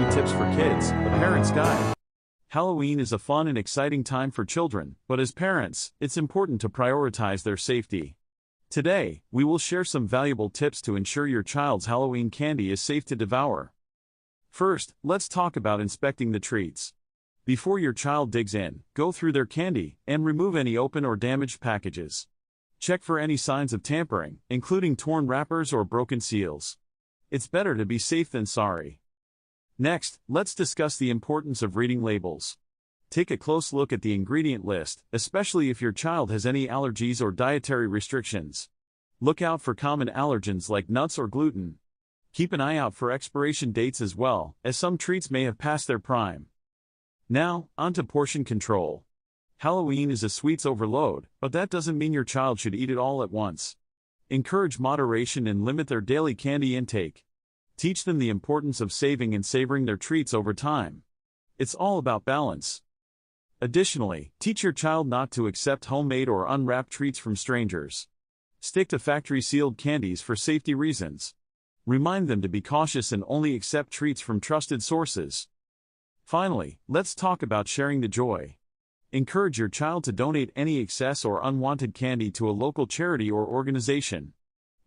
Spooky Tips for Kids, a Parent's Guide. Halloween is a fun and exciting time for children, but as parents, it's important to prioritize their safety. Today, we will share some valuable tips to ensure your child's Halloween candy is safe to devour. First, let's talk about inspecting the treats. Before your child digs in, go through their candy and remove any open or damaged packages. Check for any signs of tampering, including torn wrappers or broken seals. It's better to be safe than sorry. Next, let's discuss the importance of reading labels. Take a close look at the ingredient list, especially if your child has any allergies or dietary restrictions. Look out for common allergens like nuts or gluten. Keep an eye out for expiration dates as well, as some treats may have passed their prime. Now, onto portion control. Halloween is a sweets overload, but that doesn't mean your child should eat it all at once. Encourage moderation and limit their daily candy intake. Teach them the importance of saving and savoring their treats over time. It's all about balance. Additionally, teach your child not to accept homemade or unwrapped treats from strangers. Stick to factory-sealed candies for safety reasons. Remind them to be cautious and only accept treats from trusted sources. Finally, let's talk about sharing the joy. Encourage your child to donate any excess or unwanted candy to a local charity or organization.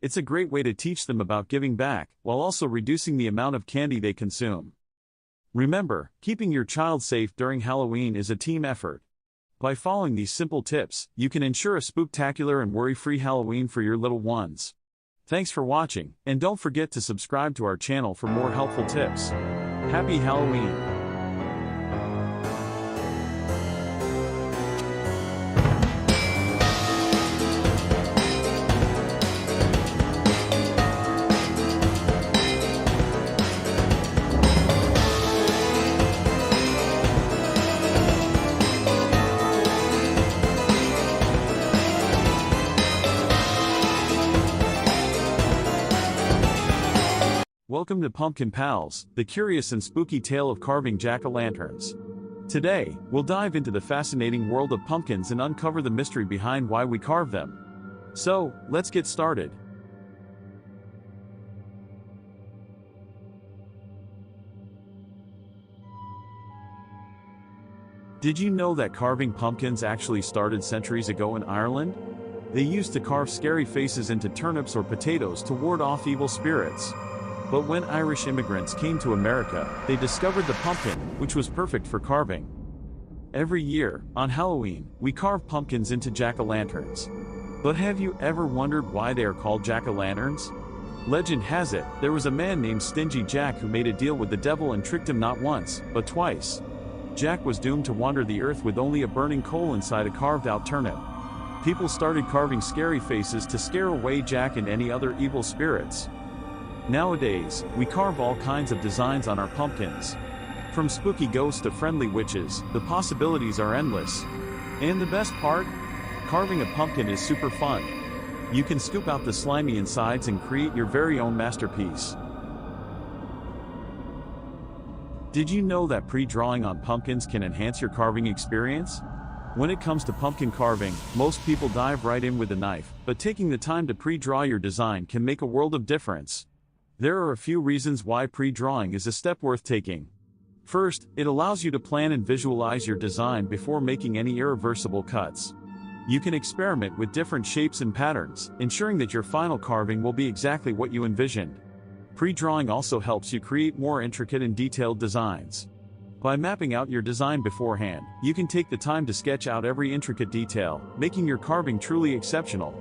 It's a great way to teach them about giving back, while also reducing the amount of candy they consume. Remember, keeping your child safe during Halloween is a team effort. By following these simple tips, you can ensure a spooktacular and worry-free Halloween for your little ones. Thanks for watching, and don't forget to subscribe to our channel for more helpful tips. Happy Halloween! Welcome to Pumpkin Pals, the curious and spooky tale of carving jack-o'-lanterns. Today, we'll dive into the fascinating world of pumpkins and uncover the mystery behind why we carve them. So, let's get started. Did you know that carving pumpkins actually started centuries ago in Ireland? They used to carve scary faces into turnips or potatoes to ward off evil spirits. But when Irish immigrants came to America, they discovered the pumpkin, which was perfect for carving. Every year, on Halloween, we carve pumpkins into jack-o'-lanterns. But have you ever wondered why they are called jack-o'-lanterns? Legend has it, there was a man named Stingy Jack who made a deal with the devil and tricked him not once, but twice. Jack was doomed to wander the earth with only a burning coal inside a carved-out turnip. People started carving scary faces to scare away Jack and any other evil spirits. Nowadays, we carve all kinds of designs on our pumpkins. From spooky ghosts to friendly witches, the possibilities are endless. And the best part? Carving a pumpkin is super fun. You can scoop out the slimy insides and create your very own masterpiece. Did you know that pre-drawing on pumpkins can enhance your carving experience? When it comes to pumpkin carving, most people dive right in with a knife, but taking the time to pre-draw your design can make a world of difference. There are a few reasons why pre-drawing is a step worth taking. First, it allows you to plan and visualize your design before making any irreversible cuts. You can experiment with different shapes and patterns, ensuring that your final carving will be exactly what you envisioned. Pre-drawing also helps you create more intricate and detailed designs. By mapping out your design beforehand, you can take the time to sketch out every intricate detail, making your carving truly exceptional.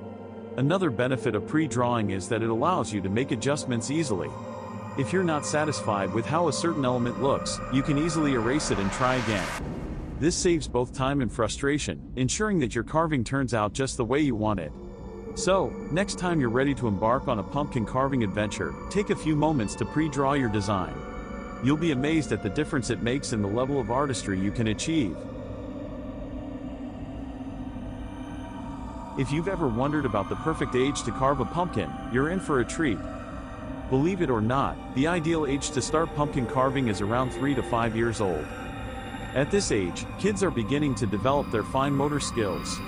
Another benefit of pre-drawing is that it allows you to make adjustments easily. If you're not satisfied with how a certain element looks, you can easily erase it and try again. This saves both time and frustration, ensuring that your carving turns out just the way you want it. So, next time you're ready to embark on a pumpkin carving adventure, take a few moments to pre-draw your design. You'll be amazed at the difference it makes in the level of artistry you can achieve. If you've ever wondered about the perfect age to carve a pumpkin, you're in for a treat. Believe it or not, the ideal age to start pumpkin carving is around 3 to 5 years old. At this age, kids are beginning to develop their fine motor skills.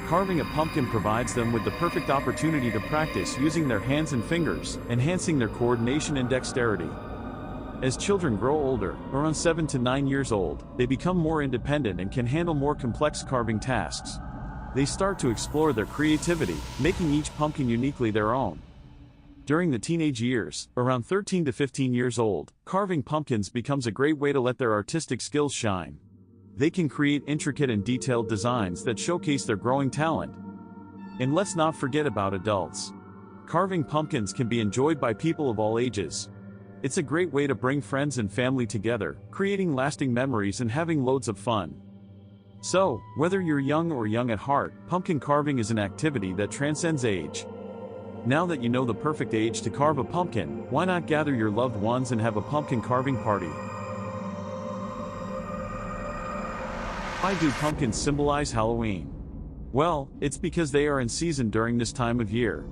Carving a pumpkin provides them with the perfect opportunity to practice using their hands and fingers, enhancing their coordination and dexterity. As children grow older, around 7 to 9 years old, they become more independent and can handle more complex carving tasks. They start to explore their creativity, making each pumpkin uniquely their own. During the teenage years, around 13 to 15 years old, carving pumpkins becomes a great way to let their artistic skills shine. They can create intricate and detailed designs that showcase their growing talent. And let's not forget about adults. Carving pumpkins can be enjoyed by people of all ages. It's a great way to bring friends and family together, creating lasting memories and having loads of fun. So, whether you're young or young at heart, pumpkin carving is an activity that transcends age. Now that you know the perfect age to carve a pumpkin, why not gather your loved ones and have a pumpkin carving party? Why do pumpkins symbolize Halloween? Well, it's because they are in season during this time of year.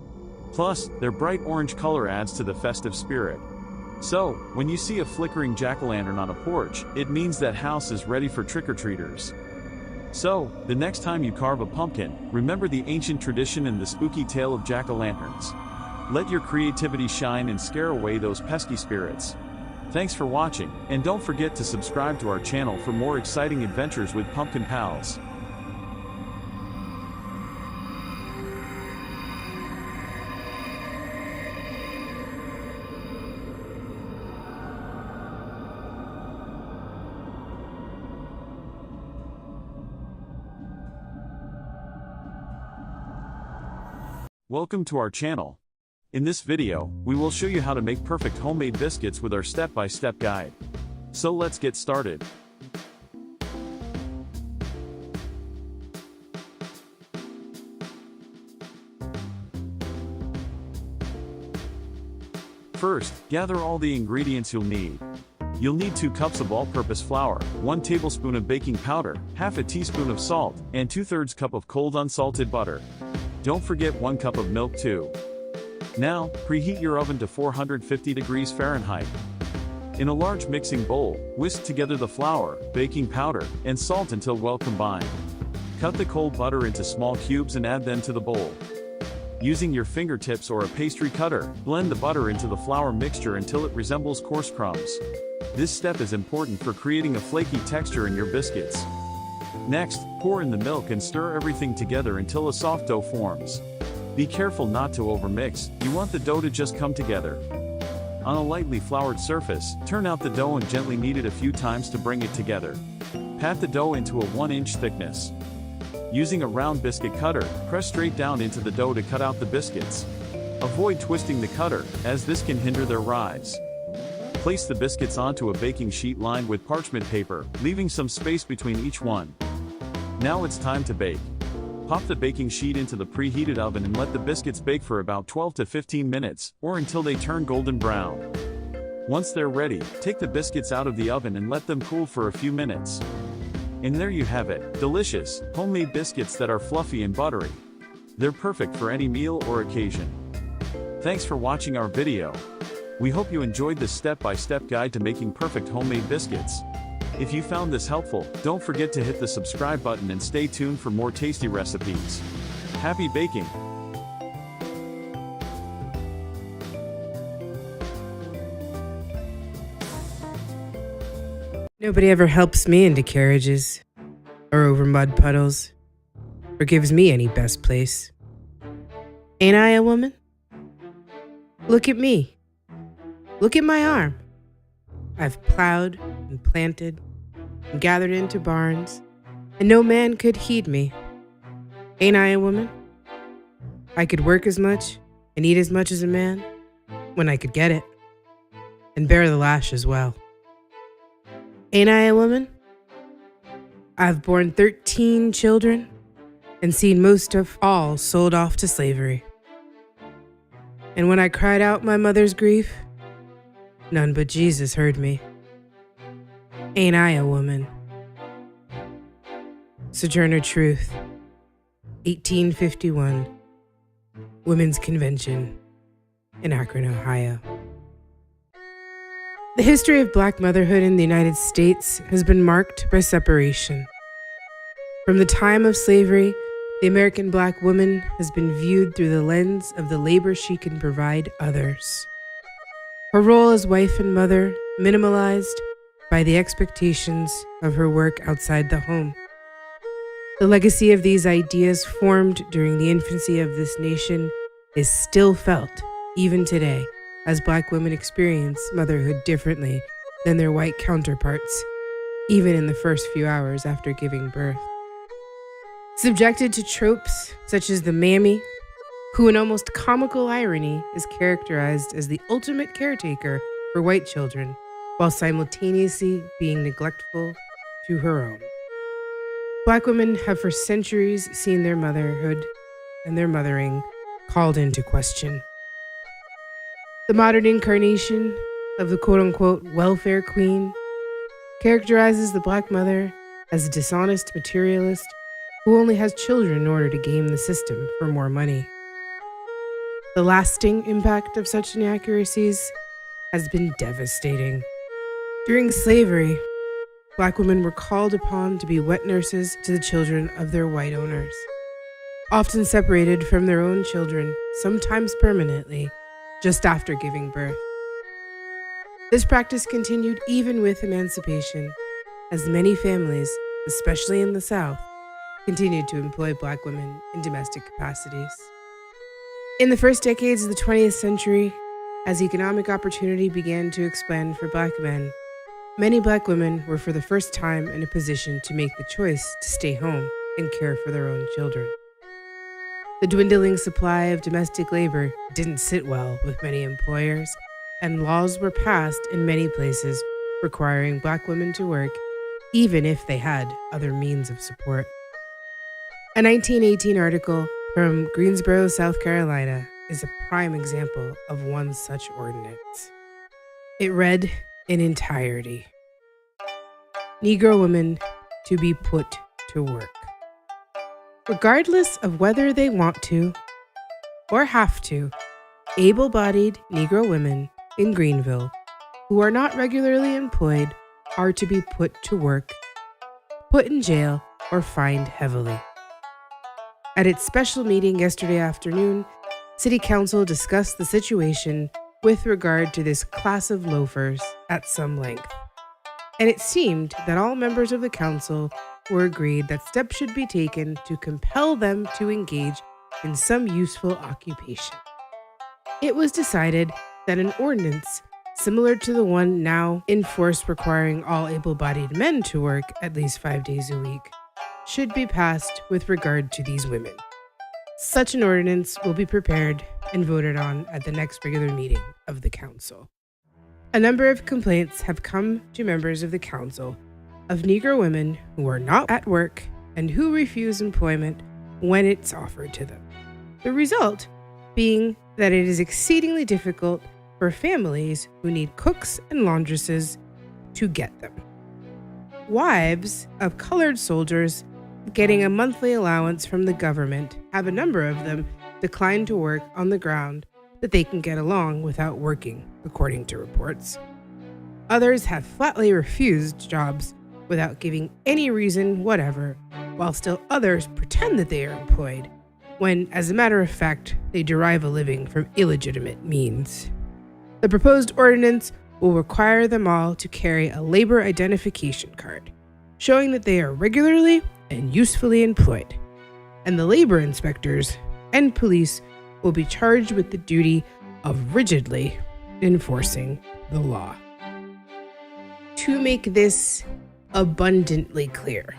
Plus, their bright orange color adds to the festive spirit. So, when you see a flickering jack-o'-lantern on a porch, it means that house is ready for trick-or-treaters. So, the next time you carve a pumpkin, remember the ancient tradition and the spooky tale of jack-o'-lanterns. Let your creativity shine and scare away those pesky spirits. Thanks for watching, and don't forget to subscribe to our channel for more exciting adventures with Pumpkin Pals. Welcome to our channel. In this video, we will show you how to make perfect homemade biscuits with our step-by-step guide. So let's get started. First, gather all the ingredients you'll need. You'll need 2 cups of all-purpose flour, 1 tablespoon of baking powder, half a teaspoon of salt, and 2/3 cup of cold unsalted butter. Don't forget 1 cup of milk too. Now, preheat your oven to 450 degrees Fahrenheit. In a large mixing bowl, whisk together the flour, baking powder, and salt until well combined. Cut the cold butter into small cubes and add them to the bowl. Using your fingertips or a pastry cutter, blend the butter into the flour mixture until it resembles coarse crumbs. This step is important for creating a flaky texture in your biscuits. Next, pour in the milk and stir everything together until a soft dough forms. Be careful not to overmix, you want the dough to just come together. On a lightly floured surface, turn out the dough and gently knead it a few times to bring it together. Pat the dough into a 1-inch thickness. Using a round biscuit cutter, press straight down into the dough to cut out the biscuits. Avoid twisting the cutter, as this can hinder their rise. Place the biscuits onto a baking sheet lined with parchment paper, leaving some space between each one. Now it's time to bake. Pop the baking sheet into the preheated oven and let the biscuits bake for about 12 to 15 minutes, or until they turn golden brown. Once they're ready, take the biscuits out of the oven and let them cool for a few minutes. And there you have it, delicious, homemade biscuits that are fluffy and buttery. They're perfect for any meal or occasion. Thanks for watching our video. We hope you enjoyed this step-by-step guide to making perfect homemade biscuits. If you found this helpful, don't forget to hit the subscribe button and stay tuned for more tasty recipes. Happy baking! Nobody ever helps me into carriages, or over mud puddles, or gives me any best place. Ain't I a woman? Look at me. Look at my arm. I've plowed and planted and gathered into barns, and no man could heed me. Ain't I a woman? I could work as much and eat as much as a man when I could get it, and bear the lash as well. Ain't I a woman? I've borne 13 children and seen most of all sold off to slavery. And when I cried out my mother's grief, none but Jesus heard me. Ain't I a woman? Sojourner Truth, 1851, Women's Convention in Akron, Ohio. The history of black motherhood in the United States has been marked by separation. From the time of slavery, the American black woman has been viewed through the lens of the labor she can provide others. Her role as wife and mother minimalized by the expectations of her work outside the home. The legacy of these ideas formed during the infancy of this nation is still felt, even today, as Black women experience motherhood differently than their white counterparts, even in the first few hours after giving birth. Subjected to tropes such as the mammy, who in almost comical irony is characterized as the ultimate caretaker for white children, while simultaneously being neglectful to her own. Black women have for centuries seen their motherhood and their mothering called into question. The modern incarnation of the quote-unquote welfare queen characterizes the Black mother as a dishonest materialist who only has children in order to game the system for more money. The lasting impact of such inaccuracies has been devastating. During slavery, Black women were called upon to be wet nurses to the children of their white owners, often separated from their own children, sometimes permanently, just after giving birth. This practice continued even with emancipation, as many families, especially in the South, continued to employ Black women in domestic capacities. In the first decades of the 20th century, as economic opportunity began to expand for Black men, many Black women were for the first time in a position to make the choice to stay home and care for their own children. The dwindling supply of domestic labor didn't sit well with many employers, and laws were passed in many places requiring Black women to work, even if they had other means of support. A 1918 article from Greensboro, South Carolina, is a prime example of one such ordinance. It read in entirety: Negro women to be put to work. Regardless of whether they want to or have to, able-bodied Negro women in Greenville who are not regularly employed are to be put to work, put in jail, or fined heavily. At its special meeting yesterday afternoon, City Council discussed the situation with regard to this class of loafers at some length. And it seemed that all members of the council were agreed that steps should be taken to compel them to engage in some useful occupation. It was decided that an ordinance similar to the one now in force requiring all able-bodied men to work at least 5 days a week should be passed with regard to these women. Such an ordinance will be prepared and voted on at the next regular meeting of the council. A number of complaints have come to members of the council of Negro women who are not at work and who refuse employment when it's offered to them. The result being that it is exceedingly difficult for families who need cooks and laundresses to get them. Wives of colored soldiers getting a monthly allowance from the government have a number of them declined to work on the ground that they can get along without working, according to reports. Others have flatly refused jobs without giving any reason whatever, while still others pretend that they are employed, when, as a matter of fact, they derive a living from illegitimate means. The proposed ordinance will require them all to carry a labor identification card, showing that they are regularly and usefully employed, and the labor inspectors and police will be charged with the duty of rigidly enforcing the law. To make this abundantly clear,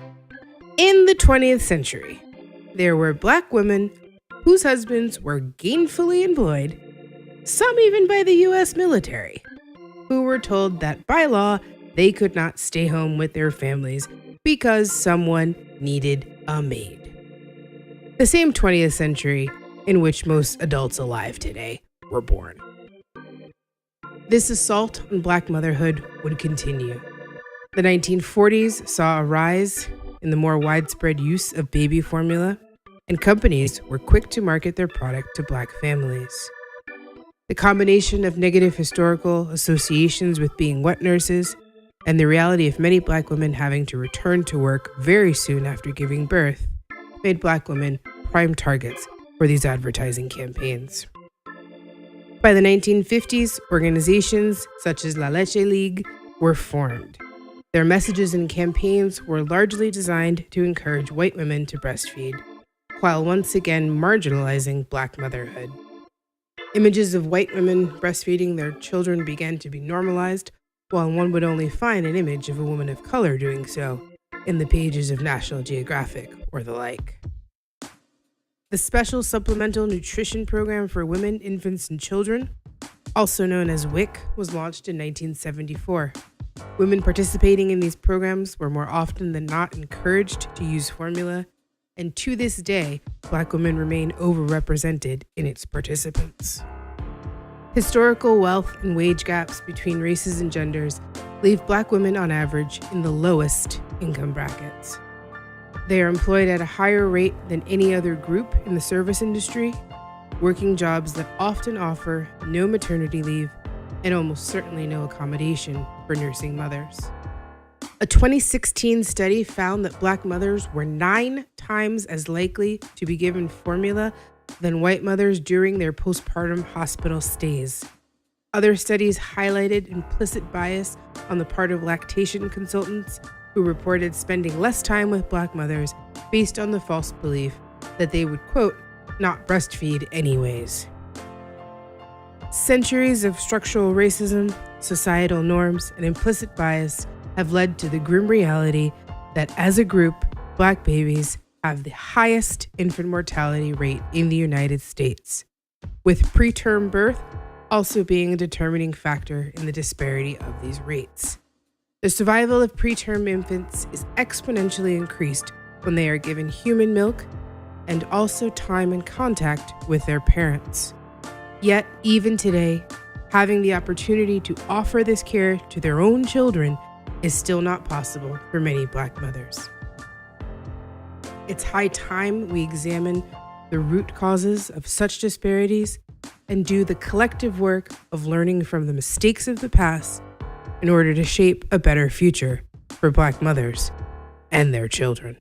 in the 20th century, there were Black women whose husbands were gainfully employed, some even by the U.S. military, who were told that by law they could not stay home with their families because someone needed a maid. The same 20th century in which most adults alive today were born. This assault on Black motherhood would continue. The 1940s saw a rise in the more widespread use of baby formula, and companies were quick to market their product to Black families. The combination of negative historical associations with being wet nurses and the reality of many Black women having to return to work very soon after giving birth made Black women prime targets for these advertising campaigns. By the 1950s, organizations such as La Leche League were formed. Their messages and campaigns were largely designed to encourage white women to breastfeed, while once again marginalizing Black motherhood. Images of white women breastfeeding their children began to be normalized, while one would only find an image of a woman of color doing so in the pages of National Geographic or the like. The Special Supplemental Nutrition Program for Women, Infants, and Children, also known as WIC, was launched in 1974. Women participating in these programs were more often than not encouraged to use formula, and to this day, Black women remain overrepresented in its participants. Historical wealth and wage gaps between races and genders leave Black women on average in the lowest income brackets. They are employed at a higher rate than any other group in the service industry, working jobs that often offer no maternity leave and almost certainly no accommodation for nursing mothers. A 2016 study found that Black mothers were 9 times as likely to be given formula than white mothers during their postpartum hospital stays. Other studies highlighted implicit bias on the part of lactation consultants who reported spending less time with Black mothers based on the false belief that they would, quote, not breastfeed anyways. Centuries of structural racism, societal norms, and implicit bias have led to the grim reality that as a group, Black babies have the highest infant mortality rate in the United States, with preterm birth also being a determining factor in the disparity of these rates. The survival of preterm infants is exponentially increased when they are given human milk and also time and contact with their parents. Yet, even today, having the opportunity to offer this care to their own children is still not possible for many Black mothers. It's high time we examine the root causes of such disparities and do the collective work of learning from the mistakes of the past in order to shape a better future for Black mothers and their children.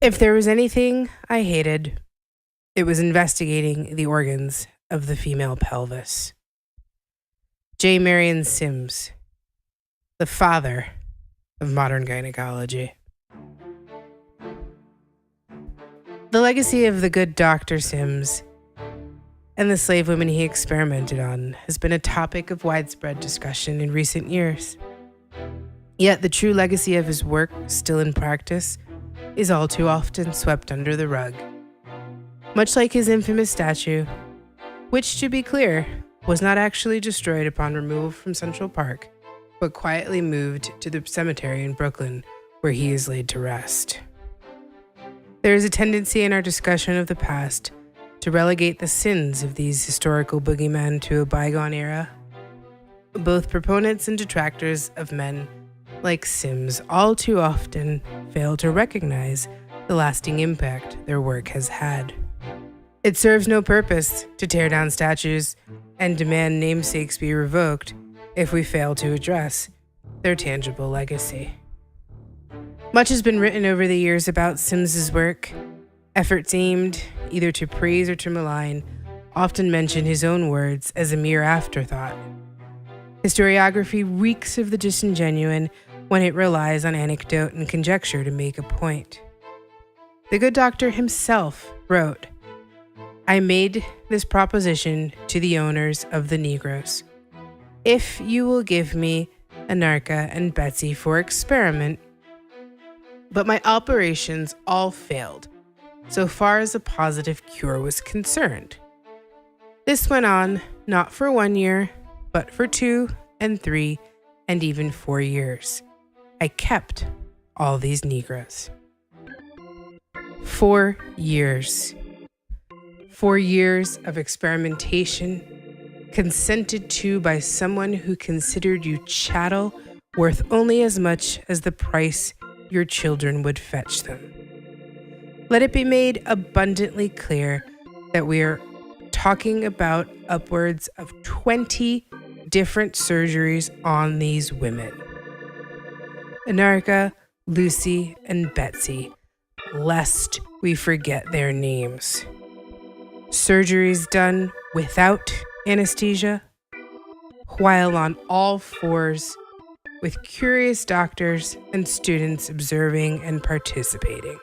If there was anything I hated, it was investigating the organs of the female pelvis. J. Marion Sims, the father of modern gynecology. The legacy of the good Dr. Sims and the slave women he experimented on has been a topic of widespread discussion in recent years. Yet the true legacy of his work, still in practice, is all too often swept under the rug. Much like his infamous statue, which, to be clear, was not actually destroyed upon removal from Central Park, but quietly moved to the cemetery in Brooklyn, where he is laid to rest. There is a tendency in our discussion of the past to relegate the sins of these historical boogeymen to a bygone era. Both proponents and detractors of men like Sims all too often fail to recognize the lasting impact their work has had. It serves no purpose to tear down statues and demand namesakes be revoked if we fail to address their tangible legacy. Much has been written over the years about Sims's work. Efforts aimed either to praise or to malign often mention his own words as a mere afterthought. Historiography reeks of the disingenuine when it relies on anecdote and conjecture to make a point. The good doctor himself wrote, "I made this proposition to the owners of the Negroes. If you will give me Anarcha and Betsy for experiment, but my operations all failed, so far as a positive cure was concerned. This went on not for 1 year, but for 2 and 3 and even 4 years. I kept all these Negroes." 4 years. 4 years of experimentation, consented to by someone who considered you chattel worth only as much as the price your children would fetch them. Let it be made abundantly clear that we're talking about upwards of 20 different surgeries on these women. Anarcha, Lucy, and Betsy, lest we forget their names. Surgeries done without anesthesia, while on all fours, with curious doctors and students observing and participating.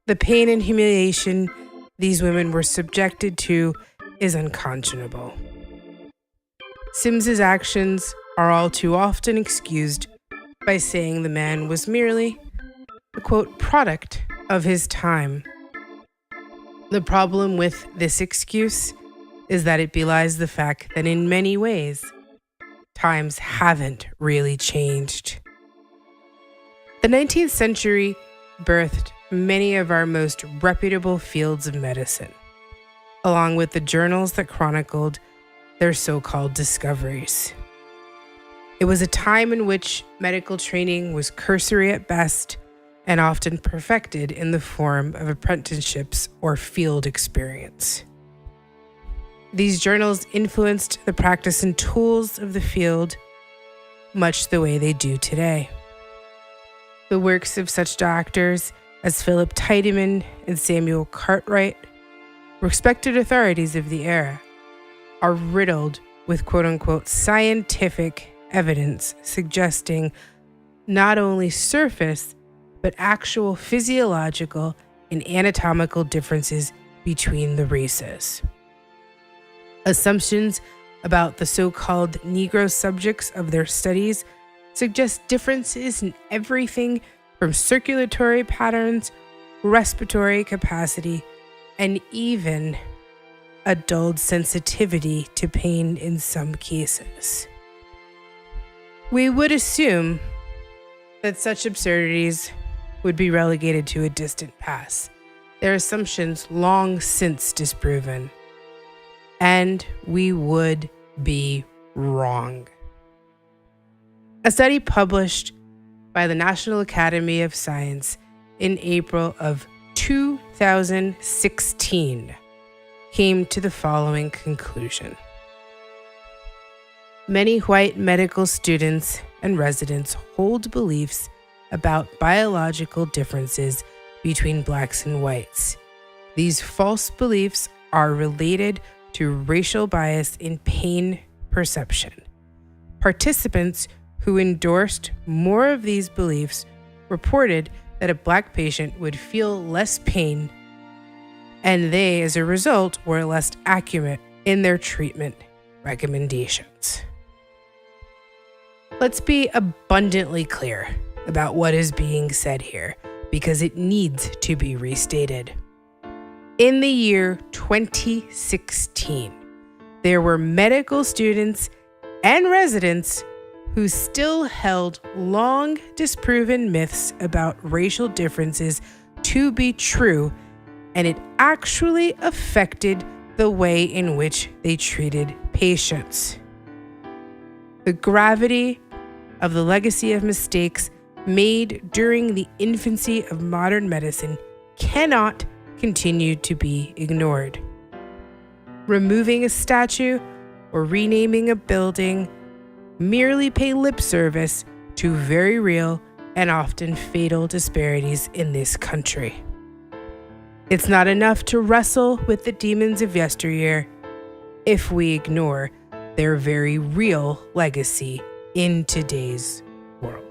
The pain and humiliation these women were subjected to is unconscionable. Sims's actions are all too often excused by saying the man was merely a, quote, product of his time. The problem with this excuse is that it belies the fact that in many ways, times haven't really changed. The 19th century birthed many of our most reputable fields of medicine, along with the journals that chronicled their so-called discoveries. It was a time in which medical training was cursory at best and often perfected in the form of apprenticeships or field experience. These journals influenced the practice and tools of the field much the way they do today. The works of such doctors as Philip Tiedemann and Samuel Cartwright, respected authorities of the era, are riddled with quote-unquote scientific evidence suggesting not only surface but actual physiological and anatomical differences between the races. Assumptions about the so-called Negro subjects of their studies suggest differences in everything from circulatory patterns, respiratory capacity, and even a dulled sensitivity to pain in some cases. We would assume that such absurdities would be relegated to a distant past, their assumptions long since disproven, and we would be wrong. A study published by the National Academy of Science in April of 2016 came to the following conclusion. Many white medical students and residents hold beliefs about biological differences between blacks and whites. These false beliefs are related to racial bias in pain perception. Participants who endorsed more of these beliefs reported that a black patient would feel less pain, and they, as a result, were less accurate in their treatment recommendations. Let's be abundantly clear about what is being said here, because it needs to be restated. In the year 2016, there were medical students and residents who still held long disproven myths about racial differences to be true, and it actually affected the way in which they treated patients. The gravity of the legacy of mistakes made during the infancy of modern medicine cannot continue to be ignored. Removing a statue or renaming a building merely pay lip service to very real and often fatal disparities in this country. It's not enough to wrestle with the demons of yesteryear if we ignore their very real legacy in today's world.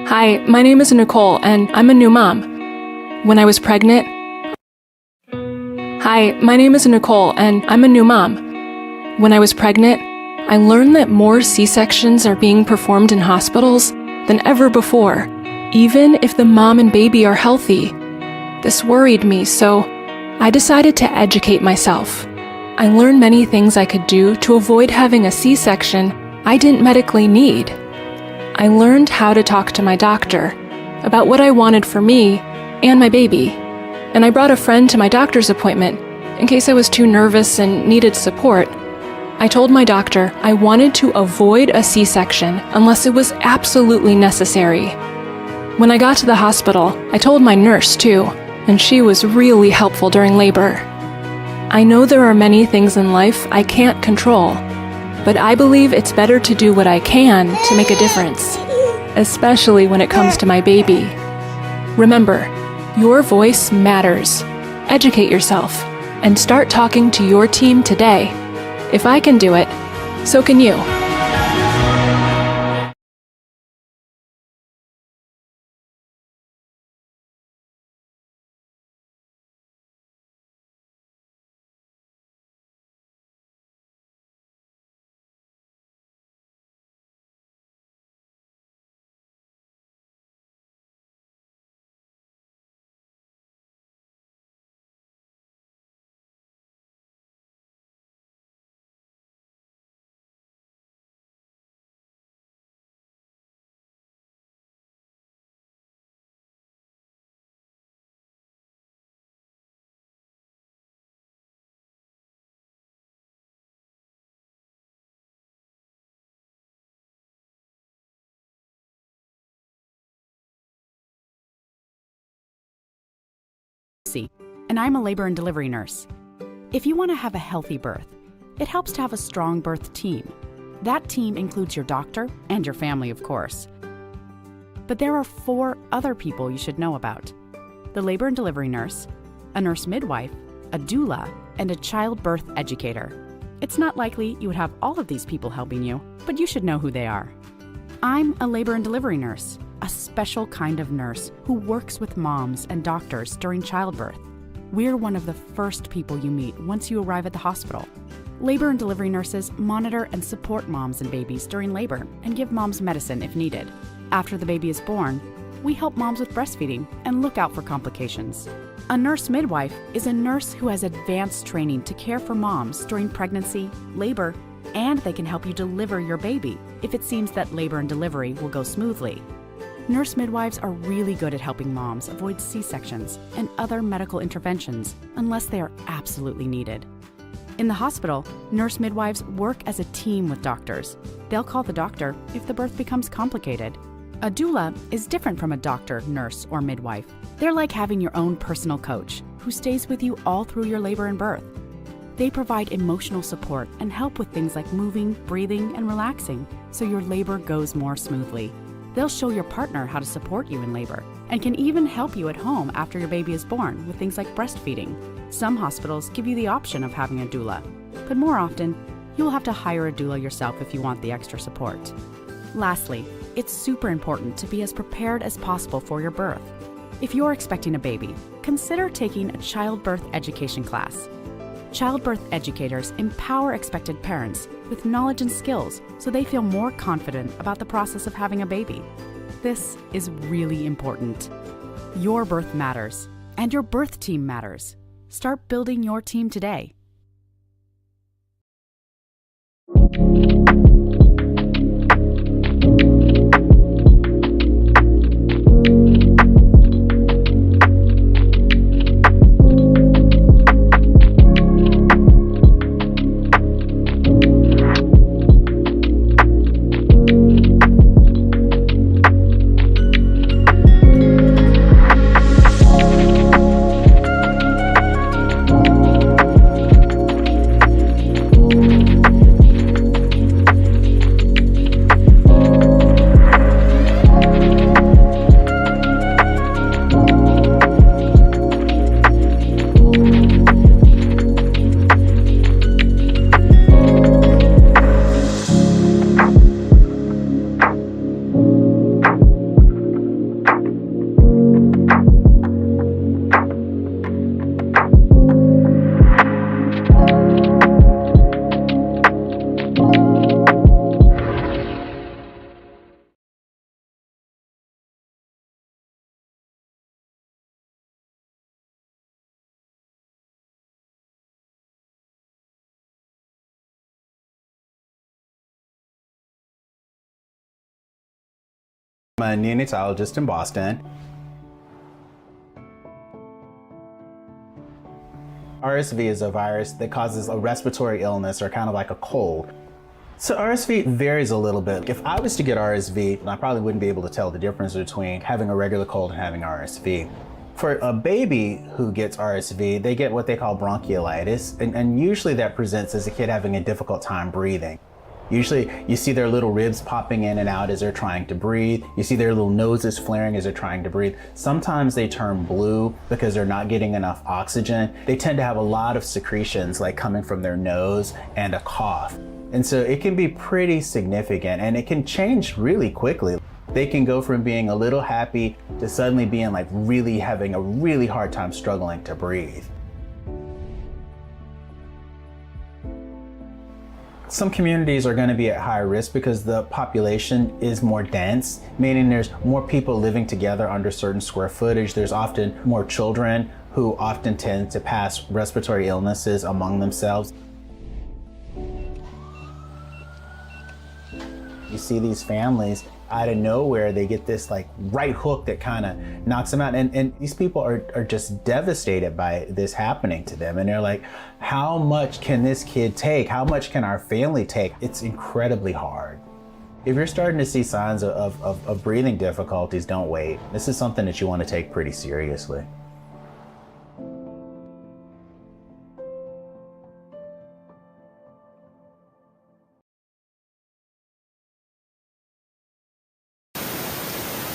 Hi, my name is Nicole, and I'm a new mom. When I was pregnant... Hi, my name is Nicole, and I'm a new mom. When I was pregnant, I learned that more C-sections are being performed in hospitals than ever before, even if the mom and baby are healthy. This worried me, so I decided to educate myself. I learned many things I could do to avoid having a C-section I didn't medically need. I learned how to talk to my doctor about what I wanted for me and my baby, and I brought a friend to my doctor's appointment in case I was too nervous and needed support. I told my doctor I wanted to avoid a C-section unless it was absolutely necessary. When I got to the hospital, I told my nurse too, and she was really helpful during labor. I know there are many things in life I can't control, but I believe it's better to do what I can to make a difference, especially when it comes to my baby. Remember, your voice matters. Educate yourself and start talking to your team today. If I can do it, so can you. And I'm a labor and delivery nurse. If you want to have a healthy birth, it helps to have a strong birth team. That team includes your doctor and your family, of course. But there are 4 other people you should know about: the labor and delivery nurse, a nurse midwife, a doula, and a childbirth educator. It's not likely you would have all of these people helping you, but you should know who they are. I'm a labor and delivery nurse, a special kind of nurse who works with moms and doctors during childbirth. We're one of the first people you meet once you arrive at the hospital. Labor and delivery nurses monitor and support moms and babies during labor and give moms medicine if needed. After the baby is born, we help moms with breastfeeding and look out for complications. A nurse midwife is a nurse who has advanced training to care for moms during pregnancy, labor, and they can help you deliver your baby if it seems that labor and delivery will go smoothly. Nurse midwives are really good at helping moms avoid C-sections and other medical interventions unless they are absolutely needed. In the hospital, nurse midwives work as a team with doctors. They'll call the doctor if the birth becomes complicated. A doula is different from a doctor, nurse, or midwife. They're like having your own personal coach who stays with you all through your labor and birth. They provide emotional support and help with things like moving, breathing, and relaxing so your labor goes more smoothly. They'll show your partner how to support you in labor and can even help you at home after your baby is born with things like breastfeeding. Some hospitals give you the option of having a doula, but more often, you will have to hire a doula yourself if you want the extra support. Lastly, it's super important to be as prepared as possible for your birth. If you're expecting a baby, consider taking a childbirth education class. Childbirth educators empower expected parents with knowledge and skills so they feel more confident about the process of having a baby. This is really important. Your birth matters, and your birth team matters. Start building your team today. I'm a neonatologist in Boston. RSV is a virus that causes a respiratory illness or kind of like a cold. So RSV varies a little bit. If I was to get RSV, I probably wouldn't be able to tell the difference between having a regular cold and having RSV. For a baby who gets RSV, they get what they call bronchiolitis, and usually that presents as a kid having a difficult time breathing. Usually you see their little ribs popping in and out as they're trying to breathe. You see their little noses flaring as they're trying to breathe. Sometimes they turn blue because they're not getting enough oxygen. They tend to have a lot of secretions like coming from their nose and a cough. And so it can be pretty significant and it can change really quickly. They can go from being a little happy to suddenly being like really having a really hard time struggling to breathe. Some communities are going to be at higher risk because the population is more dense, meaning there's more people living together under certain square footage. There's often more children who often tend to pass respiratory illnesses among themselves. You see these families out of nowhere, they get this like right hook that kind of knocks them out. And these people are just devastated by this happening to them. And they're like, how much can this kid take? How much can our family take? It's incredibly hard. If you're starting to see signs of breathing difficulties, don't wait. This is something that you want to take pretty seriously.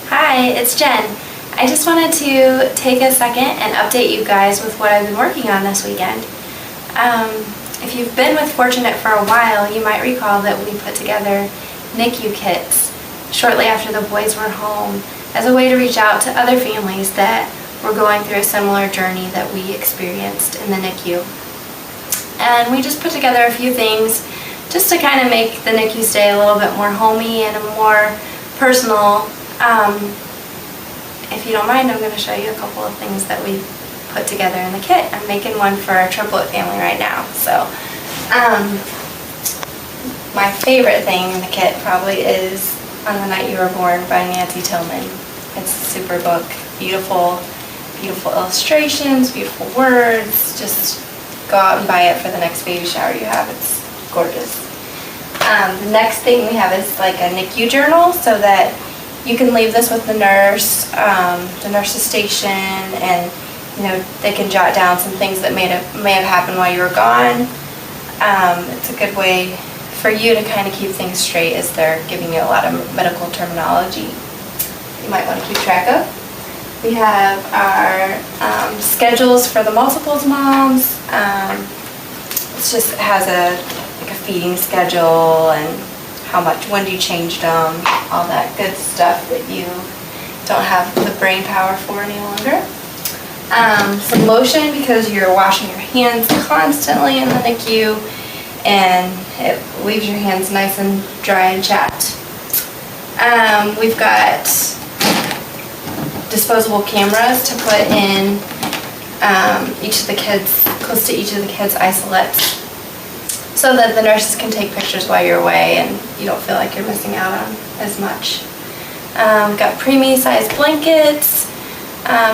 Hi, it's Jen. I just wanted to take a second and update you guys with what I've been working on this weekend. If you've been with Fortunate for a while, you might recall that we put together NICU kits shortly after the boys were home as a way to reach out to other families that were going through a similar journey that we experienced in the NICU. And we just put together a few things just to kind of make the NICU stay a little bit more homey and a more personal. If you don't mind, I'm going to show you a couple of things that we put together in the kit. I'm making one for a triplet family right now. So, my favorite thing in the kit probably is On the Night You Were Born by Nancy Tillman. It's a super book. Beautiful, beautiful illustrations, beautiful words. Just go out and buy it for the next baby shower you have. It's gorgeous. The next thing we have is like a NICU journal so that you can leave this with the nurse's station, and they can jot down some things that may have happened while you were gone. It's a good way for you to kind of keep things straight as they're giving you a lot of medical terminology you might want to keep track of. We have our schedules for the multiples moms. It has a feeding schedule and when you changed them, all that good stuff that you don't have the brain power for any longer. Some lotion because you're washing your hands constantly in the NICU and it leaves your hands nice and dry and chapped. We've got disposable cameras to put in close to each of the kids' isolates, so that the nurses can take pictures while you're away and you don't feel like you're missing out on as much. We've got preemie sized blankets.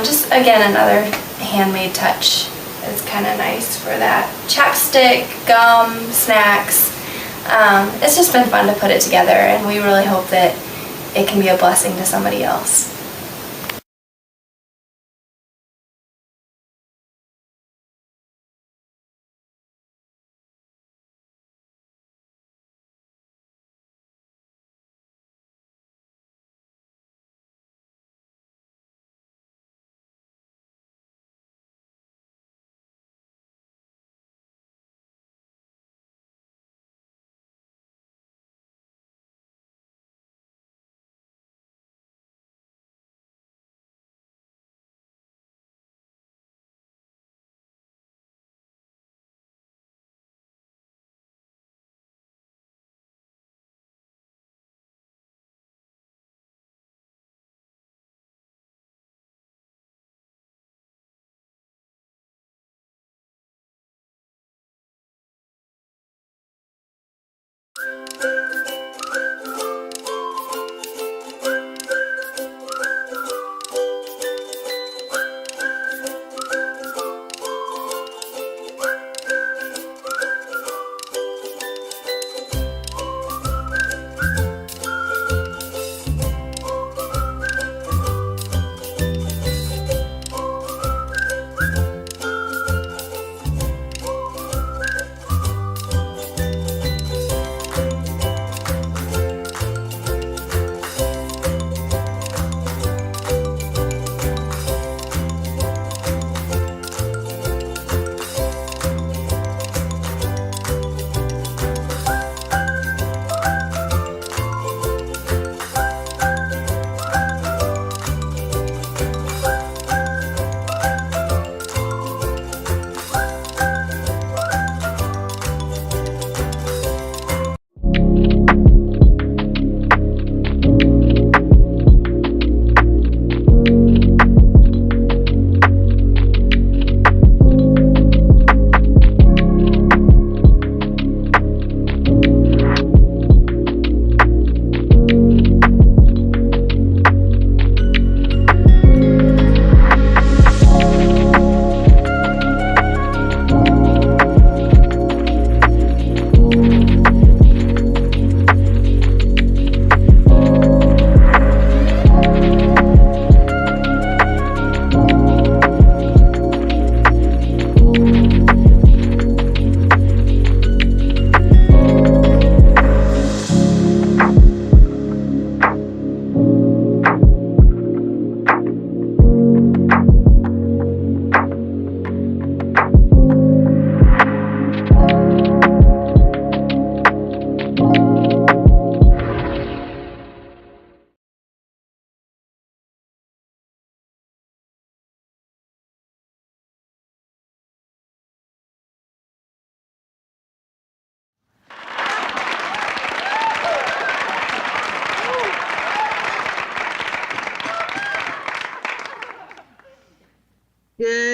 Just again, another handmade touch. It's kind of nice for that. Chapstick, gum, snacks. It's just been fun to put it together, and we really hope that it can be a blessing to somebody else.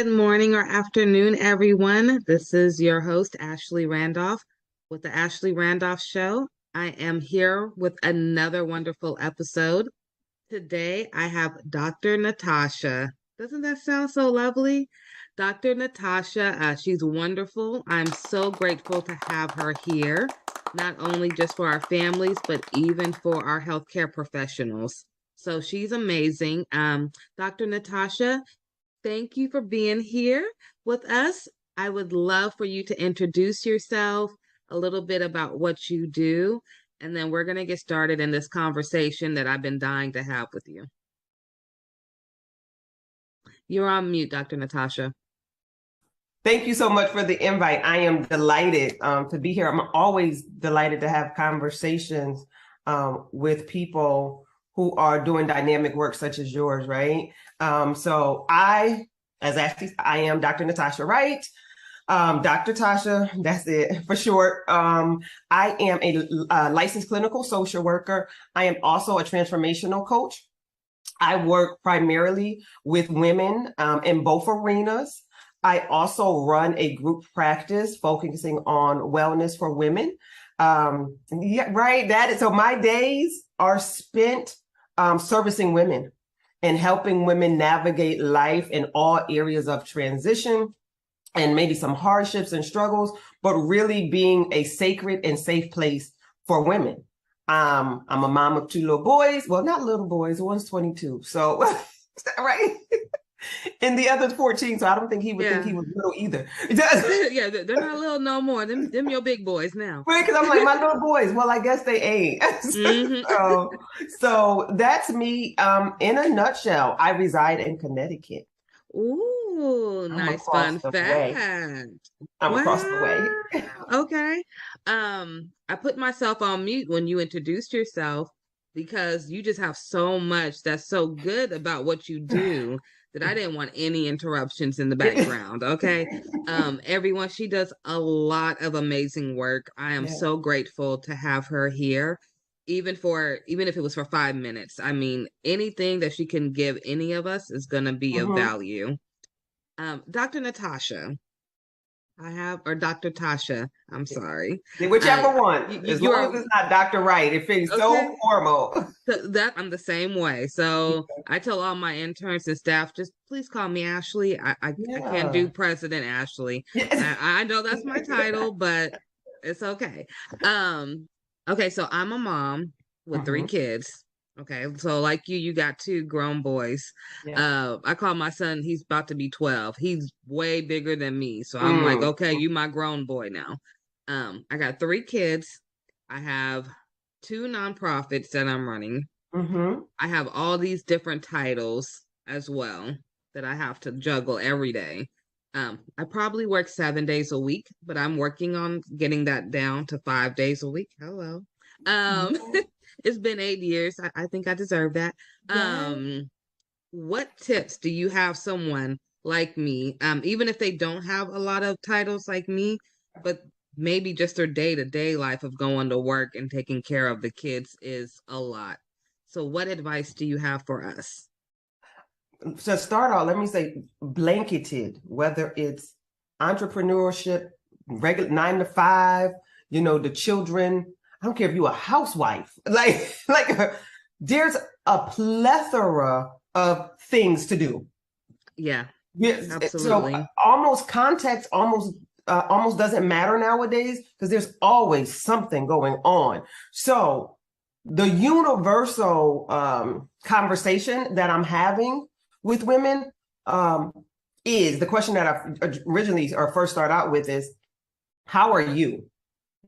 Good morning or afternoon, everyone. This is your host, Ashley Randolph, with the Ashley Randolph Show. I am here with another wonderful episode. Today, I have Dr. Natasha. Doesn't that sound so lovely? Dr. Natasha, she's wonderful. I'm so grateful to have her here, not only just for our families, but even for our healthcare professionals. So she's amazing. Dr. Natasha, thank you for being here with us. I would love for you to introduce yourself, a little bit about what you do, and then we're going to get started in this conversation that I've been dying to have with you. You're on mute, Dr. Natasha. Thank you so much for the invite. I am delighted to be here. I'm always delighted to have conversations with people who are doing dynamic work such as yours, right? So I, as Ashley, I am Dr. Natasha Wright. Dr. Tasha, that's it for short. I am a licensed clinical social worker. I am also a transformational coach. I work primarily with women in both arenas. I also run a group practice focusing on wellness for women. Yeah, right. So my days are spent servicing women and helping women navigate life in all areas of transition and maybe some hardships and struggles, but really being a sacred and safe place for women. I'm a mom of 2 little boys. Well, not little boys. One's 22. So, right. And the other's 14. So I don't think he would think he was little either. Yeah, they're not little no more. Them your big boys now. Right, because I'm like, my little boys. Well, I guess they ain't. So that's me. In a nutshell, I reside in Connecticut. Ooh, nice fun fact. I'm across the way. Okay. I put myself on mute when you introduced yourself because you just have so much that's so good about what you do that I didn't want any interruptions in the background. Okay. Everyone, she does a lot of amazing work. I am so grateful to have her here. Even if it was for 5 minutes. I mean, anything that she can give any of us is going to be of value. Dr. Natasha, or Dr. Tasha, I'm sorry. Whichever one. As long as it's not Dr. Wright, it feels so formal. That I'm the same way. So I tell all my interns and staff, just please call me Ashley. I can't do President Ashley. I know that's my title, but it's okay. Okay, so I'm a mom with 3 kids. Okay, so like you got 2 grown boys. I call my son, he's about to be 12. He's way bigger than me. So I'm like, okay, you my grown boy now. I got 3 kids. I have 2 nonprofits that I'm running. I have all these different titles as well that I have to juggle every day. I probably work 7 days a week, but I'm working on getting that down to 5 days a week. Hello. It's been 8 years. I think I deserve that. What tips do you have someone like me, even if they don't have a lot of titles like me, but maybe just their day-to-day life of going to work and taking care of the kids is a lot. So what advice do you have for us? To start off, let me say blanketed, whether it's entrepreneurship, regular 9 to 5, the children. I don't care if you're a housewife, like there's a plethora of things to do. Yeah, So absolutely. context almost doesn't matter nowadays because there's always something going on. So the universal conversation that I'm having with women is the question that I originally or first start out with is, how are you?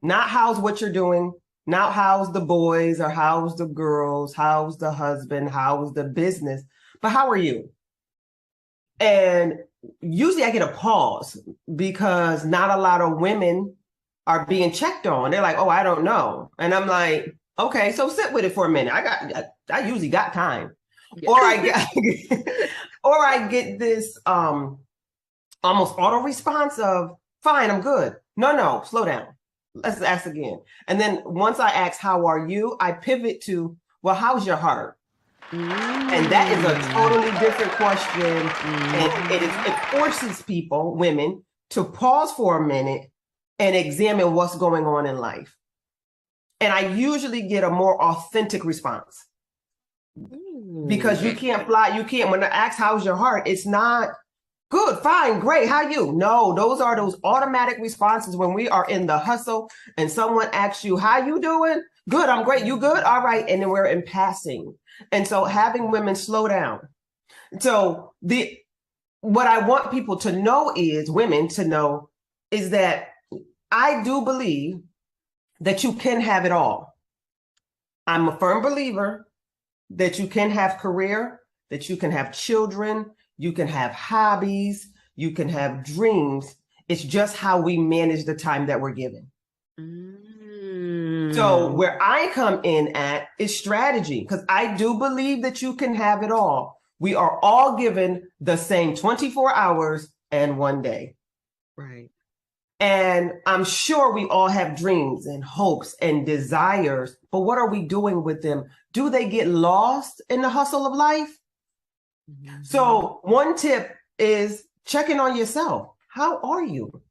Not how's what you're doing, not how's the boys or how's the girls, how's the husband, how's the business, but how are you? And usually I get a pause because not a lot of women are being checked on. They're like, oh, I don't know. And I'm like, okay, so sit with it for a minute. I usually got time. Yeah. Or I get this almost auto response of, fine, I'm good. No, slow down. Let's ask again. And then once I ask, how are you? I pivot to, well, how's your heart? And that is a totally different question. And it forces people, women, to pause for a minute and examine what's going on in life. And I usually get a more authentic response. Because you can't fly, you can't, when I ask how's your heart, it's not good, fine, great, how you? No, those are those automatic responses when we are in the hustle and someone asks you, how you doing? Good, I'm great, you good? All right, and then we're in passing. And so having women slow down. So what I want people to know is, women to know, is that I do believe that you can have it all. I'm a firm believer that you can have career, that you can have children, you can have hobbies, you can have dreams. It's just how we manage the time that we're given. So where I come in at is strategy, because I do believe that you can have it all. We are all given the same 24 hours and 1 day. Right. And I'm sure we all have dreams and hopes and desires, but what are we doing with them? Do they get lost in the hustle of life? So one tip is checking on yourself. How are you?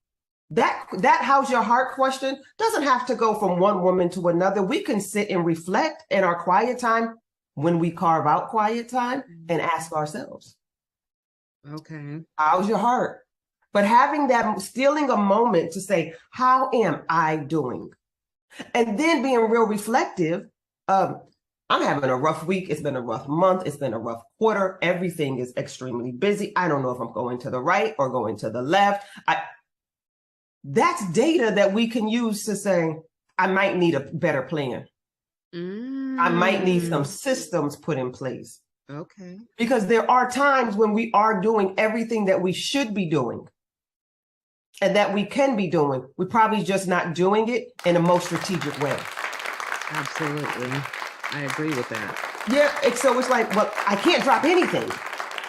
That how's your heart question doesn't have to go from one woman to another. We can sit and reflect in our quiet time when we carve out quiet time and ask ourselves, Okay. how's your heart? But having that, stealing a moment to say, how am I doing? And then being real reflective of, I'm having a rough week. It's been a rough month. It's been a rough quarter. Everything is extremely busy. I don't know if I'm going to the right or going to the left. That's data that we can use to say, I might need a better plan. I might need some systems put in place. Okay. Because there are times when we are doing everything that we should be doing and that we can be doing. We're probably just not doing it in a most strategic way. Absolutely. I agree with that. Yeah. So it's like, well, I can't drop anything.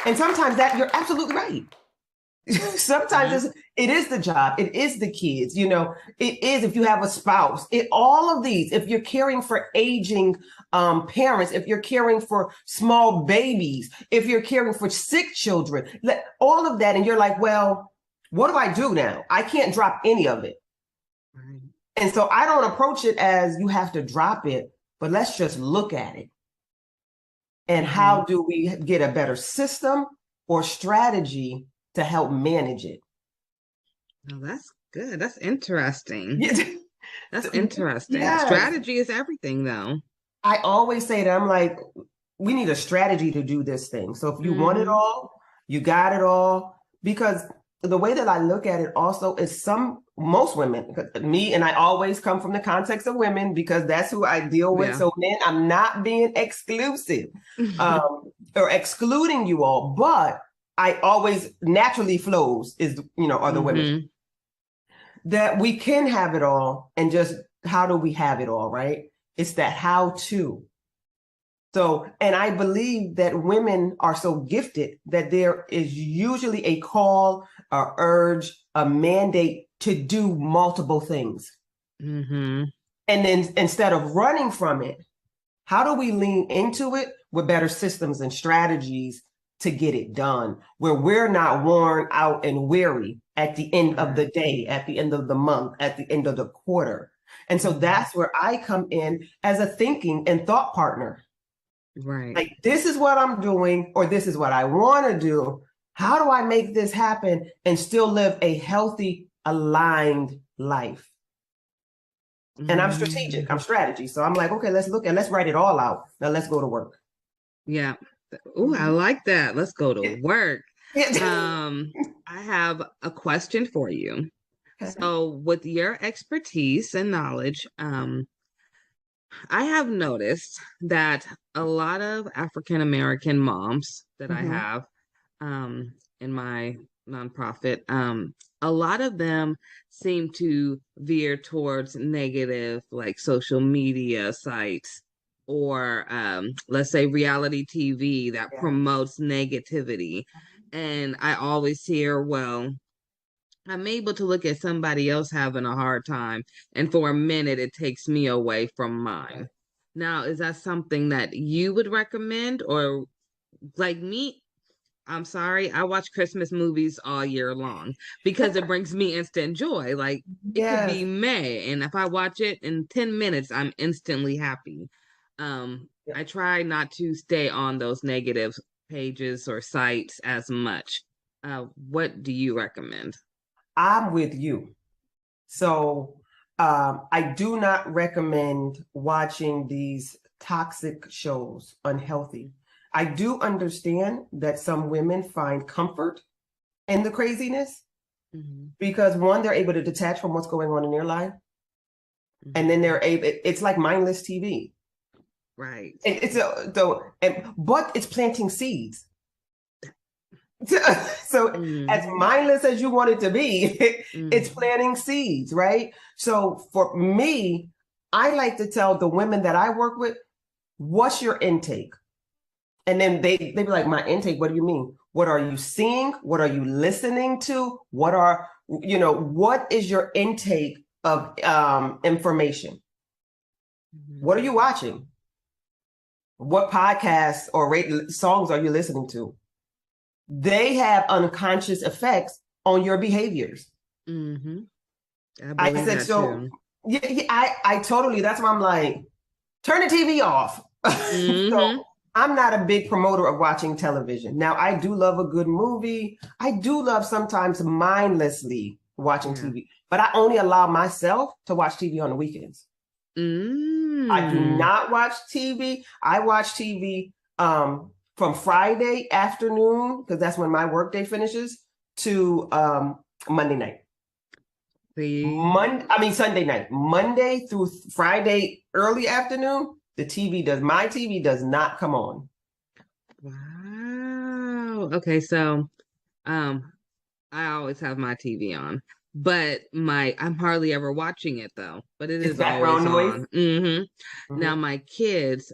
And sometimes you're absolutely right. Sometimes it is the job. It is the kids, it is if you have a spouse, all of these, if you're caring for aging parents, if you're caring for small babies, if you're caring for sick children, all of that. And you're like, well, what do I do now? I can't drop any of it. Right. And so I don't approach it as you have to drop it, but let's just look at it. And how do we get a better system or strategy to help manage it? Oh, that's good. That's interesting. Yeah. That's interesting. Yes. Strategy is everything, though. I always say that, I'm like, we need a strategy to do this thing. So if you want it all, you got it all. Because the way that I look at it also is most women, me, and I always come from the context of women because that's who I deal with. Yeah. So men, I'm not being exclusive or excluding you all, but I always naturally flows are the women. That we can have it all, and just how do we have it all, right? It's that how to. So, and I believe that women are so gifted that there is usually a call, a urge, a mandate to do multiple things. And then instead of running from it, how do we lean into it with better systems and strategies to get it done, where we're not worn out and weary at the end of the day, at the end of the month, at the end of the quarter. And so that's where I come in as a thinking and thought partner. Right. Like, this is what I'm doing, or this is what I want to do. How do I make this happen and still live a healthy, aligned life? And I'm strategic, I'm strategy. So I'm like, okay, let's write it all out. Now let's go to work. Yeah. Oh, I like that. Let's go to work. I have a question for you. Okay. So with your expertise and knowledge, I have noticed that a lot of African American moms that I have in my nonprofit, a lot of them seem to veer towards negative, like social media sites, or let's say reality TV that promotes negativity. And I always hear, well, I'm able to look at somebody else having a hard time, and for a minute, it takes me away from mine. Now, is that something that you would recommend, or like me? I'm sorry, I watch Christmas movies all year long because it brings me instant joy. Like it could be Yes. May, and if I watch it in 10 minutes, I'm instantly happy. I try not to stay on those negative pages or sites as much. What do you recommend? I'm with you. So I do not recommend watching these toxic shows, unhealthy. I do understand that some women find comfort in the craziness because one, they're able to detach from what's going on in their life. And then they're able, it's like mindless TV. Right. And but it's planting seeds. So as mindless as you want it to be, it's planting seeds, right? So for me, I like to tell the women that I work with, what's your intake? And then they be like, my intake, what do you mean? What are you seeing? What are you listening to? What is your intake of information? What are you watching? What podcasts or songs are you listening to? They have unconscious effects on your behaviors. I said so. Yeah, I totally. That's why I'm like, turn the TV off. So I'm not a big promoter of watching television. Now, I do love a good movie. I do love sometimes mindlessly watching TV, but I only allow myself to watch TV on the weekends. I do not watch TV. I watch TV from Friday afternoon, because that's when my workday finishes, to Monday night. Sunday night. Monday through Friday early afternoon, my TV does not come on. Wow. Okay, so I always have my TV on, but I'm hardly ever watching it though. But it's background always noise. on. Now my kids,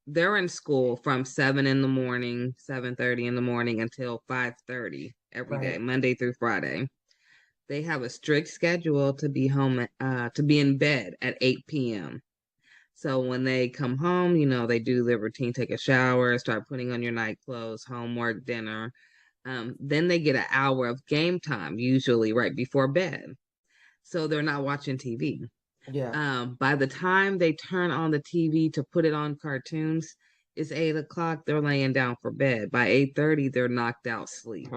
they're in school from 7 in the morning, 7:30 in the morning until 5:30 every day, Monday through Friday. They have a strict schedule to be home, to be in bed at 8 p.m. So when they come home, they do their routine, take a shower, start putting on your night clothes, homework, dinner. Then they get an hour of game time, usually right before bed. So they're not watching TV. Yeah. By the time they turn on the TV to put it on cartoons, it's 8 o'clock. They're laying down for bed. By 8:30, they're knocked out sleep.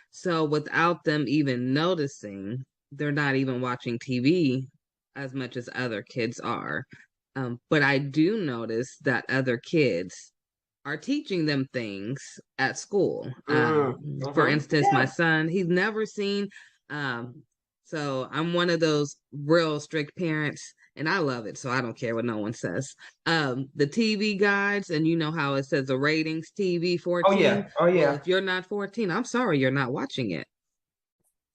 So without them even noticing, they're not even watching TV as much as other kids are. But I do notice that other kids are teaching them things at school. For instance, my son, he's never seen. So I'm one of those real strict parents, and I love it. So I don't care what no one says. The TV guides, and you know how it says the ratings TV 14. Oh yeah. Well, if you're not 14, I'm sorry, you're not watching it.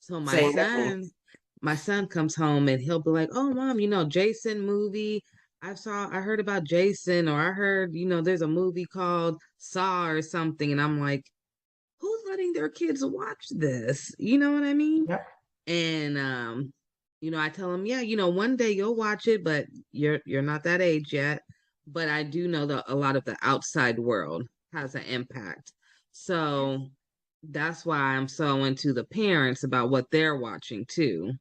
So my son comes home and he'll be like, "Oh, mom, Jason movie. I heard about Jason, or I heard, there's a movie called Saw or something." And I'm like, who's letting their kids watch this? You know what I mean? Yep. And, I tell them, one day you'll watch it, but you're not that age yet. But I do know that a lot of the outside world has an impact. So that's why I'm so into the parents about what they're watching too.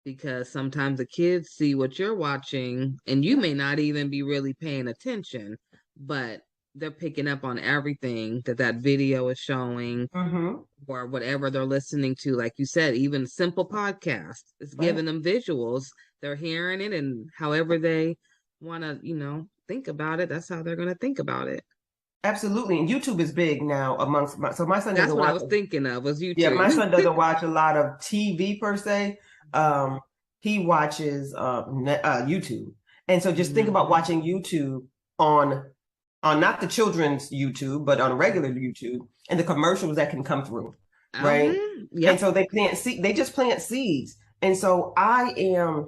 Because sometimes the kids see what you're watching and you may not even be really paying attention, but they're picking up on everything that video is showing or whatever they're listening to. Like you said, even simple podcasts, it's giving them visuals. They're hearing it, and however they want to, think about it, that's how they're going to think about it. Absolutely. And YouTube is big now amongst my son doesn't That's what watch I was thinking of, was YouTube. Yeah, my son doesn't watch a lot of TV per se. He watches YouTube. And so just think about watching YouTube on not the children's YouTube, but on regular YouTube, and the commercials that can come through. Right. And so they just plant seeds. And so I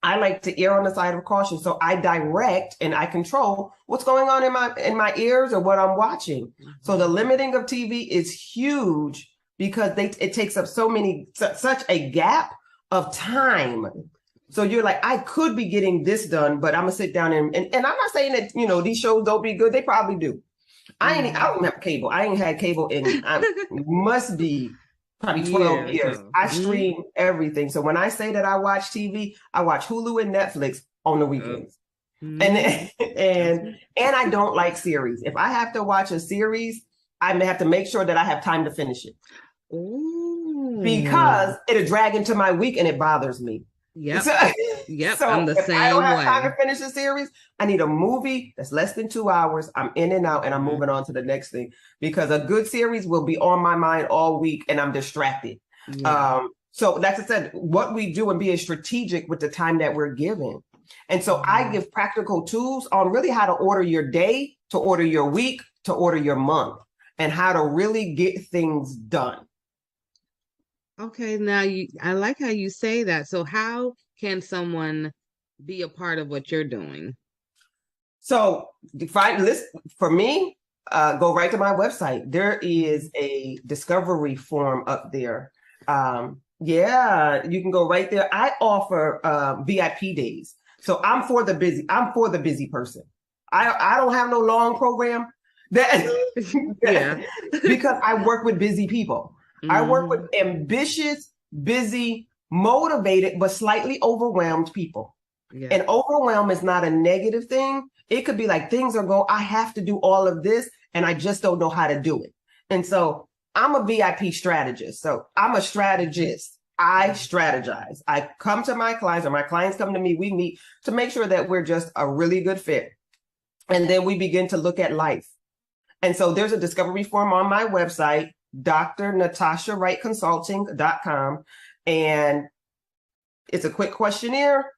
like to err on the side of caution. So I direct and I control what's going on in my ears or what I'm watching. So the limiting of TV is huge because it takes up such a gap of time So you're like, I could be getting this done, but I'm gonna sit down and I'm not saying that, you know, these shows don't be good. They probably do. I don't have cable. I ain't had cable in must be probably 12 years. I stream everything. So when I say that I watch TV, I watch Hulu and Netflix on the weekends. And I don't like series. If I have to watch a series, I may have to make sure that I have time to finish it. Ooh. Because it'll drag into my week and it bothers me. Yep. So I'm the if same I don't have way. time to finish a series, I need a movie that's less than 2 hours. I'm in and out and I'm moving on to the next thing, because a good series will be on my mind all week and I'm distracted. Yeah. So that's I said, what we do and being strategic with the time that we're given. And so I give practical tools on really how to order your day, to order your week, to order your month, and how to really get things done. Okay, now I like how you say that. So how can someone be a part of what you're doing? So for me, go right to my website. There is a discovery form up there. Yeah, you can go right there. I offer VIP days. So I'm for the busy person. I don't have no long program because I work with busy people. I work with ambitious, busy, motivated, but slightly overwhelmed people. Yeah. And overwhelm is not a negative thing. It could be like I have to do all of this and I just don't know how to do it. And so I'm a VIP strategist. So I'm a strategist. I strategize. I come to my clients or my clients come to me. We meet to make sure that we're just a really good fit. And then we begin to look at life. And so there's a discovery form on my website, drnatashawrightconsulting.com. And it's a quick questionnaire.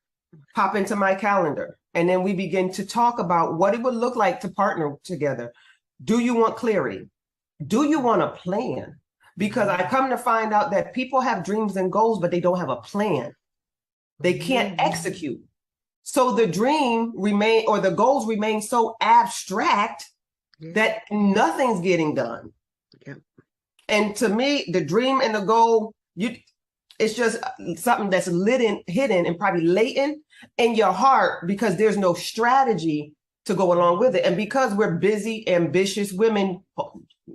Pop into my calendar. And then we begin to talk about what it would look like to partner together. Do you want clarity? Do you want a plan? Because I come to find out that people have dreams and goals, but they don't have a plan. They can't execute. So the the goals remain so abstract that nothing's getting done. Yeah. And to me, the dream and the goal, it's just something that's hidden and probably latent in your heart because there's no strategy to go along with it. And because we're busy, ambitious women,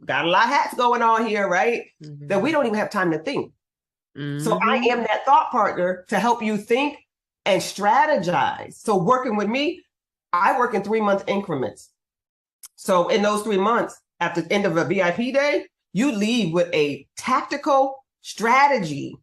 got a lot of hats going on here, right? That we don't even have time to think. So I am that thought partner to help you think and strategize. So working with me, I work in 3-month increments. So in those 3 months, at the end of a VIP day, you leave with a tactical strategy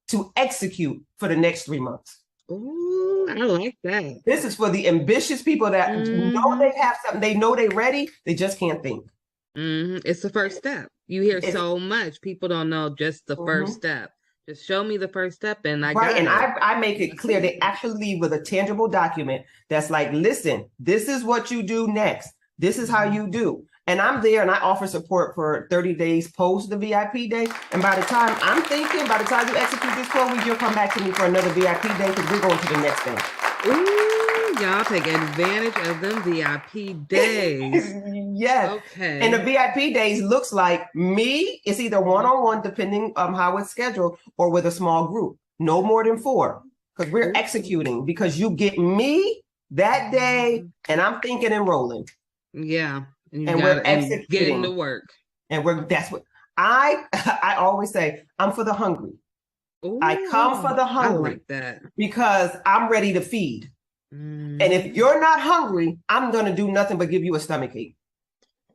to execute for the next 3 months. Ooh, I like that. This is for the ambitious people that know they have something, they know they're ready, they just can't think. It's the first step. You hear so much. People don't know just the first step. Just show me the first step and I got it. I make it clear. They actually leave with a tangible document that's like, listen, this is what you do next. This is how you do. And I'm there and I offer support for 30 days post the VIP day. And by the time you execute this quote, you'll come back to me for another VIP day because we're going to the next thing. Ooh, y'all take advantage of them VIP days. Yes. Okay. And the VIP days looks like me. It's either one-on-one, depending on how it's scheduled, or with a small group. No more than 4, because we're executing. Because you get me that day, and I'm thinking and rolling. Yeah. And we're executing. Getting to work. And that's what I always say. I'm for the hungry. Ooh, I come for the hungry. I like that. Because I'm ready to feed. And if you're not hungry, I'm going to do nothing but give you a stomachache.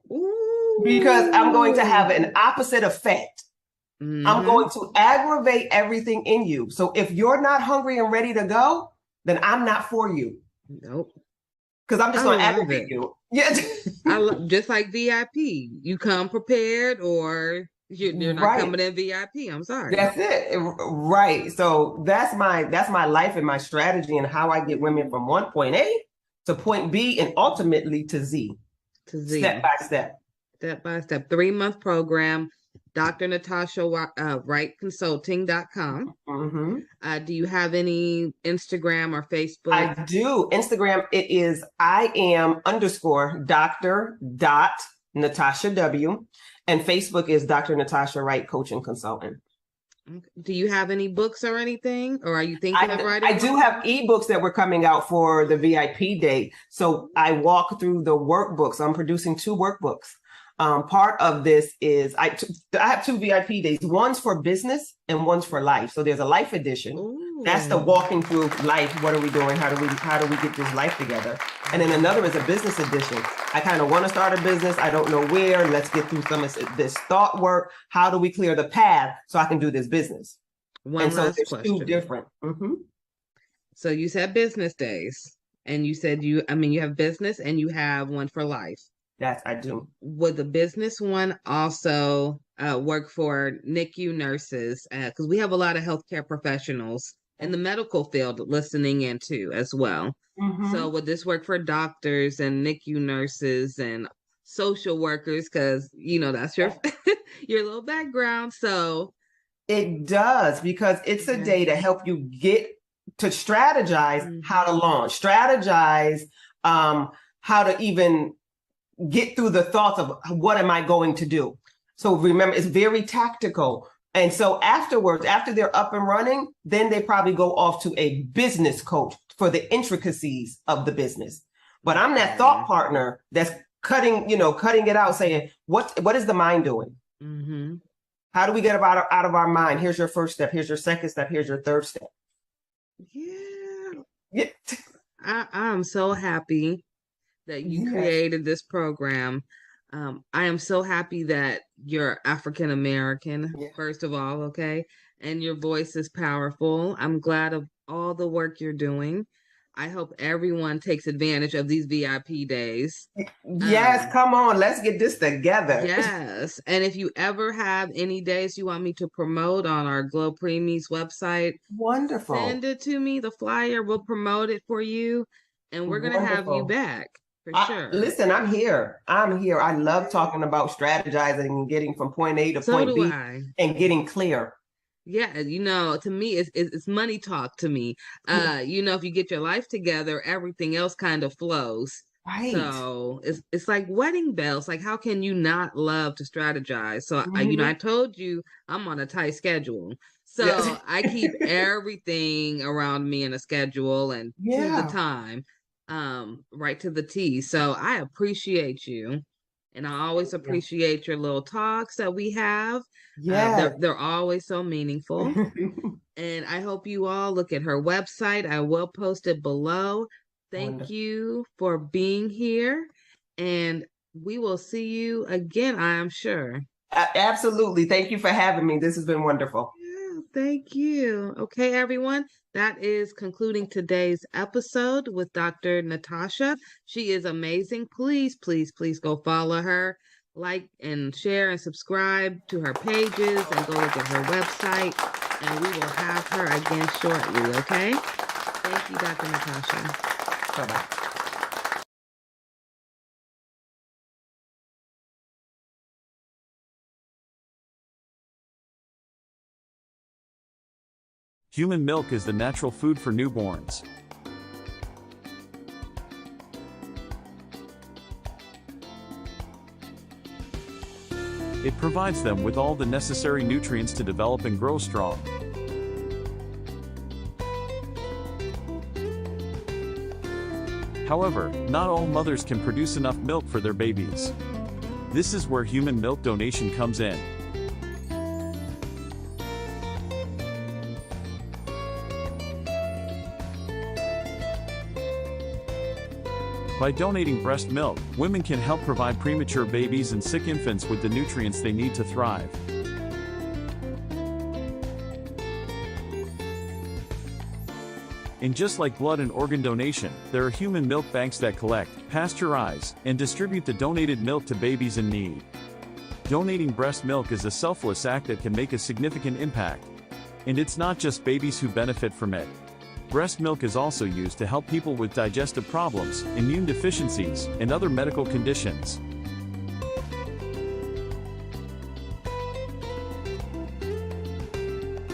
Ooh. Because I'm going to have an opposite effect. I'm going to aggravate everything in you. So if you're not hungry and ready to go, then I'm not for you. Nope. Because I'm just going to aggravate you. Yeah. Just like VIP. You come prepared or you're not coming in VIP. I'm sorry. That's it. Right. So that's my life and my strategy and how I get women from point A to point B and ultimately to Z. Step by step. Step by step. 3-month program. drnatashawrightconsulting.com. Do you have any Instagram or Facebook? I do. Instagram, it is _Dr.Natasha W. And Facebook is Dr. Natasha Wright Coaching Consultant. Do you have any books or anything? Or are you thinking of writing? I do have ebooks that were coming out for the VIP day. So I walk through the workbooks. I'm producing 2 workbooks. Part of this is I have 2 VIP days. One's for business and one's for life. So there's a life edition. Ooh. That's the walking through life. What are we doing? How do we get this life together? And then another is a business edition. I kind of want to start a business. I don't know where. Let's get through some of this thought work. How do we clear the path so I can do this business? One last there's question. 2 different. So you said business days, and you said you have business and you have one for life. Yes, I do. Would the business one also work for NICU nurses? Because we have a lot of healthcare professionals in the medical field listening in too as well. So would this work for doctors and NICU nurses and social workers? Because that's your your little background. So it does, because it's a day to help you get to strategize how to launch, strategize how to even get through the thoughts of what am I going to do? So remember, it's very tactical. And so afterwards, after they're up and running, then they probably go off to a business coach for the intricacies of the business. But I'm that thought partner that's cutting it out, saying, what is the mind doing? How do we get out of our mind? Here's your first step. Here's your second step. Here's your third step. Yeah. I'm so happy that you created this program. I am so happy that you're African American, first of all, okay? And your voice is powerful. I'm glad of all the work you're doing. I hope everyone takes advantage of these VIP days. Yes, come on, let's get this together. Yes. And if you ever have any days you want me to promote on our GLO Preemies website, wonderful. Send it to me, the flyer. We'll promote it for you. And we're going to have you back. Sure. Listen, I'm here. I love talking about strategizing and getting from point A to point B and getting clear. Yeah, to me, it's money talk to me. If you get your life together, everything else kind of flows. Right. So it's like wedding bells. Like, how can you not love to strategize? So, I told you I'm on a tight schedule. So I keep everything around me in a schedule and to the time. Right to the T. So I appreciate you, and I always appreciate your little talks that we have. They're always so meaningful. And I hope you all look at her website. I will post it below. Thank you for being here, and we will see you again, I am sure. Absolutely. Thank you for having me. This has been wonderful. Yeah, thank you. Okay, everyone. That is concluding today's episode with Dr. Natasha. She is amazing. Please, please, please go follow her, like and share and subscribe to her pages, and go look at her website. And we will have her again shortly, okay? Thank you, Dr. Natasha. Bye-bye. Human milk is the natural food for newborns. It provides them with all the necessary nutrients to develop and grow strong. However, not all mothers can produce enough milk for their babies. This is where human milk donation comes in. By donating breast milk, women can help provide premature babies and sick infants with the nutrients they need to thrive. And just like blood and organ donation, there are human milk banks that collect, pasteurize, and distribute the donated milk to babies in need. Donating breast milk is a selfless act that can make a significant impact. And it's not just babies who benefit from it. Breast milk is also used to help people with digestive problems, immune deficiencies, and other medical conditions.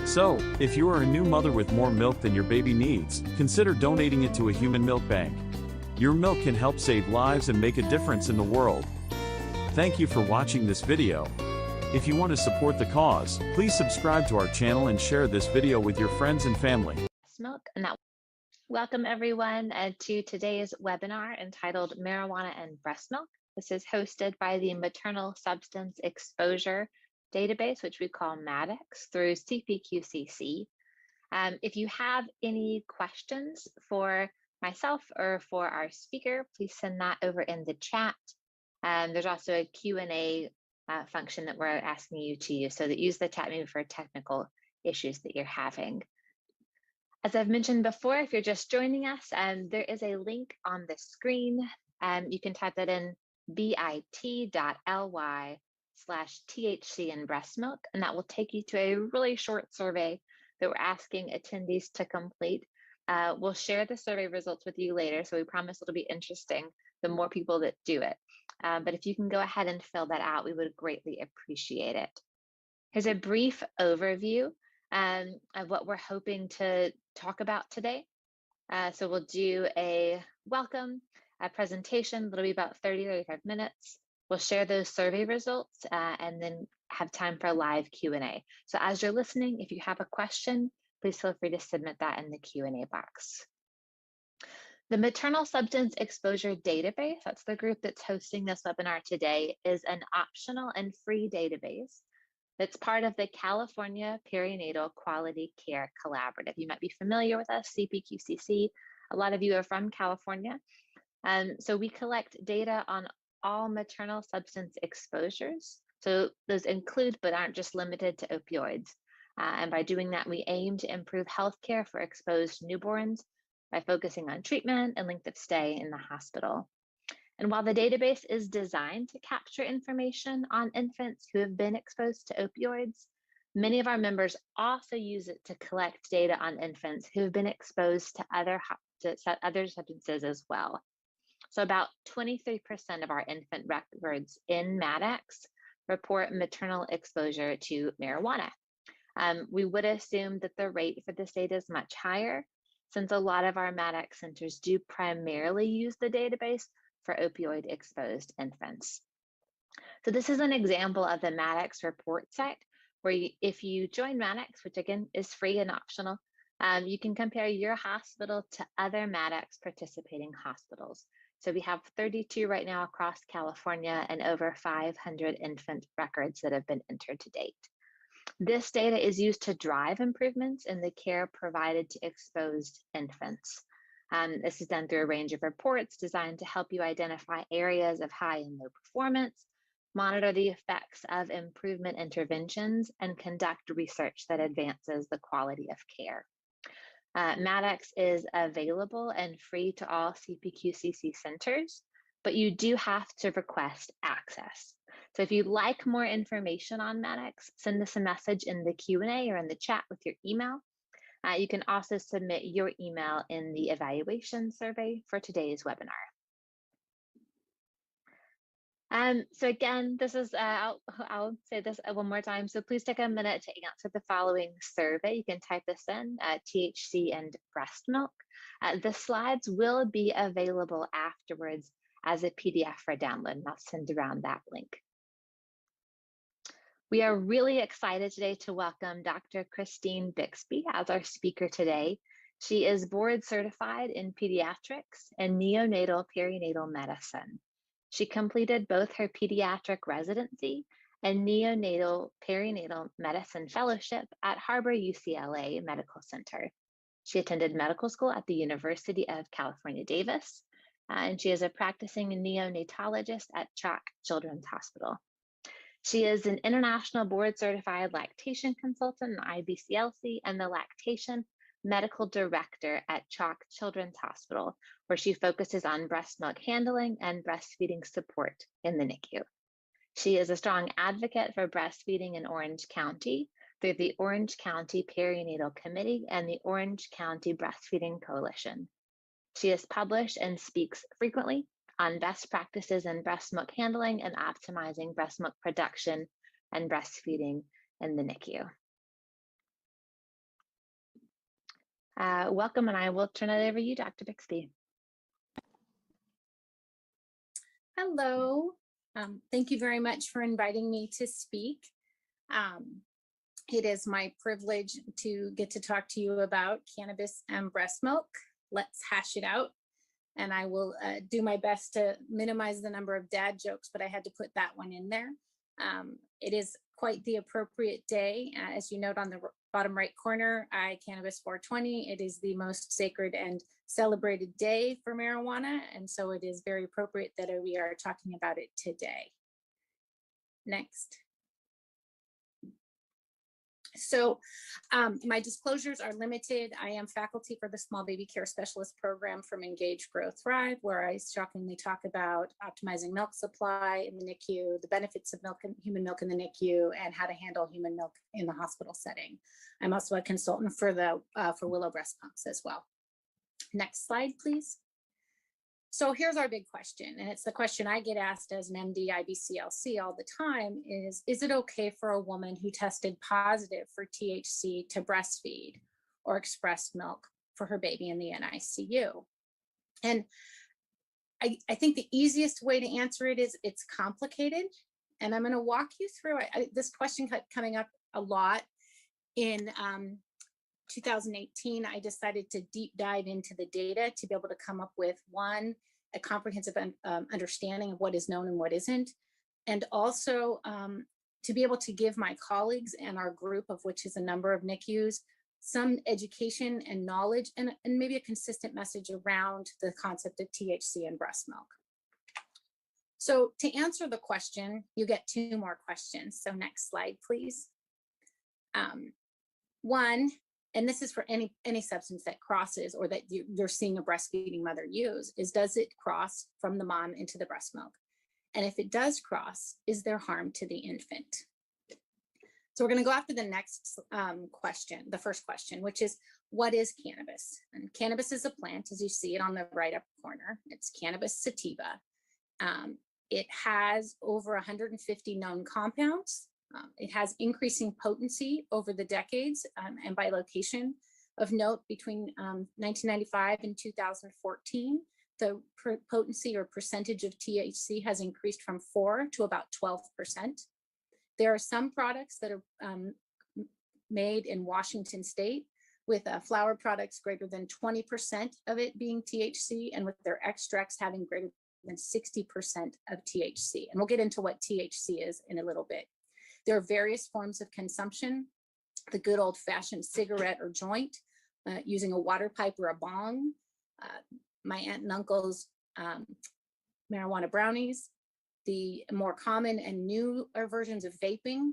So, if you are a new mother with more milk than your baby needs, consider donating it to a human milk bank. Your milk can help save lives and make a difference in the world. Thank you for watching this video. If you want to support the cause, please subscribe to our channel and share this video with your friends and family. Milk and that. Welcome everyone to today's webinar entitled Marijuana and Breast Milk. This is hosted by the Maternal Substance Exposure Database, which we call MADEX, through CPQCC. If you have any questions for myself or for our speaker, please send that over in the chat. There's also a Q&A function that we're asking you to use, so that use the chat maybe for technical issues that you're having. As I've mentioned before, if you're just joining us, there is a link on the screen. You can type that in bit.ly/THC and breast milk, and that will take you to a really short survey that we're asking attendees to complete. We'll share the survey results with you later, so we promise it'll be interesting the more people that do it. But if you can go ahead and fill that out, we would greatly appreciate it. Here's a brief overview of what we're hoping to talk about today. So we'll do a welcome, a presentation that'll be about 30-35 minutes. We'll share those survey results and then have time for live Q&A. So as you're listening, if you have a question, please feel free to submit that in the Q&A box. The Maternal Substance Exposure Database, that's the group that's hosting this webinar today, is an optional and free database that's part of the California Perinatal Quality Care Collaborative. You might be familiar with us, CPQCC. A lot of you are from California. So we collect data on all maternal substance exposures. So those include, but aren't just limited to, opioids. And by doing that, we aim to improve healthcare for exposed newborns by focusing on treatment and length of stay in the hospital. And while the database is designed to capture information on infants who have been exposed to opioids, many of our members also use it to collect data on infants who have been exposed to other substances as well. So about 23% of our infant records in MADEX report maternal exposure to marijuana. We would assume that the rate for this data is much higher, since a lot of our MADEX centers do primarily use the database for opioid exposed infants. So this is an example of the MADEX report site, where if you join MADEX, which again is free and optional, you can compare your hospital to other MADEX participating hospitals. So we have 32 right now across California and over 500 infant records that have been entered to date. This data is used to drive improvements in the care provided to exposed infants. This is done through a range of reports designed to help you identify areas of high and low performance, monitor the effects of improvement interventions, and conduct research that advances the quality of care. MADEX is available and free to all CPQCC centers, but you do have to request access. So if you'd like more information on MADEX, send us a message in the Q&A or in the chat with your email. You can also submit your email in the evaluation survey for today's webinar. So again, this is, I'll say this one more time. So please take a minute to answer the following survey. You can type this in, THC and breast milk. The slides will be available afterwards as a PDF for download, and I'll send around that link. We are really excited today to welcome Dr. Christine Bixby as our speaker today. She is board certified in pediatrics and neonatal perinatal medicine. She completed both her pediatric residency and neonatal perinatal medicine fellowship at Harbor UCLA Medical Center. She attended medical school at the University of California, Davis, and she is a practicing neonatologist at CHOC Children's Hospital. She is an international board certified lactation consultant in IBCLC and the lactation medical director at CHOC Children's Hospital, where she focuses on breast milk handling and breastfeeding support in the NICU. She is a strong advocate for breastfeeding in Orange County through the Orange County Perinatal Committee and the Orange County Breastfeeding Coalition. She has published and speaks frequently on best practices in breast milk handling and optimizing breast milk production and breastfeeding in the NICU. Welcome, and I will turn it over to you, Dr. Bixby. Hello. Thank you very much for inviting me to speak. It is my privilege to get to talk to you about cannabis and breast milk. Let's hash it out. And I will do my best to minimize the number of dad jokes, but I had to put that one in there. It is quite the appropriate day. As you note on the bottom right corner, Cannabis 420. It is the most sacred and celebrated day for marijuana. And so it is very appropriate that we are talking about it today. Next. So my disclosures are limited. I am faculty for the Small Baby Care Specialist Program from Engage, Grow, Thrive, where I shockingly talk about optimizing milk supply in the NICU, the benefits of human milk in the NICU, and how to handle human milk in the hospital setting. I'm also a consultant for Willow breast pumps as well. Next slide, please. So here's our big question, and it's the question I get asked as an MD IBCLC all the time is it okay for a woman who tested positive for THC to breastfeed or express milk for her baby in the NICU? And I think the easiest way to answer it is it's complicated, and I'm going to walk you through it. This question kept coming up a lot. In 2018, I decided to deep dive into the data to be able to come up with a comprehensive understanding of what is known and what isn't, and also to be able to give my colleagues and our group, of which is a number of NICUs, some education and knowledge and maybe a consistent message around the concept of THC and breast milk. So to answer the question, you get two more questions. So next slide, please. One, and this is for any substance that crosses or that you're seeing a breastfeeding mother use, is does it cross from the mom into the breast milk? And if it does cross, is there harm to the infant? So we're going to go after the next question, the first question, which is, what is cannabis? And cannabis is a plant, as you see it on the right up corner. It's cannabis sativa. It has over 150 known compounds. It has increasing potency over the decades and by location. Of note, between 1995 and 2014, the potency or percentage of THC has increased from 4 to about 12%. There are some products that are made in Washington State with flower products greater than 20% of it being THC, and with their extracts having greater than 60% of THC. And we'll get into what THC is in a little bit. There are various forms of consumption, the good old-fashioned cigarette or joint, using a water pipe or a bong, my aunt and uncle's marijuana brownies, the more common and newer versions of vaping,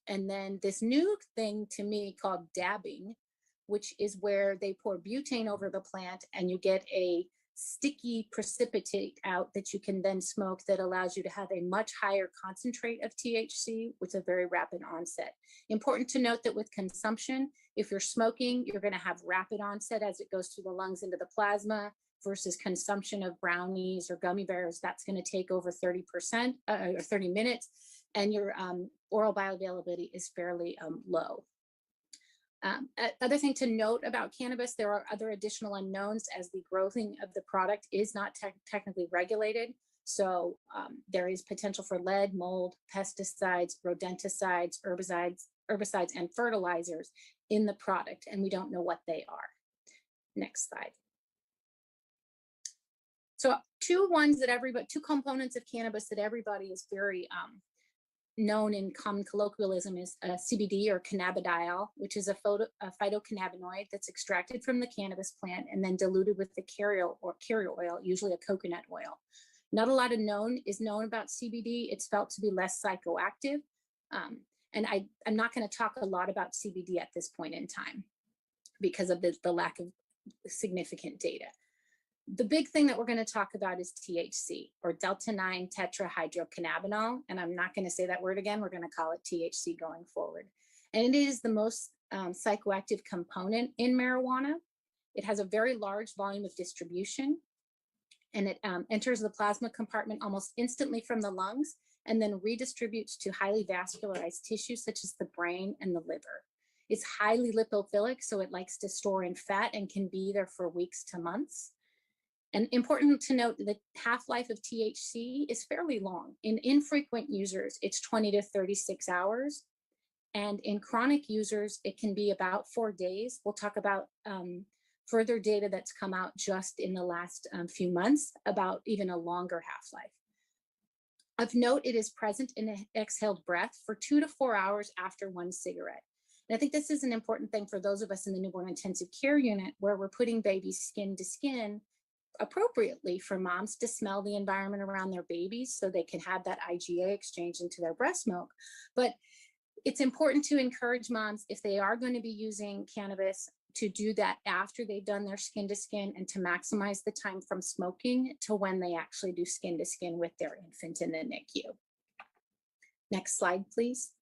and then this new thing to me called dabbing, which is where they pour butane over the plant and you get a sticky precipitate out that you can then smoke that allows you to have a much higher concentrate of THC with a very rapid onset. Important to note that with consumption, if you're smoking, you're going to have rapid onset as it goes through the lungs into the plasma, versus consumption of brownies or gummy bears, that's going to take over 30% or 30 minutes, and your oral bioavailability is fairly low. Other thing to note about cannabis, there are other additional unknowns as the growing of the product is not technically regulated. So there is potential for lead, mold, pesticides, rodenticides, herbicides, and fertilizers in the product, and we don't know what they are. Next slide. So two components of cannabis that everybody is very known in common colloquialism is CBD or cannabidiol, which is a phytocannabinoid that's extracted from the cannabis plant and then diluted with the carrier oil, usually a coconut oil. Not a lot is known about CBD. It's felt to be less psychoactive. And I'm not going to talk a lot about CBD at this point in time because of the lack of significant data. The big thing that we're going to talk about is THC, or delta-9 tetrahydrocannabinol, and I'm not going to say that word again. We're going to call it THC going forward. And it is the most psychoactive component in marijuana. It has a very large volume of distribution, and it enters the plasma compartment almost instantly from the lungs and then redistributes to highly vascularized tissues such as the brain and the liver. It's highly lipophilic, so it likes to store in fat and can be there for weeks to months. And important to note, the half-life of THC is fairly long. In infrequent users, it's 20 to 36 hours. And in chronic users, it can be about 4 days. We'll talk about further data that's come out just in the last few months about even a longer half-life. Of note, it is present in an exhaled breath for 2 to 4 hours after one cigarette. And I think this is an important thing for those of us in the newborn intensive care unit where we're putting babies skin to skin appropriately for moms to smell the environment around their babies so they can have that IgA exchange into their breast milk. But it's important to encourage moms, if they are going to be using cannabis, to do that after they've done their skin to skin and to maximize the time from smoking to when they actually do skin to skin with their infant in the NICU. Next slide, please.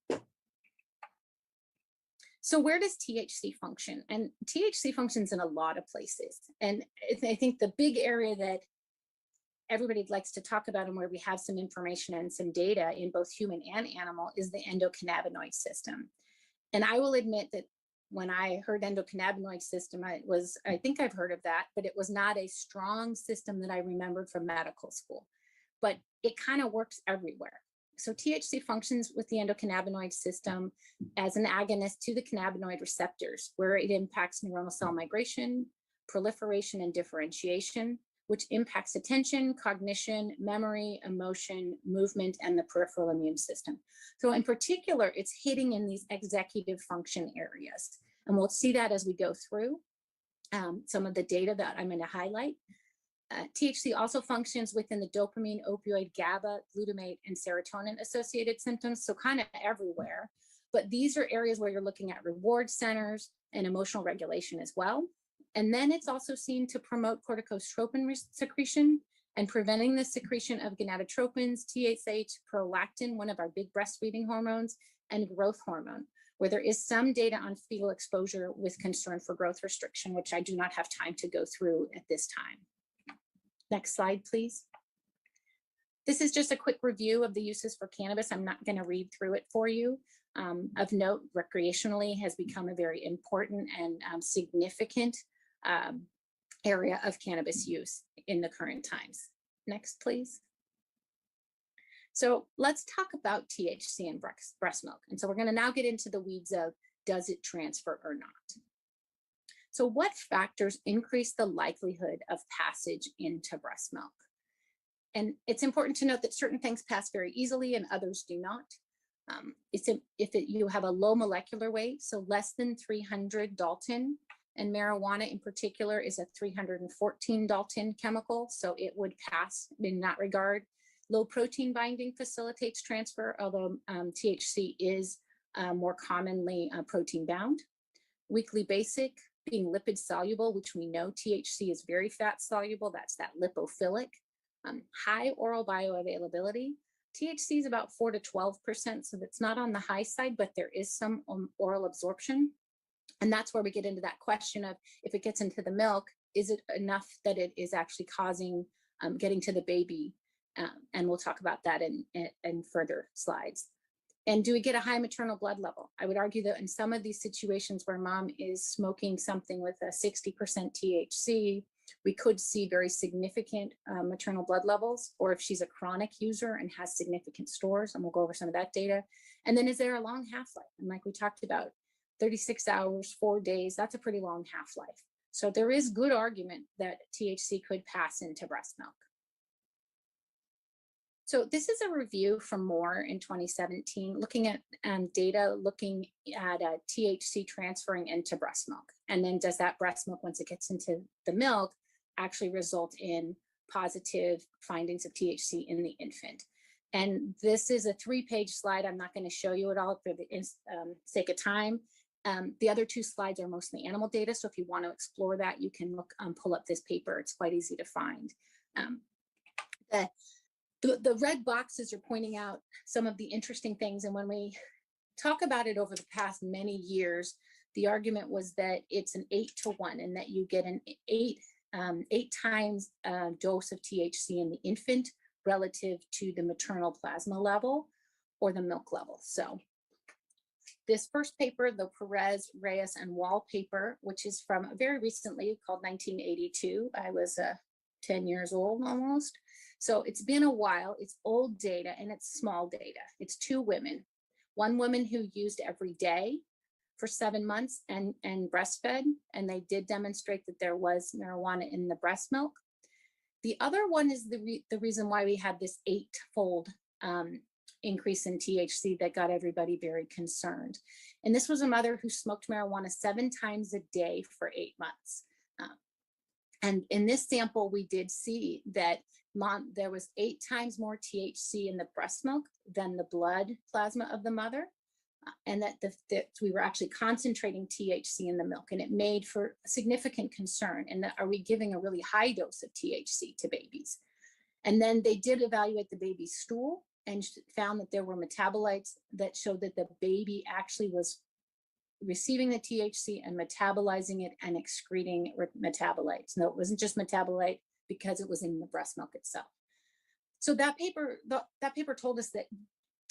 So where does THC function? And THC functions in a lot of places. And I think the big area that everybody likes to talk about and where we have some information and some data in both human and animal is the endocannabinoid system. And I will admit that when I heard endocannabinoid system, I think I've heard of that, but it was not a strong system that I remembered from medical school, but it kind of works everywhere. So THC functions with the endocannabinoid system as an agonist to the cannabinoid receptors, where it impacts neuronal cell migration, proliferation, and differentiation, which impacts attention, cognition, memory, emotion, movement, and the peripheral immune system. So in particular, it's hitting in these executive function areas. And we'll see that as we go through some of the data that I'm going to highlight. THC also functions within the dopamine, opioid, GABA, glutamate, and serotonin associated symptoms, so kind of everywhere. But these are areas where you're looking at reward centers and emotional regulation as well. And then it's also seen to promote corticotropin secretion and preventing the secretion of gonadotropins, TSH, prolactin, one of our big breastfeeding hormones, and growth hormone, where there is some data on fetal exposure with concern for growth restriction, which I do not have time to go through at this time. Next slide, please. This is just a quick review of the uses for cannabis. I'm not going to read through it for you. Of note, recreationally has become a very important and significant area of cannabis use in the current times. Next, please. So let's talk about THC in breast milk. And so we're going to now get into the weeds of, does it transfer or not? So what factors increase the likelihood of passage into breast milk? And it's important to note that certain things pass very easily and others do not. You have a low molecular weight, so less than 300 Dalton, and marijuana in particular is a 314 Dalton chemical, so it would pass in that regard. Low protein binding facilitates transfer, although THC is more commonly protein bound. Weakly basic, being lipid soluble, which we know THC is very fat soluble, that's that lipophilic. High oral bioavailability. THC is about 4 to 12%, so that's not on the high side, but there is some oral absorption. And that's where we get into that question of, if it gets into the milk, is it enough that it is actually causing getting to the baby? And we'll talk about that in further slides. And do we get a high maternal blood level? I would argue that in some of these situations where mom is smoking something with a 60% THC, we could see very significant maternal blood levels, or if she's a chronic user and has significant stores, and we'll go over some of that data. And then is there a long half-life? And like we talked about, 36 hours, 4 days, that's a pretty long half-life. So there is good argument that THC could pass into breast milk. So this is a review from Moore in 2017, looking at data, looking at THC transferring into breast milk. And then does that breast milk, once it gets into the milk, actually result in positive findings of THC in the infant? And this is a 3-page slide. I'm not going to show you it all for the sake of time. The other 2 slides are mostly animal data. So if you want to explore that, you can look, pull up this paper. It's quite easy to find. The red boxes are pointing out some of the interesting things. And when we talk about it over the past many years, the argument was that it's an 8-to-1 and that you get an 8 times dose of THC in the infant relative to the maternal plasma level or the milk level. So this first paper, the Perez, Reyes, and Wall paper, which is from very recently, called 1982. I was 10 years old almost. So it's been a while, it's old data and it's small data. It's 2 women. one woman who used every day for 7 months and breastfed, and they did demonstrate that there was marijuana in the breast milk. The other one is the reason why we had this 8-fold increase in THC that got everybody very concerned. And this was a mother who smoked marijuana 7 times a day for 8 months. And in this sample, we did see that there was 8 times more THC in the breast milk than the blood plasma of the mother. And that we were actually concentrating THC in the milk, and it made for significant concern. And that, are we giving a really high dose of THC to babies? And then they did evaluate the baby's stool and found that there were metabolites that showed that the baby actually was receiving the THC and metabolizing it and excreting metabolites. No, it wasn't just metabolite because it was in the breast milk itself. So that paper told us that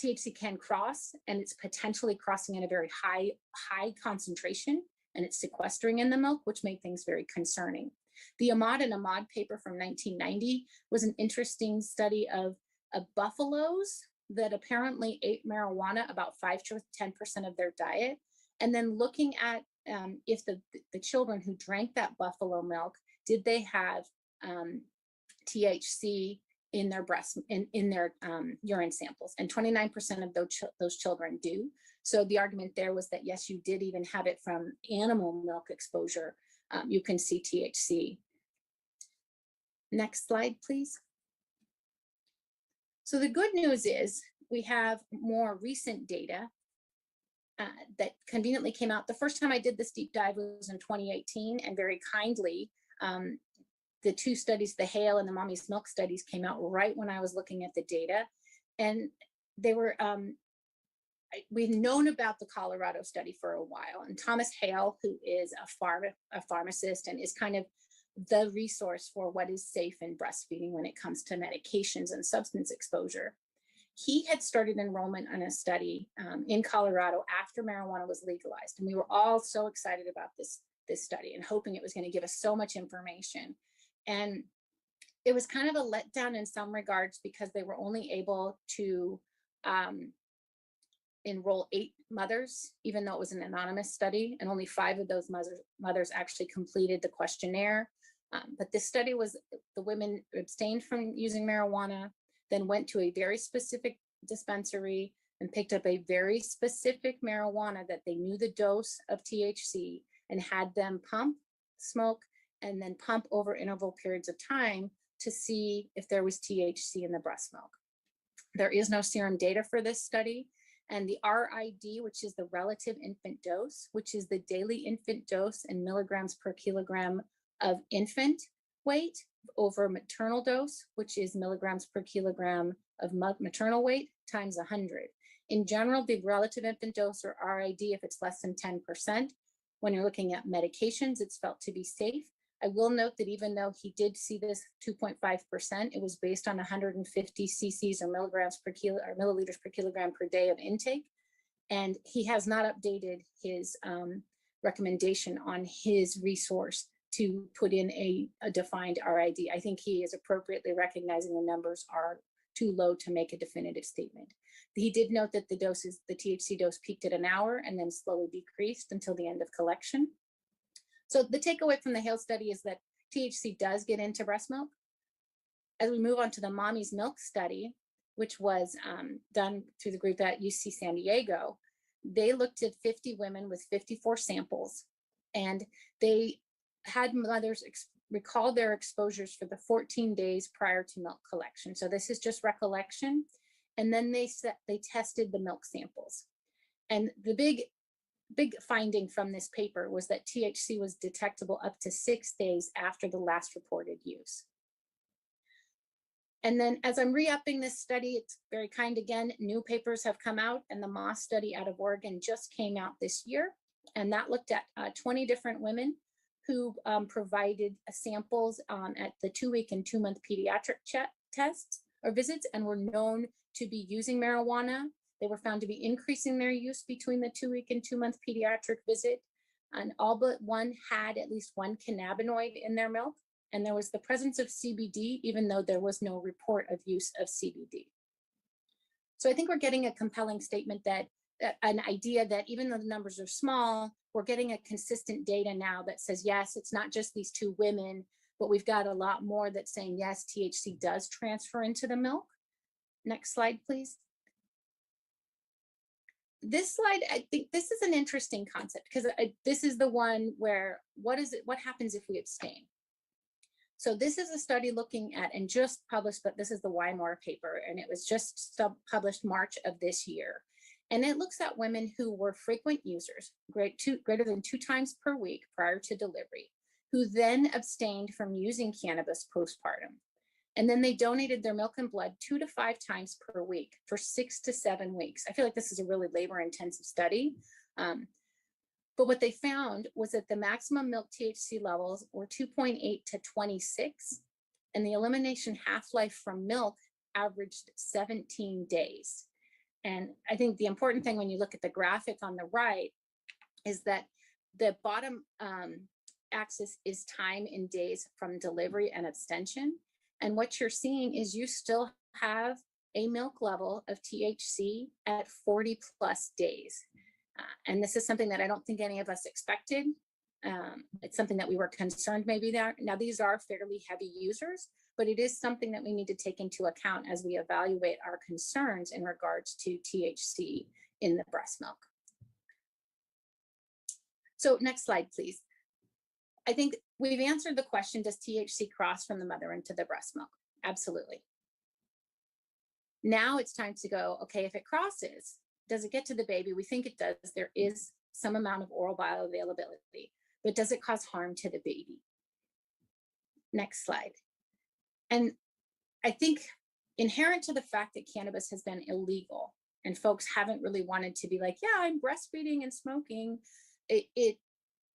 THC can cross, and it's potentially crossing at a very high concentration, and it's sequestering in the milk, which made things very concerning. The Ahmad and Ahmad paper from 1990 was an interesting study of buffaloes that apparently ate marijuana about 5 to 10% of their diet, and then looking at if the children who drank that buffalo milk, did they have THC in their in their urine samples, and 29% of those children do. So the argument there was that yes, you did even have it from animal milk exposure. You can see THC. Next slide, please. So the good news is we have more recent data that conveniently came out. The first time I did this deep dive was in 2018, and very kindly, the 2 studies, the Hale and the Mommy's Milk studies, came out right when I was looking at the data. And they were, we've known about the Colorado study for a while. And Thomas Hale, who is a pharmacist and is kind of the resource for what is safe in breastfeeding when it comes to medications and substance exposure, he had started enrollment on a study in Colorado after marijuana was legalized. And we were all so excited about this study and hoping it was going to give us so much information. And it was kind of a letdown in some regards because they were only able to enroll 8 mothers, even though it was an anonymous study, and only 5 of those mothers actually completed the questionnaire. But this study was, the women abstained from using marijuana, then went to a very specific dispensary and picked up a very specific marijuana that they knew the dose of THC, and had them pump, smoke, and then pump over interval periods of time to see if there was THC in the breast milk. There is no serum data for this study. And the RID, which is the relative infant dose, which is the daily infant dose in milligrams per kilogram of infant weight over maternal dose, which is milligrams per kilogram of maternal weight times 100. In general, the relative infant dose, or RID, if it's less than 10%, when you're looking at medications, it's felt to be safe. I will note that even though he did see this 2.5%, it was based on 150 cc's or milligrams per kilo or milliliters per kilogram per day of intake. And he has not updated his recommendation on his resource to put in a defined RID. I think he is appropriately recognizing the numbers are too low to make a definitive statement. He did note that the THC dose peaked at an hour and then slowly decreased until the end of collection. So the takeaway from the Hale study is that THC does get into breast milk. As we move on to the Mommy's Milk study, which was done through the group at UC San Diego, they looked at 50 women with 54 samples, and they had mothers recall their exposures for the 14 days prior to milk collection. So this is just recollection. And then they tested the milk samples. And the big finding from this paper was that THC was detectable up to 6 days after the last reported use. And then as I'm re-upping this study, it's very kind again, new papers have come out, and the Moss study out of Oregon just came out this year. And that looked at 20 different women who provided samples at the 2-week and 2-month pediatric tests or visits and were known to be using marijuana. They were found to be increasing their use between the 2-week and 2-month pediatric visit. And all but one had at least one cannabinoid in their milk. And there was the presence of CBD, even though there was no report of use of CBD. So I think we're getting a compelling statement that an idea that even though the numbers are small, we're getting a consistent data now that says, yes, it's not just these 2 women, but we've got a lot more that's saying, yes, THC does transfer into the milk. Next slide, please. This slide, I think this is an interesting concept because this is the one where what happens if we abstain? So this is a study looking at, and just published, but this is the Weimar paper, and it was just published March of this year. And it looks at women who were frequent users, greater than 2 times per week prior to delivery, who then abstained from using cannabis postpartum. And then they donated their milk and blood 2 to 5 times per week for 6 to 7 weeks. I feel like this is a really labor-intensive study. But what they found was that the maximum milk THC levels were 2.8 to 26, and the elimination half-life from milk averaged 17 days. And I think the important thing when you look at the graphic on the right is that the bottom axis is time in days from delivery and abstention. And what you're seeing is you still have a milk level of THC at 40 plus days. And this is something that I don't think any of us expected. It's something that we were concerned maybe there. Now, these are fairly heavy users, but it is something that we need to take into account as we evaluate our concerns in regards to THC in the breast milk. So next slide, please. I think we've answered the question, does THC cross from the mother into the breast milk? Absolutely. Now it's time to go, okay, if it crosses, does it get to the baby? We think it does. There is some amount of oral bioavailability, but does it cause harm to the baby? Next slide. And I think inherent to the fact that cannabis has been illegal and folks haven't really wanted to be like, yeah, I'm breastfeeding and smoking,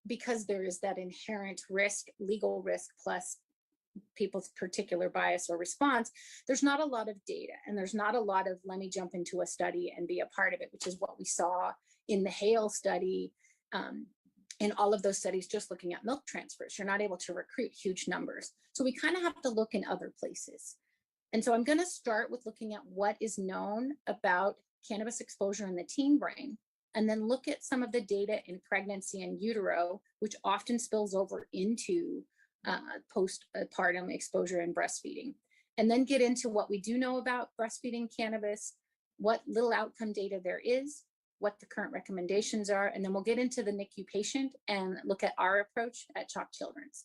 because there is that inherent risk, legal risk, plus people's particular bias or response, there's not a lot of data, and there's not a lot of let me jump into a study and be a part of it, which is what we saw in the Hale study, in all of those studies just looking at milk transfers. You're not able to recruit huge numbers. So we kind of have to look in other places. And so I'm going to start with looking at what is known about cannabis exposure in the teen brain, and then look at some of the data in pregnancy and utero, which often spills over into postpartum exposure and breastfeeding. And then get into what we do know about breastfeeding cannabis, what little outcome data there is, what the current recommendations are, and then we'll get into the NICU patient and look at our approach at Chalk Children's.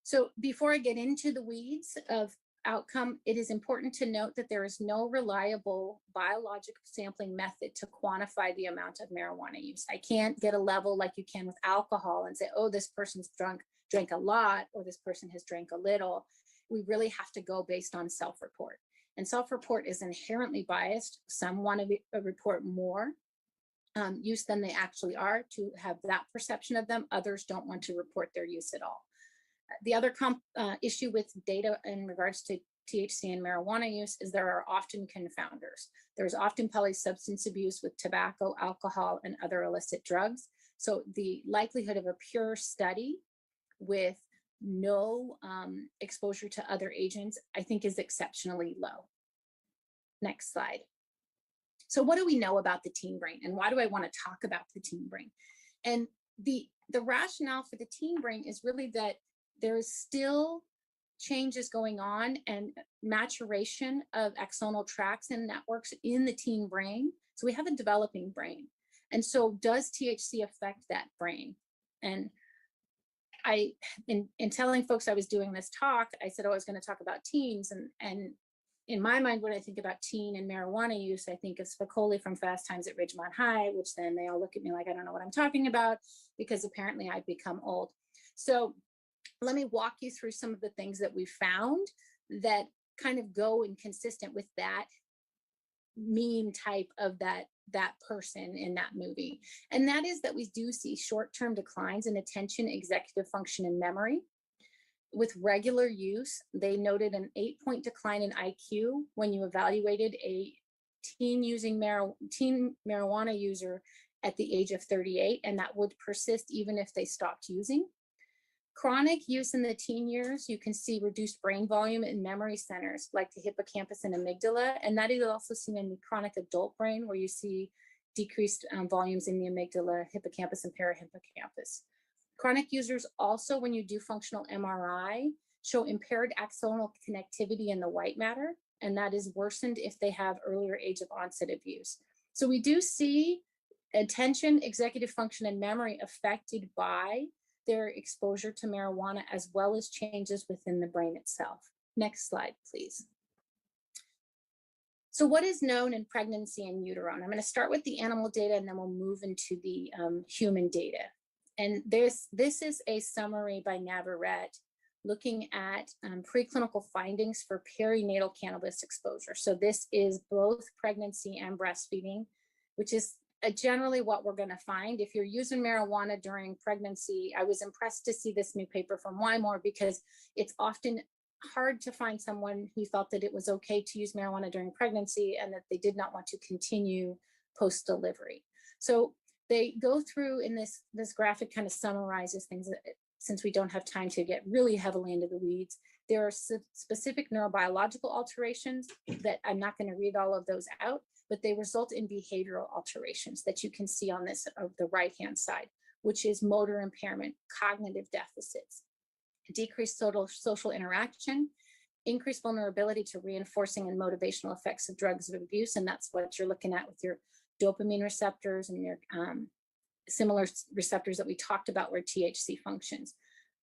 So before I get into the weeds of outcome, it is important to note that there is no reliable biologic sampling method to quantify the amount of marijuana use. I can't get a level like you can with alcohol and say, oh, this person's drank a lot, or this person has drank a little. We really have to go based on self-report. And self-report is inherently biased. Some want to report more use than they actually are to have that perception of them. Others don't want to report their use at all. The other issue with data in regards to THC and marijuana use is there are often confounders. There's often polysubstance abuse with tobacco, alcohol, and other illicit drugs. So the likelihood of a pure study with no exposure to other agents, I think, is exceptionally low. Next slide. So what do we know about the teen brain, and why do I want to talk about the teen brain? And the rationale for the teen brain is really that there is still changes going on and maturation of axonal tracts and networks in the teen brain. So we have a developing brain. And so does THC affect that brain? And in telling folks I was doing this talk, I said, oh, I was going to talk about teens. And in my mind, when I think about teen and marijuana use, I think of Spicoli from Fast Times at Ridgemont High, which then they all look at me like I don't know what I'm talking about, because apparently I've become old. So let me walk you through some of the things that we found that kind of go inconsistent with that meme type of that person in that movie. And that is that we do see short-term declines in attention, executive function, and memory. With regular use, they noted an 8-point decline in IQ when you evaluated a teen marijuana user at the age of 38, and that would persist even if they stopped using. Chronic use in the teen years, you can see reduced brain volume in memory centers like the hippocampus and amygdala. And that is also seen in the chronic adult brain, where you see decreased volumes in the amygdala, hippocampus, and parahippocampus. Chronic users also, when you do functional MRI, show impaired axonal connectivity in the white matter, and that is worsened if they have earlier age of onset of use. So we do see attention, executive function, and memory affected by their exposure to marijuana, as well as changes within the brain itself. Next slide, please. So what is known in pregnancy in utero? And I'm going to start with the animal data, and then we'll move into the human data. And this is a summary by Navarrete looking at preclinical findings for perinatal cannabis exposure. So this is both pregnancy and breastfeeding, which is generally what we're going to find. If you're using marijuana during pregnancy, I was impressed to see this new paper from Wymore, because it's often hard to find someone who thought that it was okay to use marijuana during pregnancy and that they did not want to continue post-delivery. So they go through in this graphic, kind of summarizes things that, since we don't have time to get really heavily into the weeds. There are specific neurobiological alterations that I'm not going to read all of those out, but they result in behavioral alterations that you can see on this of the right-hand side, which is motor impairment, cognitive deficits, decreased social interaction, increased vulnerability to reinforcing and motivational effects of drugs of abuse. And that's what you're looking at with your dopamine receptors and your similar receptors that we talked about where THC functions.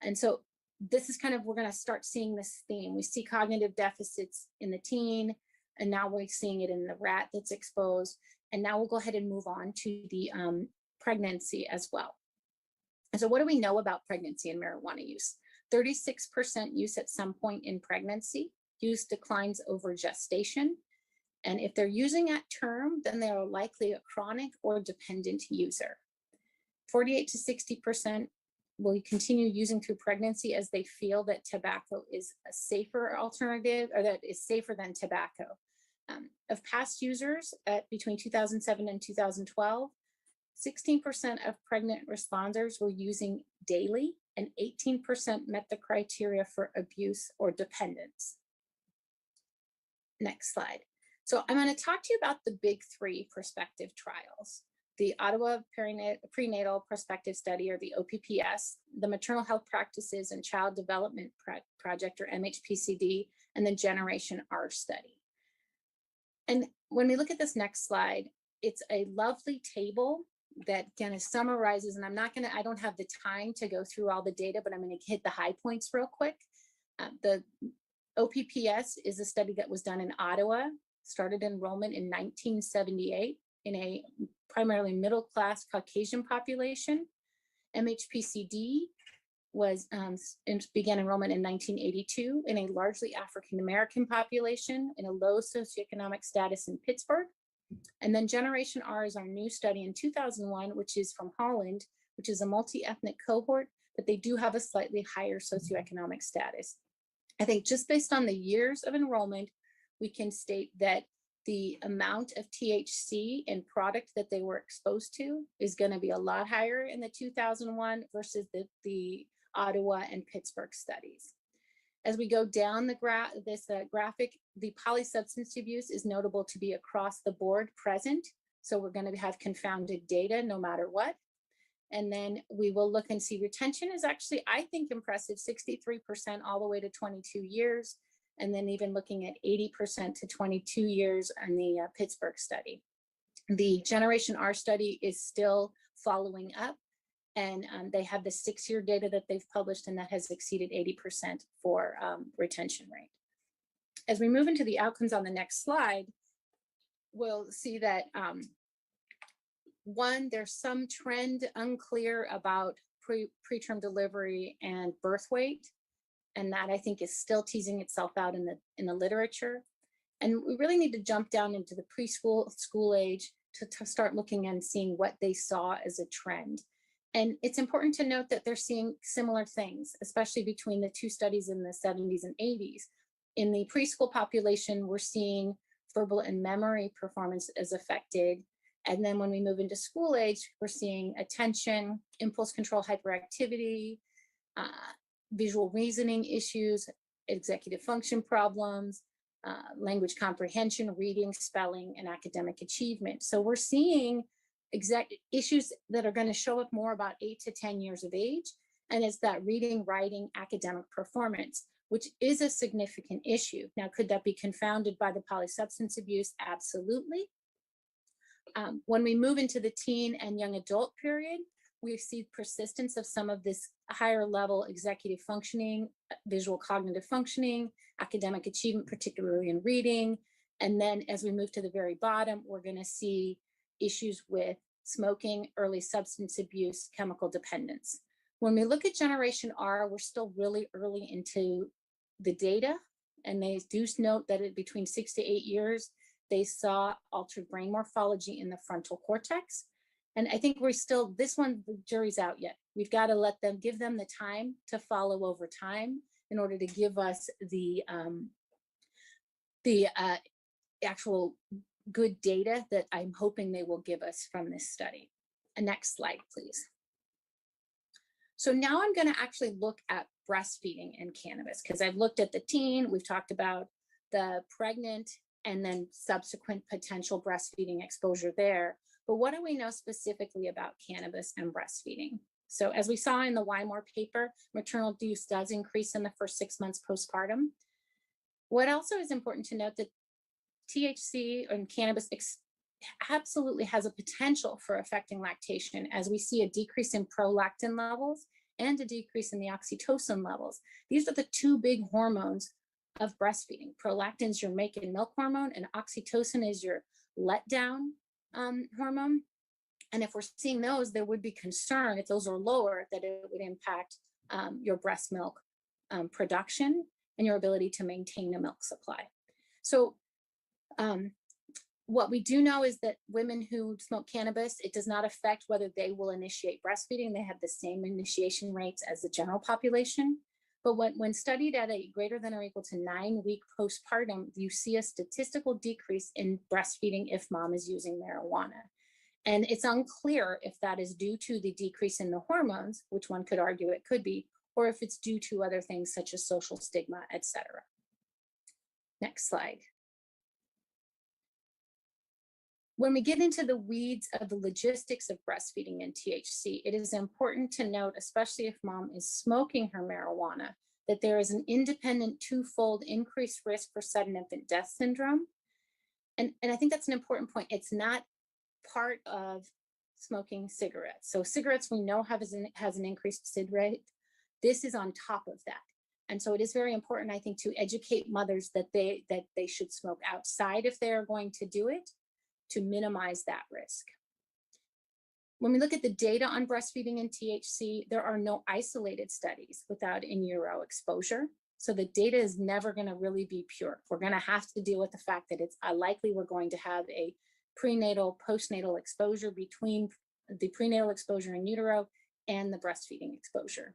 And so this is kind of, we're going to start seeing this theme. We see cognitive deficits in the teen, and now we're seeing it in the rat that's exposed. And now we'll go ahead and move on to the pregnancy as well. And so what do we know about pregnancy and marijuana use? 36% use at some point in pregnancy. Use declines over gestation. And if they're using at term, then they are likely a chronic or dependent user. 48 to 60% will continue using through pregnancy as they feel that tobacco is a safer alternative, or that is safer than tobacco. Of past users at between 2007 and 2012, 16% of pregnant responders were using daily, and 18% met the criteria for abuse or dependence. Next slide. So I'm going to talk to you about the big three prospective trials: the Ottawa Prenatal Prospective Study, or the OPPS, the Maternal Health Practices and Child Development Project, or MHPCD, and the Generation R study. And when we look at this next slide, it's a lovely table that kind of summarizes, and I don't have the time to go through all the data, but I'm going to hit the high points real quick. The OPPS is a study that was done in Ottawa, started enrollment in 1978 in a primarily middle-class Caucasian population. MHPCD began enrollment in 1982 in a largely African-American population in a low socioeconomic status in Pittsburgh. And then Generation R is our new study in 2001, which is from Holland, which is a multi-ethnic cohort, but they do have a slightly higher socioeconomic status. I think just based on the years of enrollment, we can state that the amount of THC in product that they were exposed to is going to be a lot higher in the 2001 versus the Ottawa and Pittsburgh studies. As we go down the graphic, the polysubstance abuse is notable to be across the board present. So we're going to have confounded data no matter what. And then we will look and see retention is actually, I think, impressive, 63% all the way to 22 years. And then even looking at 80% to 22 years on the Pittsburgh study. The Generation R study is still following up, and they have the 6-year data that they've published, and that has exceeded 80% for retention rate. As we move into the outcomes on the next slide, we'll see that one, there's some trend unclear about preterm delivery and birth weight. And that, I think, is still teasing itself out in the literature. And we really need to jump down into the preschool, school age to start looking and seeing what they saw as a trend. And it's important to note that they're seeing similar things, especially between the two studies in the 70s and 80s. In the preschool population, we're seeing verbal and memory performance as affected. And then when we move into school age, we're seeing attention, impulse control, hyperactivity, visual reasoning issues, executive function problems, language comprehension, reading, spelling, and academic achievement. So we're seeing issues that are going to show up more about 8 to 10 years of age. And it's that reading, writing, academic performance, which is a significant issue. Now, could that be confounded by the polysubstance abuse? Absolutely. When we move into the teen and young adult period, we see persistence of some of this higher level executive functioning, visual cognitive functioning, academic achievement, particularly in reading. And then as we move to the very bottom, we're going to see issues with smoking, early substance abuse, chemical dependence. When we look at Generation R, we're still really early into the data, and they do note that between 6 to 8 years, they saw altered brain morphology in the frontal cortex. And I think we're still, this one, the jury's out yet. We've got to give them the time to follow over time in order to give us the actual good data that I'm hoping they will give us from this study. Next slide, please. So now I'm going to actually look at breastfeeding and cannabis, because I've looked at the teen, we've talked about the pregnant, and then subsequent potential breastfeeding exposure there. But what do we know specifically about cannabis and breastfeeding? So as we saw in the Wymore paper, maternal use does increase in the first 6 months postpartum. What also is important to note that THC and cannabis absolutely has a potential for affecting lactation, as we see a decrease in prolactin levels and a decrease in the oxytocin levels. These are the two big hormones of breastfeeding. Prolactin is your make and milk hormone, and oxytocin is your letdown hormone. And if we're seeing those, there would be concern if those are lower that it would impact your breast milk production and your ability to maintain a milk supply. So what we do know is that women who smoke cannabis, it does not affect whether they will initiate breastfeeding. They have the same initiation rates as the general population. But when studied at a greater than or equal to 9-week postpartum, you see a statistical decrease in breastfeeding if mom is using marijuana. And it's unclear if that is due to the decrease in the hormones, which one could argue it could be, or if it's due to other things such as social stigma, etc. Next slide. When we get into the weeds of the logistics of breastfeeding and THC, it is important to note, especially if mom is smoking her marijuana, that there is an independent twofold increased risk for sudden infant death syndrome. And I think that's an important point. It's not part of smoking cigarettes. So cigarettes we know has an increased SID rate. This is on top of that. And so it is very important, I think, to educate mothers that they should smoke outside if they are going to do it, to minimize that risk. When we look at the data on breastfeeding and THC, there are no isolated studies without in utero exposure. So the data is never going to really be pure. We're going to have to deal with the fact that it's likely we're going to have a prenatal, postnatal exposure between the prenatal exposure in utero and the breastfeeding exposure.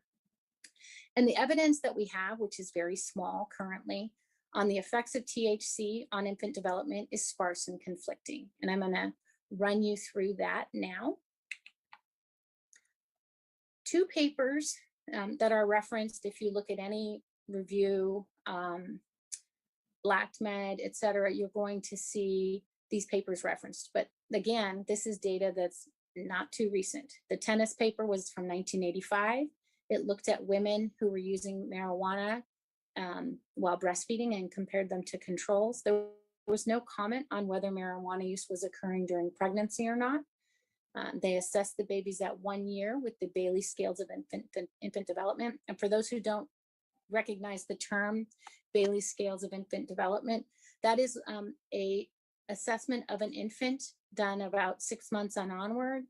And the evidence that we have, which is very small currently, on the effects of THC on infant development is sparse and conflicting. And I'm going to run you through that now. 2 papers that are referenced, if you look at any review, LactMed, et cetera, you're going to see these papers referenced. But again, this is data that's not too recent. The tennis paper was from 1985. It looked at women who were using marijuana while breastfeeding and compared them to controls. There was no comment on whether marijuana use was occurring during pregnancy or not. They assessed the babies at 1 year with the Bailey scales of infant development. And for those who don't recognize the term Bailey scales of infant development, that is a assessment of an infant done about 6 months on onward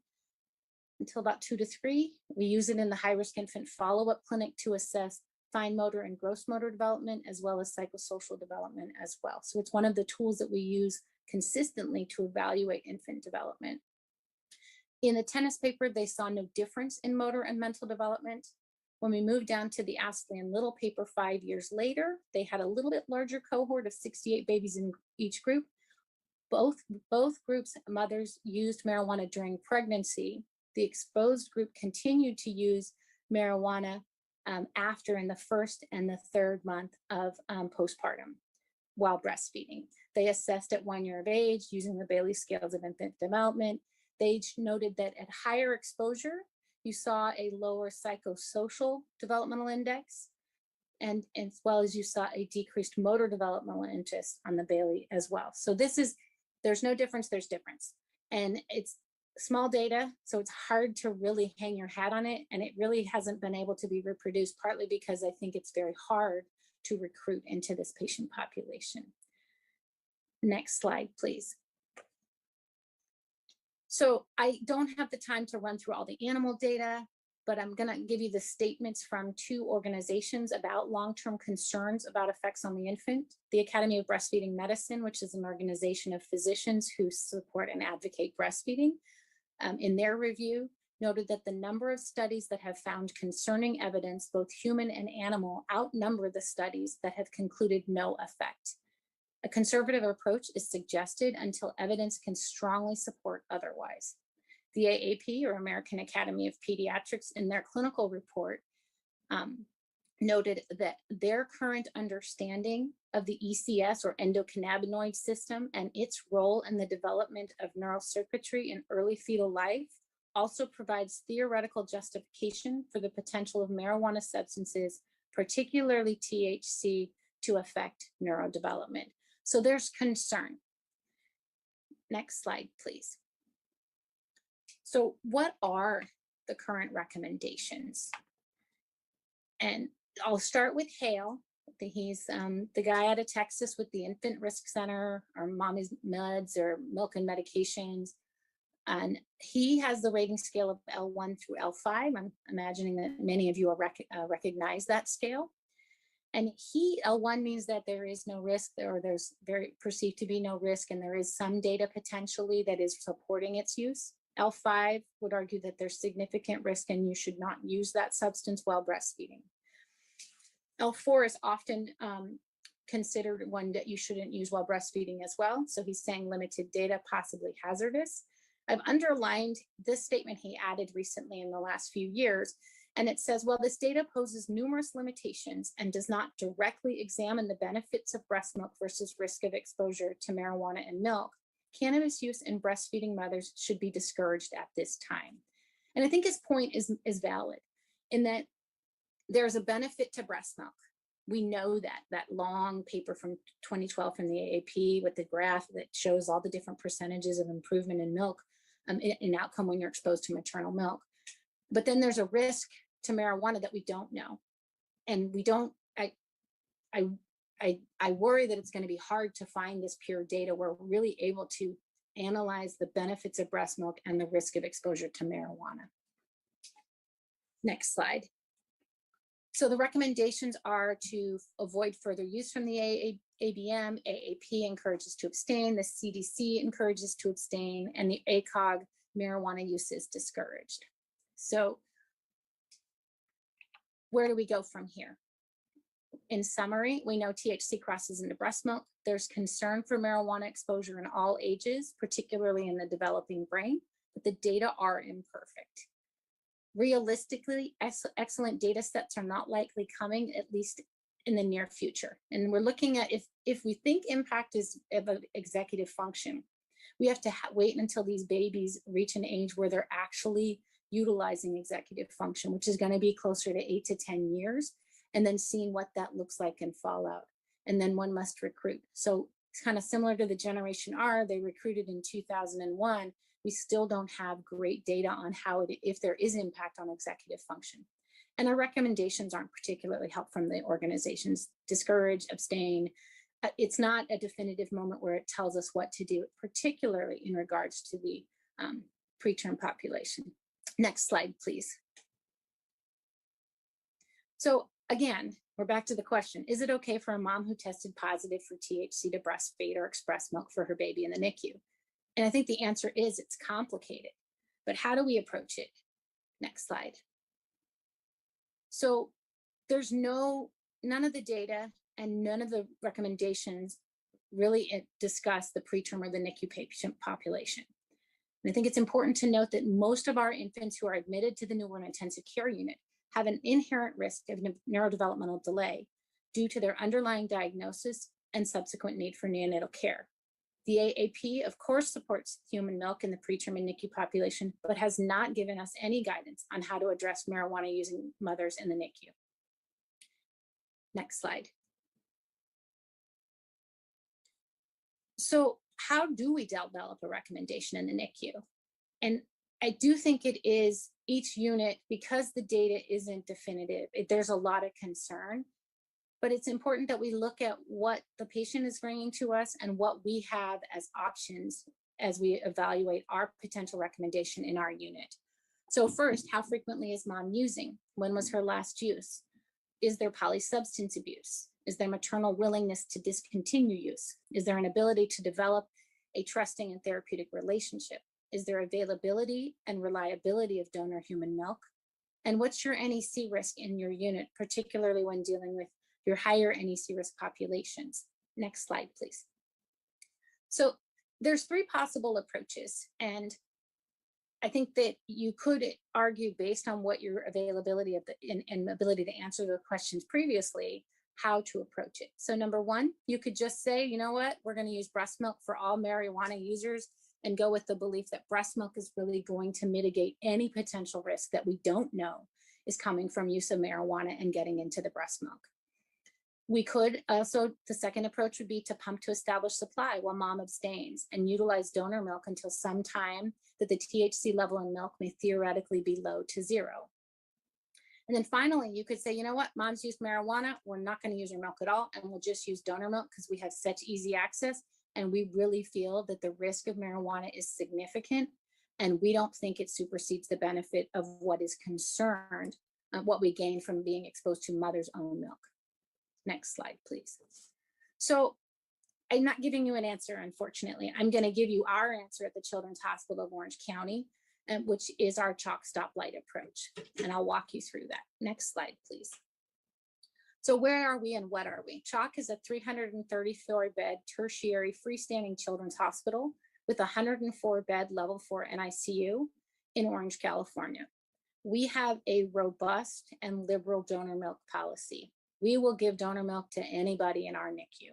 until about 2 to 3. We use it in the high-risk infant follow-up clinic to assess fine motor and gross motor development, as well as psychosocial development as well. So it's one of the tools that we use consistently to evaluate infant development. In the tennis paper, they saw no difference in motor and mental development. When we moved down to the Astley and Little paper 5 years later, they had a little bit larger cohort of 68 babies in each group. Both groups, mothers used marijuana during pregnancy. The exposed group continued to use marijuana after in the first and the third month of postpartum while breastfeeding. They assessed at 1 year of age using the Bailey scales of infant development. They noted that at higher exposure, you saw a lower psychosocial developmental index, and as well as you saw a decreased motor developmental interest on the Bailey as well. So there's no difference, there's difference. And it's small data, so it's hard to really hang your hat on it. And it really hasn't been able to be reproduced, partly because I think it's very hard to recruit into this patient population. Next slide, please. So I don't have the time to run through all the animal data, but I'm gonna give you the statements from 2 organizations about long-term concerns about effects on the infant. The Academy of Breastfeeding Medicine, which is an organization of physicians who support and advocate breastfeeding, in their review, noted that the number of studies that have found concerning evidence, both human and animal, outnumber the studies that have concluded no effect. A conservative approach is suggested until evidence can strongly support otherwise. The AAP, or American Academy of Pediatrics, in their clinical report, noted that their current understanding of the ECS, or endocannabinoid system, and its role in the development of neural circuitry in early fetal life also provides theoretical justification for the potential of marijuana substances, particularly THC, to affect neurodevelopment. So there's concern. Next slide, please. So what are the current recommendations? And I'll start with Hale. He's the guy out of Texas with the Infant Risk Center, or Mommy's Meds, or Milk and Medications. And he has the rating scale of L1 through L5. I'm imagining that many of you will recognize that scale. And L1 means that there is no risk, or there's perceived to be no risk, and there is some data potentially that is supporting its use. L5 would argue that there's significant risk and you should not use that substance while breastfeeding. L4 is often considered one that you shouldn't use while breastfeeding as well. So he's saying limited data, possibly hazardous. I've underlined this statement he added recently in the last few years. And it says, well, this data poses numerous limitations and does not directly examine the benefits of breast milk versus risk of exposure to marijuana and milk. Cannabis use in breastfeeding mothers should be discouraged at this time. And I think his point is valid in that there's a benefit to breast milk. We know that long paper from 2012 from the AAP with the graph that shows all the different percentages of improvement in milk in outcome when you're exposed to maternal milk. But then there's a risk to marijuana that we don't know. And we don't, I worry that it's going to be hard to find this pure data where we're really able to analyze the benefits of breast milk and the risk of exposure to marijuana. Next slide. So the recommendations are to avoid further use from the ABM, AAP encourages to abstain, the CDC encourages to abstain, and the ACOG, marijuana use is discouraged. So where do we go from here? In summary, we know THC crosses into breast milk. There's concern for marijuana exposure in all ages, particularly in the developing brain, but the data are imperfect. Realistically, excellent data sets are not likely coming, at least in the near future. And we're looking at if we think impact is of executive function, we have to wait until these babies reach an age where they're actually utilizing executive function, which is going to be closer to 8 to 10 years, and then seeing what that looks like in fallout. And then one must recruit. So it's kind of similar to the Generation R. They recruited in 2001. We still don't have great data on how if there is impact on executive function. And our recommendations aren't particularly helpful from the organizations. Discourage, abstain. It's not a definitive moment where it tells us what to do, particularly in regards to the preterm population. Next slide, please. So again, we're back to the question, is it okay for a mom who tested positive for THC to breastfeed or express milk for her baby in the NICU? And I think the answer is it's complicated, but how do we approach it? Next slide. So there's none of the data and none of the recommendations really discuss the preterm or the NICU patient population. And I think it's important to note that most of our infants who are admitted to the newborn intensive care unit have an inherent risk of neurodevelopmental delay due to their underlying diagnosis and subsequent need for neonatal care. The AAP, of course, supports human milk in the preterm and NICU population, but has not given us any guidance on how to address marijuana-using mothers in the NICU. Next slide. So how do we develop a recommendation in the NICU? And I do think it is each unit, because the data isn't definitive, there's a lot of concern, but it's important that we look at what the patient is bringing to us and what we have as options as we evaluate our potential recommendation in our unit. So first, how frequently is mom using? When was her last use? Is there polysubstance abuse? Is there maternal willingness to discontinue use? Is there an ability to develop a trusting and therapeutic relationship? Is there availability and reliability of donor human milk? And what's your NEC risk in your unit, particularly when dealing with your higher NEC risk populations? Next slide, please. So there's 3 possible approaches. And I think that you could argue, based on what your availability of and ability to answer the questions previously, how to approach it. So number 1, you could just say, you know what, we're going to use breast milk for all marijuana users and go with the belief that breast milk is really going to mitigate any potential risk that we don't know is coming from use of marijuana and getting into the breast milk. We could also, the second approach would be to pump to establish supply while mom abstains and utilize donor milk until some time that the THC level in milk may theoretically be low to 0. And then finally, you could say, you know what, mom's used marijuana, we're not going to use her milk at all, and we'll just use donor milk because we have such easy access, and we really feel that the risk of marijuana is significant, and we don't think it supersedes the benefit of what is concerned, what we gain from being exposed to mother's own milk. Next slide, please. So I'm not giving you an answer, unfortunately. I'm going to give you our answer at the Children's Hospital of Orange County, which is our chalk stoplight approach. And I'll walk you through that. Next slide, please. So where are we and what are we? Chalk is a 334-bed tertiary freestanding children's hospital with a 104-bed level 4 NICU in Orange, California. We have a robust and liberal donor milk policy. We will give donor milk to anybody in our NICU.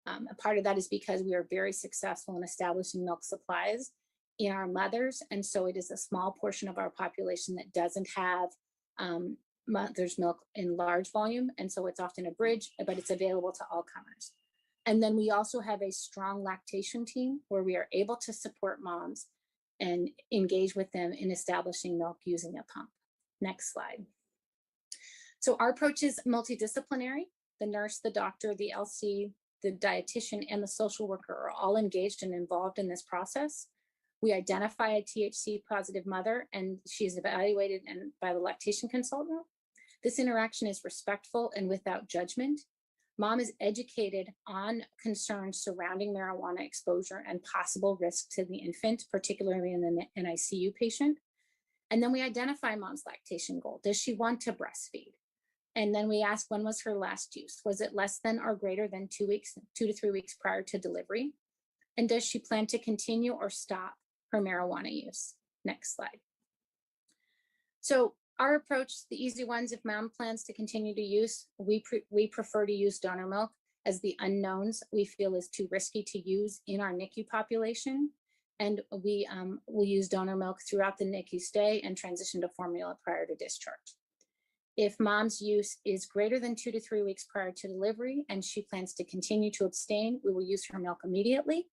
A part of that is because we are very successful in establishing milk supplies in our mothers, and so it is a small portion of our population that doesn't have mother's milk in large volume, and so it's often a bridge, but it's available to all comers. And then we also have a strong lactation team where we are able to support moms and engage with them in establishing milk using a pump. Next slide. So our approach is multidisciplinary. The nurse, the doctor, the LC, the dietitian, and the social worker are all engaged and involved in this process. We identify a THC positive mother, and she is evaluated by the lactation consultant. This interaction is respectful and without judgment. Mom is educated on concerns surrounding marijuana exposure and possible risk to the infant, particularly in the NICU patient. And then we identify mom's lactation goal. Does she want to breastfeed? And then we ask, when was her last use? Was it less than or greater than 2 to 3 weeks prior to delivery? And does she plan to continue or stop her marijuana use? Next slide. So our approach, the easy ones, if mom plans to continue to use, we prefer to use donor milk, as the unknowns we feel is too risky to use in our NICU population. And we will use donor milk throughout the NICU stay and transition to formula prior to discharge. If mom's use is greater than 2 to 3 weeks prior to delivery and she plans to continue to abstain, we will use her milk immediately.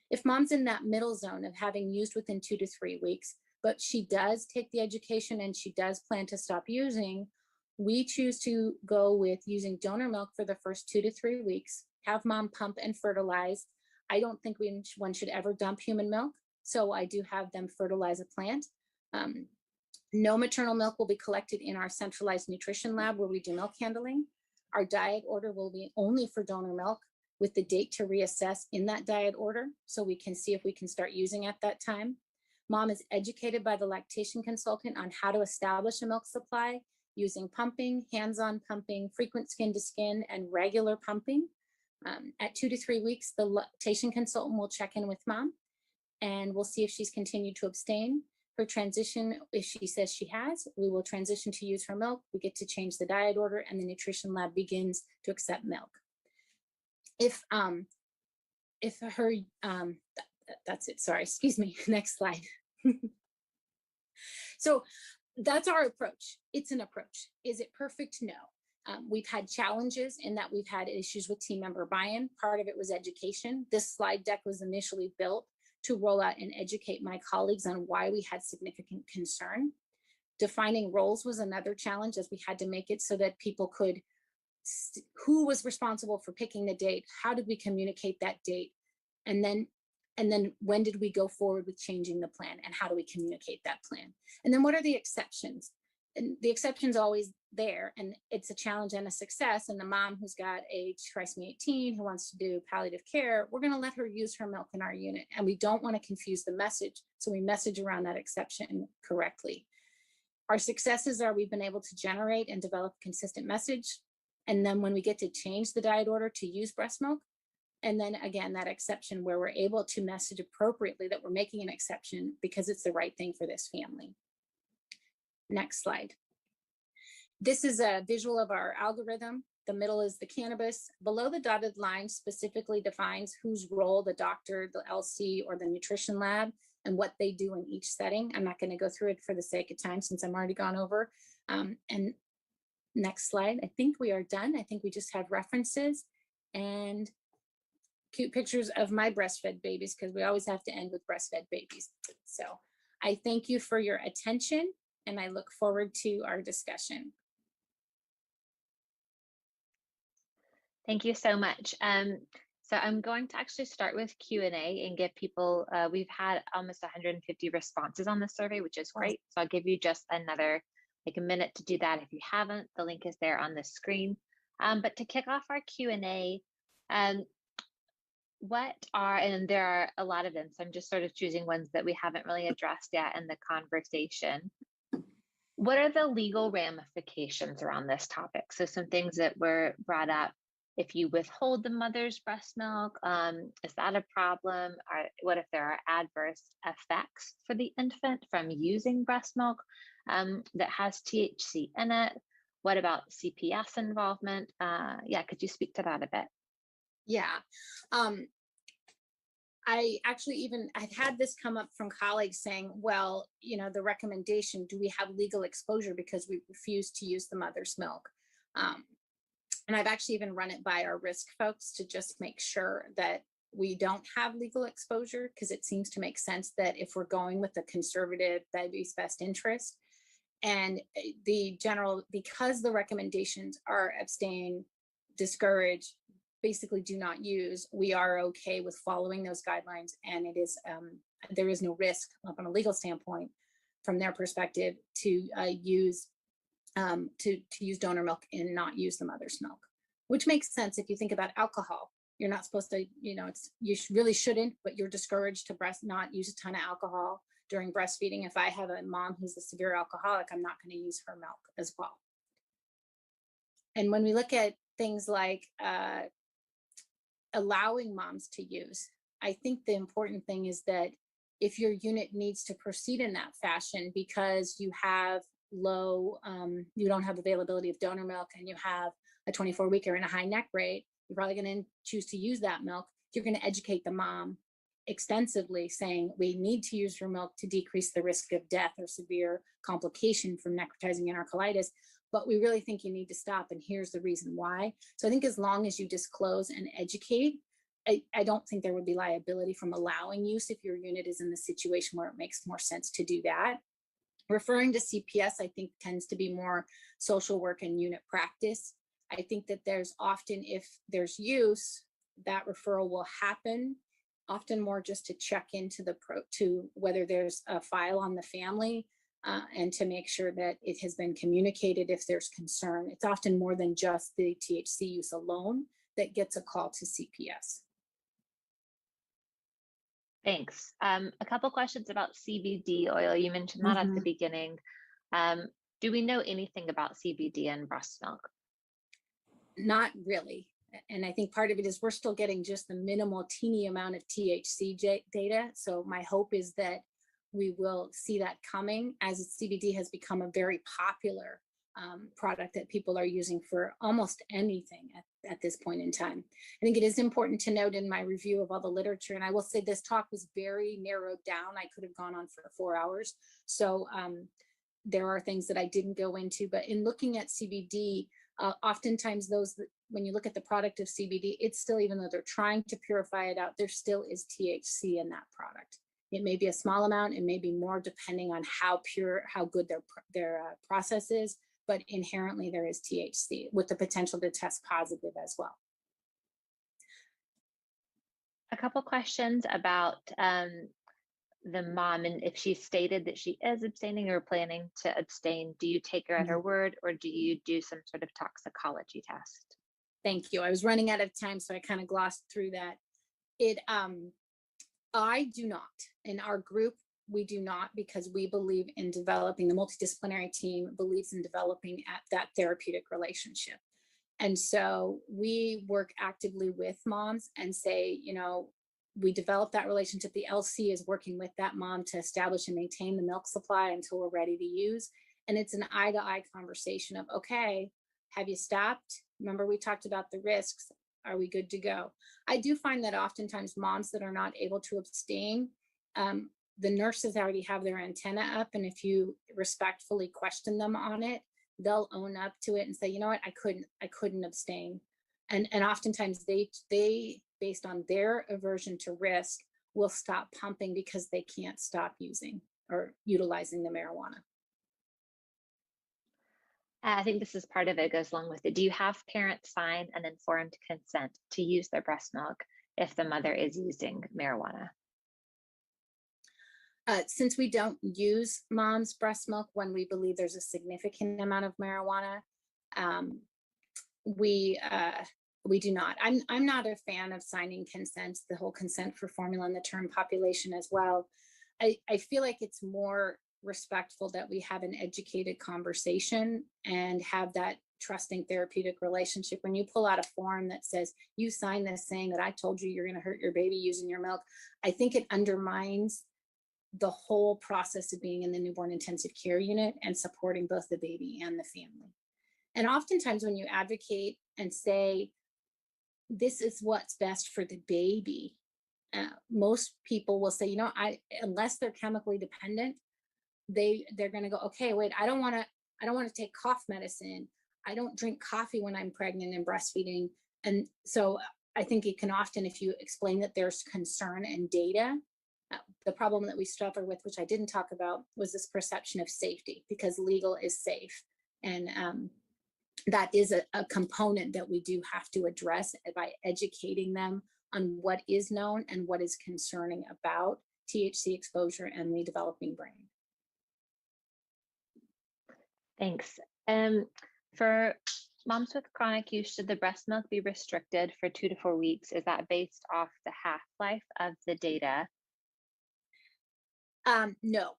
If mom's in that middle zone of having used within 2 to 3 weeks, but she does take the education and she does plan to stop using, we choose to go with using donor milk for the first 2 to 3 weeks, have mom pump and fertilize. I don't think one should ever dump human milk, so I do have them fertilize a plant. No maternal milk will be collected in our centralized nutrition lab where we do milk handling. Our diet order will be only for donor milk, with the date to reassess in that diet order, so we can see if we can start using at that time. Mom is educated by the lactation consultant on how to establish a milk supply using pumping, hands-on pumping, frequent skin-to-skin, and regular pumping. At 2 to 3 weeks, the lactation consultant will check in with mom, and we'll see if she's continued to abstain. Her transition, if she says she has, we will transition to use her milk. We get to change the diet order, and the nutrition lab begins to accept milk. If her, that's it. Sorry, excuse me. Next slide. So that's our approach. It's an approach. Is it perfect? No. We've had challenges in that we've had issues with team member buy-in. Part of it was education. This slide deck was initially built to roll out and educate my colleagues on why we had significant concern. Defining roles was another challenge, as we had to make it so that people could, who was responsible for picking the date, how did we communicate that date, and then when did we go forward with changing the plan, and how do we communicate that plan? And then what are the exceptions? And the exception's always there, and it's a challenge and a success. And the mom who's got a trisomy 18 who wants to do palliative care, we're going to let her use her milk in our unit, and we don't want to confuse the message, so we message around that exception correctly. Our successes are we've been able to generate and develop a consistent message, and then when we get to change the diet order to use breast milk, and then again that exception where we're able to message appropriately that we're making an exception because it's the right thing for this family. Next slide. This is a visual of our algorithm. The middle is the cannabis. Below the dotted line specifically defines whose role the doctor, the LC, or the nutrition lab, and what they do in each setting. I'm not going to go through it for the sake of time since I'm already gone over. And next slide. I think we are done. I think we just have references and cute pictures of my breastfed babies, because we always have to end with breastfed babies. So I thank you for your attention, and I look forward to our discussion. Thank you so much. So I'm going to actually start with Q&A and give people, we've had almost 150 responses on the survey, which is great. So I'll give you just another, like a minute to do that if you haven't. The link is there on the screen. But to kick off our Q&A, what are, and there are a lot of them, so I'm just sort of choosing ones that we haven't really addressed yet in the conversation. What are the legal ramifications around this topic? So some things that were brought up. If you withhold the mother's breast milk, is that a problem? Or what if there are adverse effects for the infant from using breast milk that has THC in it? What about CPS involvement? Yeah, could you speak to that a bit? Yeah. I actually I've had this come up from colleagues saying, well, you know, the recommendation, do we have legal exposure because we refuse to use the mother's milk? And I've actually even run it by our risk folks to just make sure that we don't have legal exposure, because it seems to make sense that if we're going with the conservative baby's best interest and the general, because the recommendations are abstain, discourage, basically do not use, we are okay with following those guidelines, and it is there is no risk from a legal standpoint from their perspective to use donor milk and not use the mother's milk, which makes sense if you think about alcohol. You're not supposed to, you know, really shouldn't, but you're discouraged to not use a ton of alcohol during breastfeeding. If I have a mom who's a severe alcoholic, I'm not going to use her milk as well. And when we look at things like allowing moms to use, I think the important thing is that if your unit needs to proceed in that fashion because you have low, you don't have availability of donor milk and you have a 24-weeker and a high neck rate, you're probably going to choose to use that milk. You're going to educate the mom extensively saying we need to use your milk to decrease the risk of death or severe complication from necrotizing enterocolitis, but we really think you need to stop, and here's the reason why. So I think as long as you disclose and educate, I don't think there would be liability from allowing use if your unit is in the situation where it makes more sense to do that. Referring to CPS, I think tends to be more social work and unit practice. I think that there's often, if there's use, that referral will happen, often more just to check into to whether there's a file on the family and to make sure that it has been communicated if there's concern. It's often more than just the THC use alone that gets a call to CPS. Thanks. A couple questions about CBD oil. You mentioned that at the beginning. Do we know anything about CBD in breast milk? Not really. And I think part of it is we're still getting just the minimal teeny amount of THC data. So my hope is that we will see that coming as CBD has become a very popular product that people are using for almost anything at this point in time. I think it is important to note in my review of all the literature, and I will say this talk was very narrowed down. I could have gone on for 4 hours. So there are things that I didn't go into, but in looking at CBD, oftentimes when you look at the product of CBD, it's still, even though they're trying to purify it out, there still is THC in that product. It may be a small amount, it may be more depending on how pure, how good their process is, but inherently there is THC with the potential to test positive as well. A couple questions about the mom, and if she stated that she is abstaining or planning to abstain, do you take her at her word, or do you do some sort of toxicology test? Thank you. I was running out of time, so I kind of glossed through that. I do not. In our group, we do not, because we believe in developing, the multidisciplinary team believes in developing at that therapeutic relationship. And so we work actively with moms and say, you know, we develop that relationship. The LC is working with that mom to establish and maintain the milk supply until we're ready to use. And it's an eye-to-eye conversation of, okay, have you stopped? Remember, we talked about the risks. Are we good to go? I do find that oftentimes moms that are not able to abstain, the nurses already have their antenna up. And if you respectfully question them on it, they'll own up to it and say, you know what, I couldn't abstain. And oftentimes they, based on their aversion to risk, will stop pumping because they can't stop using or utilizing the marijuana. I think this is part of it, goes along with it. Do you have parents sign an informed consent to use their breast milk if the mother is using marijuana? Since we don't use mom's breast milk when we believe there's a significant amount of marijuana, we do not. I'm not a fan of signing consents, the whole consent for formula and the term population as well. I feel like it's more respectful that we have an educated conversation and have that trusting therapeutic relationship. When you pull out a form that says you sign this saying that I told you you're going to hurt your baby using your milk, I think it undermines the whole process of being in the newborn intensive care unit and supporting both the baby and the family. And oftentimes when you advocate and say, this is what's best for the baby, most people will say, you know, unless they're chemically dependent, they're going to go, okay, wait, I don't want to take cough medicine. I don't drink coffee when I'm pregnant and breastfeeding. And so I think it can often, if you explain that there's concern and data, the problem that we suffer with, which I didn't talk about, was this perception of safety, because legal is safe. And that is a component that we do have to address by educating them on what is known and what is concerning about THC exposure and the developing brain. Thanks. For moms with chronic use, should the breast milk be restricted for 2 to 4 weeks? Is that based off the half-life of the data? No,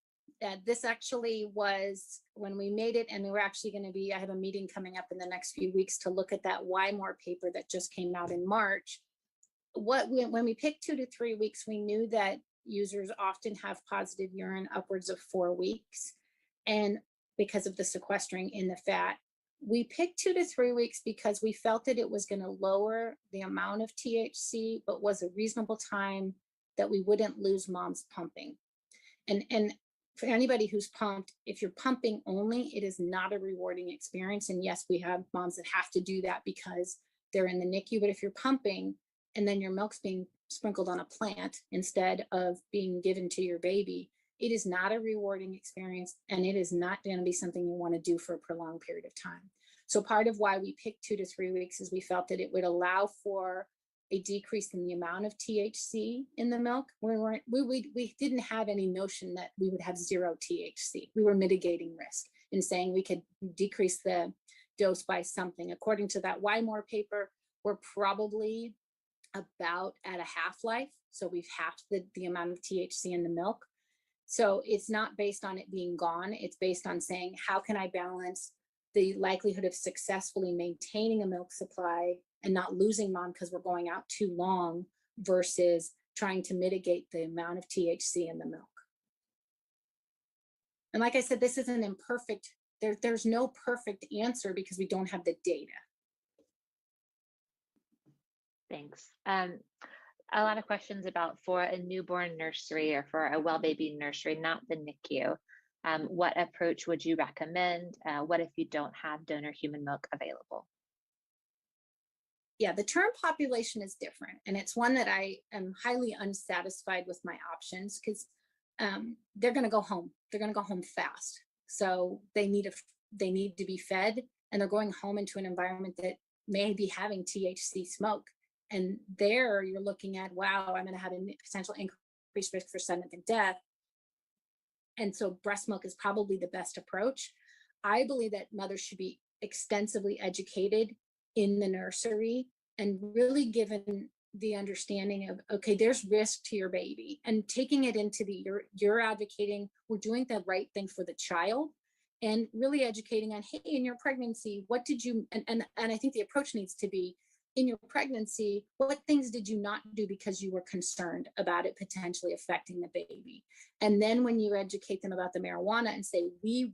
this actually was when we made it, and we were actually going to be, I have a meeting coming up in the next few weeks to look at that Why More paper that just came out in March. When we picked 2 to 3 weeks, we knew that users often have positive urine upwards of 4 weeks. And because of the sequestering in the fat, we picked 2 to 3 weeks because we felt that it was going to lower the amount of THC, but was a reasonable time that we wouldn't lose mom's pumping. And for anybody who's pumped, if you're pumping only, it is not a rewarding experience. And yes, we have moms that have to do that because they're in the NICU, but if you're pumping and then your milk's being sprinkled on a plant instead of being given to your baby, it is not a rewarding experience, and it is not going to be something you want to do for a prolonged period of time. So part of why we picked 2 to 3 weeks is we felt that it would allow for a decrease in the amount of THC in the milk. We didn't have any notion that we would have 0 THC. We were mitigating risk in saying we could decrease the dose by something. According to that Why More paper, we're probably about at a half-life. So we've halved the amount of THC in the milk. So it's not based on it being gone. It's based on saying, how can I balance the likelihood of successfully maintaining a milk supply and not losing mom because we're going out too long versus trying to mitigate the amount of THC in the milk. And like I said, this is an imperfect, there's no perfect answer because we don't have the data. Thanks. A lot of questions about for a newborn nursery or for a well baby nursery, not the NICU. What approach would you recommend? What if you don't have donor human milk available? Yeah, the term population is different. And it's one that I am highly unsatisfied with my options because they're going to go home. They're going to go home fast. So they need to be fed, and they're going home into an environment that may be having THC smoke. And there you're looking at, wow, I'm going to have a potential increased risk for sudden infant death. And so breast milk is probably the best approach. I believe that mothers should be extensively educated in the nursery and really given the understanding of, okay, there's risk to your baby, and taking it into you're advocating, we're doing the right thing for the child, and really educating on, hey, in your pregnancy, what did you, and I think the approach needs to be, in your pregnancy, what things did you not do because you were concerned about it potentially affecting the baby? And then when you educate them about the marijuana and say, we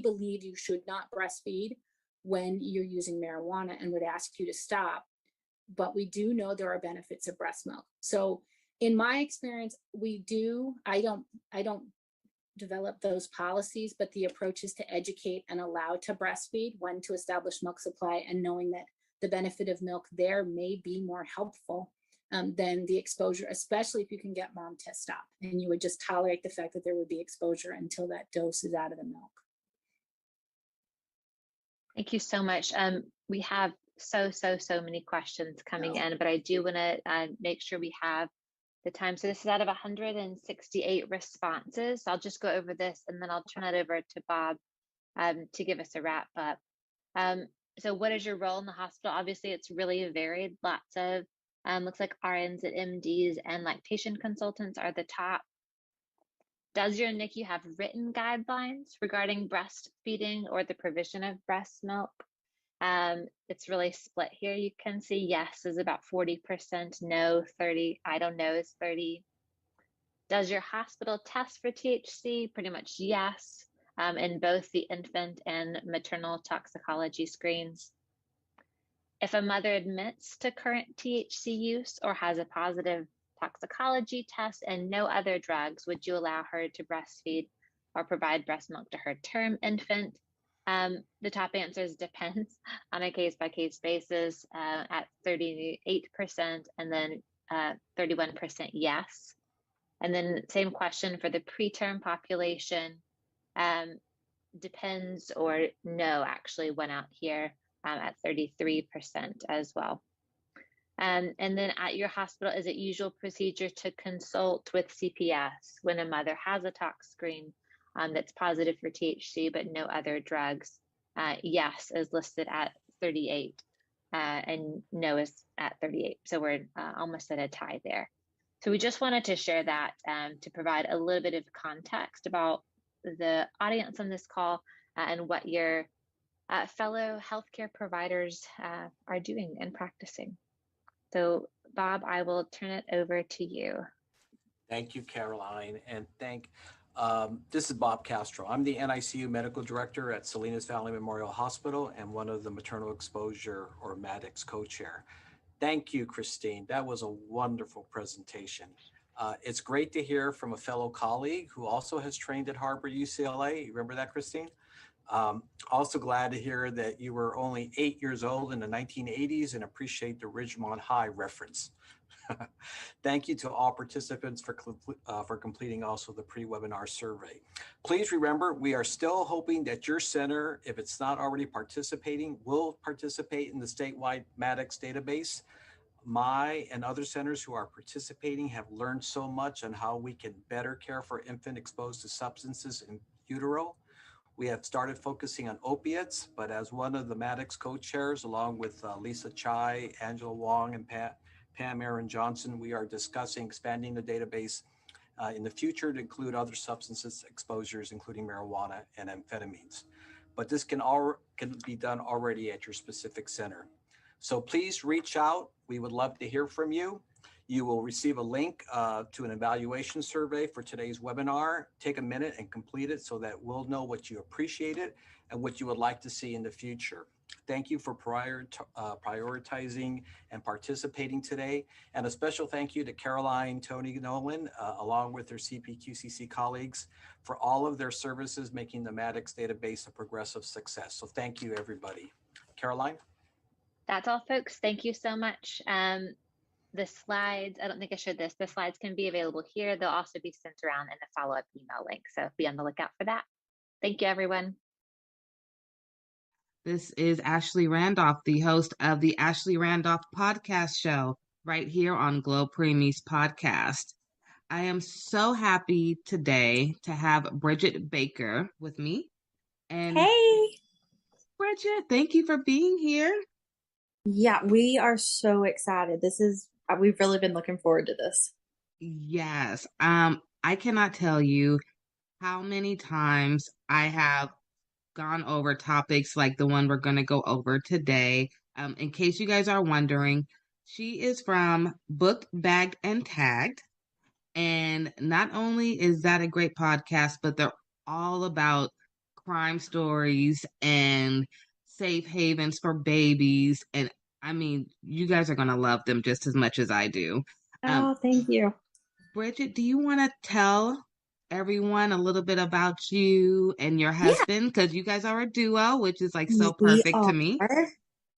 believe you should not breastfeed when you're using marijuana and would ask you to stop, but we do know there are benefits of breast milk. So in my experience, I don't develop those policies, but the approach is to educate and allow to breastfeed, one, to establish milk supply, and knowing that the benefit of milk there may be more helpful than the exposure, especially if you can get mom to stop. And you would just tolerate the fact that there would be exposure until that dose is out of the milk. Thank you so much. We have so many questions coming in, but I do want to make sure we have the time. So this is out of 168 responses. So I'll just go over this and then I'll turn it over to Bob to give us a wrap up. So what is your role in the hospital? Obviously, it's really varied. Lots of, looks like RNs and MDs and lactation consultants are the top. Does your NICU have written guidelines regarding breastfeeding or the provision of breast milk? It's really split here. You can see yes is about 40%, no 30, I don't know is 30. Does your hospital test for THC? Pretty much yes. In both the infant and maternal toxicology screens. If a mother admits to current THC use or has a positive toxicology test and no other drugs, would you allow her to breastfeed or provide breast milk to her term infant? The top answers depends on a case-by-case basis at 38%, and then 31% yes. And then same question for the preterm population. Depends or no actually went out here at 33% as well. And then at your hospital, is it usual procedure to consult with CPS when a mother has a tox screen that's positive for THC but no other drugs? Yes is listed at 38 and no is at 38. So we're almost at a tie there. So we just wanted to share that to provide a little bit of context about the audience on this call and what your fellow healthcare providers are doing and practicing. So Bob, I will turn it over to you. Thank you, Caroline, and this is Bob Castro. I'm the NICU Medical Director at Salinas Valley Memorial Hospital and one of the maternal exposure or MADEX co-chair. Thank you, Christine. That was a wonderful presentation. It's great to hear from a fellow colleague who also has trained at Harvard UCLA. You remember that, Christine? Also glad to hear that you were only 8 years old in the 1980s and appreciate the Ridgemont High reference. Thank you to all participants for completing also the pre-webinar survey. Please remember, we are still hoping that your center, if it's not already participating, will participate in the statewide MADEX database. My and other centers who are participating have learned so much on how we can better care for infant exposed to substances in utero. We have started focusing on opiates, but as one of the MADEX co-chairs, along with Lisa Chai, Angela Wong, and Pam Aaron Johnson, we are discussing expanding the database in the future to include other substances exposures, including marijuana and amphetamines. But this can be done already at your specific center. So please reach out. We would love to hear from you. You will receive a link to an evaluation survey for today's webinar. Take a minute and complete it so that we'll know what you appreciated and what you would like to see in the future. Thank you for prioritizing and participating today. And a special thank you to Caroline, Tony Nolan, along with their CPQCC colleagues for all of their services making the Maddox database a progressive success. So thank you, everybody. Caroline? That's all, folks. Thank you so much. The slides, I don't think I showed this, the slides can be available here. They'll also be sent around in a follow-up email link. So be on the lookout for that. Thank you, everyone. This is Ashley Randolph, the host of the Ashley Randolph Podcast Show, right here on Glo Preemies Podcast. I am so happy today to have Bridget Baker with me. And hey, Bridget, thank you for being here. Yeah, we are so excited. We've really been looking forward to this. Yes. I cannot tell you how many times I have gone over topics like the one we're going to go over today. In case you guys are wondering, she is from Booked, Bagged, and Tagged. And not only is that a great podcast, but they're all about crime stories and safe havens for babies. And I mean, you guys are going to love them just as much as I do. Oh, thank you. Bridget, do you want to tell everyone a little bit about you and your husband? Because you guys are a duo, which is like so perfect to me.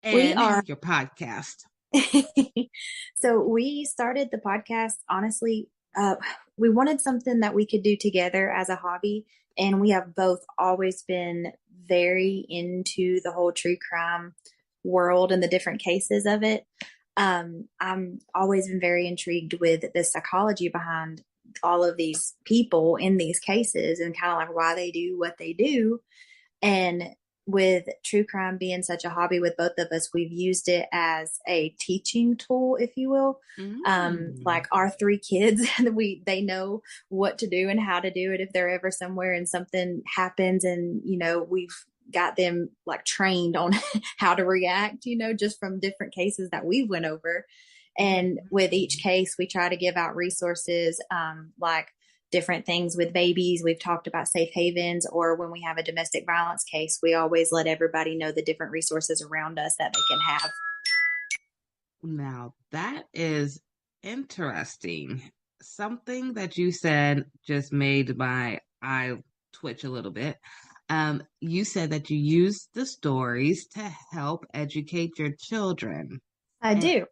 And we are. Your podcast. So we started the podcast, honestly, we wanted something that we could do together as a hobby. And we have both always been very into the whole true crime world and the different cases of it. I'm always been very intrigued with the psychology behind all of these people in these cases and kind of like why they do what they do. And with true crime being such a hobby with both of us, we've used it as a teaching tool, if you will. Like our 3 kids, they know what to do and how to do it if they're ever somewhere and something happens, and we've got them like trained on how to react, just from different cases that we went over. And with each case, we try to give out resources, like different things with babies. We've talked about safe havens, or when we have a domestic violence case, we always let everybody know the different resources around us that they can have. Now, that is interesting. Something that you said just made my eye twitch a little bit. You said that you use the stories to help educate your children. I do.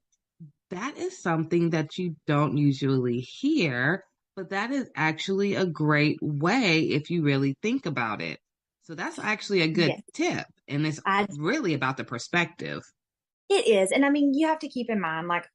That is something that you don't usually hear, but that is actually a great way if you really think about it. So that's actually a good tip. And it's really about the perspective. It is. And I mean, you have to keep in mind, like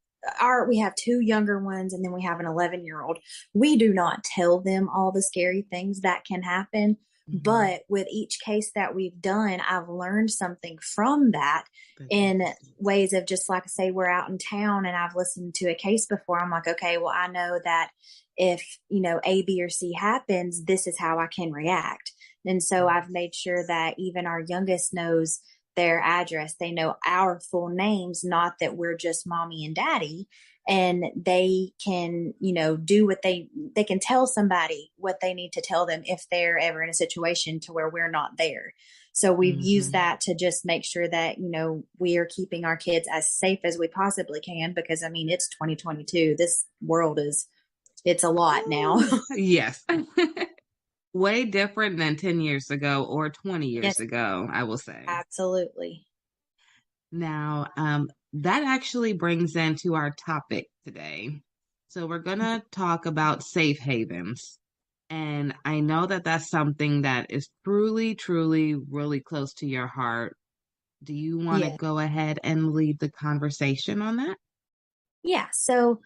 we have 2 younger ones and then we have an 11-year-old. We do not tell them all the scary things that can happen. But with each case that we've done, I've learned something from that in ways of just like, say, we're out in town and I've listened to a case before. I'm like, okay, well, I know that if, A, B, or C happens, this is how I can react. And so I've made sure that even our youngest knows their address. They know our full names, not that we're just mommy and daddy. And they can, do what they can tell somebody what they need to tell them if they're ever in a situation to where we're not there. So we've used that to just make sure that, we are keeping our kids as safe as we possibly can, because I mean, it's 2022. This world it's a lot now. Yes. Way different than 10 years ago or 20 years ago, I will say. Absolutely. Now, that actually brings into our topic today. So we're going to talk about safe havens. And I know that that's something that is truly, truly, really close to your heart. Do you want to go ahead and lead the conversation on that? Yeah. So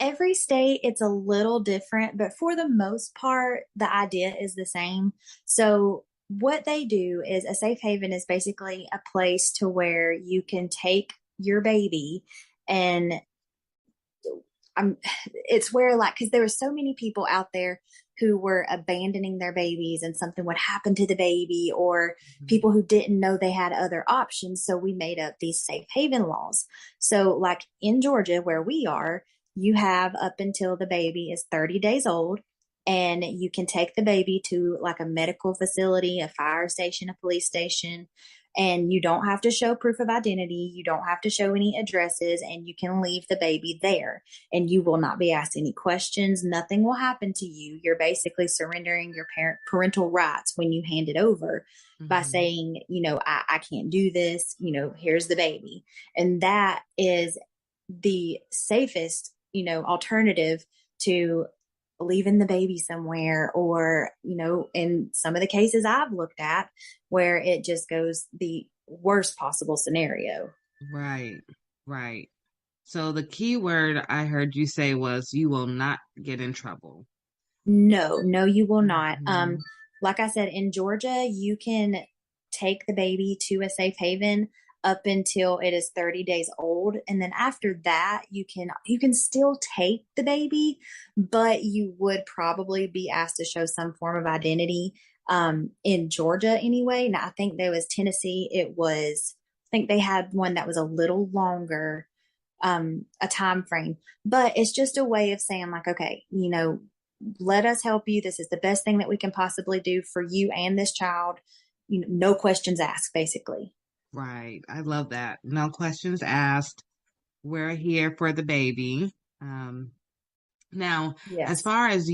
every state, it's a little different, but for the most part, the idea is the same. So what they do is a safe haven is basically a place to where you can take your baby, and it's where, like, because there were so many people out there who were abandoning their babies and something would happen to the baby, or people who didn't know they had other options. So we made up these safe haven laws. So like in Georgia, where we are, you have up until the baby is 30 days old, and you can take the baby to like a medical facility, a fire station, a police station, and you don't have to show proof of identity. You don't have to show any addresses, and you can leave the baby there, and you will not be asked any questions. Nothing will happen to you. You're basically surrendering your parental rights when you hand it over by saying, I can't do this, here's the baby. And that is the safest, alternative to leaving the baby somewhere, or, in some of the cases I've looked at where it just goes the worst possible scenario. Right, right. So the key word I heard you say was you will not get in trouble. No, you will not. Like I said, in Georgia, you can take the baby to a safe haven up until it is 30 days old. And then after that, you can still take the baby, but you would probably be asked to show some form of identity. In Georgia anyway. Now I think there was Tennessee. I think they had one that was a little longer, a time frame, but it's just a way of saying like, okay, let us help you. This is the best thing that we can possibly do for you and this child. No questions asked, basically. Right. I love that. No questions asked. We're here for the baby. Now, Yes. as far as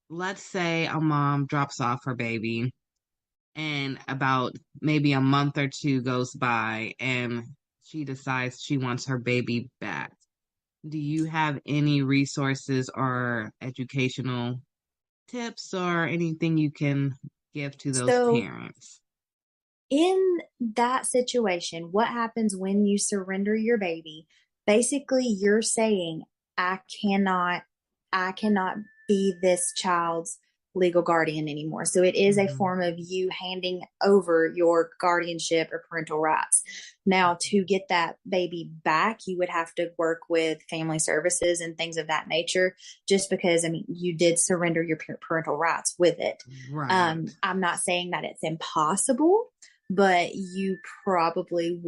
let's say a mom drops off her baby and about maybe a month or two goes by and she decides she wants her baby back. Do you have any resources or educational tips or anything you can give to those parents? In that situation, what happens when you surrender your baby? Basically, you're saying, I cannot be this child's legal guardian anymore. So it is a form of you handing over your guardianship or parental rights. Now, to get that baby back, you would have to work with family services and things of that nature, just because, you did surrender your parental rights with it. Right. I'm not saying that it's impossible, but you probably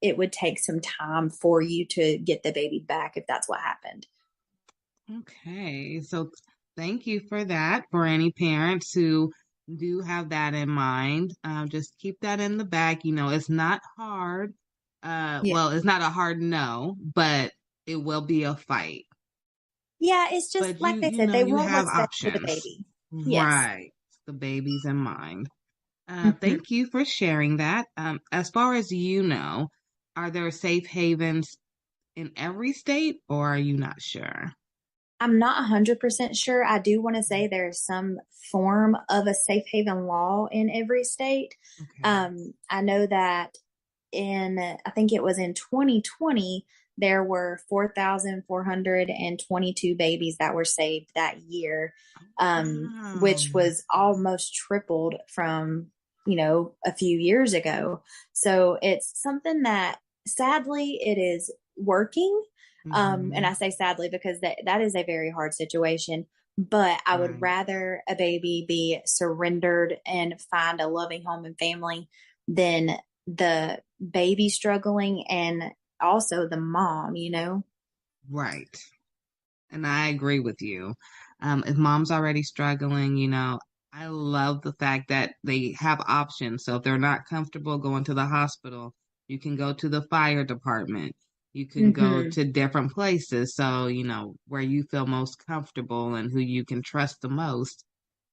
it would take some time for you to get the baby back if that's what happened. Okay, so thank you for that. For any parents who do have that in mind, just keep that in the back. It's not hard. Well, it's not a hard no, but it will be a fight. Yeah, it's just but like they said, they want have what's best for the options. baby. Yes. Right. The baby's in mind. Thank you for sharing that. As far as are there safe havens in every state, or are you not sure? I'm not 100% sure. I do want to say there's some form of a safe haven law in every state. Okay. I know that I think it was in 2020, there were 4,422 babies that were saved that year, which was almost tripled from, a few years ago. So it's something that sadly it is working. And I say sadly because that is a very hard situation, but I would rather a baby be surrendered and find a loving home and family than the baby struggling and also the mom, Right. And I agree with you. If mom's already struggling, I love the fact that they have options. So if they're not comfortable going to the hospital, you can go to the fire department. You can go to different places. So, where you feel most comfortable and who you can trust the most,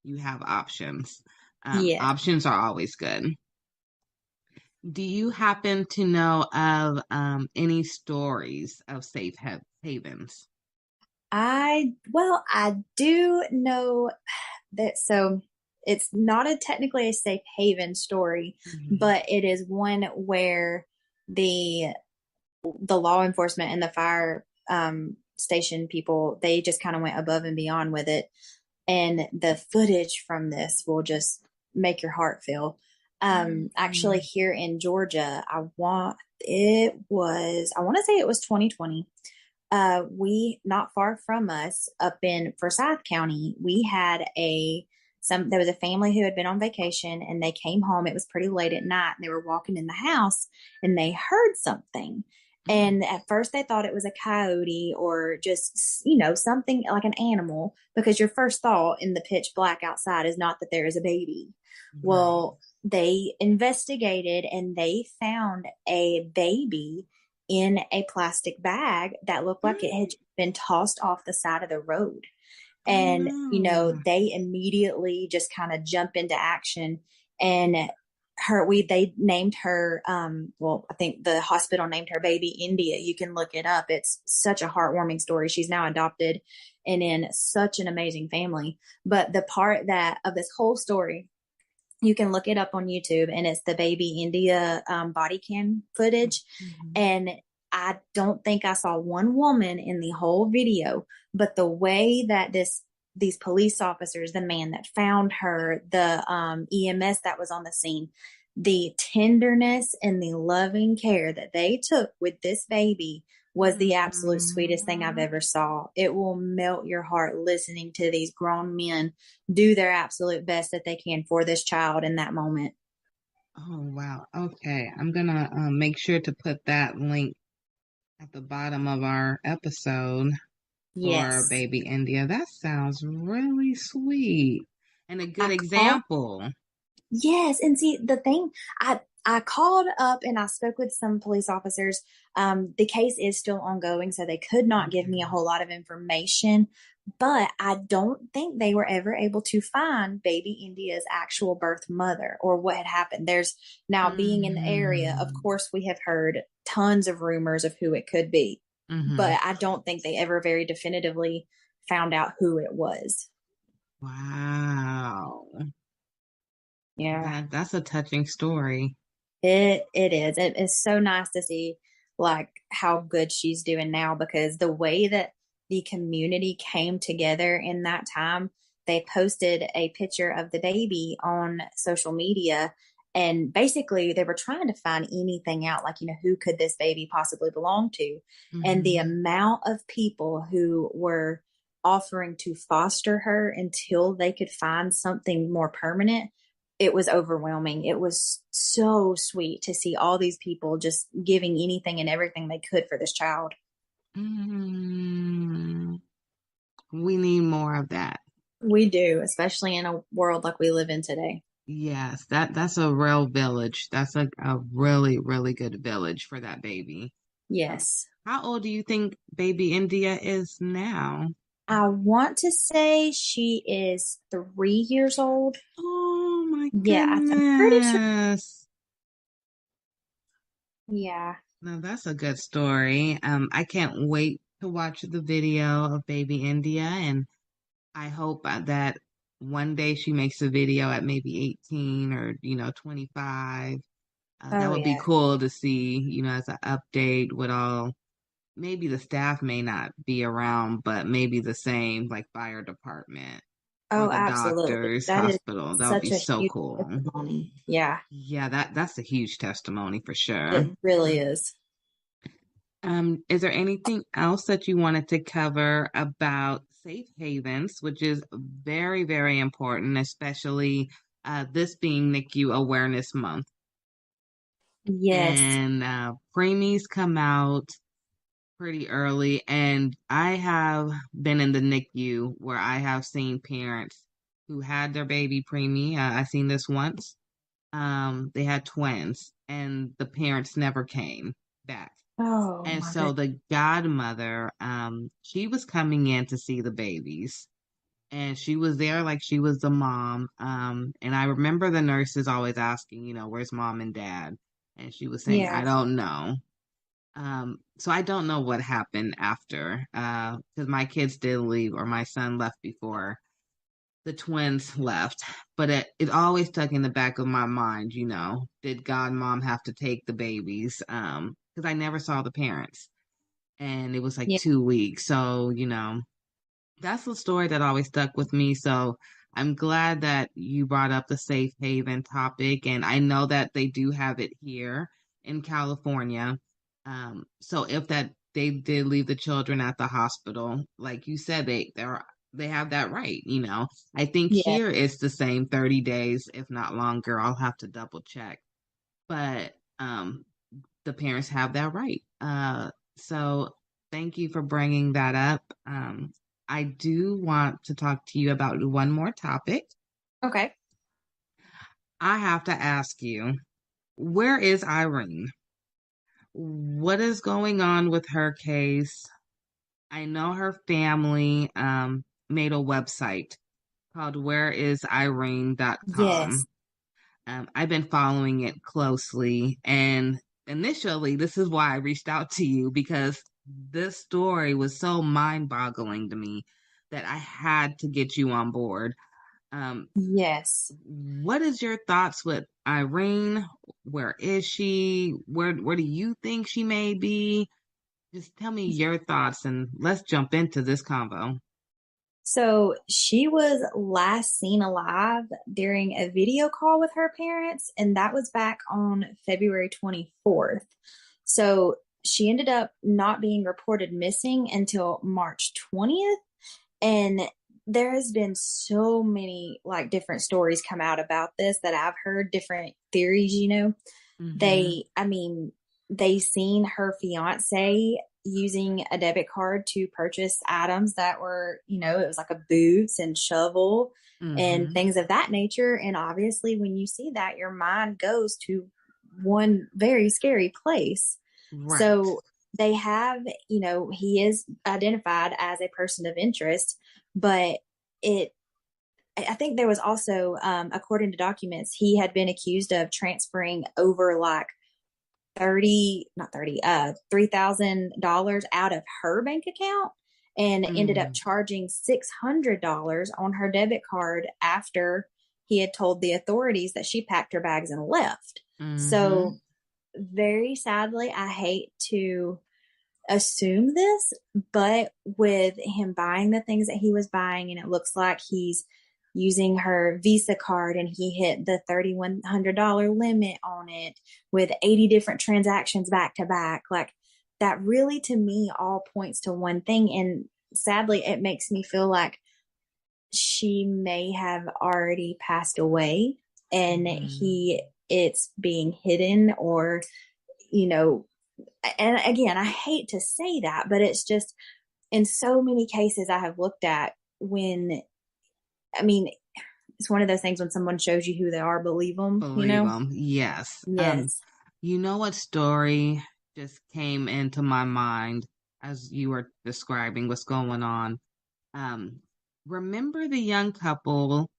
you have options. Options are always good. Do you happen to know of any stories of safe havens? I do know that. So it's not technically a safe haven story, but it is one where the law enforcement and the fire station people, they just kind of went above and beyond with it. And the footage from this will just make your heart feel. Actually here in Georgia, I want to say it was 2020. We, not far from us up in Forsyth County, we had there was a family who had been on vacation and they came home. It was pretty late at night and they were walking in the house and they heard something. And at first they thought it was a coyote or just, something like an animal, because your first thought in the pitch black outside is not that there is a baby. Well, they investigated and they found a baby in a plastic bag that looked like it had been tossed off the side of the road. And, they immediately just kind of jump into action, and they named her, I think the hospital named her baby India. You can look it up. It's such a heartwarming story. She's now adopted and in such an amazing family. But the part that of this whole story, you can look it up on YouTube, and it's the baby India body cam footage. And I don't think I saw one woman in the whole video, but the way that these police officers, the man that found her, the EMS that was on the scene, the tenderness and the loving care that they took with this baby was the absolute sweetest thing I've ever saw. It will melt your heart listening to these grown men do their absolute best that they can for this child in that moment. Oh, wow. Okay. I'm going to make sure to put that link at the bottom of our episode for baby India. That sounds really sweet and a good example. Yes. And see, the thing, I called up and I spoke with some police officers. The case is still ongoing, so they could not give me a whole lot of information, but I don't think they were ever able to find baby India's actual birth mother or what had happened. There's now, being in the area, of course, we have heard tons of rumors of who it could be, but I don't think they ever very definitively found out who it was. Wow. Yeah. That's a touching story. It is. It is so nice to see like how good she's doing now, because the way that the community came together in that time, they posted a picture of the baby on social media, and basically they were trying to find anything out, like, who could this baby possibly belong to? And the amount of people who were offering to foster her until they could find something more permanent, it was overwhelming. It was so sweet to see all these people just giving anything and everything they could for this child. We need more of that. We do, especially in a world like we live in today. Yes, that's a real village. That's a really, really good village for that baby. Yes. How old do you think baby India is now? I want to say she is 3 years old. Oh my goodness. Yeah, I'm pretty sure. Yeah. No, that's a good story. I can't wait to watch the video of baby India, and I hope that one day she makes a video at maybe 18 or 25. That would be cool to see, as an update with all. Maybe the staff may not be around, but maybe the same, like fire department or the doctors, hospital. That would be so cool. Testimony. Yeah. Yeah, that's a huge testimony for sure. It really is. Is there anything else that you wanted to cover about safe havens, which is very, very important, especially this being NICU Awareness Month? Yes. And preemies come out pretty early, and I have been in the NICU where I have seen parents who had their baby preemie. I've seen this once. They had twins, and the parents never came back. Oh, and so the godmother, she was coming in to see the babies, and she was there like she was the mom. And I remember the nurses always asking, where's mom and dad? And she was saying, I don't know. So I don't know what happened after, because my kids did leave, or my son left before the twins left. But it always stuck in the back of my mind, did godmom have to take the babies? Because I never saw the parents, and it was like 2 weeks. So, that's the story that always stuck with me. So I'm glad that you brought up the safe haven topic, and I know that they do have it here in California. So if they did leave the children at the hospital, like you said, they have that right, I think here it's the same 30 days, if not longer. I'll have to double check, but the parents have that right. So thank you for bringing that up. I do want to talk to you about one more topic. Okay. I have to ask you, where is Irene? What is going on with her case? I know her family made a website called whereisirene.com. Yes. I've been following it closely, and initially, this is why I reached out to you, because this story was so mind-boggling to me that I had to get you on board. Yes. What is your thoughts with Irene? Where is she? Where do you think she may be? Just tell me your thoughts and let's jump into this convo. So she was last seen alive during a video call with her parents, and that was back on February 24th. So she ended up not being reported missing until March 20th. And there has been so many like different stories come out about this that I've heard, different theories, Mm-hmm. They seen her fiance using a debit card to purchase items that were, it was like a boots and shovel and Mm-hmm. things of that nature. And obviously, when you see that, your mind goes to one very scary place. Right. So they have, he is identified as a person of interest, but I think there was also, according to documents, he had been accused of transferring over like $3,000 out of her bank account and ended up charging $600 on her debit card after he had told the authorities that she packed her bags and left. Mm-hmm. So very sadly, I hate to assume this, but with him buying the things that he was buying, and it looks like he's using her Visa card and he hit the $3,100 limit on it with 80 different transactions back to back. Like that really, to me, all points to one thing. And sadly, it makes me feel like she may have already passed away and it's being hidden, or, and again, I hate to say that, but it's just in so many cases I have looked at it's one of those things when someone shows you who they are, believe them, Yes. Yes. You know what story just came into my mind as you were describing what's going on? Remember the young couple,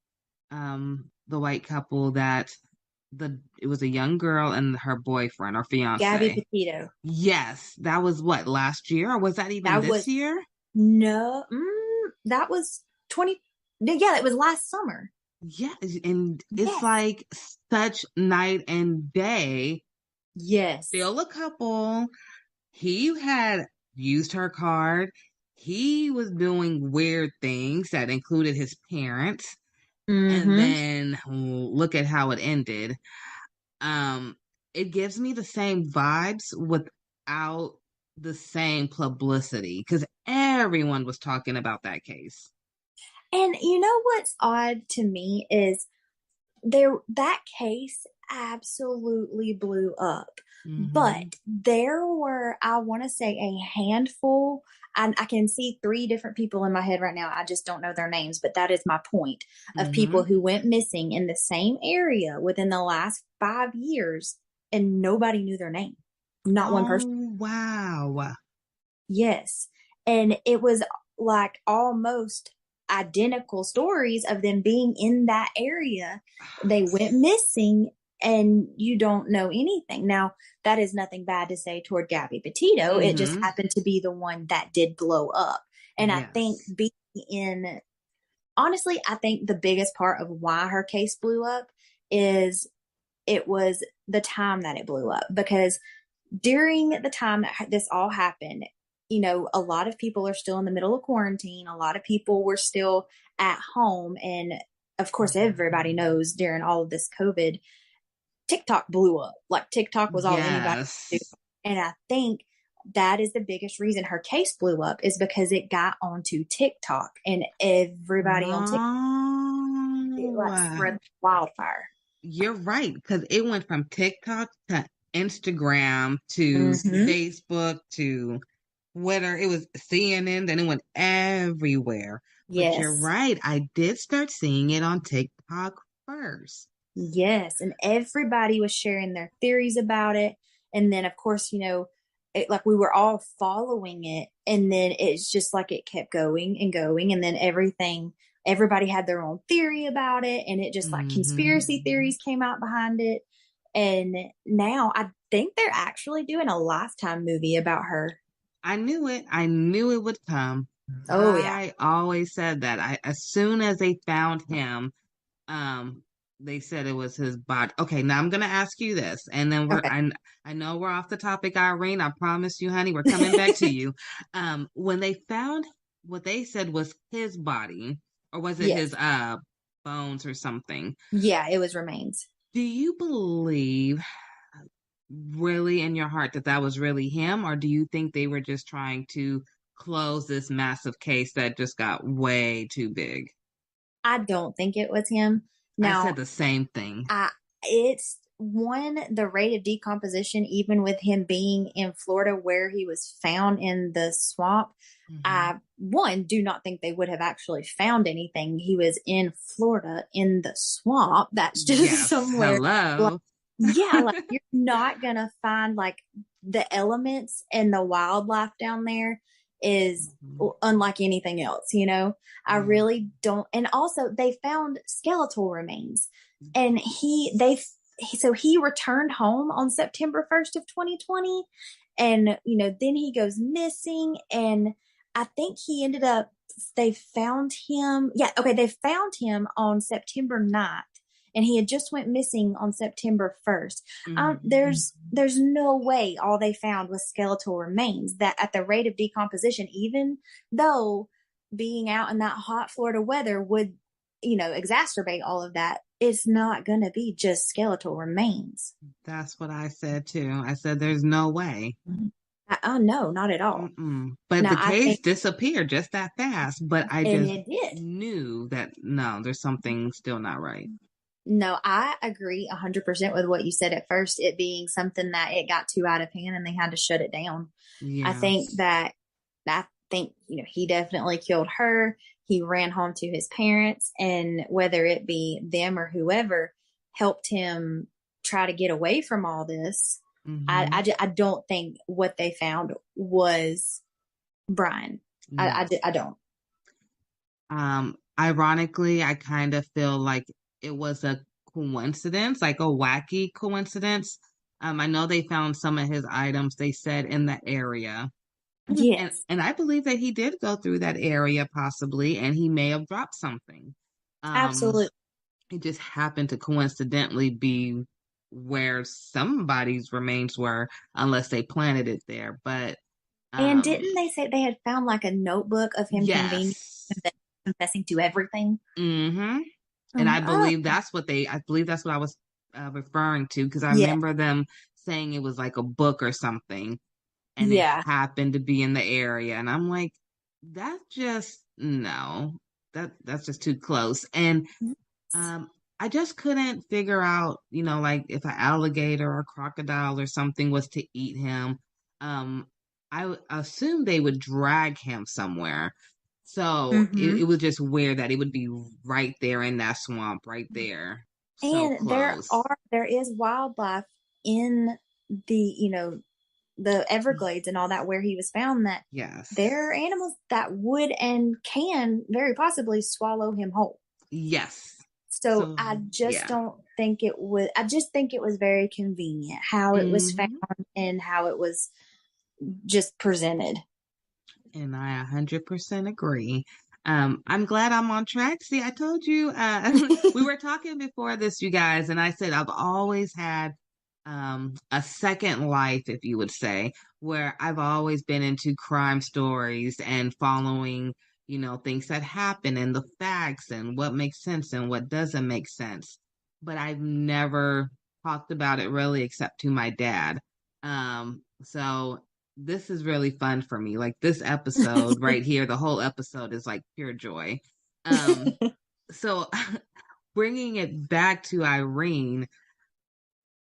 the white couple that it was a young girl and her boyfriend or fiance. Gabby Petito. Yes. That was what, last year? Or was that even this year? No. That was it was last summer. Yeah, and it's like such night and day. Yes. Still a couple. He had used her card. He was doing weird things that included his parents. Mm-hmm. And then look at how it ended. It gives me the same vibes without the same publicity because everyone was talking about that case. And what's odd to me is that case absolutely blew up. Mm-hmm. But there were, I want to say, a handful. I can see 3 different people in my head right now. I just don't know their names, but that is my point of people who went missing in the same area within the last 5 years, and nobody knew their name. Not one person. Wow. Yes. And it was like almost identical stories of them being in that area. They went missing and you don't know anything. Now, that is nothing bad to say toward Gabby Petito. It just happened to be the one that did blow up. And I think honestly, I think the biggest part of why her case blew up is it was the time that it blew up, because during the time that this all happened, a lot of people are still in the middle of quarantine. A lot of people were still at home. And of course, everybody knows during all of this COVID, TikTok blew up. Like TikTok was all anybody could do. And I think that is the biggest reason her case blew up, is because it got onto TikTok and everybody on TikTok spread wildfire. You're right, because it went from TikTok to Instagram to Facebook to Twitter. It was CNN, then it went everywhere. But you're Yes. right. I did start seeing it on TikTok first. Yes, and everybody was sharing their theories about it. And then, of course, like we were all following it, and then it's just like it kept going and going, and then everybody had their own theory about it, and it just like conspiracy theories came out behind it. And now I think they're actually doing a Lifetime movie about her. I knew it. I knew it would come. Oh yeah. I always said that. As soon as they found him, they said it was his body. Okay, now I'm gonna ask you this, and then I know we're off the topic, Irene. I promise you, honey, we're coming back to you. When they found what they said was his body, or was it his bones or something? Yeah, it was remains. Do you believe really in your heart that that was really him, or do you think they were just trying to close this massive case that just got way too big? I don't think it was him. Now, I said the same thing. It's the rate of decomposition, even with him being in Florida where he was found in the swamp. I do not think they would have actually found anything. He was in Florida in the swamp. That's just somewhere. Hello. Like you're not gonna find like the elements and the wildlife down there is unlike anything else, I really don't. And also they found skeletal remains, and he returned home on September 1st of 2020, and then he goes missing, and I think they found him on September 9th, and he had just went missing on September 1st. There's no way all they found was skeletal remains. That at the rate of decomposition, even though being out in that hot Florida weather would, exacerbate all of that, it's not going to be just skeletal remains. That's what I said too. I said there's no way. No, not at all. But the case disappeared just that fast. But I just knew that no, there's something still not right. No, I agree 100% with what you said at first, it being something that it got too out of hand and they had to shut it down. Yes. I think, he definitely killed her. He ran home to his parents, and whether it be them or whoever helped him try to get away from all this, I don't think what they found was Brian. Yes. I don't. Ironically, I kind of feel like it was a coincidence, like a wacky coincidence. I know they found some of his items, they said, in the area. Yes. And I believe that he did go through that area possibly, and he may have dropped something. Absolutely. It just happened to coincidentally be where somebody's remains were, unless they planted it there. But and didn't they say they had found like a notebook of him confessing to everything? And I believe that's what I was referring to, because I remember them saying it was like a book or something, and it happened to be in the area, and I'm like, that's just that's just too close. And I just couldn't figure out, like if an alligator or crocodile or something was to eat him. I assumed they would drag him somewhere. So it was just weird that it would be right there in that swamp, right there. And there is wildlife in the Everglades and all that where he was found, that there are animals that would and can very possibly swallow him whole. Yes. So I just don't think it was. I just think it was very convenient how it was found and how it was just presented. And I 100% agree. I'm glad I'm on track. See, I told you, we were talking before this, you guys, and I said I've always had a second life, if you would say, where I've always been into crime stories and following, things that happen and the facts and what makes sense and what doesn't make sense. But I've never talked about it really except to my dad. So this is really fun for me. Like this episode right here, the whole episode is like pure joy. So bringing it back to Irene,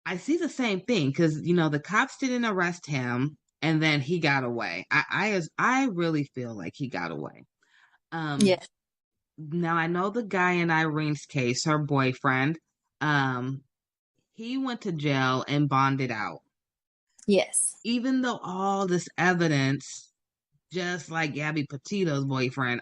I see the same thing because you know the cops didn't arrest him, and then he got away. I really feel like he got away. Yeah. Um, Now I know the guy in Irene's case, her boyfriend. Um, he went to jail and bonded out, Yes. even though all this evidence, just like Gabby Petito's boyfriend,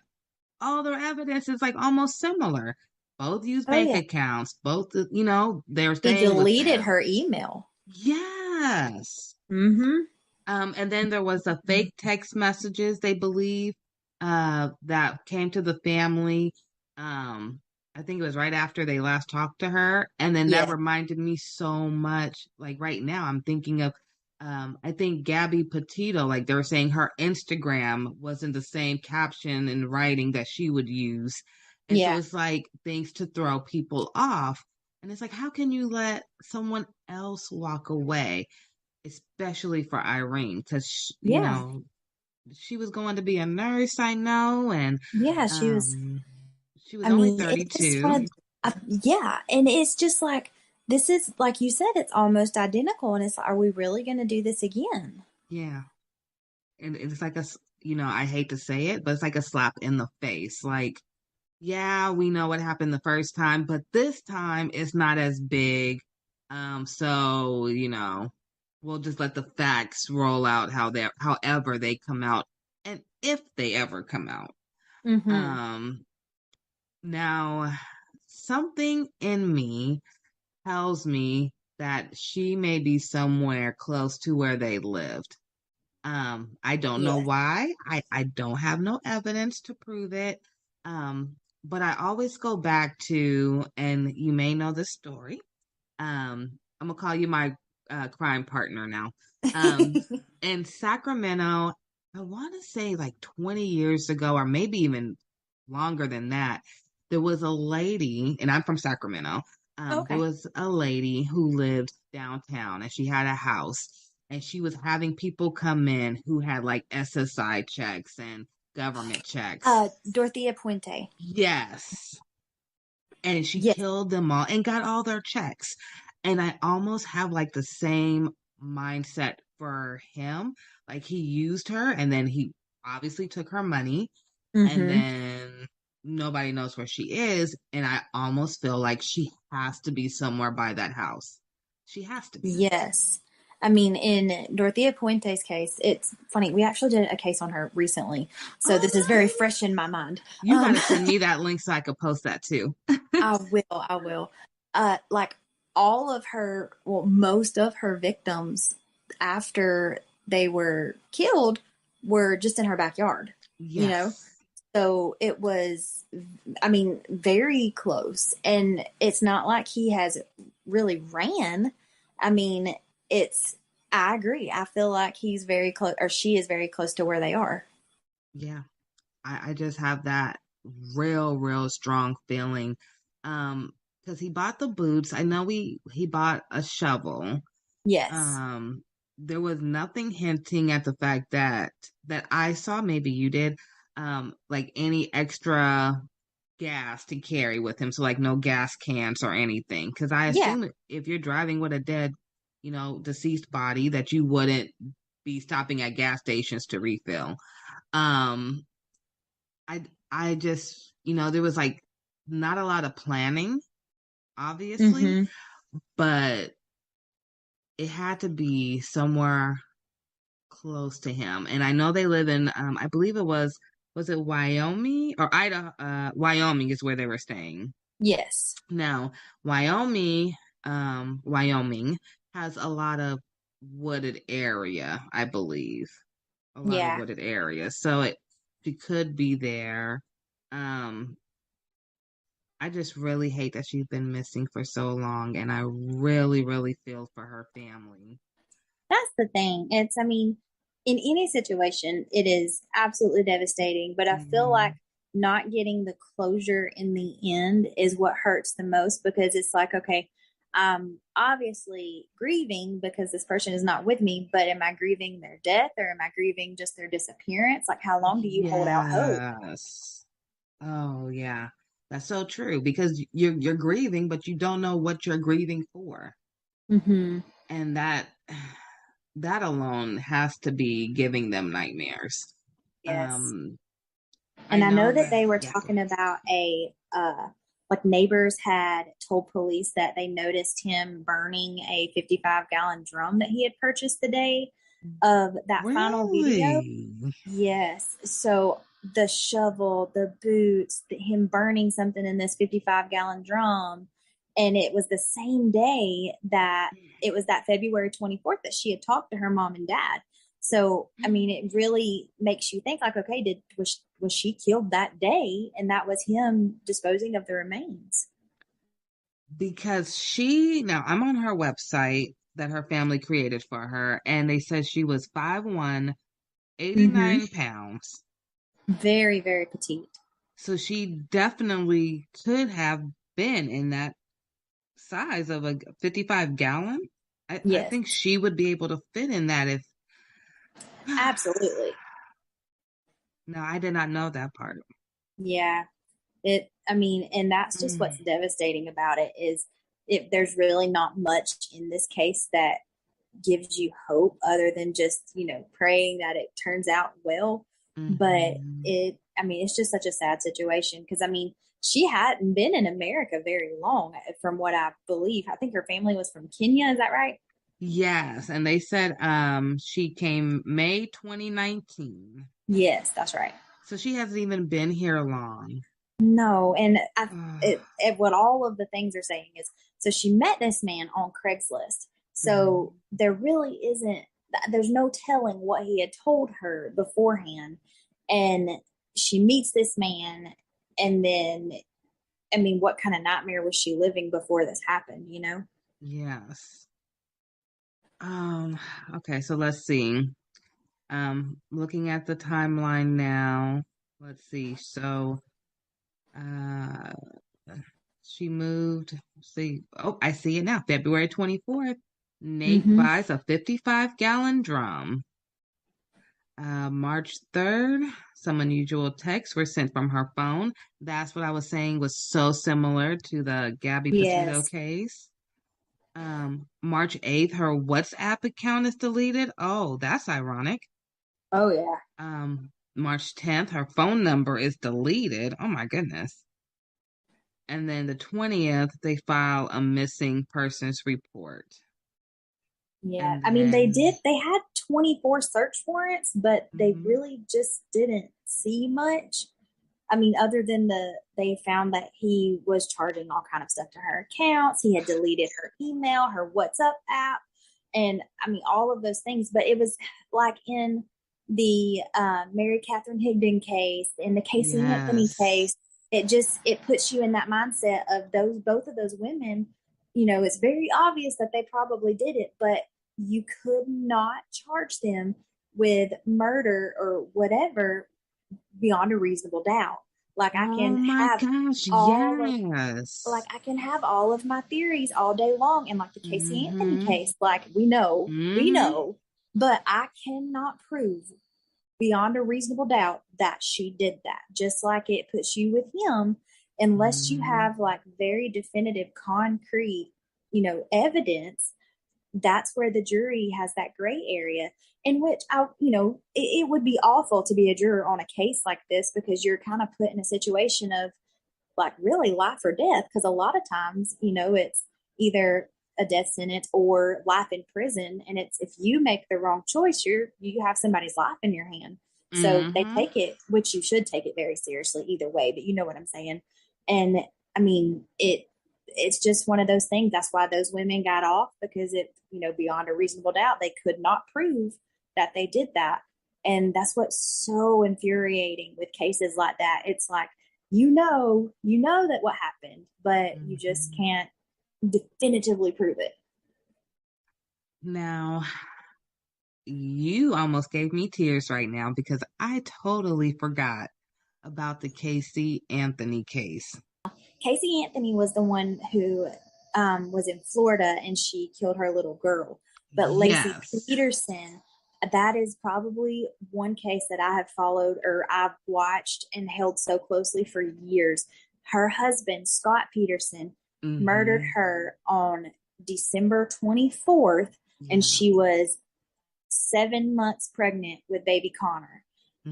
all their evidence is like almost similar. Both use Oh bank yeah. accounts. Both, you know, they're He staying with deleted them. her email. Yes. Mm-hmm. And then there was a fake text messages, they believe, that came to the family. I think it was right after they last talked to her. And then that Yeah. reminded me so much. Like right now, I'm thinking of, I think Gabby Petito, like they were saying her Instagram wasn't the same caption and writing that she would use. And so Yeah. it's like things to throw people off. And it's like, how can you let someone else walk away? Especially for Irene, because you Yeah. know she was going to be a nurse, I know, and Yeah. um, she was I only mean, it's just 32. one yeah. And it's just like, this is, like you said, it's almost identical. And it's like, are we really going to do this again? Yeah, and it's like you know, I hate to say it, but it's like a slap in the face. Like, yeah, we know what happened the first time, but this time it's not as big. So you know, we'll just let the facts roll out however they come out, and if they ever come out. Mm-hmm. Um, Now, something in me tells me that she may be somewhere close to where they lived. I don't know Yeah. why. I don't have no evidence to prove it. But I always go back to, and you may know this story. I'm gonna call you my crime partner now. Um, in Sacramento, I want to say like 20 years ago, or maybe even longer than that, there was a lady, and I'm from Sacramento. There Okay. was a lady who lived downtown, and she had a house, and she was having people come in who had like SSI checks and government checks. Dorothea Puente. Yes, and she Yes. killed them all and got all their checks. And I almost have like the same mindset for him. Like he used her and then he obviously took her money and Mm-hmm. then nobody knows where she is. And I almost feel like she has to be somewhere by that house. She has to be. Yes. I mean, in Dorothea Puente's case, it's funny. We actually did a case on her recently. So Oh, this is very fresh in my mind. you got to send me that link so I could post that too. I will. I will. Like all of her, well, most of her victims after they were killed were just in her backyard, you know? Yes. So it was, I mean, very close. And it's not like he has really ran. I mean, I agree. I feel like he's very close, or she is very close to where they are. Yeah. I just have that real strong feeling. Because he bought the boots. I know he bought a shovel. Yes. Um, there was nothing hinting at the fact that I saw, maybe you did, like any extra gas to carry with him. So like no gas cans or anything. Because I Yeah. assume if you're driving with a dead, you know, deceased body, that you wouldn't be stopping at gas stations to refill. Um, I I just, you know, there was like not a lot of planning, obviously, Mm-hmm. but it had to be somewhere close to him. And I know they live in I believe was it Wyoming or Idaho? Wyoming is where they were staying. Yes. Now, Wyoming has a lot of wooded area, I believe. A lot of Yeah. wooded area. So she could be there. Um, I just really hate that she's been missing for so long, and I really feel for her family. That's the thing. I mean, in any situation, it is absolutely devastating, but I feel like Mhm. not getting the closure in the end is what hurts the most because it's like, okay, I'm obviously grieving because this person is not with me, but am I grieving their death or am I grieving just their disappearance? Like, how long do you hold out hope? Yes. Oh, yeah. That's so true because you're grieving, but you don't know what you're grieving for. Mm-hmm. And that alone has to be giving them nightmares. Yes. I And I know know that that, they were yeah. talking about like neighbors had told police that they noticed him burning a 55-gallon drum that he had purchased the day of that final video. Really? Yes. So the shovel, the boots, him burning something in this 55-gallon drum. And it was the same day that it was that February 24th that she had talked to her mom and dad. So, I mean, it really makes you think like, okay, was she killed that day? And that was him disposing of the remains. Because now I'm on her website that her family created for her, and they said she was 5'1", 89 pounds. Very, very petite. So she definitely could have been in that size of a 55-gallon. I Yes. think she would be able to fit in that if. Absolutely. No, I did not know that part. Yeah. And that's just what's devastating about it is there's really not much in this case that gives you hope other than just, praying that it turns out well. But it's just such a sad situation because, she hadn't been in America very long from what I believe. I think her family was from Kenya. Is that right? Yes. And they said she came May 2019. Yes, that's right. So she hasn't even been here long. No, and what all of the things are saying is, so she met this man on Craigslist. So there really there's no telling what he had told her beforehand. And she meets this man, and then, what kind of nightmare was she living before this happened, Yes. Okay, so let's see. Looking at the timeline now, let's see. So, she moved. See, I see it now. February 24th. Nate buys a 55-gallon drum. March 3rd, some unusual texts were sent from her phone. That's what I was saying was so similar to the Gabby Petito case. March 8th, her WhatsApp account is deleted. Oh, that's ironic. Oh, yeah. March 10th, her phone number is deleted. Oh, my goodness. And then the 20th, they file a missing persons report. Yeah. They had 24 search warrants, but they really just didn't see much. Other than they found that he was charging all kind of stuff to her accounts. He had deleted her email, her WhatsApp app, and all of those things. But it was like in the Mary Catherine Higdon case, in the Casey Anthony case, it puts you in that mindset of both of those women. It's very obvious that they probably did it, but you could not charge them with murder or whatever beyond a reasonable doubt. Like I can I can have all of my theories all day long, and like the Casey Anthony case, like we know, but I cannot prove beyond a reasonable doubt that she did that. Just like it puts you with him, unless you have like very definitive, concrete, evidence. That's where the jury has that gray area in which it would be awful to be a juror on a case like this because you're kind of put in a situation of like really life or death. Because a lot of times, it's either a death sentence or life in prison. And it's, if you make the wrong choice, you have somebody's life in your hand. So they take it, which you should take it very seriously either way, but you know what I'm saying? And it's just one of those things. That's why those women got off, because beyond a reasonable doubt, they could not prove that they did that. And that's what's so infuriating with cases like that. It's like, you know that what happened, but you just can't definitively prove it. Now, you almost gave me tears right now because I totally forgot about the Casey Anthony case. Casey Anthony was the one who was in Florida and she killed her little girl. But Lacey Peterson, that is probably one case that I have followed or I've watched and held so closely for years. Her husband, Scott Peterson, murdered her on December 24th, and she was 7 months pregnant with baby Connor.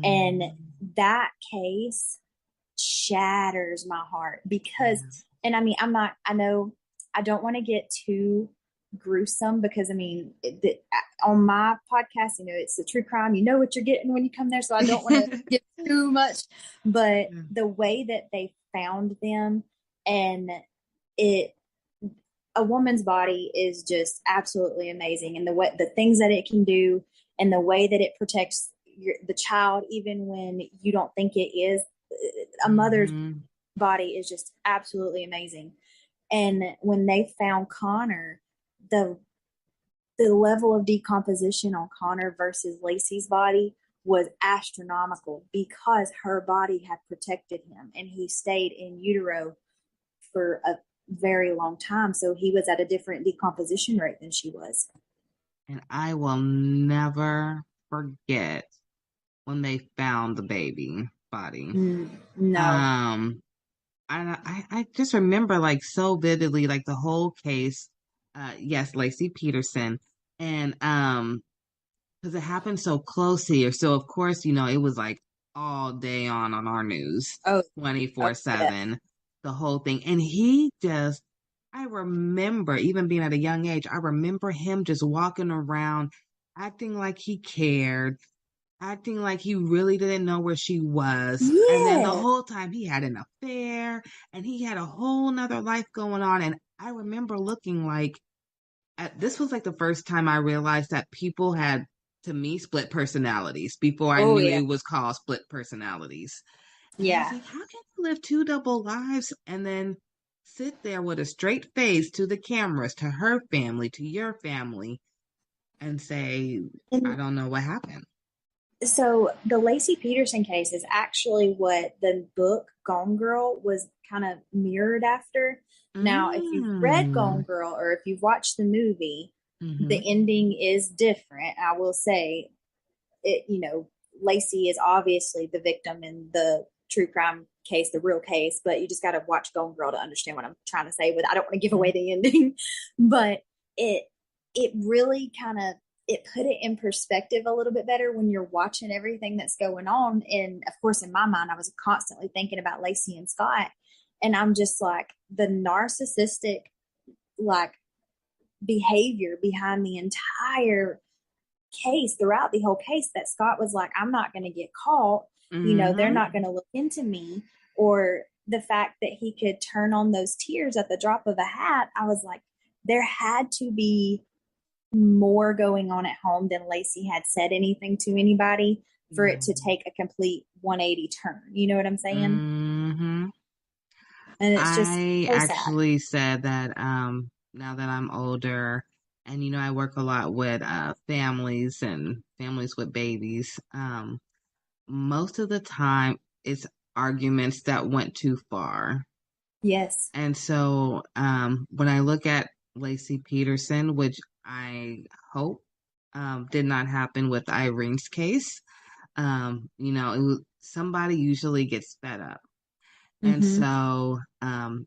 And that case shatters my heart because, and I mean, I know I don't want to get too gruesome because I mean, on my podcast, it's a true crime. You know what you're getting when you come there. So I don't want to get too much, but the way that they found them and a woman's body is just absolutely amazing. And the things that it can do and the way that it protects the child, even when you don't think it is, a mother's body is just absolutely amazing. And when they found Connor, the level of decomposition on Connor versus Lacey's body was astronomical because her body had protected him and he stayed in utero for a very long time. So he was at a different decomposition rate than she was. And I will never forget when they found the baby body. No. I just remember like so vividly, like the whole case. Yes, Lacey Peterson. And because it happened so close here. So of course, it was like all day on our news, 24/7, the whole thing. And I remember even being at a young age, I remember him just walking around acting like he cared, acting like he really didn't know where she was. Yeah. And then the whole time he had an affair and he had a whole nother life going on. And I remember looking like, this was like the first time I realized that people had, to me, split personalities before I knew it was called split personalities. And I was like, how can you live two double lives and then sit there with a straight face to the cameras, to her family, to your family, and say, I don't know what happened? So the Lacey Peterson case is actually what the book Gone Girl was kind of mirrored after. Now, if you've read Gone Girl or if you've watched the movie, the ending is different. I will say it, Lacey is obviously the victim in the true crime case, the real case, but you just got to watch Gone Girl to understand what I'm trying to say. But I don't want to give away the ending, but it really kind of, it put it in perspective a little bit better when you're watching everything that's going on. And of course, in my mind, I was constantly thinking about Lacey and Scott. And I'm just like, the narcissistic, like, behavior behind the entire case, throughout the whole case, that Scott was like, I'm not going to get caught. They're not going to look into me. Or the fact that he could turn on those tears at the drop of a hat. I was like, there had to be more going on at home than Lacey had said anything to anybody for it to take a complete 180 turn. You know what I'm saying? And it's just I so actually said that now that I'm older and I work a lot with families and families with babies, most of the time it's arguments that went too far. Yes. And so when I look at Lacey Peterson, which I hope did not happen with Irene's case, somebody usually gets fed up. And so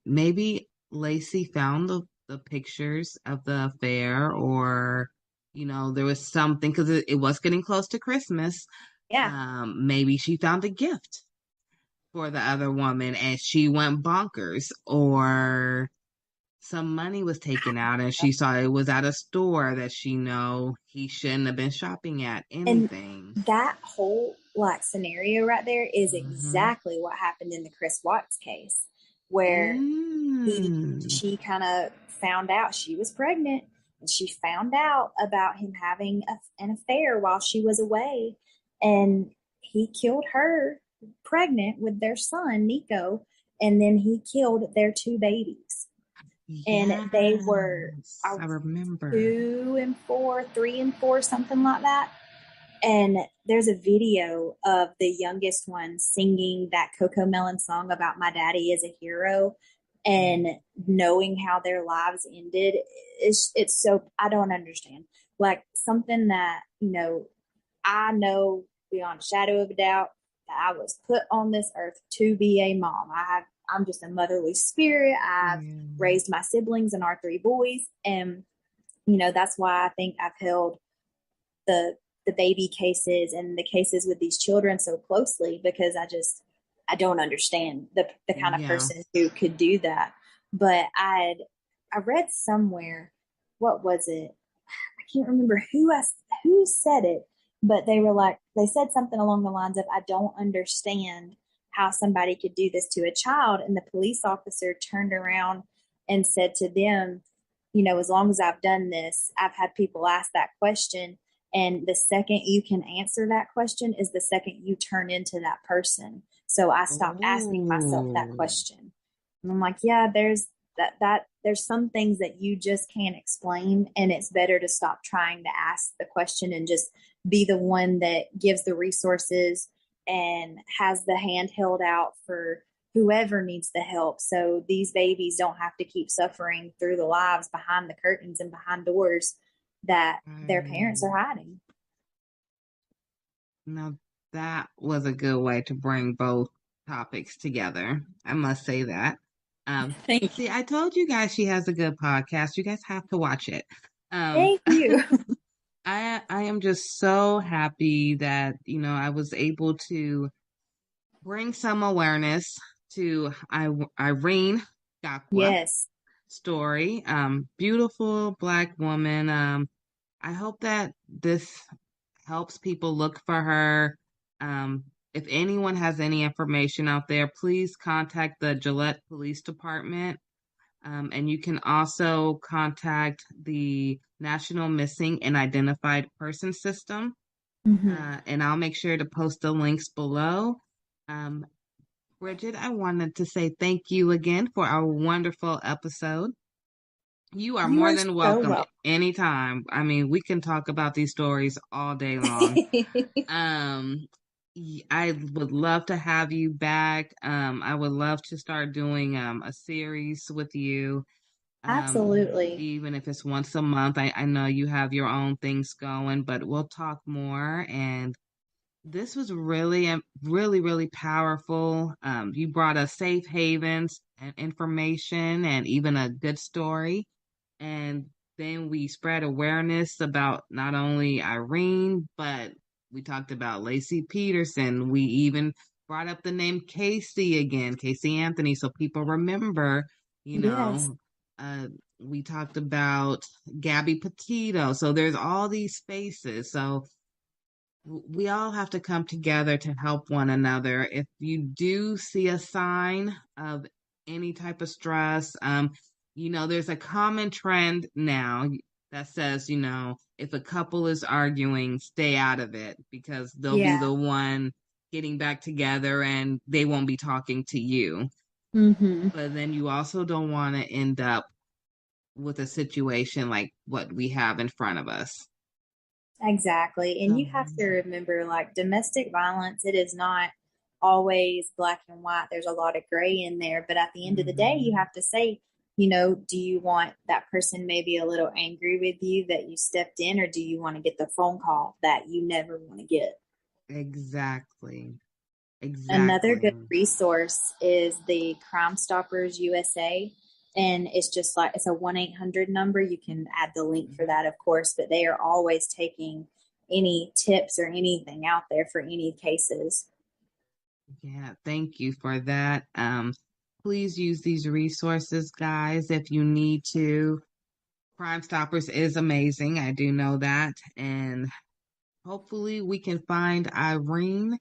maybe Lacey found the pictures of the affair, or, there was something, because it was getting close to Christmas. Yeah. Maybe she found a gift for the other woman and she went bonkers, or some money was taken out and she saw it was at a store that he shouldn't have been shopping at, anything. And that whole scenario right there is exactly what happened in the Chris Watts case, where she kind of found out she was pregnant, and she found out about him having an affair while she was away, and he killed her pregnant with their son Nico, and then he killed their two babies. And they were, I remember, 2 and 4, 3 and 4, something like that. And there's a video of the youngest one singing that Coco Melon song about my daddy is a hero, and knowing how their lives ended. It's so, I don't understand. Like, something that, I know beyond a shadow of a doubt that I was put on this earth to be a mom. I'm just a motherly spirit. I've raised my siblings and our 3 boys. And, you know, that's why I think I've held the baby cases and the cases with these children so closely, because I don't understand the kind of person who could do that. But I read somewhere, what was it? I can't remember who said it, but they said something along the lines of, I don't understand how somebody could do this to a child. And the police officer turned around and said to them, you know, as long as I've done this, I've had people ask that question. And the second you can answer that question is the second you turn into that person. So I stopped asking myself that question. And I'm like, yeah, there's some things that you just can't explain. And it's better to stop trying to ask the question and just be the one that gives the resources and has the hand held out for whoever needs the help. So these babies don't have to keep suffering through the lives behind the curtains and behind doors that their parents are hiding. Now, that was a good way to bring both topics together. I must say that. See, I told you guys she has a good podcast. You guys have to watch it. Thank you. I am just so happy that, you know, I was able to bring some awareness to Irene Gakwa story. Beautiful Black woman. I hope that this helps people look for her. If anyone has any information out there, please contact the Gillette Police Department. And you can also contact the National Missing and Identified Person System. And I'll make sure to post the links below. Bridget, I wanted to say thank you again for our wonderful episode. You are more than welcome anytime. I mean, we can talk about these stories all day long. I would love to have you back. I would love to start doing a series with you. Absolutely. Even if it's once a month. I know you have your own things going, but we'll talk more. And this was really, really powerful. You brought us safe havens and information and even a good story. And then we spread awareness about not only Irene, but we talked about Lacey Peterson. We even brought up the name Casey again, Casey Anthony, so people remember, you know. We talked about Gabby Petito. So there's all these spaces. So we all have to come together to help one another. If you do see a sign of any type of stress, you know, there's a common trend now that says, you know, if a couple is arguing, stay out of it because they'll be the one getting back together and they won't be talking to you. But then you also don't want to end up with a situation like what we have in front of us. Exactly. And you have to remember, like, domestic violence, it is not always black and white. There's a lot of gray in there. But at the end of the day, you have to say, you know, do you want that person maybe a little angry with you that you stepped in, or do you want to get the phone call that you never want to get? Exactly. Another good resource is the Crime Stoppers USA. And it's just like, it's a 1-800 number. You can add the link for that, of course, but they are always taking any tips or anything out there for any cases. Yeah, thank you for that. Please use these resources, guys, if you need to. Crime Stoppers is amazing. I do know that. And hopefully we can find Irene.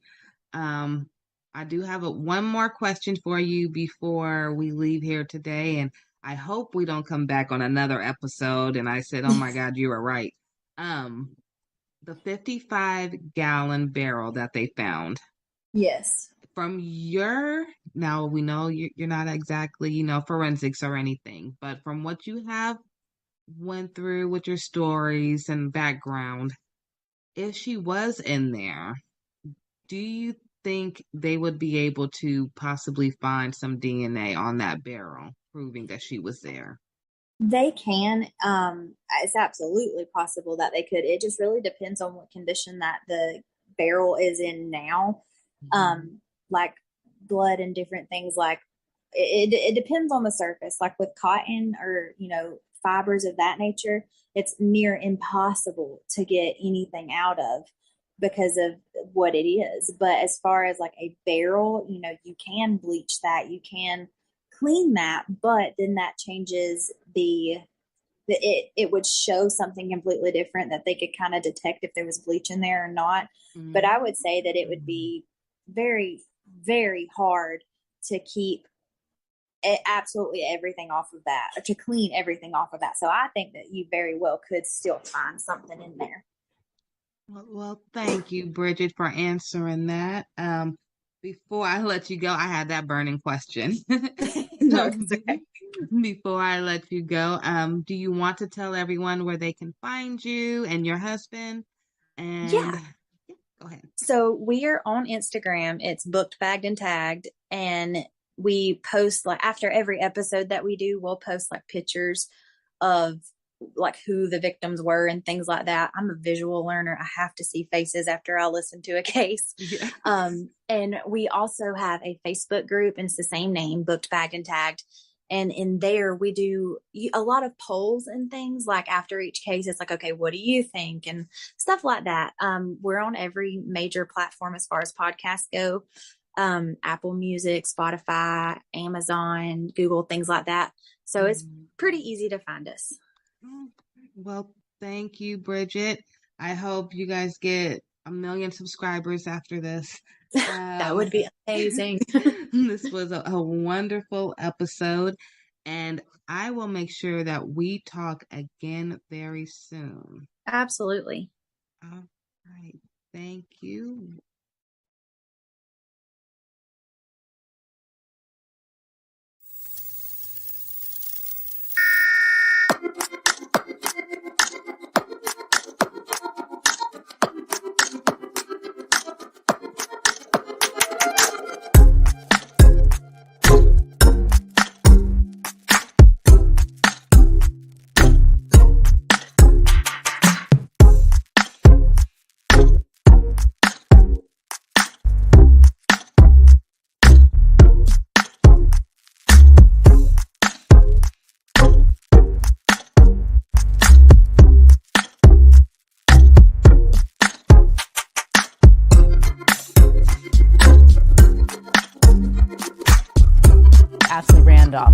I do have one more question for you before we leave here today. And I hope we don't come back on another episode. And I said, oh my God, you were right. The 55-gallon barrel that they found. Yes. From now we know you're not exactly, you know, forensics or anything, but from what you have went through with your stories and background, if she was in there, do you think they would be able to possibly find some DNA on that barrel proving that she was there? They can. It's absolutely possible that they could. It just really depends on what condition that the barrel is in now. Like blood and different things like it depends on the surface. Like with cotton or, fibers of that nature, it's near impossible to get anything out of because of what it is. But as far as like a barrel, you can bleach that, you can clean that, but then that changes it would show something completely different that they could kind of detect if there was bleach in there or not. Mm-hmm. But I would say that it would be very, very hard to keep absolutely everything off of that, or to clean everything off of that. So I think that you very well could still find something in there. Well, thank you, Bridget, for answering that. Before I let you go, I had that burning question. No, it's okay. Before I let you go, do you want to tell everyone where they can find you and your husband? And Yeah. Go ahead. So we are on Instagram. It's Booked, Bagged, and Tagged. And we post, like, after every episode that we do, we'll post like pictures of like who the victims were and things like that. I'm a visual learner. I have to see faces after I listen to a case. Yeah. And we also have a Facebook group, and it's the same name, Booked, Bagged, and Tagged. And in there, we do a lot of polls and things. Like after each case, it's like, okay, what do you think? And stuff like that. We're on every major platform as far as podcasts go. Apple Music, Spotify, Amazon, Google, things like that. So it's pretty easy to find us. Well, thank you, Bridget. I hope you guys get 1 million subscribers after this. That would be amazing. This was a wonderful episode, and I will make sure that we talk again very soon. Absolutely. All right. Thank you.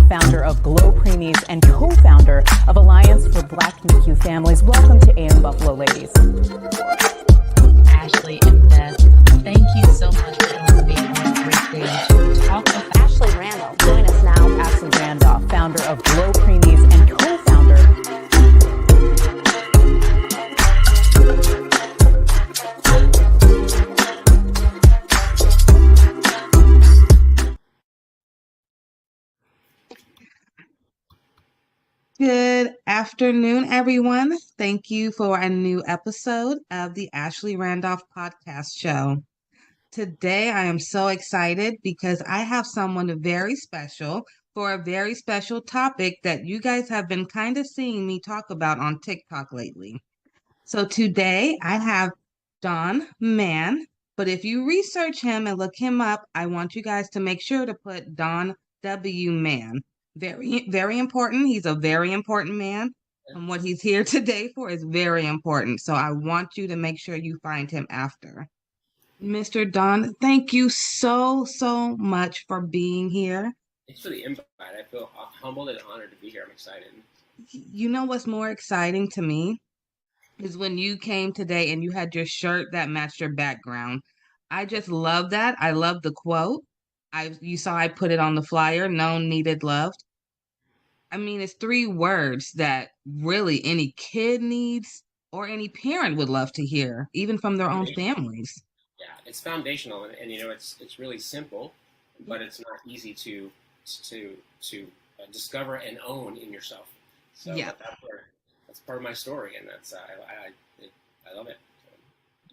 Founder of GLO Preemies and co-founder of Alliance for Black NICU Families. Welcome to AM Buffalo, ladies. Ashley and Beth, thank you so much for joining me on this great day to talk about Ashley Randolph, join us now. Ashley Randolph, founder of GLO Preemies and co-founder. Good afternoon, everyone. Thank you for a new episode of the Ashley Randolph podcast show. Today, I am so excited because I have someone very special for a very special topic that you guys have been kind of seeing me talk about on TikTok lately. So today, I have Don Mann, but if you research him and look him up, I want you guys to make sure to put Don W. Mann. Very, very important. He's a very important man. And what he's here today for is very important. So I want you to make sure you find him after. Mr. Don, thank you so much for being here. Thanks for the invite. I feel humbled and honored to be here. I'm excited. You know what's more exciting to me is when you came today and you had your shirt that matched your background. I just love that. I love the quote. You saw I put it on the flyer, known, needed, loved. I mean, it's 3 words that really any kid needs or any parent would love to hear, even from their own families. Yeah, it's foundational, and it's really simple, but it's not easy to discover and own in yourself. So yeah, that's part of my story, and that's I love it.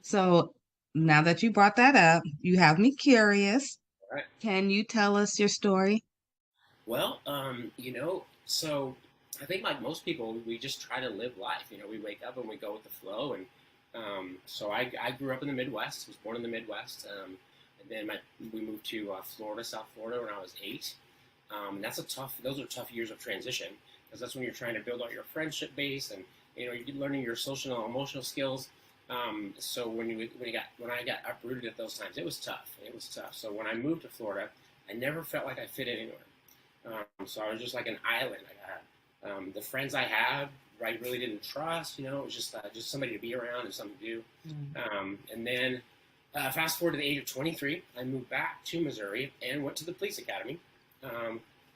So now that you brought that up, you have me curious. All right. Can you tell us your story? Well, so I think like most people, we just try to live life. We wake up and we go with the flow. And so I grew up in the Midwest, was born in the Midwest. And then we moved to Florida, South Florida when I was 8. Those are tough years of transition, because that's when you're trying to build out your friendship base, and you're learning your social and emotional skills. So when I got uprooted at those times, it was tough. It was tough. So when I moved to Florida, I never felt like I fit anywhere. So I was just like an island. The friends I had, I really didn't trust. It was just somebody to be around and something to do. And then fast forward to the age of 23, I moved back to Missouri and went to the police academy.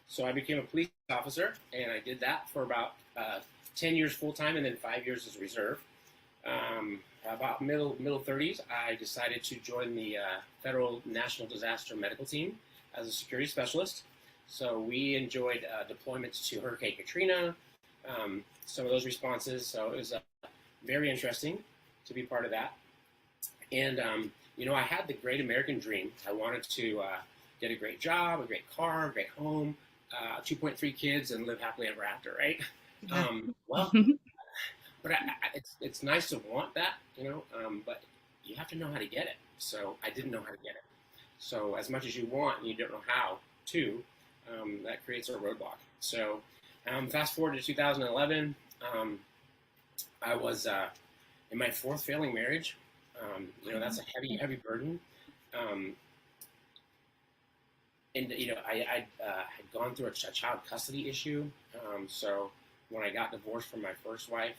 So I became a police officer, and I did that for about 10 years full time, and then 5 years as reserve. About middle 30s, I decided to join the Federal National Disaster Medical Team as a security specialist. So we enjoyed deployments to Hurricane Katrina, some of those responses. So it was very interesting to be part of that. And, I had the great American dream. I wanted to get a great job, a great car, a great home, 2.3 kids, and live happily ever after, right? But it's nice to want that, but you have to know how to get it. So I didn't know how to get it. So as much as you want and you don't know how to, that creates a roadblock. So fast forward to 2011, I was in my fourth failing marriage. That's a heavy burden. And I had gone through a child custody issue. So when I got divorced from my first wife,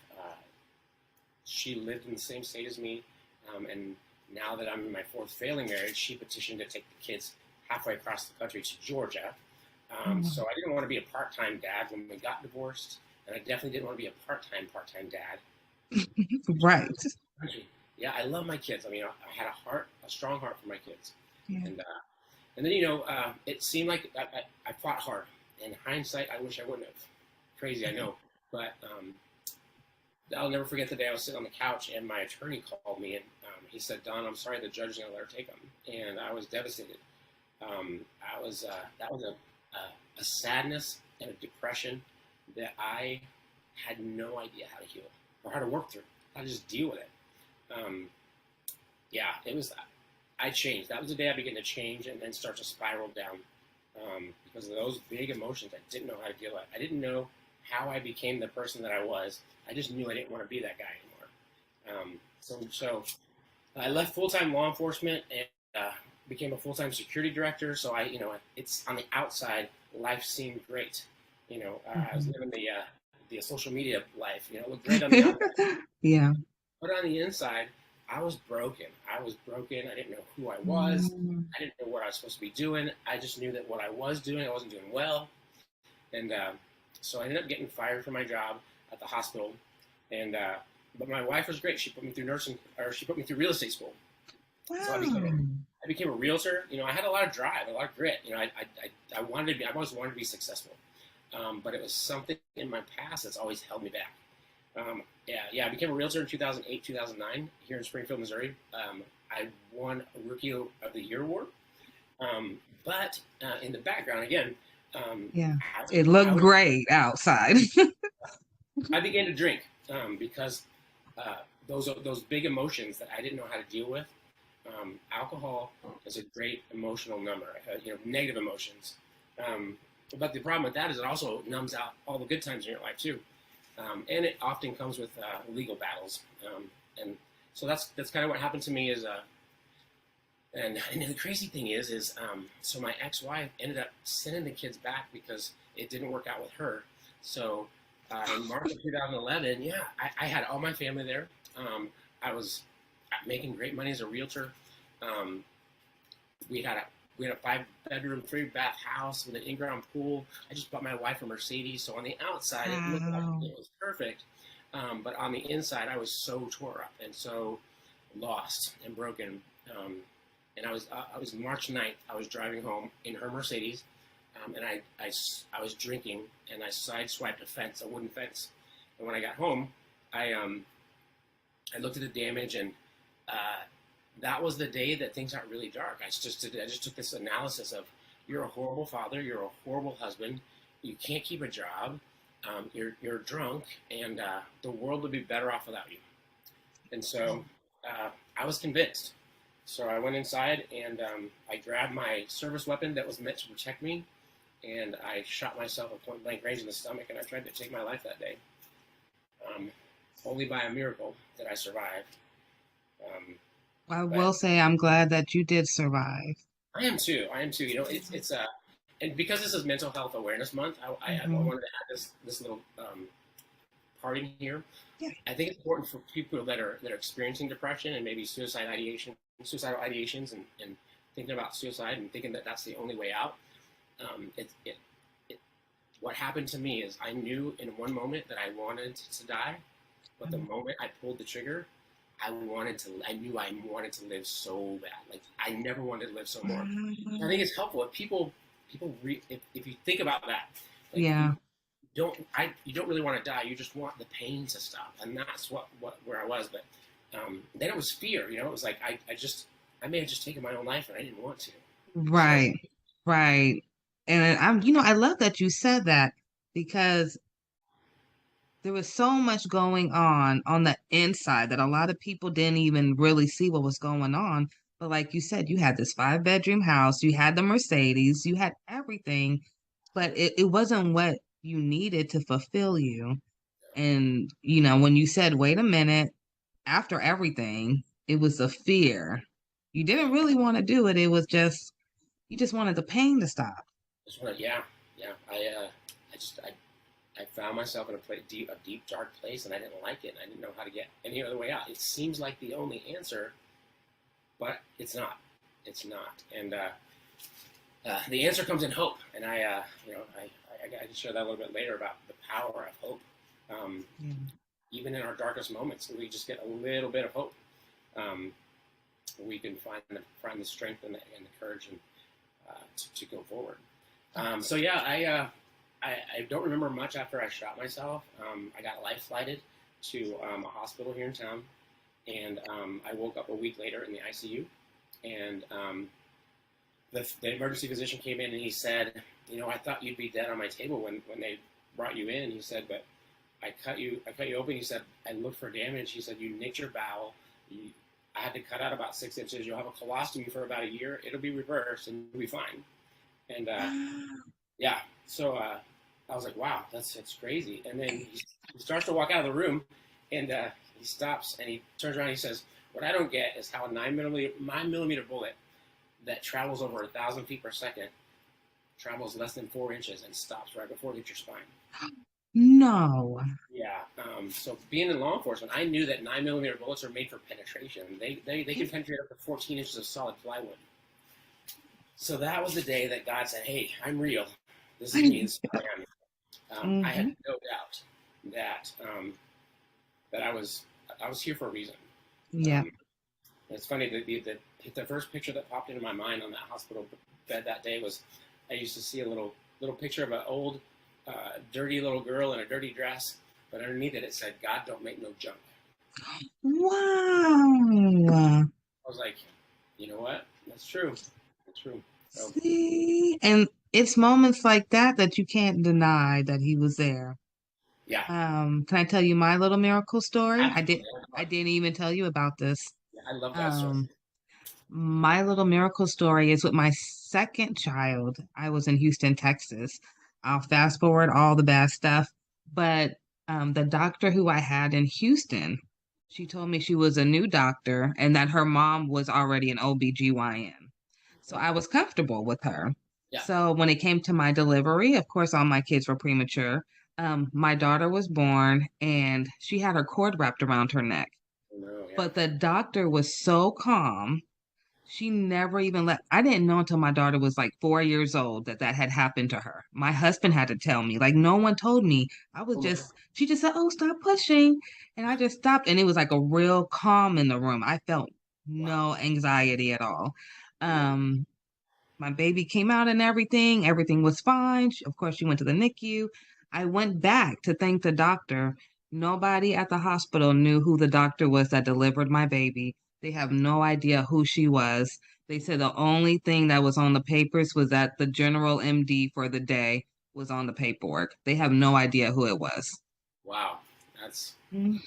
she lived in the same state as me. And now that I'm in my fourth failing marriage, she petitioned to take the kids halfway across the country to Georgia. So I didn't want to be a part-time dad when we got divorced, and I definitely didn't want to be a part-time dad. Right. Yeah, I love my kids. I had a strong heart for my kids. Yeah. And then, it seemed like I fought hard. In hindsight, I wish I wouldn't have. Crazy, I know. But I'll never forget the day I was sitting on the couch and my attorney called me, and he said, "Don, I'm sorry, the judge is going to let her take them." And I was devastated. That was a sadness and a depression that I had no idea how to heal or how to work through, how to just deal with it. I changed. That was the day I began to change and then start to spiral down because of those big emotions I didn't know how to deal with. I didn't know how I became the person that I was. I just knew I didn't want to be that guy anymore. So I left full-time law enforcement and became a full-time security director. So it's on the outside, life seemed great. I was living the social media life. It looked great on the outside. Yeah. But on the inside, I was broken. I didn't know who I was. I didn't know what I was supposed to be doing. I just knew that what I was doing, I wasn't doing well. And so I ended up getting fired from my job at the hospital. And but my wife was great. She put me through she put me through real estate school. Wow. So I became a realtor. I had a lot of drive, a lot of grit. I always wanted to be successful. But it was something in my past that's always held me back. I became a realtor in 2008, 2009 here in Springfield, Missouri. I won a Rookie of the Year award. But in the background, again, it looked great outside. I began to drink because those big emotions that I didn't know how to deal with. Alcohol is a great emotional number, negative emotions. But the problem with that is it also numbs out all the good times in your life too. And it often comes with legal battles. And so that's kind of what happened to me is, and the crazy thing is so my ex-wife ended up sending the kids back because it didn't work out with her. So in March of 2011, I had all my family there. I was making great money as a realtor. We had a 5-bedroom, 3-bath house with an in-ground pool. I just bought my wife a Mercedes. So on the outside, it looked like it was perfect. But on the inside, I was so tore up and so lost and broken. And I was March 9th. I was driving home in her Mercedes, and I was drinking, and I sideswiped a wooden fence. And when I got home, I looked at the damage, and that was the day that things got really dark. I just took this analysis of, you're a horrible father, you're a horrible husband, you can't keep a job, you're drunk, and the world would be better off without you. And so I was convinced. So I went inside and I grabbed my service weapon that was meant to protect me, and I shot myself a point blank range in the stomach, and I tried to take my life that day. Only by a miracle did I survive. I will say I'm glad that you did survive. I am too. You know, it's and because this is Mental Health Awareness Month, I wanted to add this little part in here. Yeah. I think it's important for people that are experiencing depression and maybe suicidal ideations, and thinking about suicide and thinking that that's the only way out. What happened to me is I knew in one moment that I wanted to die, but the moment I pulled the trigger, I knew I wanted to live so bad. Like I never wanted to live so more. I think it's helpful if people if you think about that. Like, yeah. You don't really want to die. You just want the pain to stop, and that's where I was. But then it was fear. You know, it was like I may have just taken my own life, and I didn't want to. Right, right. And I love that you said that, because there was so much going on the inside that a lot of people didn't even really see what was going on. But like you said, you had this 5-bedroom house, you had the Mercedes, you had everything, but it wasn't what you needed to fulfill you. And, when you said, wait a minute, after everything, it was the fear. You didn't really want to do it. It was just, you just wanted the pain to stop. Yeah. I found myself in a deep, dark place, and I didn't like it. And I didn't know how to get any other way out. It seems like the only answer, but it's not. It's not. And the answer comes in hope. And I can share that a little bit later about the power of hope. Even in our darkest moments, we just get a little bit of hope. We can find the strength and the courage to go forward. I don't remember much after I shot myself. I got life flighted to a hospital here in town, and I woke up a week later in the ICU. And the emergency physician came in and he said, I thought you'd be dead on my table when they brought you in. He said, but I cut you open. He said, I looked for damage. He said, you nicked your bowel. I had to cut out about 6 inches. You'll have a colostomy for about a year. It'll be reversed and you'll be fine. And so I was like, wow, that's crazy. And then he starts to walk out of the room, and he stops and he turns around and he says, what I don't get is how a 9mm bullet that travels over 1,000 feet per second travels less than 4 inches and stops right before it hits your spine. No. Yeah. So being in law enforcement, I knew that 9mm bullets are made for penetration. They can penetrate up to 14 inches of solid plywood. So that was the day that God said, hey, I'm real. This is me. This is who I am. I had no doubt that I was here for a reason. Yeah. It's funny that the first picture that popped into my mind on that hospital bed that day was I used to see a little picture of an old dirty little girl in a dirty dress, but underneath it said, God don't make no junk. Wow. I was like, you know what? That's true. That's true. So, see, and it's moments like that you can't deny that he was there. Yeah. Can I tell you my little miracle story? Absolutely. I didn't even tell you about this. Yeah, I love that story. My little miracle story is with my second child. I was in Houston, Texas. I'll fast forward all the bad stuff, but the doctor who I had in Houston, she told me she was a new doctor and that her mom was already an OBGYN. So I was comfortable with her. Yeah. So when it came to my delivery, of course, all my kids were premature. My daughter was born and she had her cord wrapped around her neck. No, yeah. But the doctor was so calm. She never even I didn't know until my daughter was like 4 years old that had happened to her. My husband had to tell me. Like, no one told me. She just said, oh, stop pushing. And I just stopped. And it was like a real calm in the room. I felt no anxiety at all. My baby came out and everything. Everything was fine. Of course, she went to the NICU. I went back to thank the doctor. Nobody at the hospital knew who the doctor was that delivered my baby. They have no idea who she was. They said the only thing that was on the papers was that the general MD for the day was on the paperwork. They have no idea who it was. Wow. That's when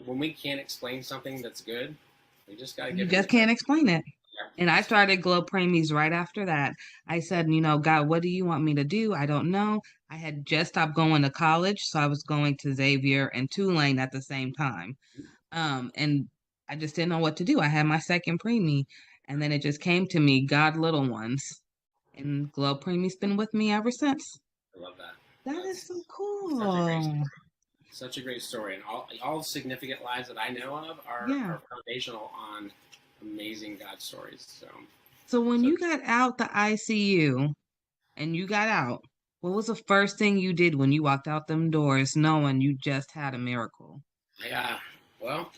we can't explain something that's good, we just gotta give You just can't explain it. And I started Glo Preemies right after that. I said, you know, God, what do you want me to do? I don't know. I had just stopped going to college, so I was going to Xavier and Tulane at the same time. And I just didn't know what to do. I had my second preemie, and then it just came to me, God, little ones. And Glo Preemie's been with me ever since. I love that. That is so Such a great story, and all significant lives that I know of are foundational on amazing God stories. So when you got out the ICU and you got out, what was the first thing you did when you walked out them doors, knowing you just had a miracle? Well,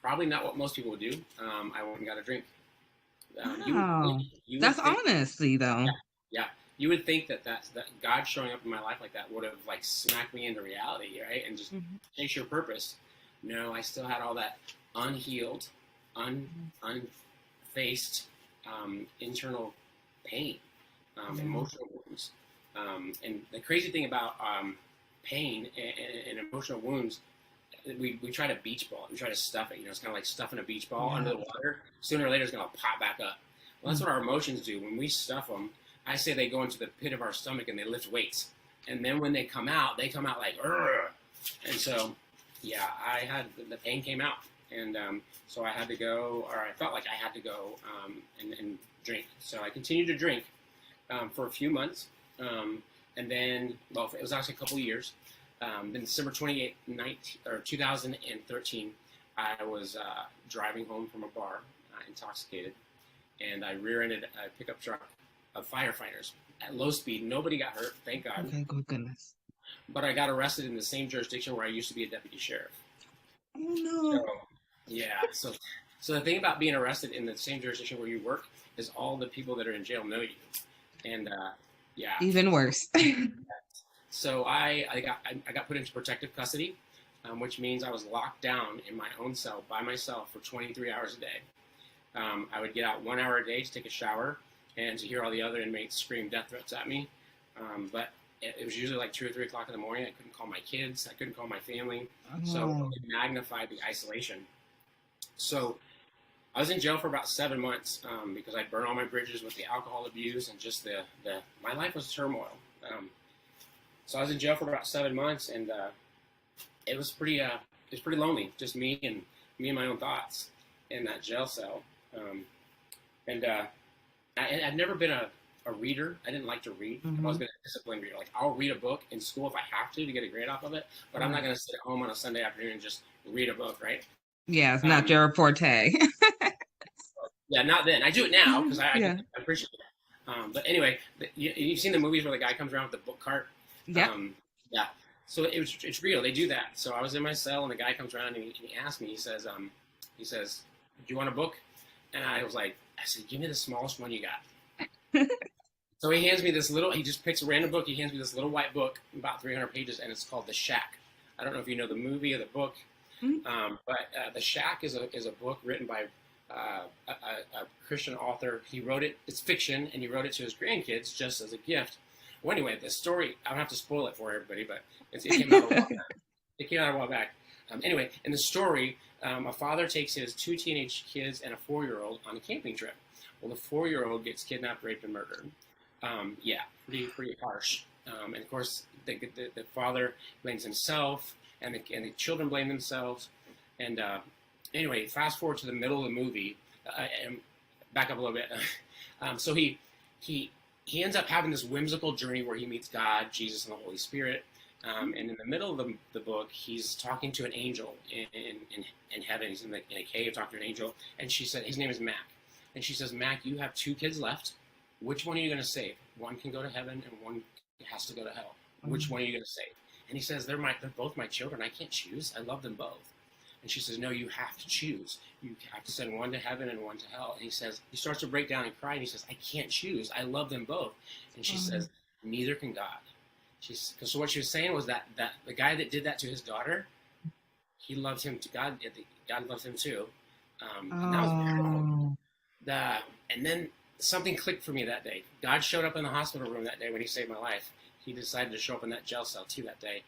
probably not what most people would do. I went and got a drink. Wow. That's honesty, though. Yeah. You would think that God showing up in my life like that would have like smacked me into reality, right? And just chase your purpose. No, I still had all that unhealed, unfaced internal pain, emotional wounds. And the crazy thing about pain and emotional wounds, we try to beach ball it. We try to stuff it. You know, it's kind of like stuffing a beach ball under the water. Sooner or later, it's going to pop back up. Well, that's what our emotions do. When we stuff them, I say they go into the pit of our stomach and they lift weights. And then when they come out like, Urgh. And so, yeah, the pain came out. And so I had to go, or I felt like I had to go and drink. So I continued to drink for a few months. And then, well, it was actually a couple of years. Then December 28th, 2013, I was driving home from a bar, intoxicated, and I rear-ended a pickup truck of firefighters at low speed. Nobody got hurt, thank God. Okay, good goodness. But I got arrested in the same jurisdiction where I used to be a deputy sheriff. Oh, no. So the thing about being arrested in the same jurisdiction where you work is all the people that are in jail know you. And, even worse. So I got put into protective custody, which means I was locked down in my own cell by myself for 23 hours a day. I would get out 1 hour a day to take a shower and to hear all the other inmates scream death threats at me. But it was usually like 2 or 3 o'clock in the morning. I couldn't call my kids. I couldn't call my family. So it magnified the isolation. So I was in jail for about 7 months because I burned all my bridges with the alcohol abuse and just my life was turmoil. So I was in jail for about 7 months, and it was pretty lonely, just me and my own thoughts in that jail cell. I'd never been a reader. I didn't like to read. I've always been a disciplined reader. Like, I'll read a book in school if I have to get a grade off of it, but I'm not going to sit at home on a Sunday afternoon and just read a book, right? Yeah, it's not your forte. Yeah, not then. I do it now because I appreciate it. But anyway, you've seen the movies where the guy comes around with the book cart? Yeah. So it's real. They do that. So I was in my cell, and the guy comes around and he asked me. He says, "Do you want a book?" And I said, "Give me the smallest one you got." So he hands me this little. He just picks a random book. He hands me this little white book, about 300 pages, and it's called The Shack. I don't know if you know the movie or the book, but The Shack is a book written by a Christian author. He wrote it. It's fiction, and he wrote it to his grandkids just as a gift. Well, anyway, the story, I don't have to spoil it for everybody, but it came out a while back. It came out a while back. Anyway, in the story, a father takes his 2 teenage kids and a 4-year-old on a camping trip. Well, the 4-year-old gets kidnapped, raped, and murdered. Pretty harsh. And of course, the father blames himself, and the children blame themselves. And anyway, fast forward to the middle of the movie, and back up a little bit. So he ends up having this whimsical journey where he meets God, Jesus, and the Holy Spirit. And in the middle of the book, he's talking to an angel in heaven. He's in a cave talking to an angel. And she said, his name is Mac. And she says, "Mac, you have 2 kids left. Which one are you going to save? One can go to heaven and one has to go to hell. Which one are you going to save?" And he says, they're both my children. I can't choose. I love them both. And she says, "No, you have to choose. You have to send one to heaven and one to hell." And he starts to break down and cry, and he says, "I can't choose. I love them both." And she says, "Neither can God." So what she was saying was that the guy that did that to his daughter, he loved him to God. God loves him too. And that was beautiful. And then something clicked for me that day. God showed up in the hospital room that day when he saved my life. He decided to show up in that jail cell too that day,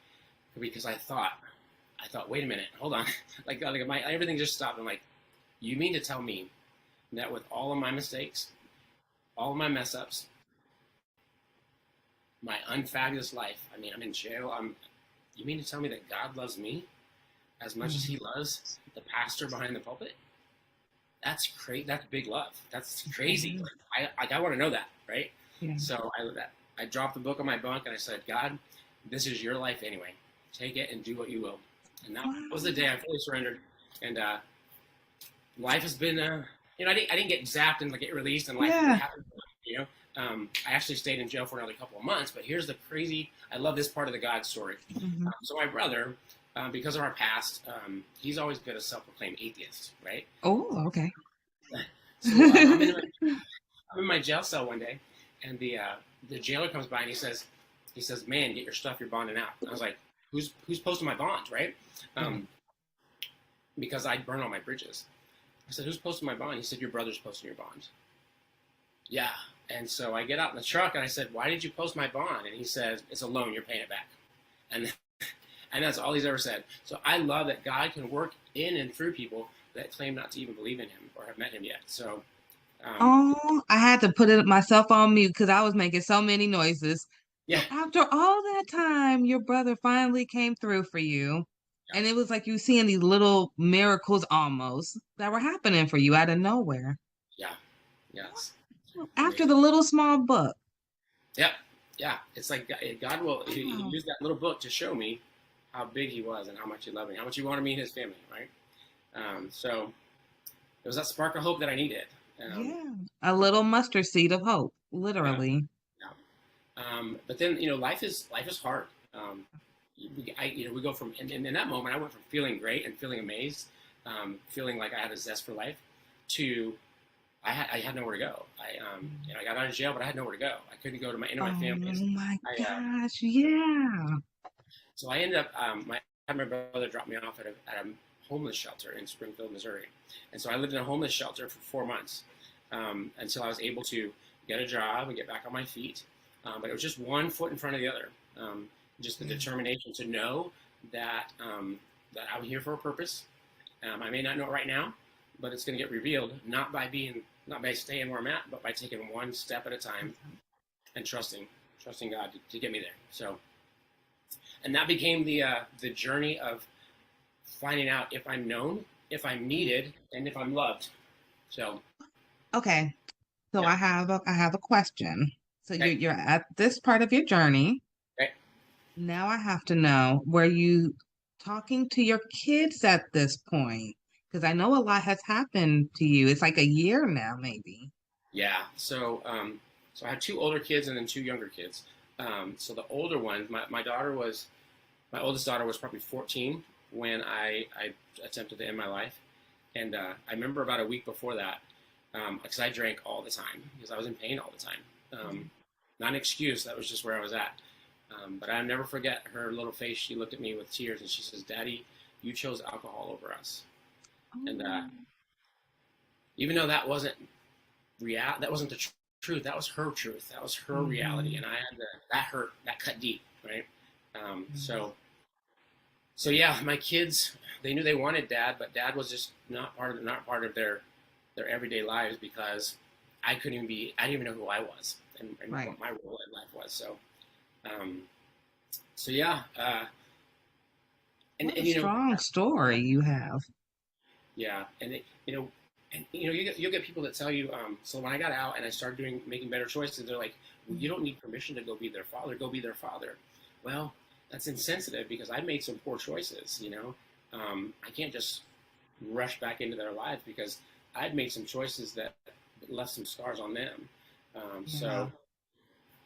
because I thought, wait a minute, hold on. Everything just stopped. I'm like, you mean to tell me that with all of my mistakes, all of my mess ups, my unfabulous life. I mean, I'm in jail. You mean to tell me that God loves me as much as he loves the pastor behind the pulpit? That's crazy. That's big love. That's crazy. I want to know that, right? Yeah. So I dropped the book on my bunk and I said, God, this is your life anyway. Take it and do what you will. And that was the day I fully surrendered. And life has been, you know, I didn't get zapped and get released, and life happened. You know, I actually stayed in jail for another couple of months. But here's the crazy. I love this part of the God story. So my brother, because of our past, he's always been a self-proclaimed atheist, right? Oh, okay. So I'm in my jail cell one day, and the jailer comes by and he says, "Man, get your stuff. You're bonding out." And I was like, "Who's posting my bond, right?" Because I burn all my bridges. I said, "Who's posting my bond?" He said, "Your brother's posting your bond." Yeah. And so I get out in the truck and I said, "Why did you post my bond?" And he says, "It's a loan. You're paying it back." And that's all he's ever said. So I love that God can work in and through people that claim not to even believe in him or have met him yet. So. Oh, I had to put it myself on mute because I was making so many noises. Yeah. After all that time, your brother finally came through for you. And it was like you seeing these little miracles almost that were happening for you out of nowhere. Yeah. Yes. After the little small book. Yep. Yeah. It's like God will he used that little book to show me how big he was and how much he loved me, how much he wanted me and his family, right? So there was that spark of hope that I needed. A little mustard seed of hope, literally. Yeah. But then, you know, life is hard. We go from, and in that moment, I went from feeling great and feeling amazed, feeling like I had a zest for life, to I had nowhere to go. I got out of jail, but I had nowhere to go. I couldn't go to my family. Oh my gosh, yeah. So I ended up, I had my brother drop me off at a homeless shelter in Springfield, Missouri. And so I lived in a homeless shelter for 4 months until I was able to get a job and get back on my feet. But it was just one foot in front of the other. Just the determination to know that that I'm here for a purpose. I may not know it right now, but it's going to get revealed not by staying where I'm at, but by taking one step at a time and trusting God to get me there. So, and that became the journey of finding out if I'm known, if I'm needed, and if I'm loved. So, okay. So I have a question. So you're at this part of your journey. Okay. Now I have to know, were you talking to your kids at this point? Because I know a lot has happened to you. It's like a year now, maybe. Yeah. So I had 2 older kids and then 2 younger kids. So the older one, my oldest daughter was probably 14 when I attempted to end my life. And I remember about a week before that, because I drank all the time because I was in pain all the time. Not an excuse. That was just where I was at. But I'll never forget her little face. She looked at me with tears and she says, "Daddy, you chose alcohol over us." And even though that wasn't that wasn't the truth. That was her truth. That was her reality. And I had that hurt. That cut deep, right? So yeah, my kids, they knew they wanted Dad, but Dad was just not part of their everyday lives because I didn't even know who I was and what my role in life was. So yeah. What a strong story you have. Yeah, and you'll get people that tell you. So when I got out and I started making better choices, they're like, "Well, you don't need permission to go be their father. Go be their father." Well, that's insensitive because I made some poor choices. I can't just rush back into their lives because I'd made some choices that left some scars on them. So,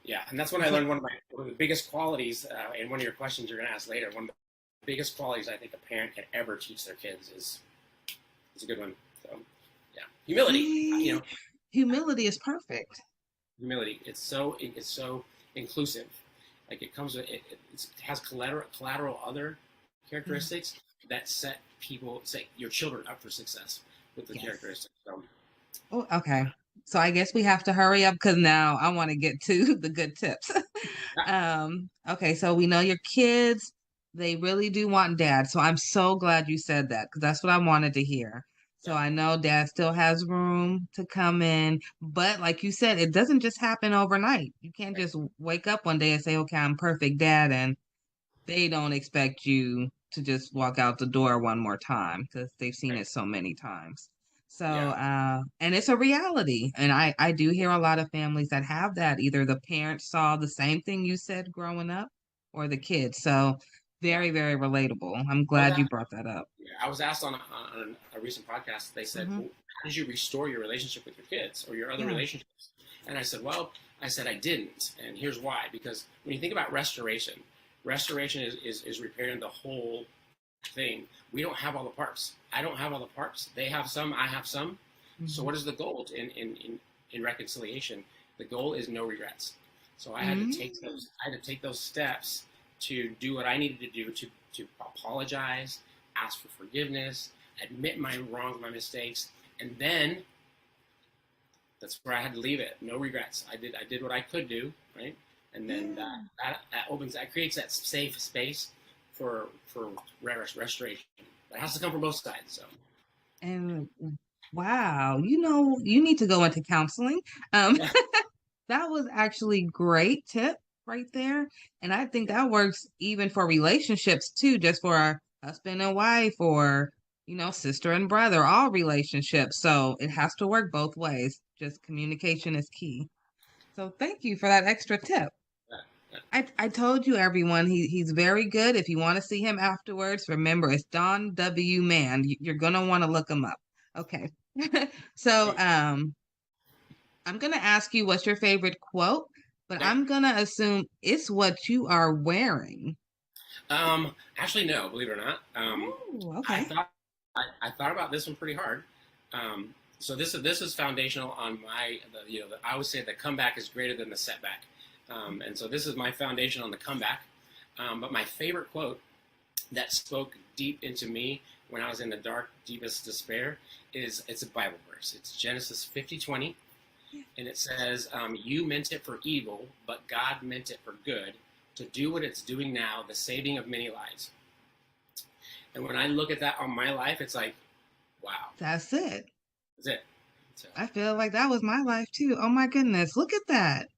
yeah, and that's when I learned one of the biggest qualities. And one of your questions you're going to ask later, one of the biggest qualities I think a parent can ever teach their kids is a good one. So, yeah, humility. Humility is perfect. Humility. It's so inclusive. Like it comes with it has collateral other characteristics that set your children up for success with the characteristics. So. Oh, okay. So I guess we have to hurry up because now I want to get to the good tips. Okay, so we know your kids, they really do want Dad. So I'm so glad you said that because that's what I wanted to hear. So I know dad still has room to come in, but like you said, it doesn't just happen overnight. You can't just wake up one day and say, okay, I'm perfect dad, and they don't expect you to just walk out the door one more time because they've seen it so many times. So, and it's a reality. And I do hear a lot of families that have that. Either the parents saw the same thing you said growing up or the kids. So, very, very relatable. I'm glad you brought that up. I was asked on a recent podcast, they said, well, how did you restore your relationship with your kids or your other relationships? And I said, well, I didn't. And here's why. Because when you think about restoration is repairing the whole thing. We don't have all the parts. I don't have all the parts. They have some, I have some. So what is the goal in reconciliation? The goal is no regrets. So I had to take those steps to do what I needed to do to apologize, ask for forgiveness, admit my wrongs, my mistakes, and then that's where I had to leave it. No regrets. I did what I could do, right? And then that creates that safe space for restoration. That has to come from both sides. So. And wow, you need to go into counseling. That was actually great tip right there. And I think that works even for relationships too, just for a husband and wife or, sister and brother, all relationships. So it has to work both ways. Just communication is key. So thank you for that extra tip. I told you, everyone, he's very good. If you want to see him afterwards, remember, it's Don W. Mann. You're going to want to look him up. Okay. So I'm going to ask you what's your favorite quote, but I'm going to assume it's what you are wearing. Actually, no, believe it or not. Okay. I thought about this one pretty hard. So this is foundational on I always say the comeback is greater than the setback. And so this is my foundation on the comeback. But my favorite quote that spoke deep into me when I was in the dark, deepest despair it's a Bible verse. It's Genesis 50:20. And it says, you meant it for evil, but God meant it for good, to do what it's doing now, the saving of many lives. And when I look at that on my life, it's like, wow. That's it. That's it. So, I feel like that was my life too. Oh my goodness. Look at that.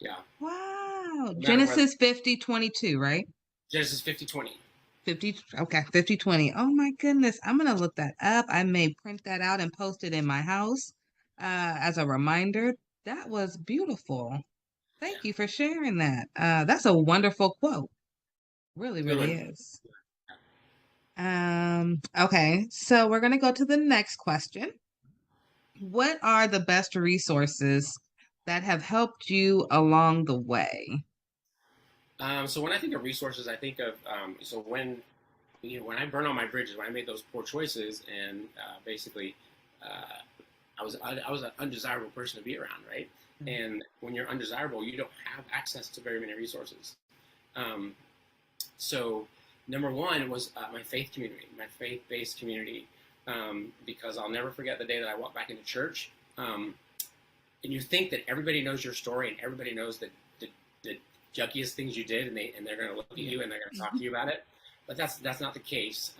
Yeah. Wow. Genesis 50:22, right? Genesis 50:20. 50:20. Oh my goodness. I'm going to look that up. I may print that out and post it in my house as a reminder. That was beautiful. Thank you for sharing that. That's a wonderful quote. Really, really is. Okay, so we're going to go to the next question. What are the best resources that have helped you along the way? So when I think of resources, I think of when I burn all my bridges, when I made those poor choices, and basically I was an undesirable person to be around, right? Mm-hmm. And when you're undesirable, you don't have access to very many resources. So number one was my faith community, my faith-based community, because I'll never forget the day that I walked back into church. And you think that everybody knows your story and everybody knows the junkiest things you did, and they're going to look at you and they're going to talk to you about it. But that's not the case.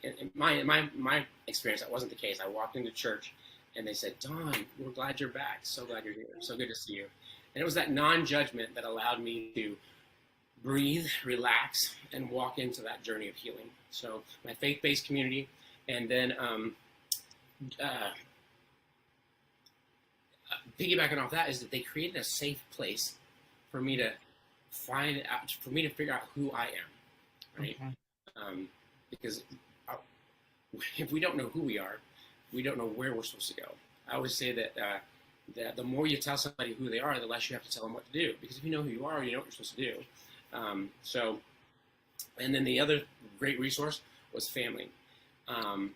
In my experience, that wasn't the case. I walked into church and they said, "Don, we're glad you're back. So glad you're here. So good to see you." And it was that non-judgment that allowed me to breathe, relax, and walk into that journey of healing. So my faith-based community, and then piggybacking off that is that they created a safe place for me to figure out who I am, right? Okay. Because if we don't know who we are, we don't know where we're supposed to go. I always say that the more you tell somebody who they are, the less you have to tell them what to do. Because if you know who you are, you know what you're supposed to do. And then the other great resource was family. And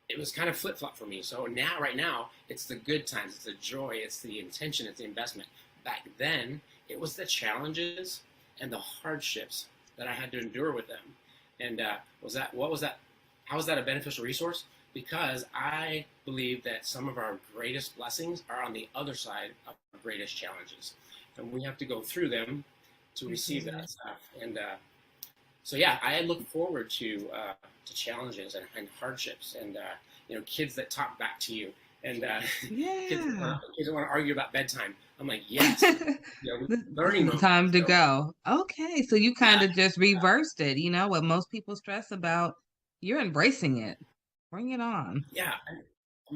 it was kind of flip-flop for me. So right now, it's the good times, it's the joy, it's the intention, it's the investment. Back then, it was the challenges and the hardships that I had to endure with them. And how was that a beneficial resource? Because I believe that some of our greatest blessings are on the other side of our greatest challenges. And we have to go through them to receive that stuff. And So yeah, I look forward to challenges and hardships and kids that talk back to you and kids that want to argue about bedtime. I'm like, yes, learning This is the time to go. Okay, so you kind of just Yeah. reversed it. You know what most people stress about, you're embracing it. Bring it on. Yeah,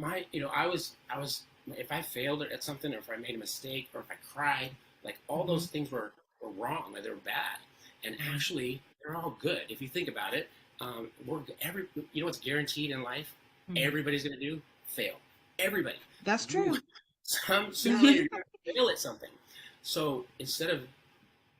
I was if I failed at something, or if I made a mistake, or if I cried, like all those things were wrong, like they were bad, and actually they're all good if you think about it. What's guaranteed in life? Everybody's gonna do fail. Everybody. That's true. Sooner or later, you're gonna fail at something. So instead of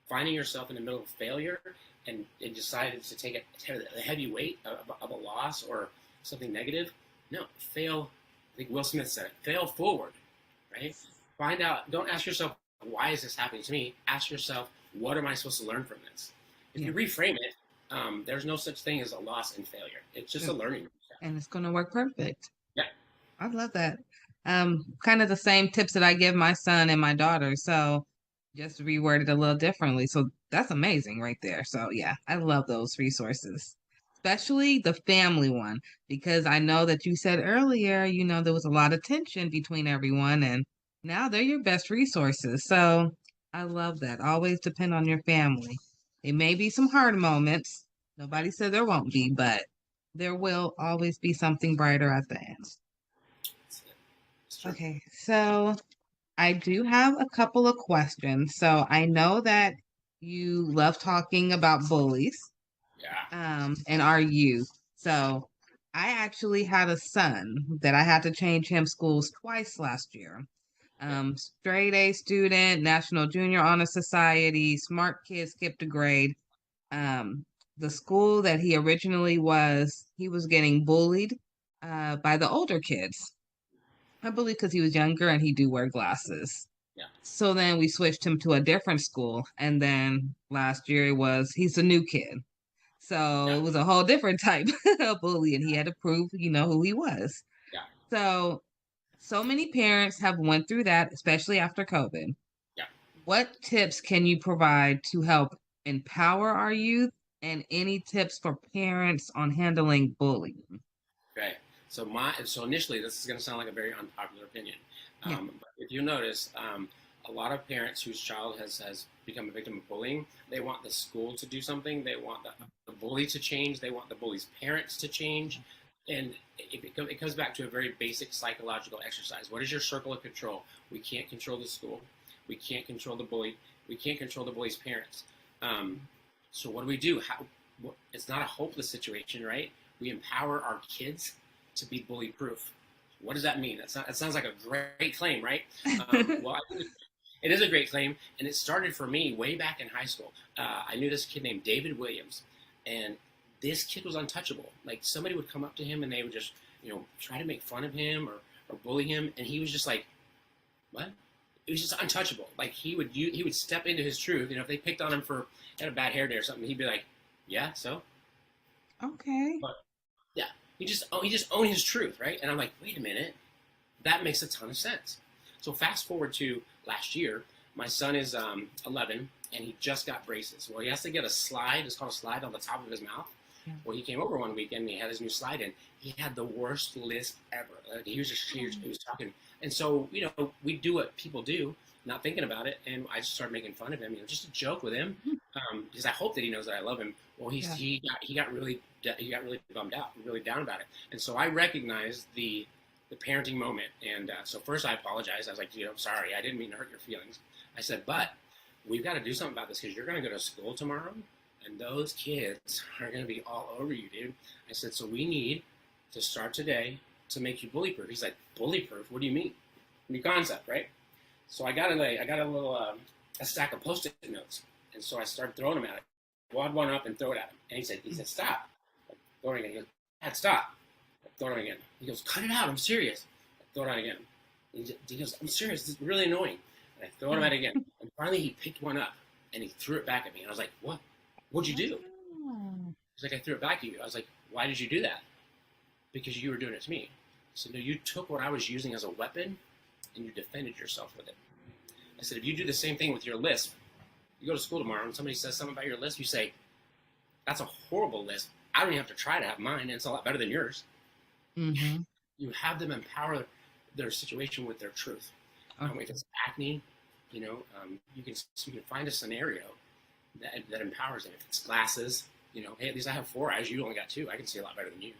finding yourself in the middle of failure and decided to take a heavy weight of a loss or something negative, no, fail. I think Will Smith said it, fail forward, right? Find out, don't ask yourself, why is this happening to me? Ask yourself, what am I supposed to learn from this? If you reframe it, there's no such thing as a loss and failure. It's just a learning. And it's going to work perfect. Yeah. I love that. Kind of the same tips that I give my son and my daughter. So just reworded a little differently. So that's amazing right there. So yeah, I love those resources, especially the family one, because I know that you said earlier, there was a lot of tension between everyone, and now they're your best resources. So I love that. Always depend on your family. It may be some hard moments. Nobody said there won't be, but there will always be something brighter at the end. Okay, so I do have a couple of questions. So I know that you love talking about bullies. Yeah. And our youth. So I actually had a son that I had to change him schools twice last year. Straight A student, National Junior Honor Society, smart kid, skipped a grade. The school that he originally was, he was getting bullied by the older kids. I believe because he was younger and he do wear glasses. Yeah. So then we switched him to a different school. And then last year he's a new kid. So it was a whole different type of bully, and he had to prove, who he was. Yeah. So many parents have went through that, especially after COVID. Yeah. What tips can you provide to help empower our youth, and any tips for parents on handling bullying? Okay. So initially, this is going to sound like a very unpopular opinion, but if you notice, a lot of parents whose child has become a victim of bullying, they want the school to do something. They want the bully to change. They want the bully's parents to change. And it comes back to a very basic psychological exercise. What is your circle of control? We can't control the school. We can't control the bully. We can't control the bully's parents. So what do? It's not a hopeless situation, right? We empower our kids to be bully-proof. What does that mean? That sounds like a great claim, right? Well, it is a great claim, and it started for me way back in high school. I knew this kid named David Williams, and this kid was untouchable. Like, somebody would come up to him and they would just, try to make fun of him or bully him, and he was just like, what? It was just untouchable. Like, he would step into his truth. If they picked on him for had a bad hair day or something, he'd be like, yeah, so? Okay. But, yeah, he just owned his truth, right? And I'm like, wait a minute, that makes a ton of sense. So fast forward to last year, my son is 11, and he just got braces. Well, he has to get a slide. It's called a slide on the top of his mouth. Yeah. Well, he came over one weekend, and he had his new slide in. He had the worst lisp ever. He was talking. And so, we do what people do, not thinking about it, and I just started making fun of him, just a joke with him, because I hope that he knows that I love him. Well, he got really bummed out, really down about it. And so I recognized the parenting moment. And so first I apologized. I was like, sorry, I didn't mean to hurt your feelings. I said, but we've got to do something about this, because you're going to go to school tomorrow, and those kids are going to be all over you, dude. I said, so we need to start today to make you bully-proof. He's like, bully-proof? What do you mean? New concept, right? So I got a stack of Post-it notes, and so I started throwing them at him. Wad one up and throw it at him. And he said, stop. Throw it again. He goes, Dad, stop. Throw it again. He goes, cut it out. I'm serious. Throw it out again. He goes, I'm serious. This is really annoying. And I throw it at again. And finally, he picked one up, and he threw it back at me. And I was like, what? What'd you do? He's like, I threw it back at you. I was like, why did you do that? Because you were doing it to me. So no, you took what I was using as a weapon, and you defended yourself with it. I said, if you do the same thing with your lisp, you go to school tomorrow and somebody says something about your lisp, you say, that's a horrible list. I don't even have to try to have mine, and it's a lot better than yours. Mm-hmm. You have them empower their situation with their truth. Okay. If it's acne, you can find a scenario that empowers them. If it's glasses, hey, at least I have 4 eyes. You only got 2. I can see a lot better than you.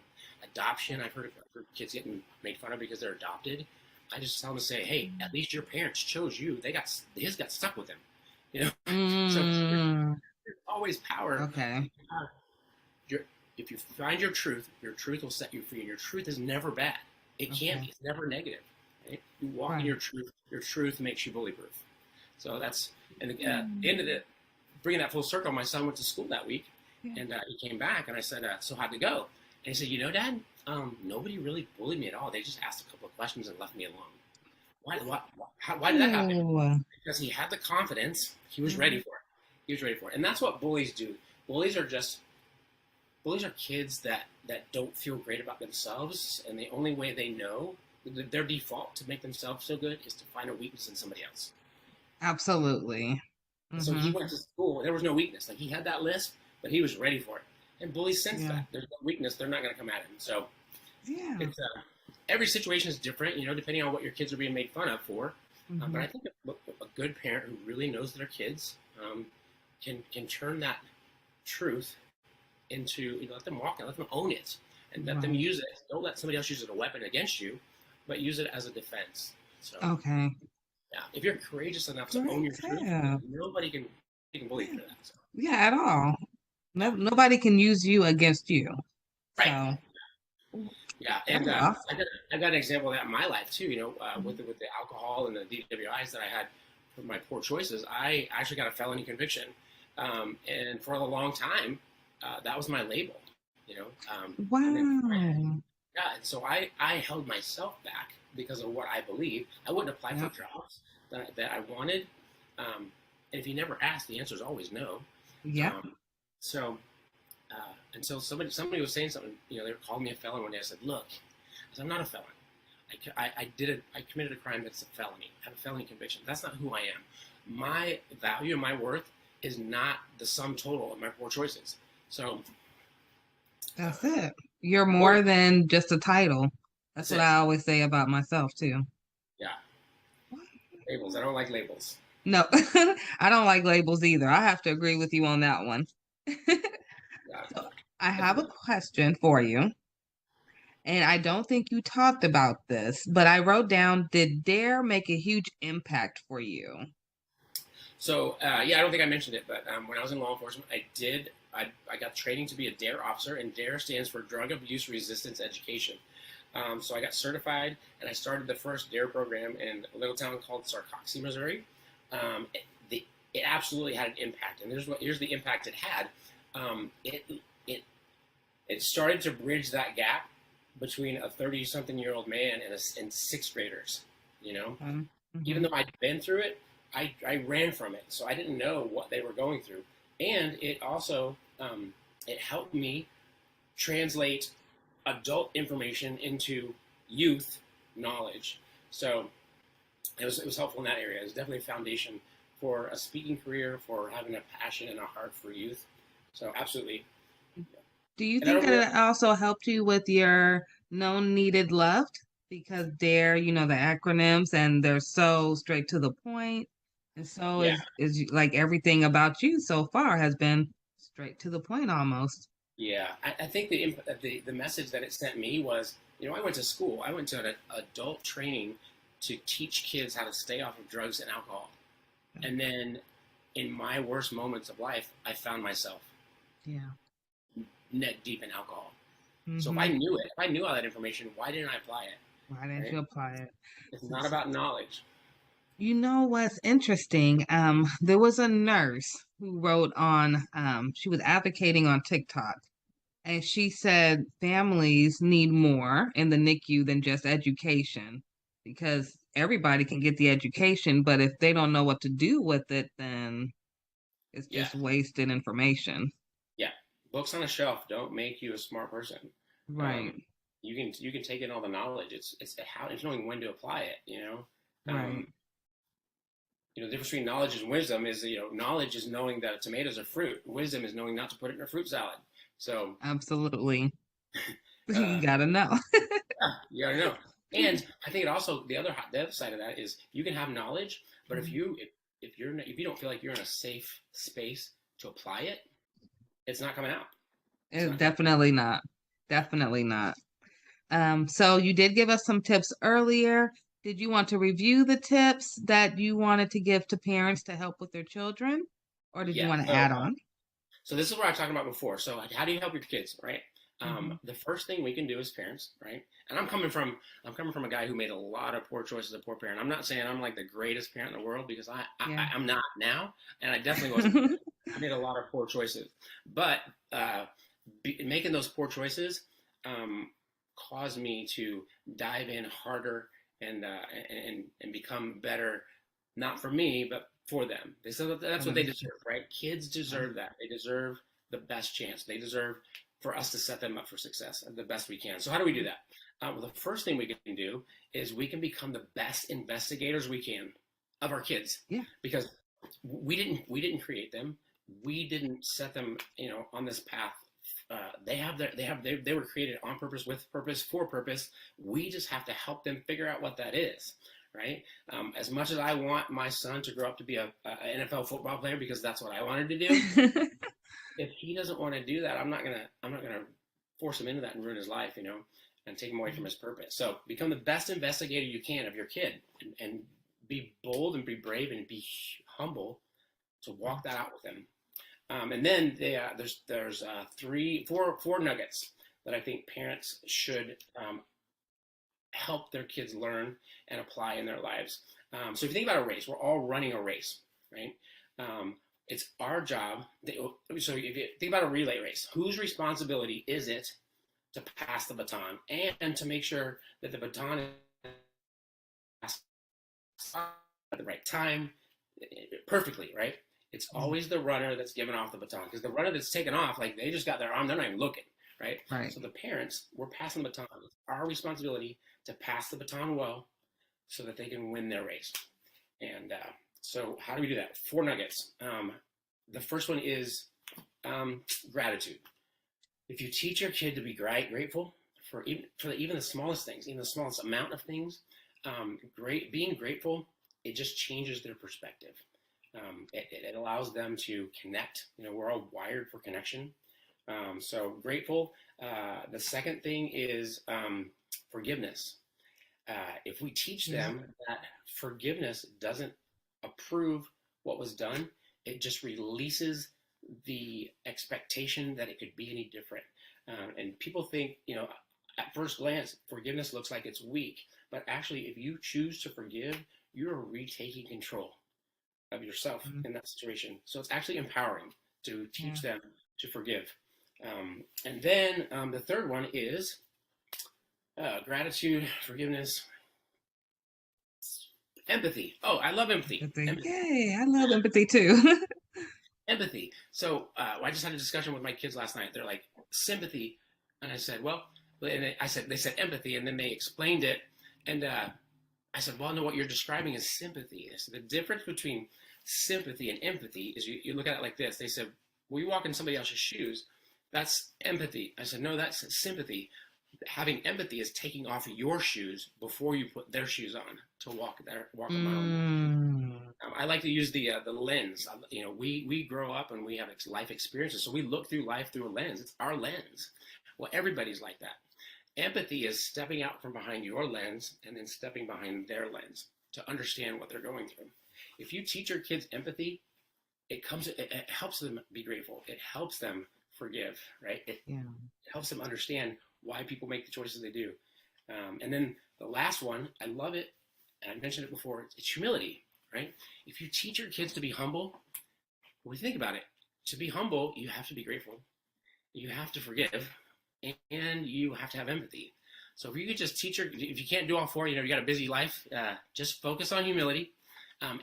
Adoption, I've heard of kids getting made fun of because they're adopted. I just tell them to say, hey, at least your parents chose you. His got stuck with them. So there's always power. Okay. If you find your truth will set you free, and your truth is never bad. It can't be. It's never negative. Right? You walk in your truth makes you bully-proof. So that's, and at the end of it, bringing that full circle, my son went to school that week, and he came back, and I said, so how'd it go? And he said, Dad, nobody really bullied me at all. They just asked a couple of questions and left me alone. Why did that happen? Because he had the confidence. He was ready for it. He was ready for it. And that's what bullies do. Bullies are kids that don't feel great about themselves, and the only way they know, their default to make themselves feel good, is to find a weakness in somebody else. Absolutely. Mm-hmm. So he went to school. There was no weakness. Like, he had that list, but he was ready for it. And bullies sense that there's no weakness, they're not going to come at him. So it's, every situation is different, depending on what your kids are being made fun of for. But I think a good parent who really knows their kids can turn that truth into, let them walk it, let them own it, and let them use it. Don't let somebody else use it as a weapon against you, but use it as a defense. So if you're courageous enough to own your truth, nobody can bully you for that. So. Yeah, at all. Nobody can use you against you. Right. So. Yeah, and I got an example of that in my life too. With the alcohol and the DWIs that I had for my poor choices, I actually got a felony conviction, and for a long time, that was my label. Wow. And so I held myself back because of what I believed. I wouldn't apply for jobs that I wanted, and if you never ask, the answer is always no. Yeah. Until somebody was saying something, they were calling me a felon one day. I said, look, I'm not a felon. I committed a crime that's a felony. I have a felony conviction. That's not who I am. My value and my worth is not the sum total of my poor choices. So that's it. You're more than just a title. That's what I always say about myself too. Yeah. Labels. I don't like labels. No, I don't like labels either. I have to agree with you on that one. So I have a question for you. And I don't think you talked about this, but I wrote down, did DARE make a huge impact for you? So, I don't think I mentioned it, but when I was in law enforcement, I got training to be a DARE officer, and DARE stands for Drug Abuse Resistance Education. So I got certified, and I started the first DARE program in a little town called Sarcoxie, Missouri. It absolutely had an impact, and here's the impact it had. It started to bridge that gap between a 30-something-year-old man and sixth graders. Even though I'd been through it, I ran from it, so I didn't know what they were going through, and it also it helped me translate adult information into youth knowledge. So it was helpful in that area. It was definitely a foundation for a speaking career, for having a passion and a heart for youth. So absolutely. Do you think that it also helped you with your known needed loved? Because DARE, the acronyms, and they're so straight to the point. And so is like everything about you so far has been straight to the point almost. Yeah, I think the message that it sent me was, I went to school. I went to an adult training to teach kids how to stay off of drugs and alcohol. And then in my worst moments of life, I found myself neck deep in alcohol. So if I knew it, if I knew all that information, why didn't I apply it? Why didn't you apply it? It's not about knowledge. You know what's interesting? There was a nurse who wrote on, she was advocating on TikTok, and she said families need more in the NICU than just education, because everybody can get the education, but if they don't know what to do with it, then it's just wasted information. Yeah, books on a shelf don't make you a smart person. Right. You can take in all the knowledge. It's knowing when to apply it. Right. You know, the difference between knowledge and wisdom is, you know, knowledge is knowing that a tomato is a fruit. Wisdom is knowing not to put it in a fruit salad. So Absolutely. You uh, gotta know. yeah, you gotta know. And I think it also the other side of that is you can have knowledge, but if you don't feel like you're in a safe space to apply it, it's not coming out. Definitely not. Definitely not. So you did give us some tips earlier. Did you want to review the tips that you wanted to give to parents to help with their children? Or did you Yeah. want to add on? So this is what I was talking about before. So how do you help your kids, right? The first thing we can do as parents, right? And I'm coming from a guy who made a lot of poor choices as a poor parent. I'm not saying I'm like the greatest parent in the world because I'm not now, and I definitely wasn't. I made a lot of poor choices, but making those poor choices caused me to dive in harder and become better, not for me, but for them. So that's what they deserve, right? Kids deserve that. They deserve the best chance. They deserve for us to set them up for success the best we can. So how do we do that? Well, the first thing we can do is we can become the best investigators we can of our kids. Yeah. Because we didn't create them. We didn't set them, you know, on this path. They were created on purpose, with purpose, for purpose. We just have to help them figure out what that is. Right? As much as I want my son to grow up to be a NFL football player because that's what I wanted to do, if he doesn't want to do that, I'm not gonna force him into that and ruin his life, you know, and take him away from his purpose. So become the best investigator you can of your kid, and be bold and be brave and be humble to walk that out with them. And then there's four nuggets that I think parents should help their kids learn and apply in their lives. So if you think about a race, we're all running a race, right? It's our job. So if you think about a relay race, whose responsibility is it to pass the baton and to make sure that the baton is passed at the right time, perfectly, right? It's always the runner that's giving off the baton, because the runner that's taken off, like they just got their arm, they're not even looking, right? Right. So the parents, we're passing the baton. It's our responsibility to pass the baton well so that they can win their race. And so how do we do that? 4 nuggets. The first one is gratitude. If you teach your kid to be grateful for even the smallest things, even the smallest amount of things, being grateful, it just changes their perspective. It allows them to connect. You know, we're all wired for connection. So grateful. The second thing is forgiveness. If we teach them that forgiveness doesn't approve what was done, it just releases the expectation that it could be any different. And people think, you know, at first glance, forgiveness looks like it's weak, but actually, if you choose to forgive, you're retaking control of yourself in that situation. So it's actually empowering to teach them to forgive. And then the third one is gratitude, forgiveness, empathy. Oh, I love empathy. Yay, I love empathy too. Empathy. So I just had a discussion with my kids last night. They're like, sympathy. And I said, well, and they said empathy, and then they explained it. And I said, well, no, what you're describing is sympathy. So the difference between sympathy and empathy is you look at it like this. They said, well, you walk in somebody else's shoes. That's empathy. I said, no, that's sympathy. Having empathy is taking off your shoes before you put their shoes on to walk a mile. I like to use the lens. You know, we grow up and we have life experiences, so we look through life through a lens. It's our lens. Well, everybody's like that. Empathy is stepping out from behind your lens and then stepping behind their lens to understand what they're going through. If you teach your kids empathy, it helps them be grateful. It helps them forgive, right? It helps them understand why people make the choices they do. And then the last one, I love it, and I mentioned it before, it's humility, right? If you teach your kids to be humble, when you think about it, to be humble, you have to be grateful, you have to forgive, and you have to have empathy. So if you could just teach if you can't do all 4, you know, you got a busy life, just focus on humility,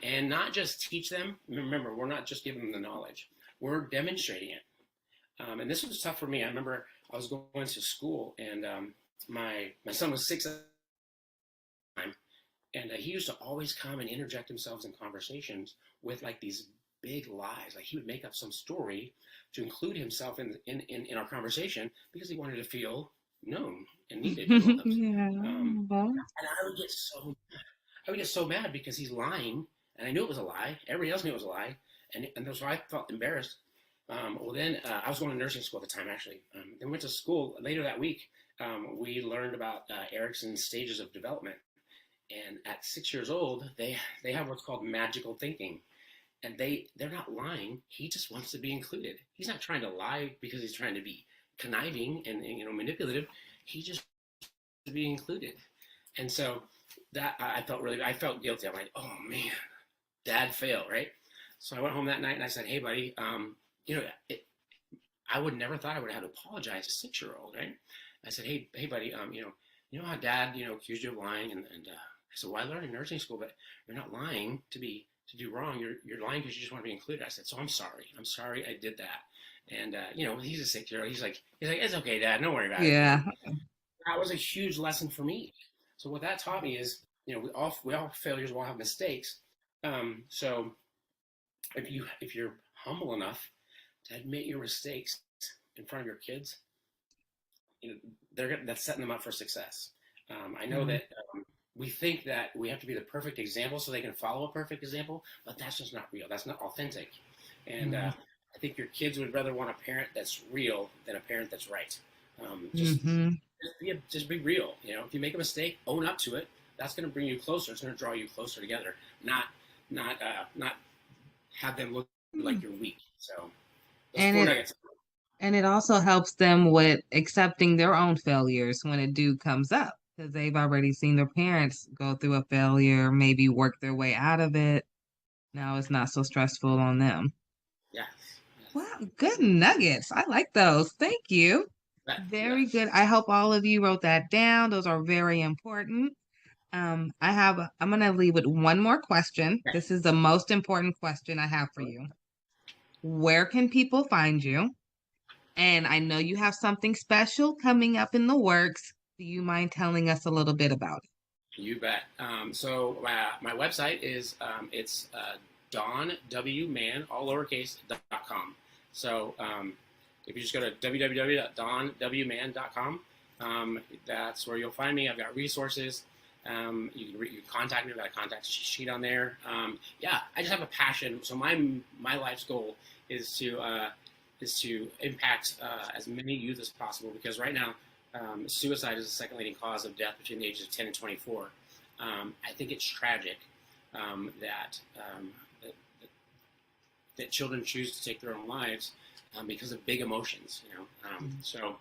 and not just teach them. Remember, we're not just giving them the knowledge, we're demonstrating it. And this was tough for me. I remember I was going to school, and my son was 6 at the time, And he used to always come and interject himself in conversations with like these big lies. Like he would make up some story to include himself in our conversation because he wanted to feel known and needed and loved. Yeah. And I would get so mad because he's lying, and I knew it was a lie. Everybody else knew it was a lie, and so I felt embarrassed. Well, then I was going to nursing school at the time, actually. Then went to school later that week. We learned about Erickson's stages of development, and at 6 years old, they have what's called magical thinking, and they're not lying. He just wants to be included. He's not trying to lie because he's trying to be conniving and manipulative. He just wants to be included, and so that I felt guilty. I'm like, oh man, Dad failed, right? So I went home that night and I said, hey buddy, I would never thought I would have to apologize to a 6-year-old, right? I said, hey buddy, you know how Dad, accused you of lying, and I said, well, I learned in nursing school, but you're not lying to do wrong. You're lying because you just want to be included. I said, so I'm sorry I did that. And he's a 6-year-old. He's like, it's okay, Dad, don't worry about it. Yeah. That was a huge lesson for me. So what that taught me is, we all have failures, we all have mistakes. So if you're humble enough to admit your mistakes in front of your kids, that's setting them up for success. I know that we think that we have to be the perfect example so they can follow a perfect example, but that's just not real. That's not authentic. And I think your kids would rather want a parent that's real than a parent that's right. Just be real. If you make a mistake, own up to it. That's going to bring you closer. It's going to draw you closer together. Not have them look like you're weak. So, and it also helps them with accepting their own failures when it comes up, because they've already seen their parents go through a failure, maybe work their way out of it. Now it's not so stressful on them. Yes. Wow, good nuggets. I like those. Thank you. Very good. I hope all of you wrote that down. Those are very important. I'm going to leave with one more question. This is the most important question I have for you. Where can people find you? And I know you have something special coming up in the works. Do you mind telling us a little bit about it? You bet. So my website is it's donwman, all lowercase.com. So if you just go to www.donwman.com, that's where you'll find me. I've got resources. You can contact me. I've got a contact sheet on there. I just have a passion. So my life's goal is to impact as many youth as possible, because right now suicide is the second leading cause of death between the ages of 10 and 24. I think it's tragic that children choose to take their own lives because of big emotions. So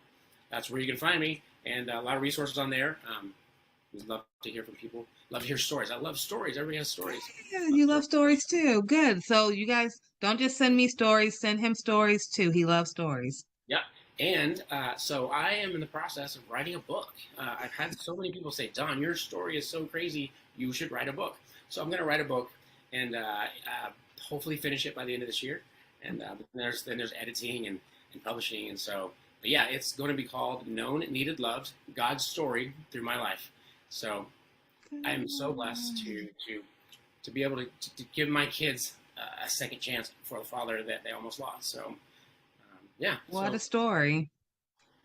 that's where you can find me, and a lot of resources on there. We'd love to hear from people. Love to hear stories. I love stories. Everybody has stories. Yeah, you love stories too. Good. So you guys don't just send me stories, send him stories too. He loves stories. Yeah. And so I am in the process of writing a book. I've had so many people say, Don, your story is so crazy, you should write a book. So I'm going to write a book and hopefully finish it by the end of this year. And then there's editing and publishing. And so, but yeah, it's going to be called Known, Needed, Loved, God's Story Through My Life. So I am so blessed to be able to give my kids a second chance for the father that they almost lost. So What a story.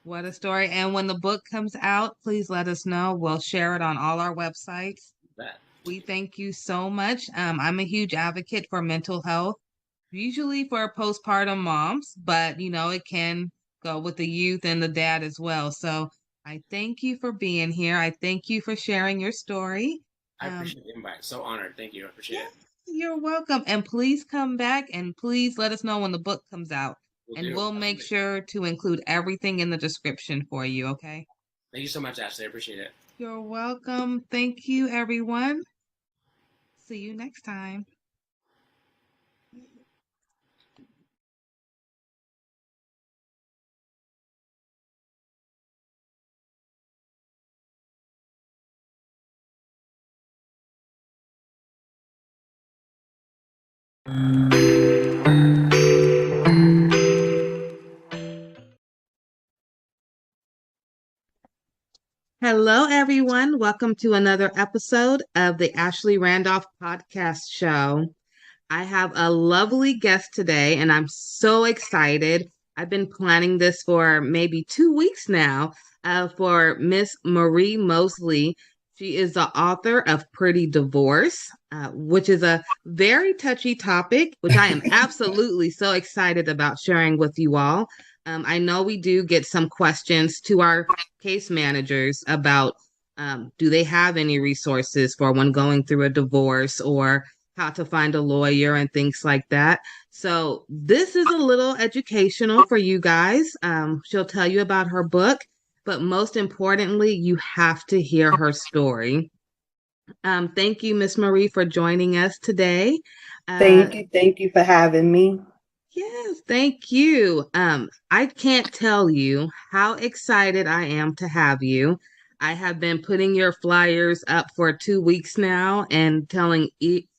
What a story. And when the book comes out, please let us know. We'll share it on all our websites. We thank you so much. I'm a huge advocate for mental health, usually for postpartum moms, but it can go with the youth and the dad as well. So I thank you for being here. I thank you for sharing your story. I appreciate the invite. So honored. Thank you. I appreciate it. You're welcome. And please come back and please let us know when the book comes out. We'll make sure to include everything in the description for you, okay? Thank you so much, Ashley. I appreciate it. You're welcome. Thank you, everyone. See you next time. Hello, everyone. Welcome to another episode of the Ashley Randolph Podcast Show. I have a lovely guest today, and I'm so excited. I've been planning this for maybe 2 weeks now for Miss Marie Mosley. She is the author of Pretty Divorce, which is a very touchy topic, which I am absolutely so excited about sharing with you all. I know we do get some questions to our case managers about do they have any resources for when going through a divorce or how to find a lawyer and things like that. So this is a little educational for you guys. She'll tell you about her book, but most importantly, you have to hear her story. Thank you, Miss Marie, for joining us today. Thank you for having me. Yes, thank you. I can't tell you how excited I am to have you. I have been putting your flyers up for 2 weeks now and telling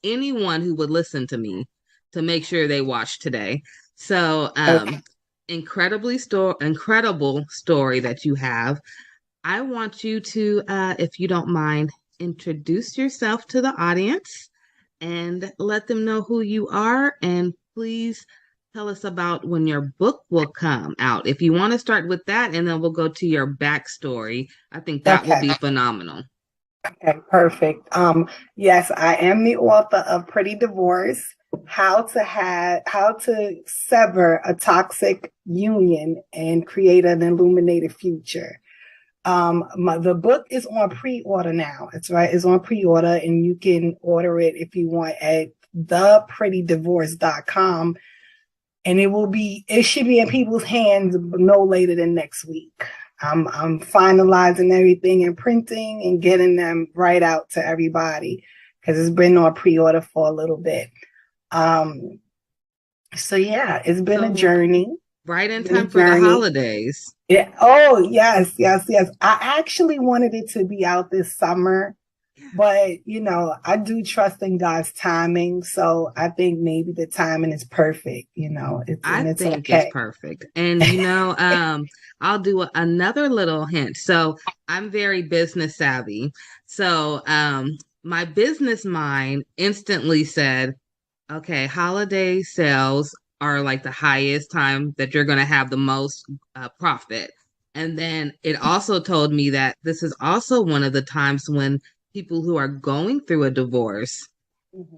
anyone who would listen to me to make sure they watch today. So, incredible story that you have. I want you to, if you don't mind, introduce yourself to the audience and let them know who you are. And please tell us about when your book will come out. If you want to start with that, and then we'll go to your backstory. I think that will be phenomenal. Okay, perfect. Yes, I am the author of Pretty Divorce, how to sever a toxic union and create an illuminated future. The book is on pre-order now. It's on pre-order, and you can order it if you want at theprettydivorce.com. And it should be in people's hands no later than next week. I'm finalizing everything and printing and getting them right out to everybody because it's been on pre-order for a little bit. So yeah, it's been a journey. Right in time for the holidays. Yeah. Oh, yes. I actually wanted it to be out this summer, but I do trust in God's timing. So I think maybe the timing is perfect. I think it's perfect. And I'll do another little hint. So I'm very business savvy. So my business mind instantly said, okay, holiday sales are like the highest time that you're going to have the most profit. And then it also told me that this is also one of the times when people who are going through a divorce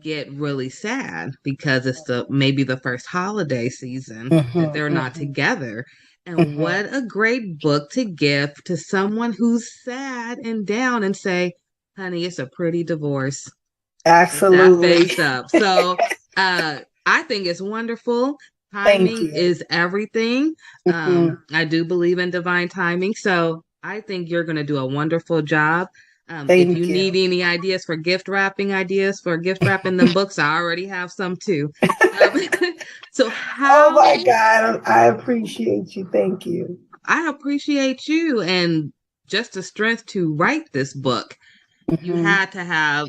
get really sad because it's maybe the first holiday season that they're not together. And what a great book to give to someone who's sad and down and say, honey, it's a pretty divorce. Absolutely. That face up. So I think it's wonderful. Timing is everything. I do believe in divine timing. So I think you're going to do a wonderful job. If you need any ideas for gift wrapping them books, I already have some too. So how? Oh my God, I appreciate you. Thank you. I appreciate you, and just the strength to write this book. You had to have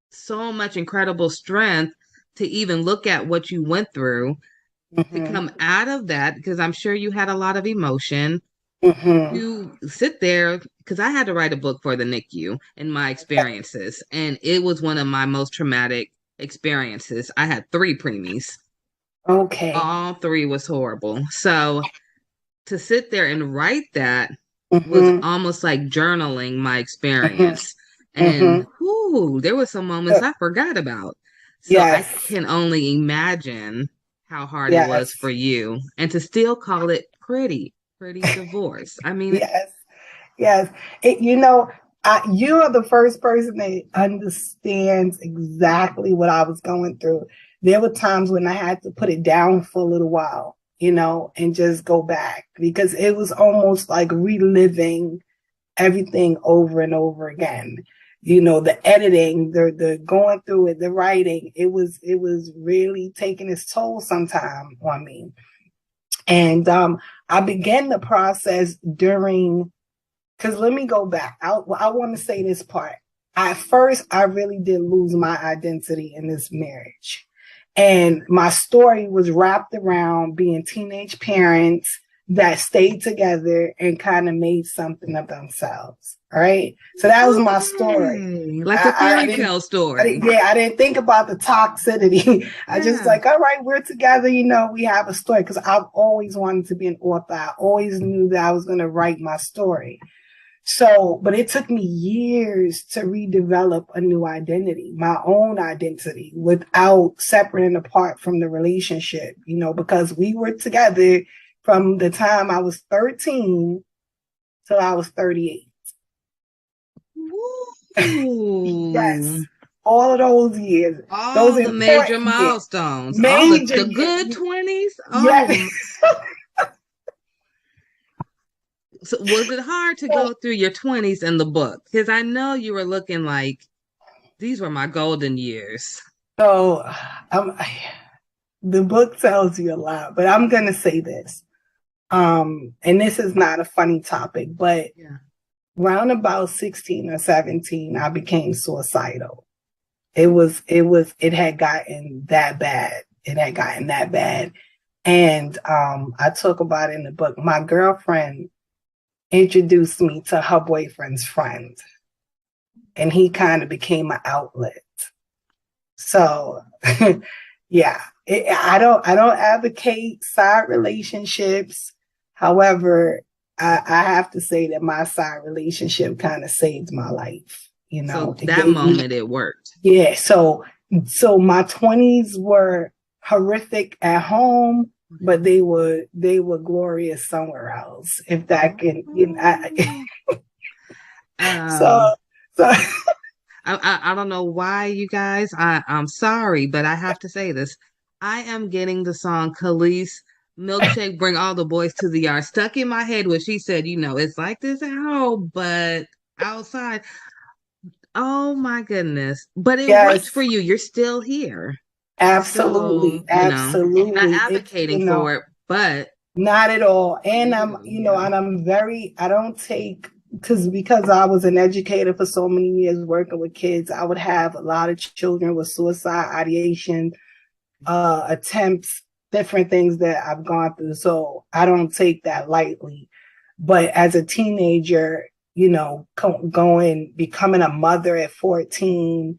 so much incredible strength to even look at what you went through to come out of that, because I'm sure you had a lot of emotion. You sit there, because I had to write a book for the NICU and my experiences, and it was one of my most traumatic experiences. I had 3 preemies. Okay. All 3 was horrible. So to sit there and write that was almost like journaling my experience. And there were some moments I forgot about. So I can only imagine how hard it was for you, and to still call it pretty divorce. I mean, yes. You are the first person that understands exactly what I was going through. There were times when I had to put it down for a little while, and just go back, because it was almost like reliving everything over and over again. The editing, the going through it, the writing, it was really taking its toll sometime on me. And I began the process because let me go back. I want to say this part. At first, I really did lose my identity in this marriage. And my story was wrapped around being teenage parents, that stayed together and kind of made something of themselves. All right. So that was my story. Like a fairy tale story. I didn't think about the toxicity. I just like, all right, we're together. You know, we have a story, because I've always wanted to be an author. I always knew that I was going to write my story. So, but it took me years to redevelop a new identity, my own identity, without separating apart from the relationship, you know, because we were together from the time I was 13 till I was 38. Yes. All of those years. All those the major milestones. Major, all the good 20s. Yes. So was it hard to go through your 20s in the book? Because I know you were looking like, these were my golden years. So the book tells you a lot, but I'm going to say this. And this is not a funny topic, but around about 16 or 17, I became suicidal. It had gotten that bad. It had gotten that bad. And I talk about it in the book. My girlfriend introduced me to her boyfriend's friend, and he kind of became an outlet. So yeah, I don't advocate side relationships. However, I have to say that my side relationship kind of saved my life. You know, so that moment it worked. Yeah. So my 20s were horrific at home, but they were glorious somewhere else. If that can, you know. So I don't know why, you guys. I'm sorry, but I have to say this. I am getting the song Khalees Milkshake Bring All the Boys to the Yard stuck in my head when she said, you know, it's like this at home, but outside. Oh my goodness. But it worked for you. You're still here. Absolutely. So, absolutely. Not advocating for it, but not at all. And I'm, you know, and I'm very, I don't take, because I was an educator for so many years working with kids, I would have a lot of children with suicide ideation, attempts, different things that I've gone through. So I don't take that lightly. But as a teenager, you know, becoming a mother at 14,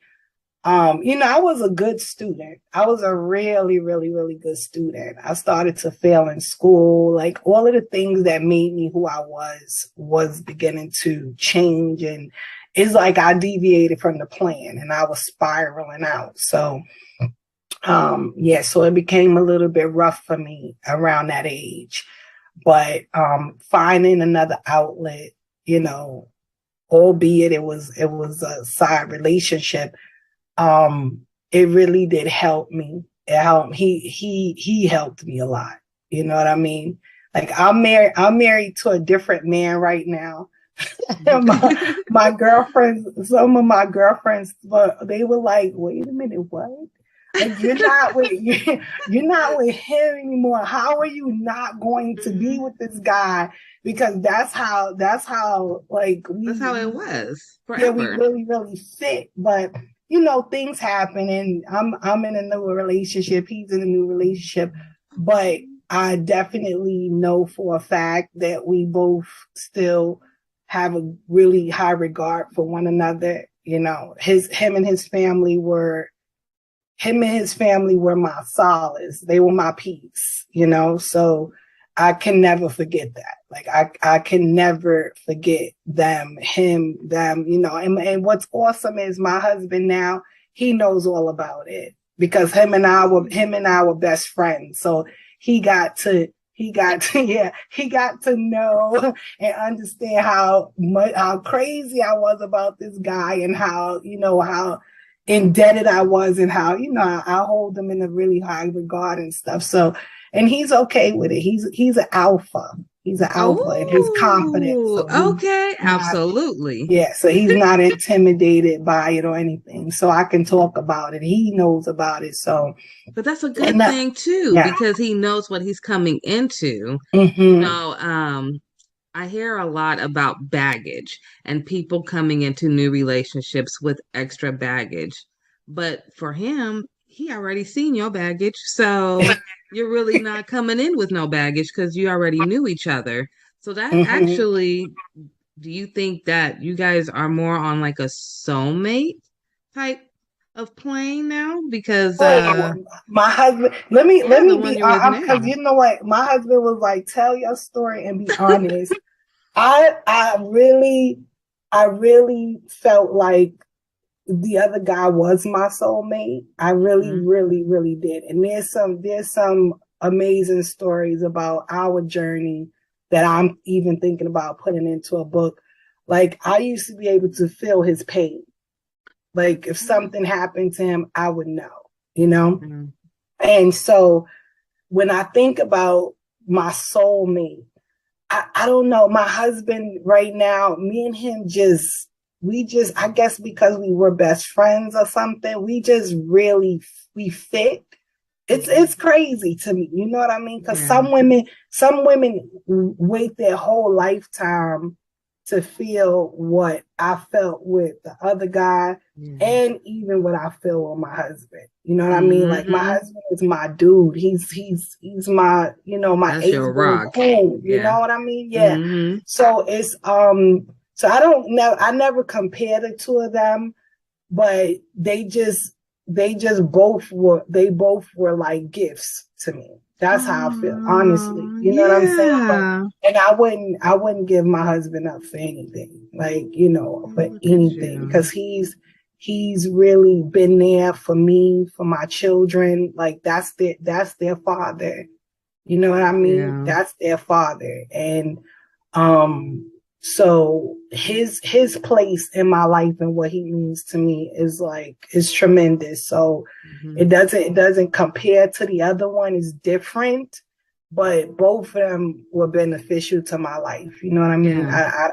you know, I was a good student. I was a really, really, really good student. I started to fail in school. Like all of the things that made me who I was beginning to change. And it's like I deviated from the plan and I was spiraling out. So, yeah, so it became a little bit rough for me around that age. But finding another outlet, you know, albeit it was a side relationship, it really did help me. It helped. He helped me a lot. You know what I mean? Like I'm married to a different man right now. my girlfriends, some of my girlfriends, they were like, wait a minute, what? Like you're not with him anymore. How are you not going to be with this guy? Because that's how like that's how it was forever. Yeah, we really, really fit. But you know, things happen, and I'm in a new relationship. He's in a new relationship, but I definitely know for a fact that we both still have a really high regard for one another. You know, him and his family were my solace. They were my peace, you know, so I can never forget that. Like I can never forget them, you know, and what's awesome is my husband now, he knows all about it because him and I were best friends. So he got to know and understand how crazy I was about this guy and how, you know, how indebted I was and how, you know, I hold him in a really high regard and stuff. So, and he's okay with it. He's an alpha. He's an alpha and he's confident. So okay, absolutely. Yeah, so he's not intimidated by it or anything. So I can talk about it. He knows about it. So, but that's a good thing too, because he knows what he's coming into. Mm-hmm. You know, I hear a lot about baggage and people coming into new relationships with extra baggage. But for him, he already seen your baggage, so you're really not coming in with no baggage because you already knew each other. So that Mhm. actually, do you think that you guys are more on like a soulmate type of plane now? Because Well, my husband, let yeah, me the one be, you're with because now. you know what? My husband was like, tell your story and be honest. I really felt like the other guy was my soulmate. I really, Mhm. really, really did. And there's some amazing stories about our journey that I'm even thinking about putting into a book. Like I used to be able to feel his pain. Like if something happened to him, I would know, you know? Mhm. And so when I think about my soulmate, I don't know. My husband right now, me and him I guess because we were best friends or something, we fit. It's crazy to me. You know what I mean? Because Yeah. some women wait their whole lifetime to feel what I felt with the other guy and even what I feel with my husband. You know what I mean? Like my Mhm. husband is my dude. He's my, my That's ace your boon rock. coon. You Yeah. know what I mean? Yeah. Hmm. So it's so I don't know, I never compare the two of them, but they both were like gifts to me. That's how I feel, honestly. You know what I'm saying? But Yeah. and I wouldn't give my husband up for anything. Like, for Look at anything. you. Because he's really been there for me, for my children. Like that's their father. You know what I mean? Yeah. That's their father. And so his place in my life and what he means to me is tremendous. So Mhm. it doesn't compare to the other one. It's different, but both of them were beneficial to my life. You know what I mean? Yeah.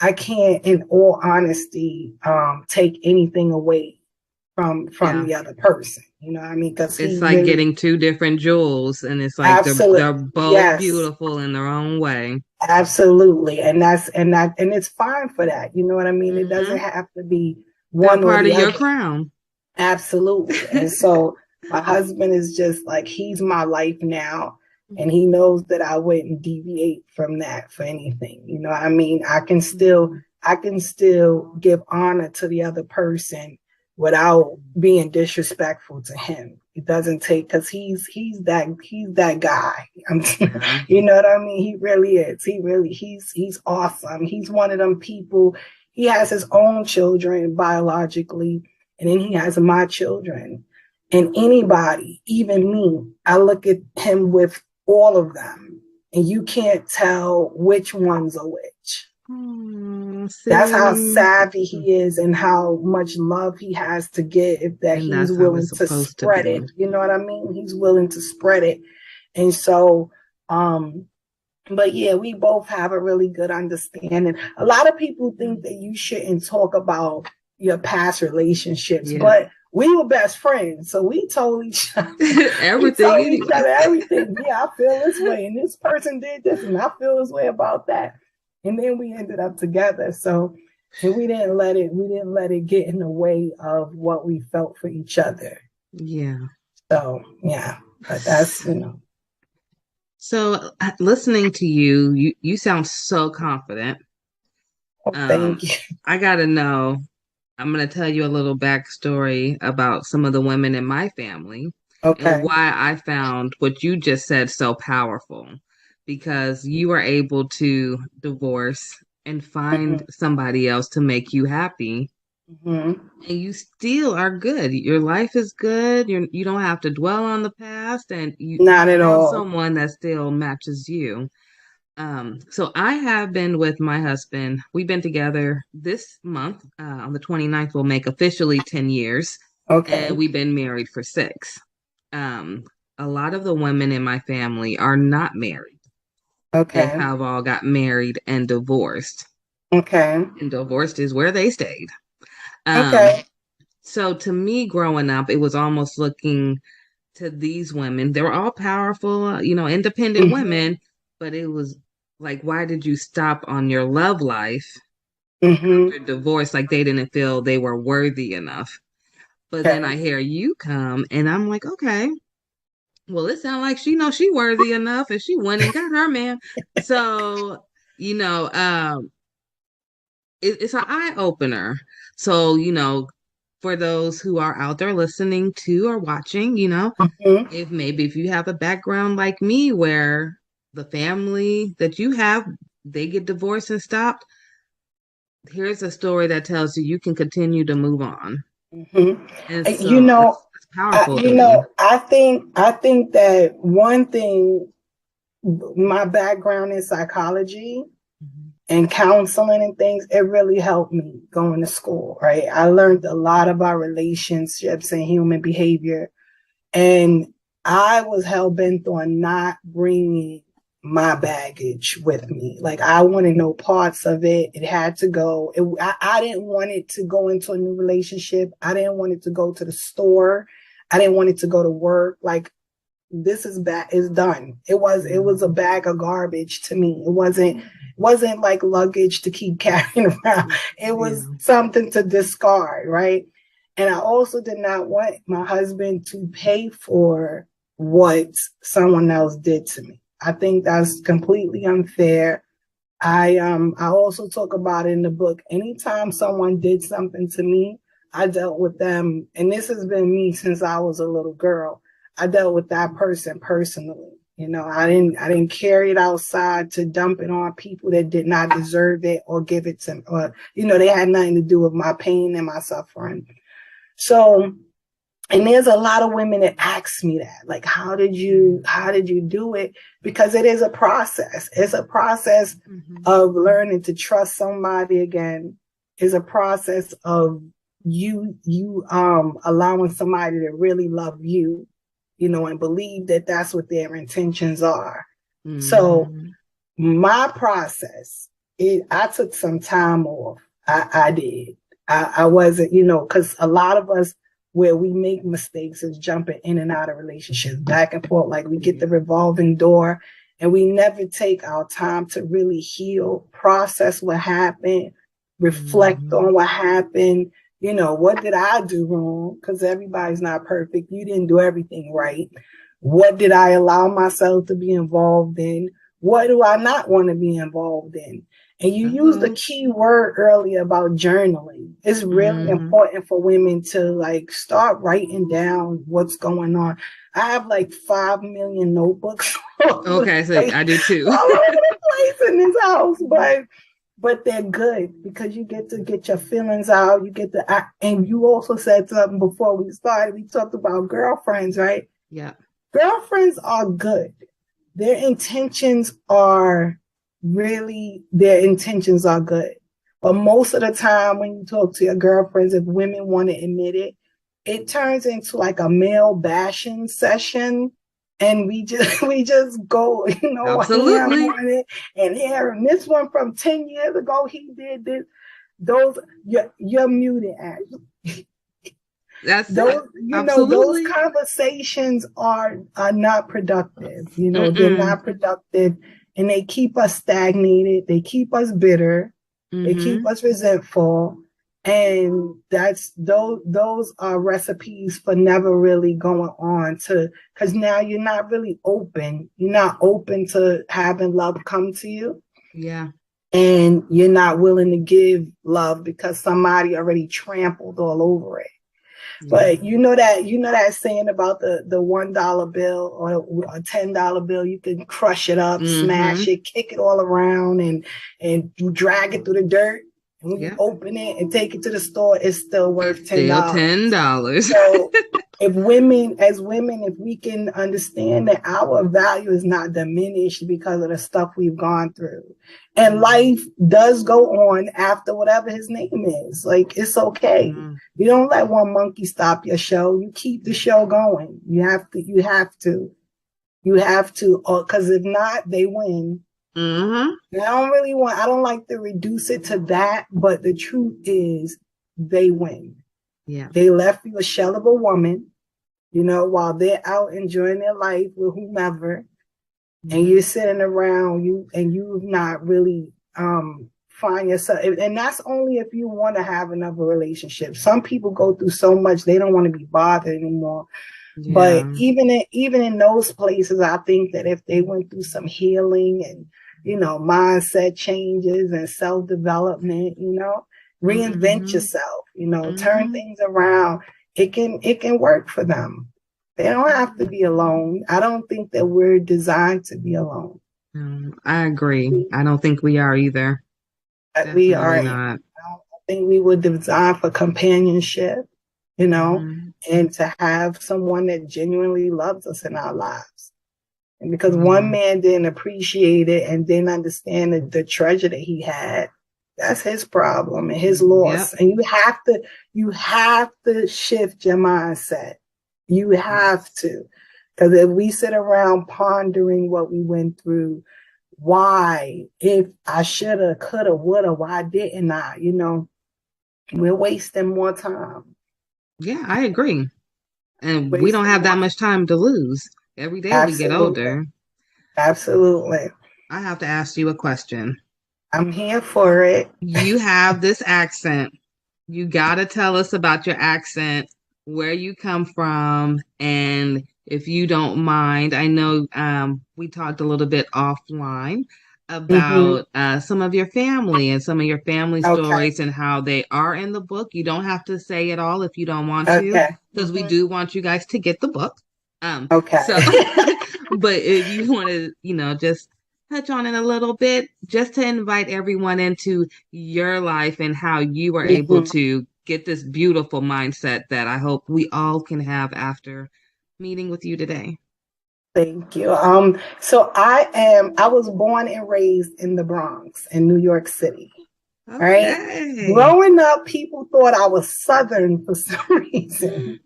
I can't in all honesty take anything away from Yeah. the other person. You know what I mean? Because It's he like really getting two different jewels, and it's like they're absolutely both yes. beautiful in their own way. Absolutely. And it's fine for that. You know what I mean? It doesn't Hmm. have to be They're one or part the of your other. crown. Absolutely. And so my husband is just like, he's my life now. And he knows that I wouldn't deviate from that for anything. You know what I mean? I can still give honor to the other person without being disrespectful to him. It doesn't take because he's that guy. Yeah. You know what I mean? He really is. He's awesome. He's one of them people. He has his own children biologically, and then he has my children. And anybody, even me, I look at him with all of them, and you can't tell which one's a which. That's how See, savvy he is and how much love he has to give, that and he's that's how willing it's to supposed to spread it. be. You know what I mean? He's willing to spread it. And so, but yeah, we both have a really good understanding. A lot of people think that you shouldn't talk about your past relationships, Yeah. but we were best friends. So we told each other, Everything anyway. everything. Yeah, I feel this way, and this person did this, and I feel this way about that. And then we ended up together. So, and we didn't let it get in the way of what we felt for each other. Yeah. So yeah, but that's So listening to you sound so confident. Thank you. I gotta know. I'm gonna tell you a little backstory about some of the women in my family and Okay. why I found what you just said so powerful. Because you were able to divorce and find somebody else to make you happy, Mm-hmm. and you still are good. Your life is good. You don't have to dwell on the past, and you Not at found all. someone that still matches you. So I have been with my husband. We've been together this month. On the 29th, we'll make officially 10 years. Okay. And we've been married for 6. A lot of the women in my family are not married. They Okay. have all got married and divorced. Okay. And divorced is where they stayed. Okay. So to me, growing up, it was almost looking to these women. They were all powerful, independent Mm-hmm. women, but it was like, why did you stop on your love life Mm-hmm. after divorce? Like they didn't feel they were worthy enough. But then I hear you come, and I'm like, okay, well, it sounds like she worthy enough, and she went and got her man. So, it's an eye opener. So, for those who are out there listening to or watching, if you have a background like me where the family that you have, they get divorced and stopped, here's a story that tells you can continue to move on. And so it's powerful. I think that one thing, my background in psychology and counseling and things, it really helped me going to school, right? I learned a lot about relationships and human behavior. And I was hell-bent on not bringing my baggage with me. Like, I wanted no parts of it. It had to go. I didn't want it to go into a new relationship. I didn't want it to go to the store. I didn't want it to go to work. Like, this is done. It was a bag of garbage to me. It wasn't like luggage to keep carrying around. It was something to discard, right? And I also did not want my husband to pay for what someone else did to me. I think that's completely unfair. I also talk about it in the book. Anytime someone did something to me, I dealt with them, and this has been me since I was a little girl. I dealt with that person personally. I didn't carry it outside to dump it on people that did not deserve it or give it to, or they had nothing to do with my pain and my suffering. So, and there's a lot of women that ask me that, like, how did you do it? Because it is a process. It's a process of learning to trust somebody again. It's a process of you allowing somebody to really love you, and believe that that's what their intentions are. So my process, I took some time off. I did. I wasn't, because a lot of us, where we make mistakes is jumping in and out of relationships, back and forth. Like, we get the revolving door, and we never take our time to really heal, process what happened, reflect on what happened. What did I do wrong? Because everybody's not perfect. You didn't do everything right. What did I allow myself to be involved in? What do I not want to be involved in? And you used the key word earlier about journaling. It's really important for women to start writing down what's going on. I have 5 million notebooks. Okay, so I do too. All over the place in this house, but they're good because you get to get your feelings out. You get to act, and you also said something before we started. We talked about girlfriends, right? Yeah. Girlfriends are good. Their intentions are good. But most of the time when you talk to your girlfriends, if women want to admit it, it turns into a male bashing session. And we just go, Absolutely. And here, and this one from 10 years ago, he did this. Those, you're muted, Ashley. That's those, Absolutely. Those conversations are not productive. They're not productive, and they keep us stagnated. They keep us bitter. They keep us resentful. And those are recipes for never really going on because now you're not really open. You're not open to having love come to you. Yeah. And you're not willing to give love because somebody already trampled all over it. Yeah. But you know that saying about the $1 bill or a $10 bill, you can crush it up, smash it, kick it all around, and you drag it through the dirt. When you open it and take it to the store, it's still worth $10. Still $10. So if we can understand that our value is not diminished because of the stuff we've gone through. And life does go on after whatever his name is. It's okay. You don't let one monkey stop your show. You keep the show going. You have to, because if not, they win. I don't like to reduce it to that, but the truth is they win. Yeah. They left you a shell of a woman, while they're out enjoying their life with whomever, and you're sitting around you've not really find yourself, and that's only if you want to have another relationship. Some people go through so much they don't want to be bothered anymore. Yeah. But even in those places, I think that if they went through some healing and, you know, mindset changes and self-development, you know, reinvent yourself, you know, turn things around, it can work for them. They don't have to be alone. I don't think that we're designed to be alone. I agree. I don't think we are either. We are Definitely not. I think we were designed for companionship, you know, and to have someone that genuinely loves us in our lives. And because one man didn't appreciate it and didn't understand the treasure that he had, that's his problem and his loss. And you have to shift your mindset. You have to. Because if we sit around pondering what we went through, why, if I shoulda, coulda, woulda, why didn't I, you know, we're wasting more time. Yeah, I agree. And we don't have that much time to lose. Every day we get older. Absolutely. I have to ask you a question. I'm here for it. You have this accent. You got to tell us about your accent, where you come from, and if you don't mind, I know we talked a little bit offline about some of your family and some of your family stories and how they are in the book. You don't have to say it all if you don't want to, because we do want you guys to get the book. So, but if you want to, you know, just touch on it a little bit, just to invite everyone into your life and how you were able to get this beautiful mindset that I hope we all can have after meeting with you today. Thank you. So I was born and raised in the Bronx in New York City. Right? Growing up, people thought I was Southern for some reason.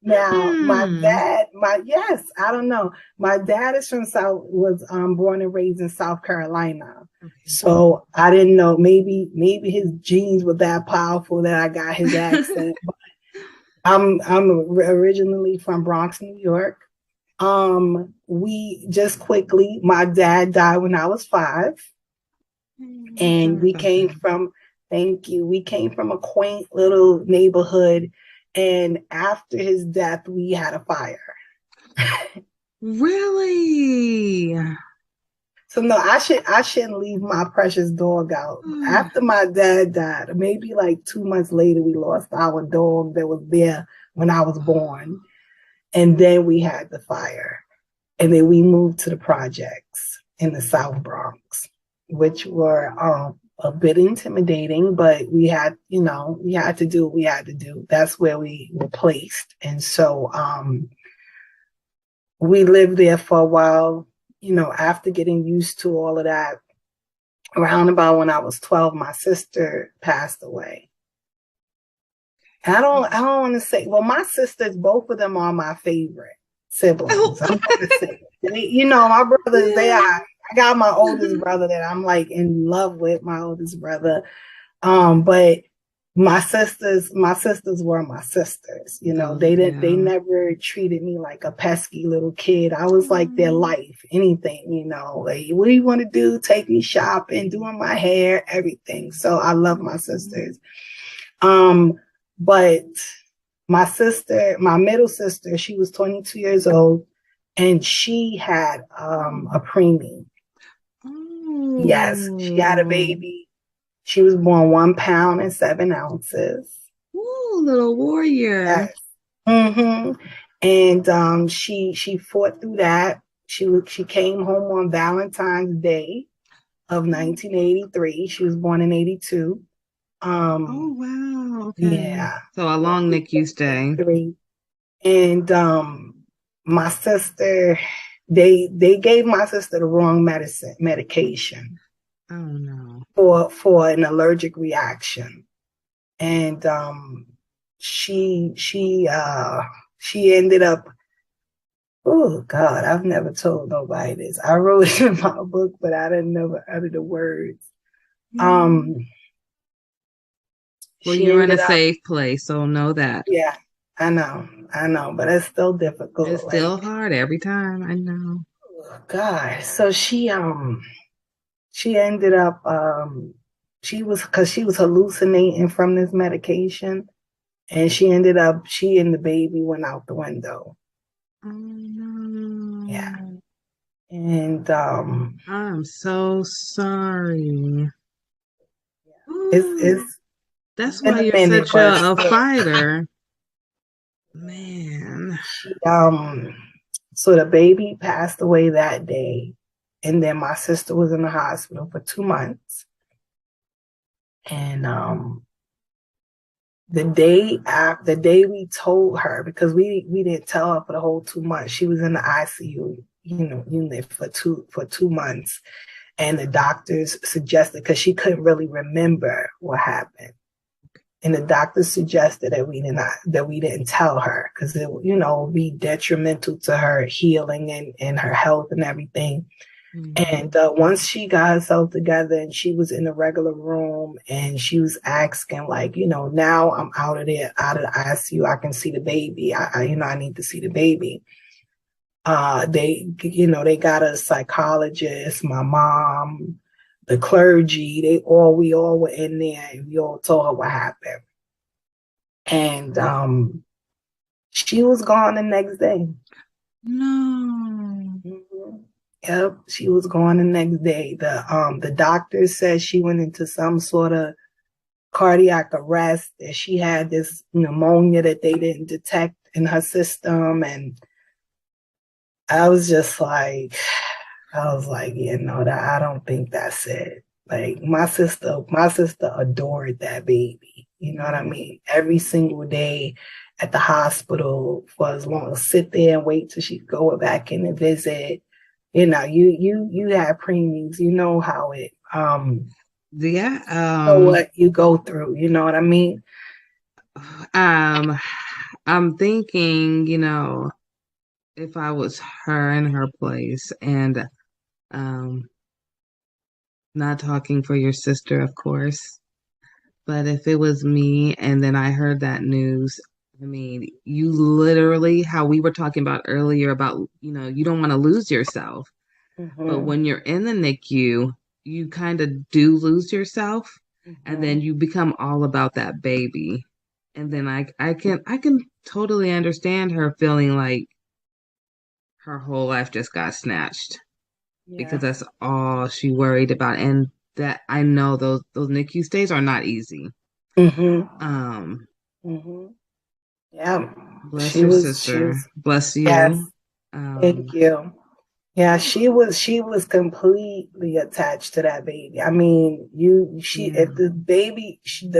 Now, my dad, I don't know. My dad is was born and raised in South Carolina. So I didn't know, maybe his genes were that powerful that I got his accent. But I'm originally from Bronx, New York. We just quickly, my dad died when I was 5. And we came from, we came from a quaint little neighborhood. And after his death, we had a fire. Really? So no, I shouldn't leave my precious dog out. After my dad died, maybe like 2 months later, we lost our dog that was there when I was born. And then we had the fire. And then we moved to the projects in the South Bronx, which were a bit intimidating, but we had to do what we had to do. That's where we were placed. And so we lived there for a while, you know, after getting used to all of that. Around about when I was 12, my sister passed away. And I don't want to say, well, my sisters, both of them are my favorite siblings. I'm going to say, you know, my brothers, I got my oldest brother that I'm like in love with, my oldest brother. But my sisters were my sisters. You know, they never treated me like a pesky little kid. I was like their life, anything, you know, like, what do you want to do? Take me shopping, doing my hair, everything. So I love my sisters. But my middle sister, she was 22 years old and she had a preemie. Yes, she had a baby. She was born 1 pound and 7 ounces. Ooh, little warrior. Yes. And she fought through that. She came home on Valentine's Day of 1983. She was born in 82. Oh wow. Okay. Yeah. So a long NICU stay. And my sister, they gave my sister the wrong medication. Oh no. For an allergic reaction. And she ended up, oh God, I've never told nobody this. I wrote it in my book, but I didn't never utter the words. Well, you're in a safe place, so know that. Yeah, I know, but it's still difficult. It's still hard every time, I know. Oh, God, so she ended up because she was hallucinating from this medication, and she and the baby went out the window. Oh no. Yeah. And I'm so sorry. it's That's been why a you're minute, such but a fighter. Man. So the baby passed away that day, and then my sister was in the hospital for 2 months. And the day we told her, because we didn't tell her for the whole 2 months, she was in the ICU, unit for 2 months, and the doctors suggested, because she couldn't really remember what happened, and the doctors suggested that we didn't tell her, because it would be detrimental to her healing and her health and everything. And once she got herself together and she was in the regular room and she was asking, like, now I'm out of the ICU, I can see the baby. I need to see the baby. They got a psychologist, my mom, the clergy, we all were in there, and we all told her what happened. And she was gone the next day. No. Mm-hmm. Yep, she was gone the next day. The doctor said she went into some sort of cardiac arrest, that she had this pneumonia that they didn't detect in her system. And I was like, yeah, no, I don't think that's it. Like, my sister adored that baby. You know what I mean? Every single day at the hospital, for as long as sit there and wait till she go back in and visit. You have preemies, you know how it know what you go through, you know what I mean? I'm thinking, if I was her in her place, and not talking for your sister, of course, but if it was me and then I heard that news, I mean, you literally, how we were talking about earlier about, you don't want to lose yourself. Mm-hmm. But when you're in the NICU, you kind of do lose yourself, and then you become all about that baby. And then I can totally understand her feeling like her whole life just got snatched, because that's all she worried about. And that, I know those NICU stays are not easy. Yeah. Bless your sister. Bless you. Yes. Thank you. Yeah, she was completely attached to that baby. I mean, if the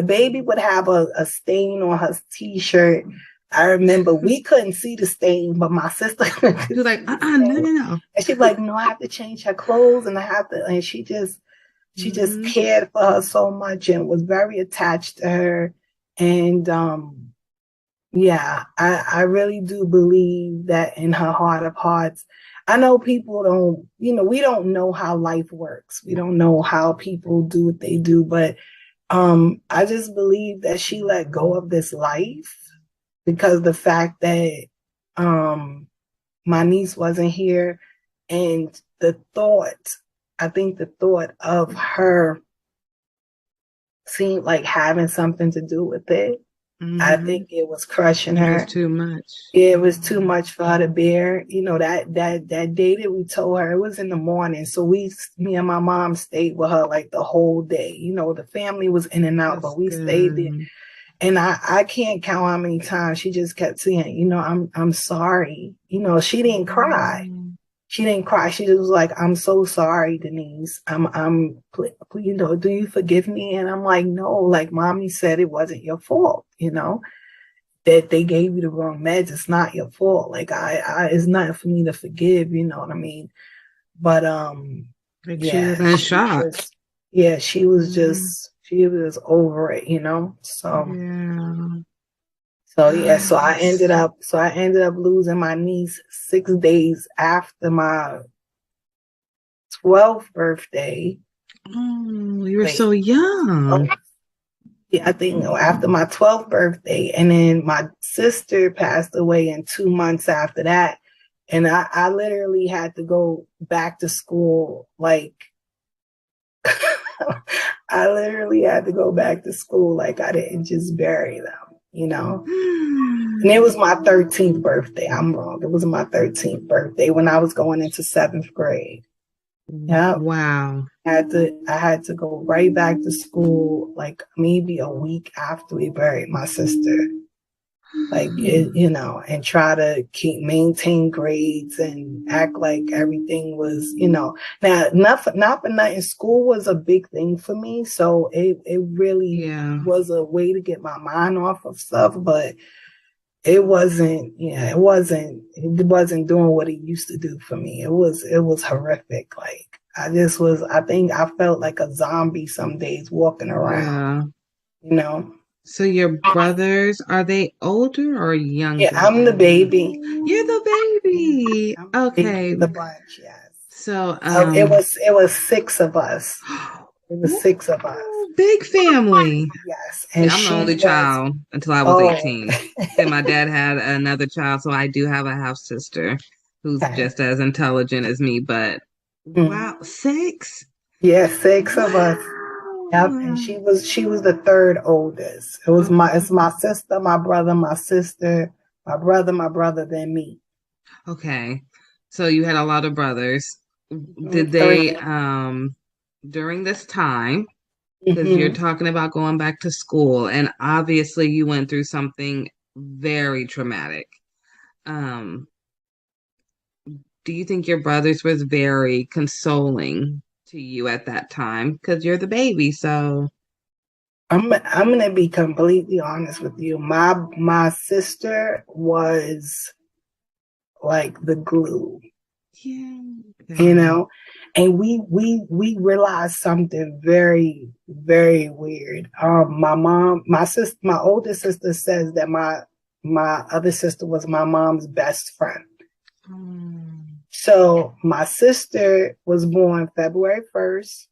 baby would have a stain on her t-shirt. I remember we couldn't see the stain, but my sister she was like, no. And she's like, no, I have to change her clothes, and and she just cared for her so much and was very attached to her. And yeah, I really do believe that in her heart of hearts. I know people don't, we don't know how life works. We don't know how people do what they do, but I just believe that she let go of this life, because the fact that my niece wasn't here, and I think the thought of her seemed like having something to do with it. I think it was crushing her. It was too much. It was too much for her to bear. That day that we told her, it was in the morning. So me and my mom stayed with her like the whole day. The family was in and out, but we stayed there. And I can't count how many times she just kept saying, I'm sorry. She didn't cry. She didn't cry. She just was like, I'm so sorry, Denise. Do you forgive me? And I'm like, no, like mommy said, it wasn't your fault, that they gave you the wrong meds. It's not your fault. Like it's nothing for me to forgive, you know what I mean? But, she was in shock. She was she was over it, So I ended up losing my niece 6 days after my 12th birthday. Oh, you were so young. Yeah, I think after my 12th birthday, and then my sister passed away in 2 months after that. And I literally had to go back to school, like I literally had to go back to school. Like I didn't just bury them, And it was my 13th birthday. I'm wrong. It was my 13th birthday when I was going into 7th grade. Yeah. Wow. I had to go right back to school, like maybe a week after we buried my sister. And try to maintain grades and act like everything was, Now, not for nothing, school was a big thing for me. So it really was a way to get my mind off of stuff, but it wasn't doing what it used to do for me. It was horrific. Like I think I felt like a zombie some days walking around, So your brothers, are they older or younger? Yeah, I'm the baby. You're the baby. Okay. The bunch, yes. So it was 6 of us. It was 6 of us. Big family. Yes. And I'm the only child until I was 18. And my dad had another child, so I do have a half sister who's just as intelligent as me, but wow, 6? Yeah, 6 of us. Yep, and she was the 3rd oldest. It's my sister, my brother, my sister, my brother, then me. Okay. So you had a lot of brothers. Did they during this time, because you're talking about going back to school, and obviously you went through something very traumatic. Do you think your brothers was very consoling to you at that time? Because you're the baby, so I'm gonna be completely honest with you. My sister was like the glue. Yeah. And we realized something very, very weird. My older sister says that my other sister was my mom's best friend. So my sister was born February 1st.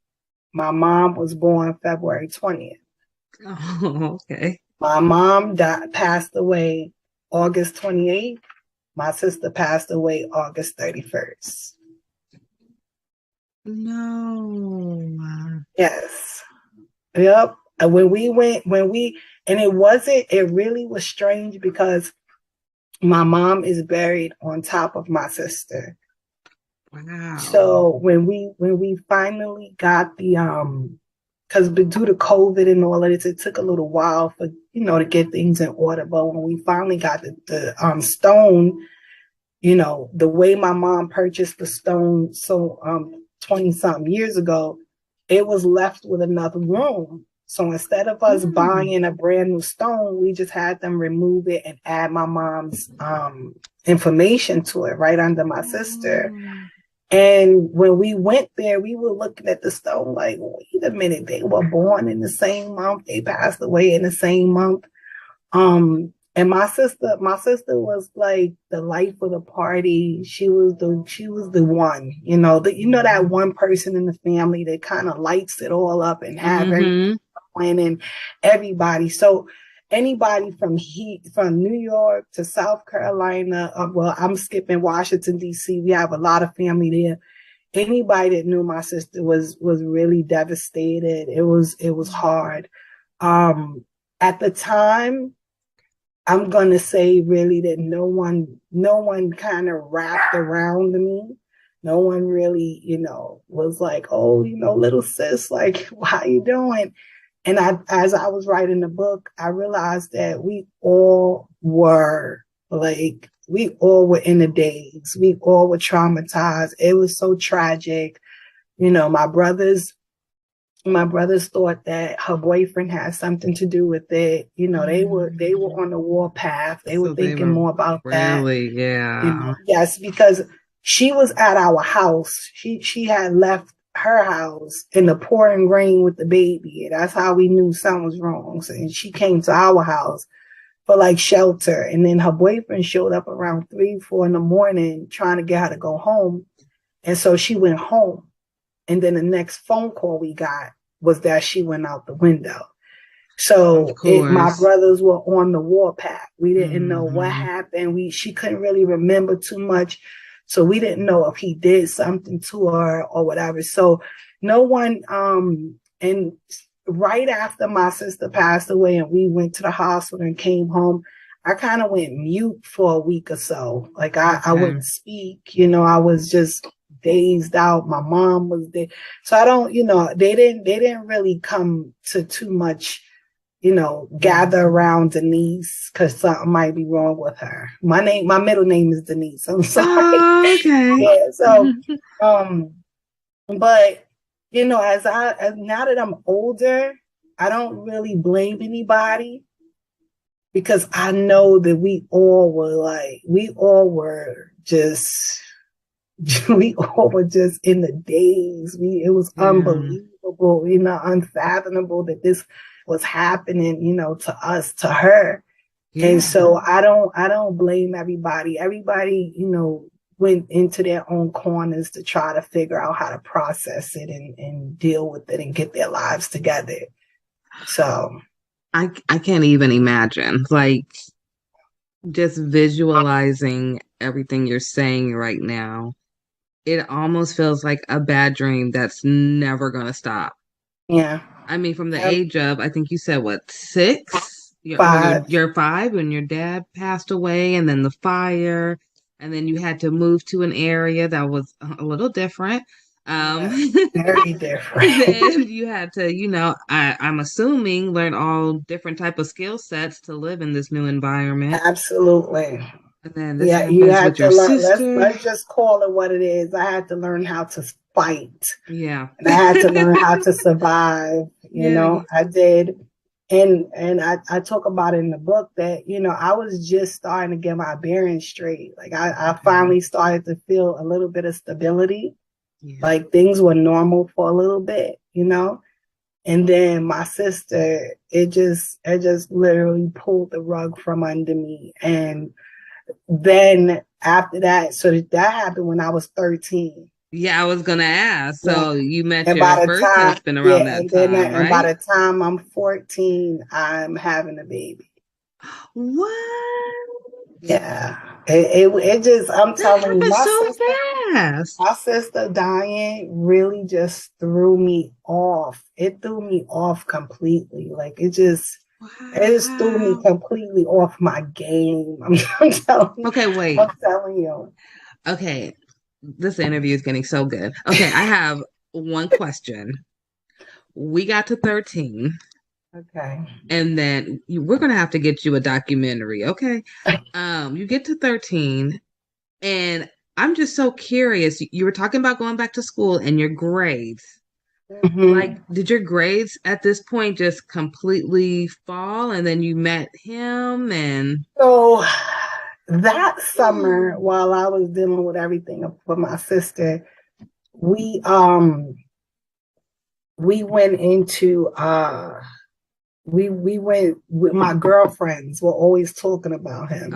My mom was born February 20th. Oh, okay. My mom passed away August 28th. My sister passed away August 31st. No. Yes. Yep. And it really was strange because my mom is buried on top of my sister. Wow. So when we finally got because due to COVID and all of this, it took a little while for to get things in order. But when we finally got the stone, the way my mom purchased the stone, so 20-something years ago, it was left with enough room. So instead of us buying a brand new stone, we just had them remove it and add my mom's information to it right under my sister. And when we went there, we were looking at the stone like, wait a minute, they were born in the same month. They passed away in the same month. And my sister was like the life of the party. She was the one, that one person in the family that kind of lights it all up and have everything and everybody. So anybody from New York to South Carolina, I'm skipping Washington, D.C. We have a lot of family there. Anybody that knew my sister was really devastated. It was hard. At the time, I'm going to say really that no one kind of wrapped around me. No one really, was like, oh, little sis, like, how you doing? And as I was writing the book, I realized that we all were in the daze. We all were traumatized. It was so tragic. My brothers thought that her boyfriend had something to do with it. They were on the warpath. They were thinking more about that. Really, yeah. Yes, because she was at our house. She had left her house in the pouring rain with the baby. And that's how we knew something was wrong. So, and she came to our house for like shelter. And then her boyfriend showed up around 3-4 in the morning trying to get her to go home. And so she went home. And then the next phone call we got was that she went out the window. So my brothers were on the warpath. We didn't know what happened. She couldn't really remember too much. So we didn't know if he did something to her or whatever. So no one And right after my sister passed away and we went to the hospital and came home, I kind of went mute for a week or so. Like I wouldn't speak, I was just dazed out. My mom was there. So I don't, they didn't really come to too much, gather around Denise because something might be wrong with her. My middle name is Denise. I'm sorry. Oh, okay. Yeah. So, but as now that I'm older, I don't really blame anybody because I know that we all were just in the daze. It was unbelievable, unfathomable that this was happening, to us, to her. Yeah. And so I don't blame everybody. Everybody, went into their own corners to try to figure out how to process it and deal with it and get their lives together. So I can't even imagine, like, just visualizing everything you're saying right now. It almost feels like a bad dream that's never going to stop. Yeah. I mean, from the age of, I think you said, what, 6? You're 5 when your dad passed away, and then the fire, and then you had to move to an area that was a little different. Very different. Then you had to, I'm assuming, learn all different type of skill sets to live in this new environment. Absolutely. And then this you happens had with to your learn. sister. Let's just call it what it is. I had to learn how to fight. Yeah. And I had to learn how to survive. I did. And I talk about it in the book that, I was just starting to get my bearings straight. Like I finally started to feel a little bit of stability. Yeah. Like things were normal for a little bit, and then my sister, it just literally pulled the rug from under me. And then after that, so that happened when I was 13. Yeah, I was gonna ask. So you met and your first husband around that time, right? And by the time I'm 14, I'm having a baby. What? Yeah. It just, I'm telling you, my sister dying really just threw me off. It threw me off completely. Like it just threw me completely off my game. I'm telling you. Okay, wait. I'm telling you. Okay. This interview is getting so good. Okay, I have one question. We got to 13. Okay. And then we're going to have to get you a documentary, okay? You get to 13, and I'm just so curious. You were talking about going back to school and your grades. Mm-hmm. Like, did your grades at this point just completely fall, and then you met him? And so that summer, while I was dealing with everything with my sister, we went into we went with my girlfriends. Were always talking about him.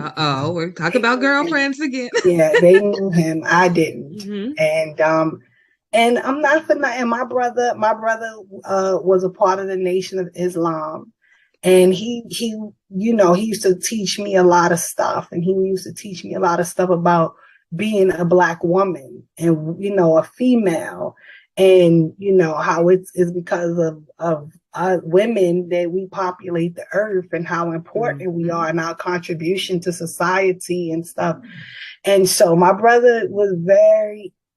We're talking about girlfriends again. Yeah, they knew him. I didn't. Mm-hmm. And I'm not for nothing. My brother was a part of the Nation of Islam. And he used to teach me a lot of stuff. And he used to teach me a lot of stuff about being a Black woman and, a female. And, how it's because of women that we populate the earth and how important we are and our contribution to society and stuff. And so my brother was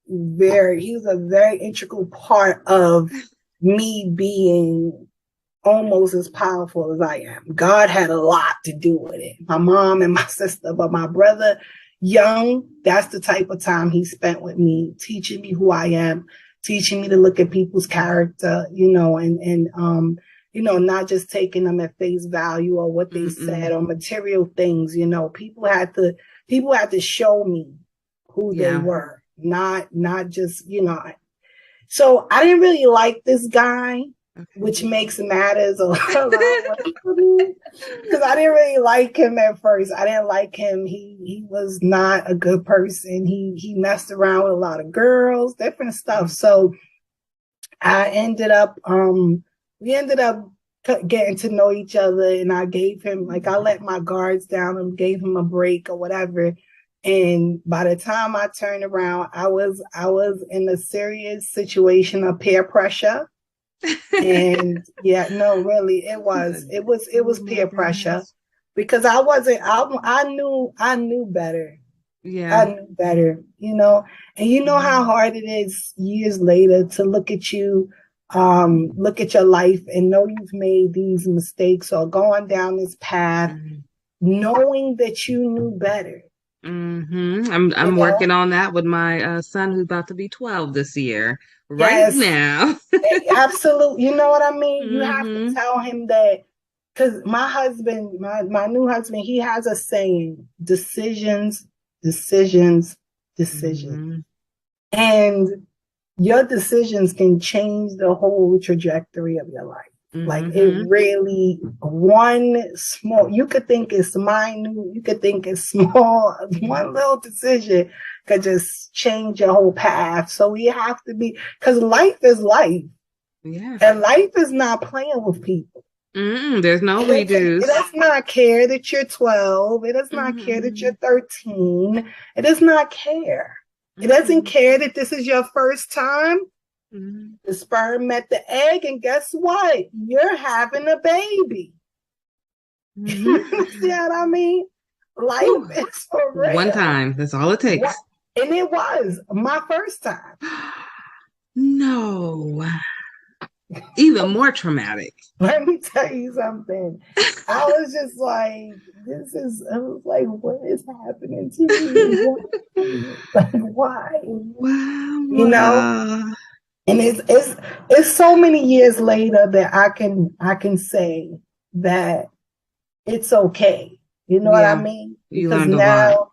he was a very integral part of me being almost as powerful as I am. God had a lot to do with it. My mom and my sister, but my brother, young, that's the type of time he spent with me, teaching me who I am, teaching me to look at people's character, and not just taking them at face value or what they said or material things. People had to show me who they were, not just, So I didn't really like this guy, which makes matters a lot because I didn't really like him at first. I didn't like him. He was not a good person. He messed around with a lot of girls, different stuff. So I ended up, we ended up getting to know each other, and I gave him, I let my guards down and gave him a break or whatever. And by the time I turned around, I was in a serious situation of peer pressure. And yeah, no, really, it was peer pressure because I knew better. Yeah. I knew better, and you know how hard it is years later to look at you, look at your life and know you've made these mistakes or gone down this path, knowing that you knew better. I'm working on that with my son who's about to be 12 this year. Right Yes. now. Absolutely. You know what I mean? You have to tell him that, because my husband, my new husband, he has a saying: decisions, decisions, decisions. And your decisions can change the whole trajectory of your life. Like it really, one small, you could think it's minute, you could think it's small, one little decision could just change your whole path. So we have to be, because life is life. Yeah. And life is not playing with people. There's no redos. It does not care that you're 12. It does not care that you're 13. It does not care. It doesn't care that this is your first time. The sperm met the egg, and guess what? You're having a baby. See what I mean? Life is for real. One time. That's all it takes. And it was my first time. No. Even more traumatic. Let me tell you something. I was just like, I was like, what is happening to me? Like, why? Wow. You know? And it's so many years later that I can say that it's okay. You know what I mean? You learned a lot.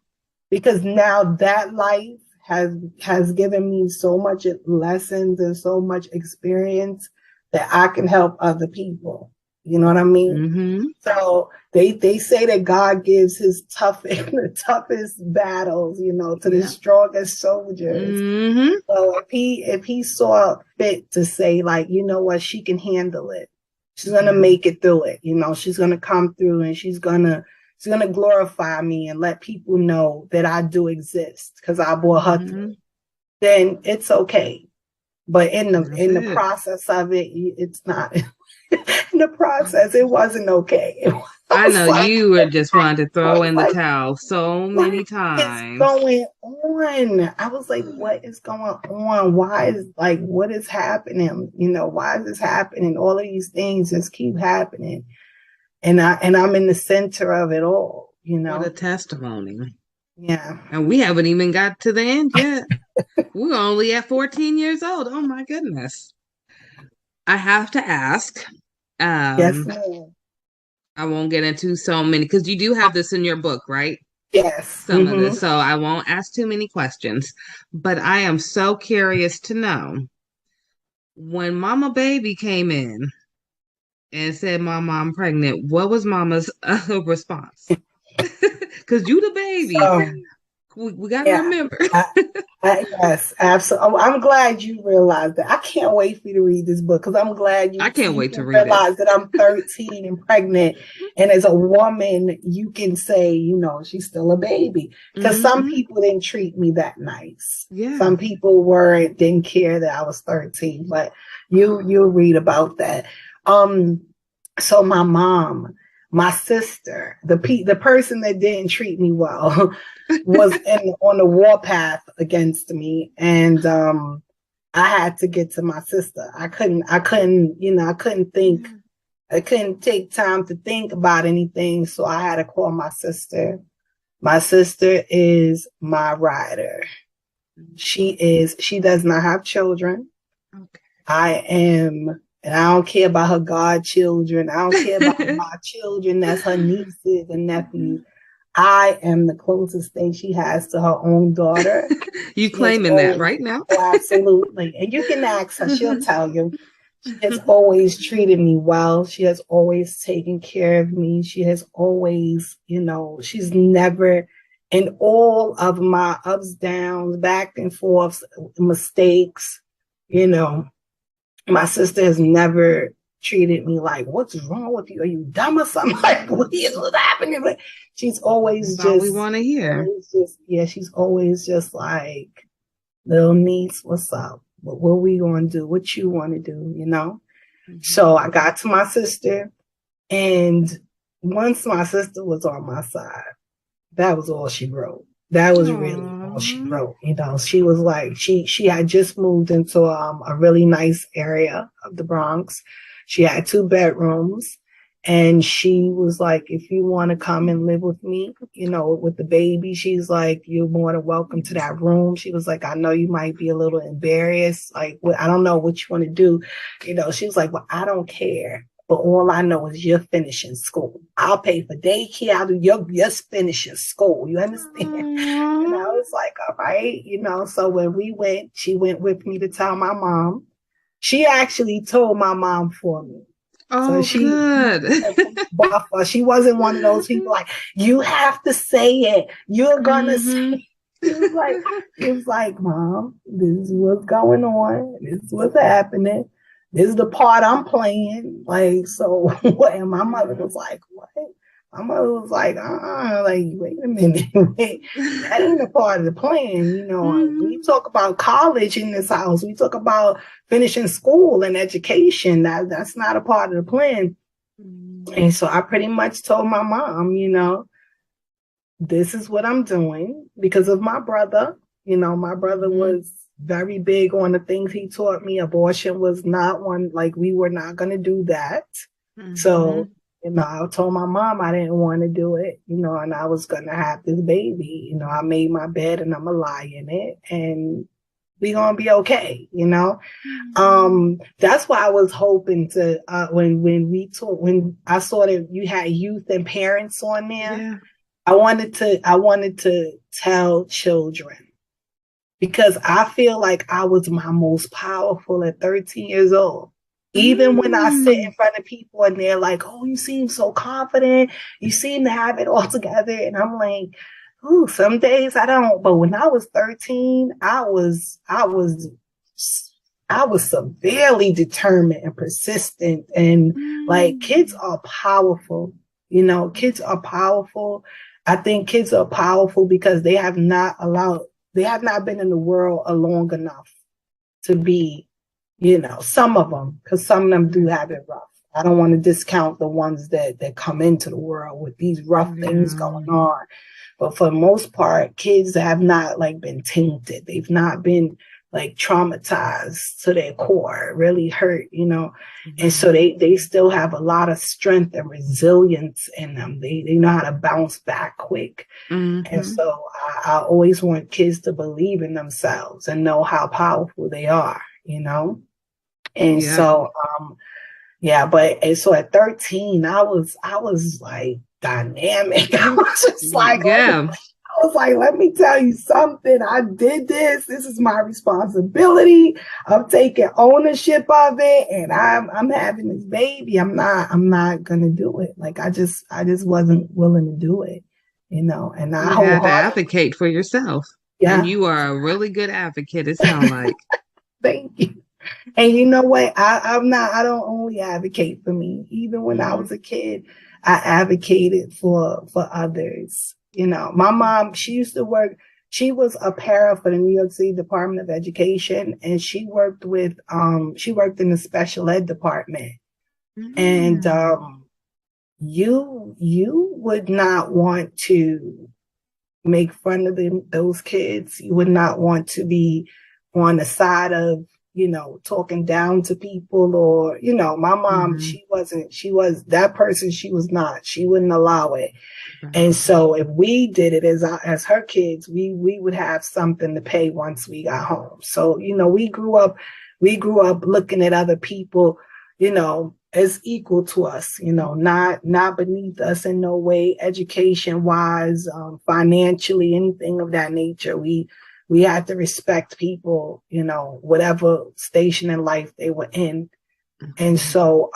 Because now that life has given me so much lessons and so much experience that I can help other people. You know what I mean? So they say that God gives his the toughest battles, to the strongest soldiers. So if he saw fit to say, like, you know what, she can handle it. She's gonna make it through it. She's gonna come through and she's gonna glorify me and let people know that I do exist because I brought her through. Then it's okay. But in the process of it, it's not. In the process, it wasn't okay. I know you were just wanting to throw in the towel so many times. What's going on? I was like, what is going on? What is happening? Why is this happening? All of these things just keep happening. And I'm in the center of it all, What a testimony. Yeah. And we haven't even got to the end yet. We're only at 14 years old. Oh my goodness. I have to ask. Yes, ma'am. I won't get into so many because you do have this in your book, right? Yes. Some of this. So I won't ask too many questions. But I am so curious to know, when Mama Baby came in and said, Mama, I'm pregnant, what was Mama's response? Because you the baby. We got to remember. Yes, absolutely. I'm glad you realized that. I can't wait for you to read this book because I'm glad I can't wait to realize that I'm 13 and pregnant. And as a woman, you can say, she's still a baby. Because some people didn't treat me that nice. Yeah. Some people didn't care that I was 13. But you'll read about that. So my mom, my sister, the person that didn't treat me well, was on the warpath against me, and I had to get to my sister. I couldn't think. I couldn't take time to think about anything, so I had to call my sister. My sister is my rider. She does not have children. Okay. And I don't care about her godchildren. I don't care about my children. That's her nieces and nephews. I am the closest thing she has to her own daughter. You claiming that right now? Oh, absolutely. And you can ask her. She'll tell you. She has always treated me well. She has always taken care of me. She has always, she's never, in all of my ups, downs, back and forth, mistakes, my sister has never treated me like, what's wrong with you? Are you dumb or something? Like, what's happening? But she's always That's all we want to hear. She's always just like, little niece, what's up? What we going to do? What you want to do? So I got to my sister, and once my sister was on my side, that was all she wrote. That was really all she wrote. You know, she was like, she had just moved into a really nice area of the Bronx. She had 2 bedrooms, and she was like, if you want to come and live with me, you know, with the baby, she's like, you're more than welcome to that room. She was like, I know you might be a little embarrassed. Like, I don't know what you want to do. You know, she was like, well, I don't care. But all I know is you're finishing school. I'll pay for daycare. You're finishing school. You understand? And I was like, all right. You know, so when we went, she went with me to tell my mom. She actually told my mom for me. Oh, so good. She wasn't one of those people like, you have to say it. You're gonna say it. It was like, Mom, this is what's going on. This is what's happening. This is the part I'm playing. Like, so what? And my mother was like, what? My mother was like, like, wait a minute. That ain't a part of the plan. You know, we talk about college in this house. We talk about finishing school and education. That's not a part of the plan. And so I pretty much told my mom, you know, this is what I'm doing because of my brother. You know, my brother was very big on the things he taught me. Abortion was not one, like, we were not going to do that. So, you know, I told my mom I didn't want to do it, you know, and I was going to have this baby. You know, I made my bed and I'm going to lie in it and we going to be okay, you know. That's why I was hoping to, when I saw that you had youth and parents on there, I wanted to tell children. Because I feel like I was my most powerful at 13 years old. Even when I sit in front of people and they're like, oh, you seem so confident. You seem to have it all together. And I'm like, ooh, some days I don't. But when I was 13, I was severely determined and persistent. And like, kids are powerful. You know, kids are powerful. I think kids are powerful because they have not been in the world long enough to be, you know, some of them, because some of them do have it rough. I don't want to discount the ones that come into the world with these rough things going on. But for the most part, kids have not like been tainted. They've not been like traumatized to their core, really hurt, you know. And so they still have a lot of strength and resilience in them. They know how to bounce back quick. And so I always want kids to believe in themselves and know how powerful they are, you know. And so so at 13, I was like dynamic. I was just like, I was like, let me tell you something. I did this. This is my responsibility. I'm taking ownership of it, and I'm having this baby. I'm not gonna do it. Like I just wasn't willing to do it, you know. And I had to advocate for yourself. Yeah, and you are a really good advocate. It sounds like. Thank you. And you know what? I don't only advocate for me. Even when I was a kid, I advocated for others. You know, my mom, she used to work, she was a para for the New York City Department of Education, and she worked in the special ed department. And you would not want to make fun of those kids. You would not want to be on the side of, you know, talking down to people, or, you know, my mom, she was that person. She was not, she wouldn't allow it. And so if we did it as her kids, we would have something to pay once we got home. So, you know, we grew up looking at other people, you know, as equal to us, you know, not beneath us in no way, education wise, financially, anything of that nature. We had to respect people, you know, whatever station in life they were in. And so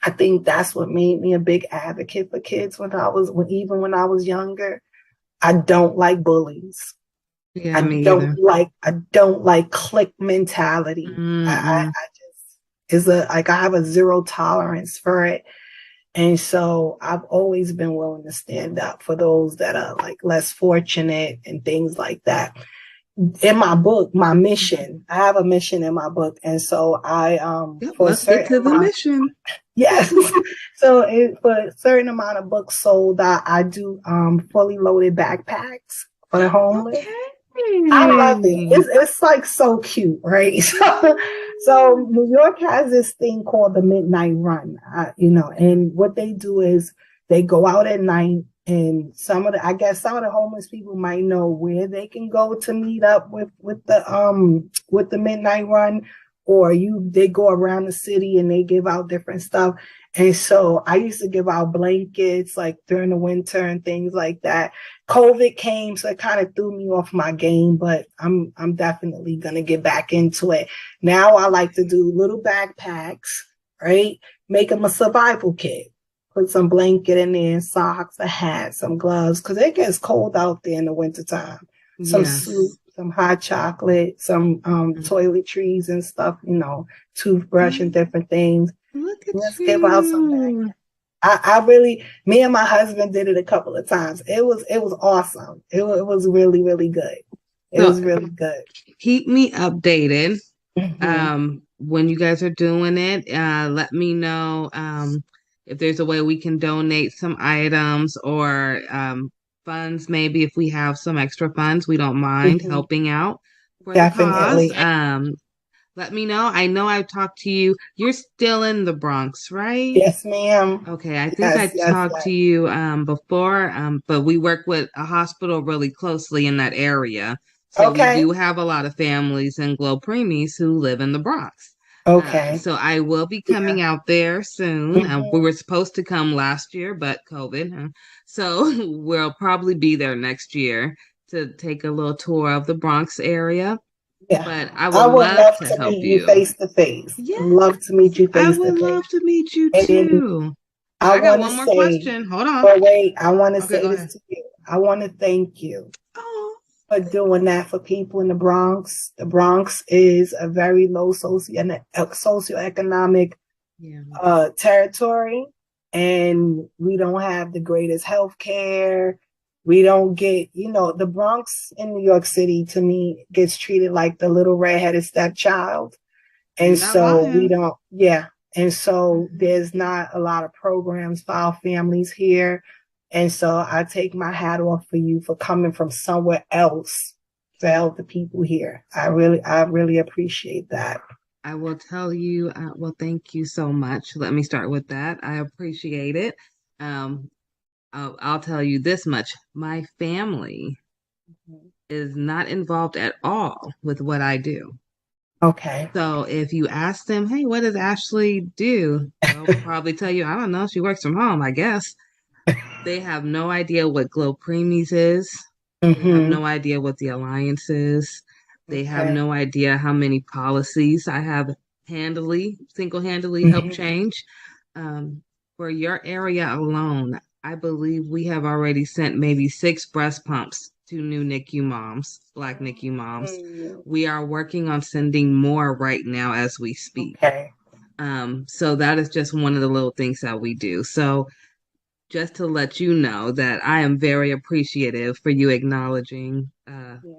I think that's what made me a big advocate for kids when I was younger. I don't like bullies. Yeah, I don't like clique mentality. I have a zero tolerance for it. And so I've always been willing to stand up for those that are like less fortunate and things like that. in my book, my mission, I have a mission in my book. And so for let's get to the mission. Yes. So for a certain amount of books sold, I do fully loaded backpacks for the homeless. I love it. It's like so cute, right? So New York has this thing called the Midnight Run, and what they do is they go out at night, and some of the homeless people might know where they can go to meet up with the Midnight Run, or they go around the city and they give out different stuff. And so I used to give out blankets like during the winter and things like that. COVID came, so it kind of threw me off my game, but I'm definitely gonna get back into it. Now I like to do little backpacks, right? Make them a survival kit. Put some blanket in there, socks, a hat, some gloves, because it gets cold out there in the wintertime. Some soup, some hot chocolate, some toiletries and stuff, toothbrush and different things. Let's give out some back. I really, me and my husband did it a couple of times. It was awesome. It was really, really good. It was really good. Keep me updated. When you guys are doing it, let me know if there's a way we can donate some items or funds. Maybe if we have some extra funds, we don't mind helping out for Definitely. the cause. Let me know. I know I've talked to you. You're still in the Bronx, right? Yes, ma'am. Okay, I think I talked to you before, but we work with a hospital really closely in that area. So we do have a lot of families in Glo Preemies who live in the Bronx. Okay. So I will be coming out there soon. We were supposed to come last year, but COVID. So we'll probably be there next year to take a little tour of the Bronx area. Yeah. But I would love to help meet you face to face. Love to meet you face to face. I would love to meet you too. I got one more question. Hold on. But wait, I want to say this to you. I want to thank you for doing that for people in the Bronx. The Bronx is a very low socioeconomic territory, and we don't have the greatest health care. We don't get, the Bronx in New York City, to me, gets treated like the little redheaded stepchild. And so And so there's not a lot of programs for our families here. And so I take my hat off for you for coming from somewhere else to help the people here. I really appreciate that. I will tell you, thank you so much. Let me start with that. I appreciate it. I'll tell you this much. My family is not involved at all with what I do. Okay. So if you ask them, hey, what does Ashley do? They'll probably tell you, I don't know. She works from home, I guess. They have no idea what Glo Preemies is. They have no idea what the Alliance is. They have no idea how many policies I have single-handedly helped change. For your area alone, I believe we have already sent maybe 6 breast pumps to new NICU moms, Black NICU moms. We are working on sending more right now as we speak. So that is just one of the little things that we do. So just to let you know that I am very appreciative for you acknowledging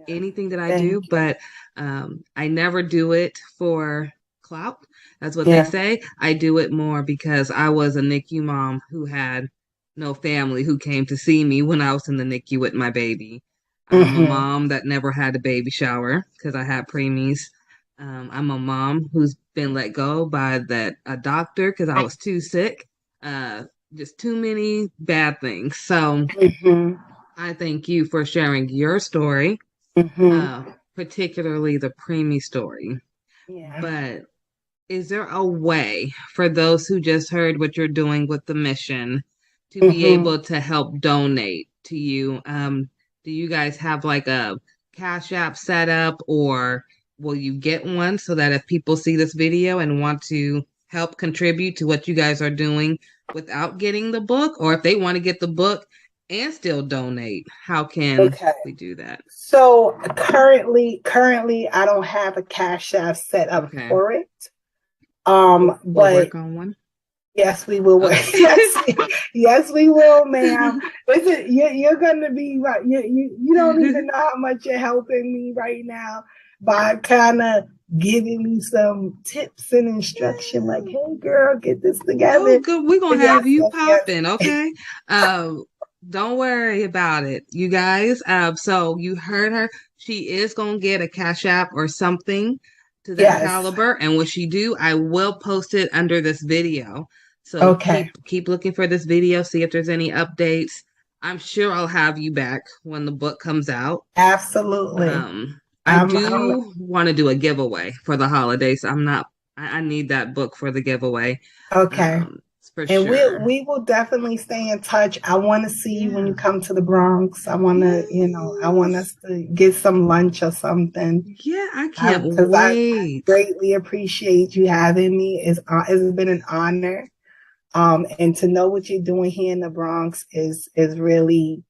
anything that I do, but I never do it for clout. That's what they say. I do it more because I was a NICU mom who had no family who came to see me when I was in the NICU with my baby. I'm a mom that never had a baby shower because I had preemies. I'm a mom who's been let go by a doctor because I was too sick. Just too many bad things. So I thank you for sharing your story, particularly the preemie story. But is there a way for those who just heard what you're doing with the mission to be able to help donate to you? Do you guys have like a Cash App set up, or will you get one so that if people see this video and want to help contribute to what you guys are doing without getting the book, or if they want to get the book and still donate, how can we do that? So currently I don't have a Cash App set up for it. We'll work on one. Yes, we will. Yes, we will, ma'am. Listen, you're gonna be right. You don't even know how much you're helping me right now by kind of giving me some tips and instruction. Like, hey, girl, get this together. Oh, good. We're gonna have you popping, yes. okay? Don't worry about it, you guys. So you heard her. She is gonna get a Cash App or something to that caliber, and when she do, I will post it under this video. So keep looking for this video, see if there's any updates. I'm sure I'll have you back when the book comes out. Absolutely. I want to do a giveaway for the holidays. I need that book for the giveaway. Okay. For and sure. we will definitely stay in touch. I want to see you when you come to the Bronx. I want to, I want us to get some lunch or something. Yeah, I can't wait. I greatly appreciate you having me. It's been an honor. And to know what you're doing here in the Bronx is really,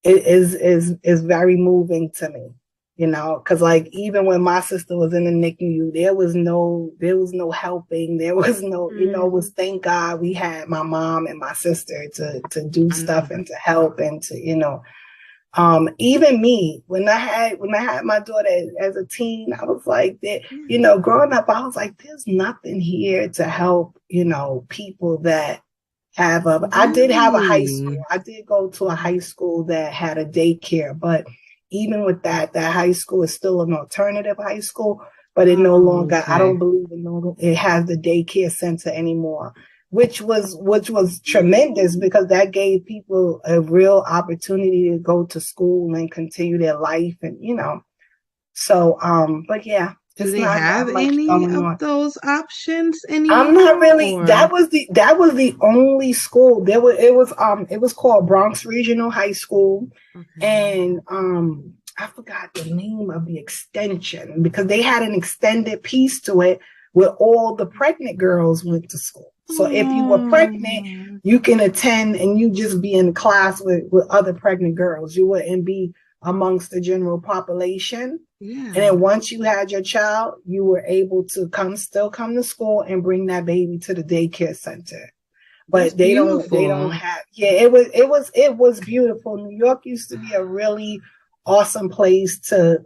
is very moving to me. Because like even when my sister was in the NICU, there was no helping. There was no, it was thank God we had my mom and my sister to do stuff and to help and to, even me when I had my daughter as a teen, I was like that, growing up, I was like, there's nothing here to help, people that have I did have a high school. I did go to a high school that had a daycare, but even with that high school is still an alternative high school, but it no longer, I don't believe it has the daycare center anymore, which was tremendous because that gave people a real opportunity to go to school and continue their life and, so, but yeah. Do they have any of those options anymore? I'm not really. Or? That was the only school. It was called Bronx Regional High School, and I forgot the name of the extension because they had an extended piece to it where all the pregnant girls went to school. So if you were pregnant, you can attend and you just be in class with other pregnant girls. You wouldn't be amongst the general population. Yeah. And then once you had your child, you were able to still come to school and bring that baby to the daycare center. But they don't have, it was beautiful. New York used to be a really awesome place to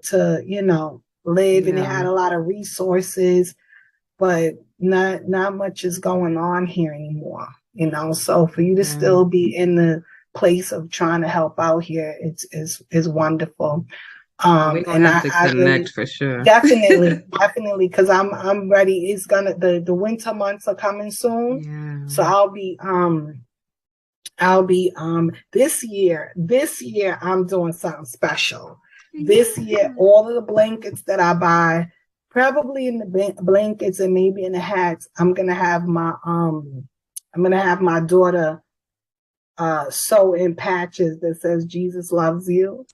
live, and it had a lot of resources, but not much is going on here anymore, so for you to still be in the place of trying to help out here, it's wonderful. We're gonna have to connect for sure. Definitely, because I'm ready. It's gonna the winter months are coming soon, so I'll be this year I'm doing something special. This year, all of the blankets that I buy, probably in the blankets and maybe in the hats, I'm gonna have my daughter sew in patches that says Jesus loves you.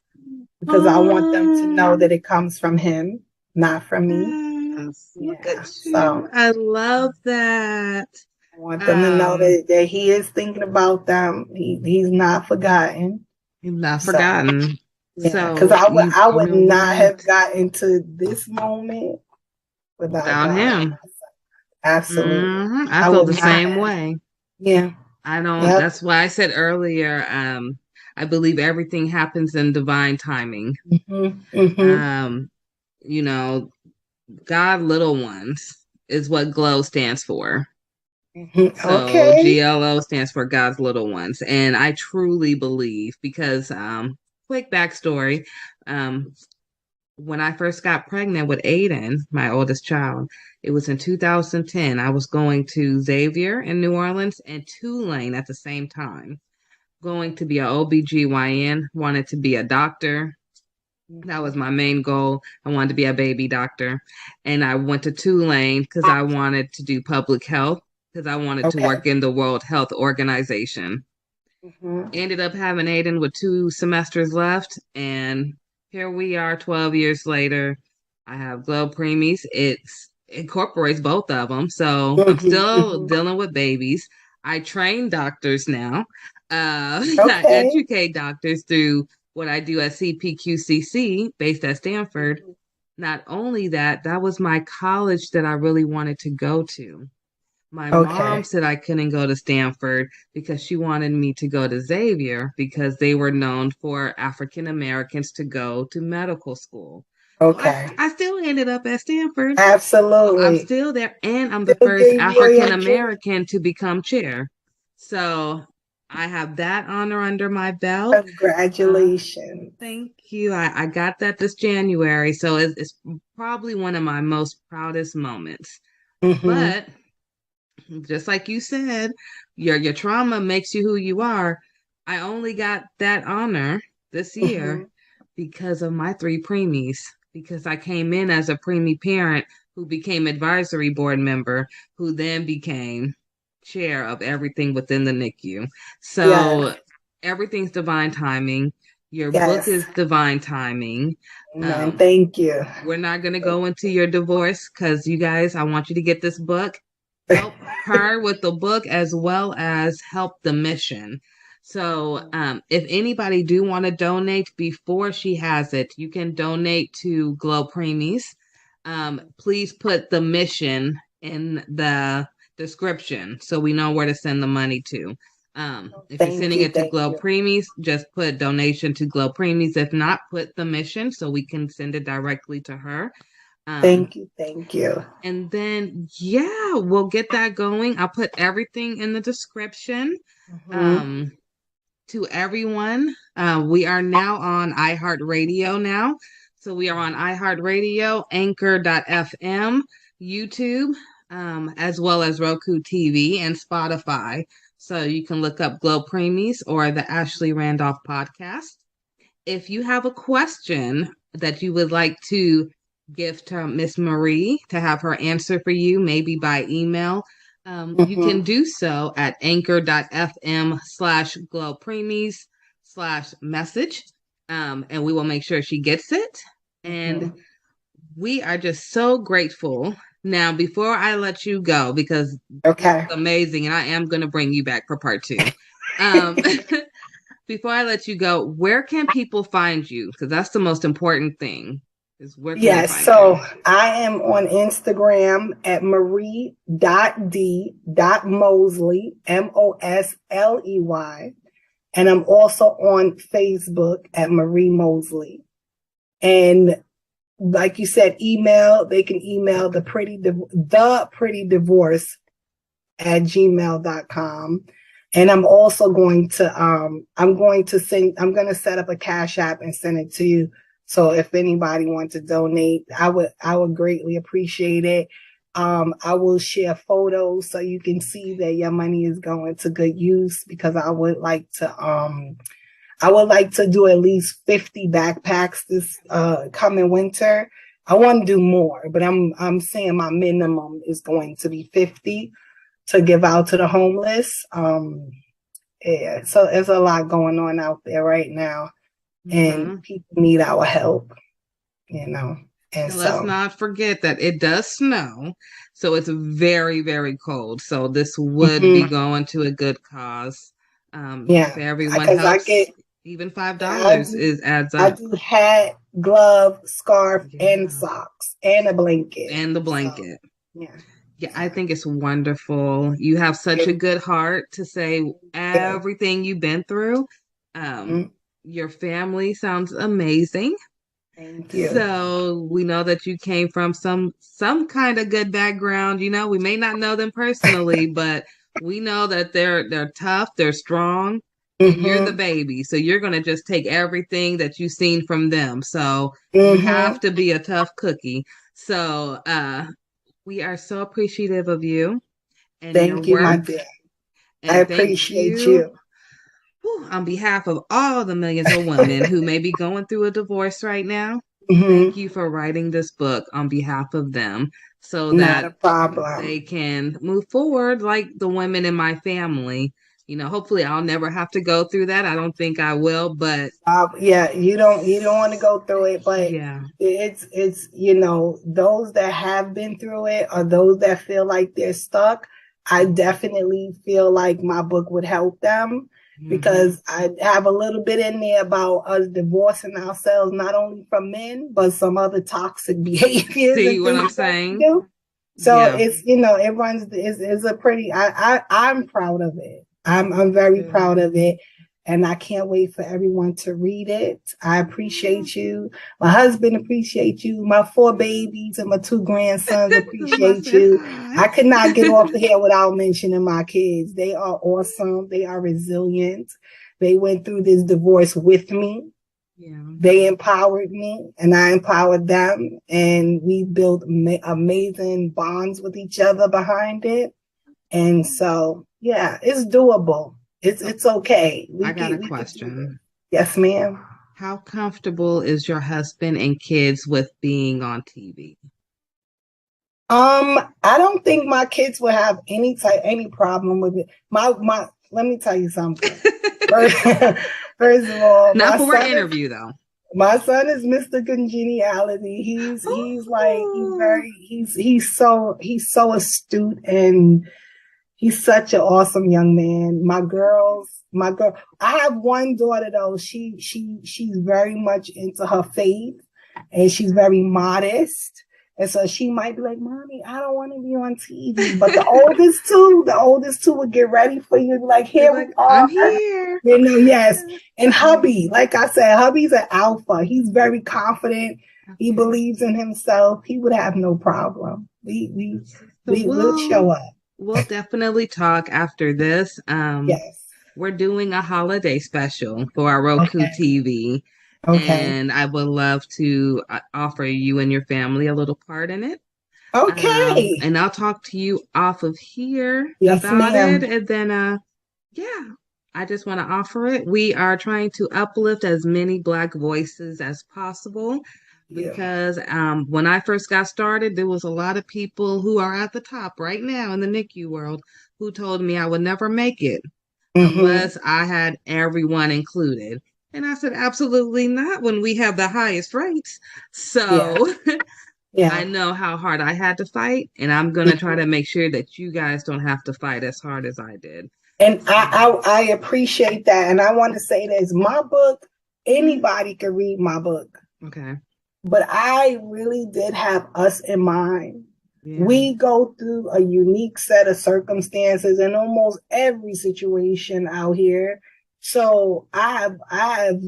Because I want them to know that it comes from him, not from me. Look at you. So, I love that. I want them to know that he is thinking about them. He's not forgotten. He's not forgotten. Yeah, because I would not have gotten to this moment without him. Absolutely. I feel the same way. Yeah. I don't. Yep. That's why I said earlier. I believe everything happens in divine timing. God little ones is what GLO stands for. So GLO stands for God's little ones. And I truly believe because, quick backstory, when I first got pregnant with Aiden, my oldest child, it was in 2010. I was going to Xavier in New Orleans and Tulane at the same time. Going to be an OBGYN, wanted to be a doctor. That was my main goal. I wanted to be a baby doctor. And I went to Tulane because I wanted to do public health, because I wanted to work in the World Health Organization. Ended up having Aiden with 2 semesters left. And here we are 12 years later. I have Glo Preemies. It incorporates both of them. So I'm still dealing with babies. I train doctors now. I educate doctors through what I do at CPQCC based at Stanford. Not only that, that was my college that I really wanted to go to. My Okay. mom said I couldn't go to Stanford because she wanted me to go to Xavier because they were known for African Americans to go to medical school. So Okay. I still ended up at Stanford. So I'm Absolutely. still there, and I'm the Still first gave you all your African American to become chair. So I have that honor under my belt. Congratulations. Thank you. I got that this January, so it's probably one of my most proudest moments. Mhm. But just like you said, your trauma makes you who you are. I only got that honor this year because of my three preemies, because I came in as a preemie parent who became advisory board member, who then became chair of everything within the NICU. So Yes. everything's divine timing. Your book Yes. is divine timing. Man, thank you. We're not going to go into your divorce because you guys, I want you to get this book. Help her with the book as well as help the mission. So if anybody do want to donate before she has it, you can donate to Glo Preemies. Please put the mission in the description so we know where to send the money to. If you're sending it to Glo Preemies, just put donation to Glo Preemies. If not, put the mission so we can send it directly to her. Thank you. Thank you. And then, yeah, we'll get that going. I'll put everything in the description. To everyone, we are now on iHeartRadio now. So we are on iHeartRadio, Anchor.fm, YouTube, as well as Roku TV and Spotify. So you can look up Glo Preemies or the Ashley Randolph podcast. If you have a question that you would like to give to Miss Marie to have her answer for you, maybe by email, you can do so at anchor.fm/Glo Preemies/message. And we will make sure she gets it. And we are just so grateful. Now, before I let you go, because it's amazing, and I am going to bring you back for part 2. Before I let you go, where can people find you? Because that's the most important thing. Is where can they find so you? I am on Instagram at marie.d.mosley, Mosley. And I'm also on Facebook at Marie Mosley. And like you said, email, they can email the pretty divorce at gmail.com. And I'm also going to I'm going to set up a Cash App and send it to you. So if anybody wants to donate, I would greatly appreciate it. I will share photos so you can see that your money is going to good use, because I would like to do at least 50 backpacks this coming winter. I want to do more, but I'm saying my minimum is going to be 50 to give out to the homeless. Yeah, so there's a lot going on out there right now, and people need our help, And let's not forget that it does snow, so it's very, very cold. So this would be going to a good cause. If everyone helps, even $5 adds up. I do hat, glove, scarf, and socks, and a blanket. And the blanket. So, yeah, I think it's wonderful. You have such a good heart to say everything you've been through. Your family sounds amazing. Thank you. So we know that you came from some kind of good background. We may not know them personally, but we know that they're tough, they're strong, and you're the baby. So you're gonna just take everything that you've seen from them. So you have to be a tough cookie. So we are so appreciative of you and thank your you, my work. dear. And I appreciate you. On behalf of all the millions of women who may be going through a divorce right now, thank you for writing this book on behalf of them, so that they can move forward like the women in my family. Hopefully I'll never have to go through that. I don't think I will, but you don't want to go through it, but it's those that have been through it, or those that feel like they're stuck, I definitely feel like my book would help them, because I have a little bit in there about us divorcing ourselves, not only from men, but some other toxic behaviors. See what I'm saying? So Yeah. it's, it runs, it's a pretty, I'm proud of it. I'm very proud of it. And I can't wait for everyone to read it. I appreciate you. My husband appreciates you. My 4 babies and my 2 grandsons appreciate you. I could not get off the here without mentioning my kids. They are awesome. They are resilient. They went through this divorce with me. Yeah. They empowered me and I empowered them. And we built amazing bonds with each other behind it. And so, yeah, it's doable. It's okay. I got a question. Yes, ma'am. How comfortable is your husband and kids with being on TV? I don't think my kids will have any problem with it. Let me tell you something. First of all, not for our interview though. My son is Mr. Congeniality. He's so astute, and he's such an awesome young man. My girl, I have one daughter though. She's very much into her faith, and she's very modest. And so she might be like, Mommy, I don't want to be on TV. But the oldest two would get ready for you. Like, here we are. I'm here. Yes. And hubby, like I said, hubby's an alpha. He's very confident. He believes in himself. He would have no problem. We'll show up. We'll definitely talk after this. Yes. We're doing a holiday special for our Roku TV. Okay. And I would love to offer you and your family a little part in it. Okay. And I'll talk to you off of here Yes, about ma'am. it. And then, I just want to offer it. We are trying to uplift as many Black voices as possible because when I first got started, there was a lot of people who are at the top right now in the NICU world who told me I would never make it unless I had everyone included. And I said, absolutely not when we have the highest rates. So I know how hard I had to fight, and I'm going to try to make sure that you guys don't have to fight as hard as I did. And I appreciate that. And I want to say this, my book, anybody can read my book. Okay. But I really did have us in mind. Yeah. We go through a unique set of circumstances in almost every situation out here. So I have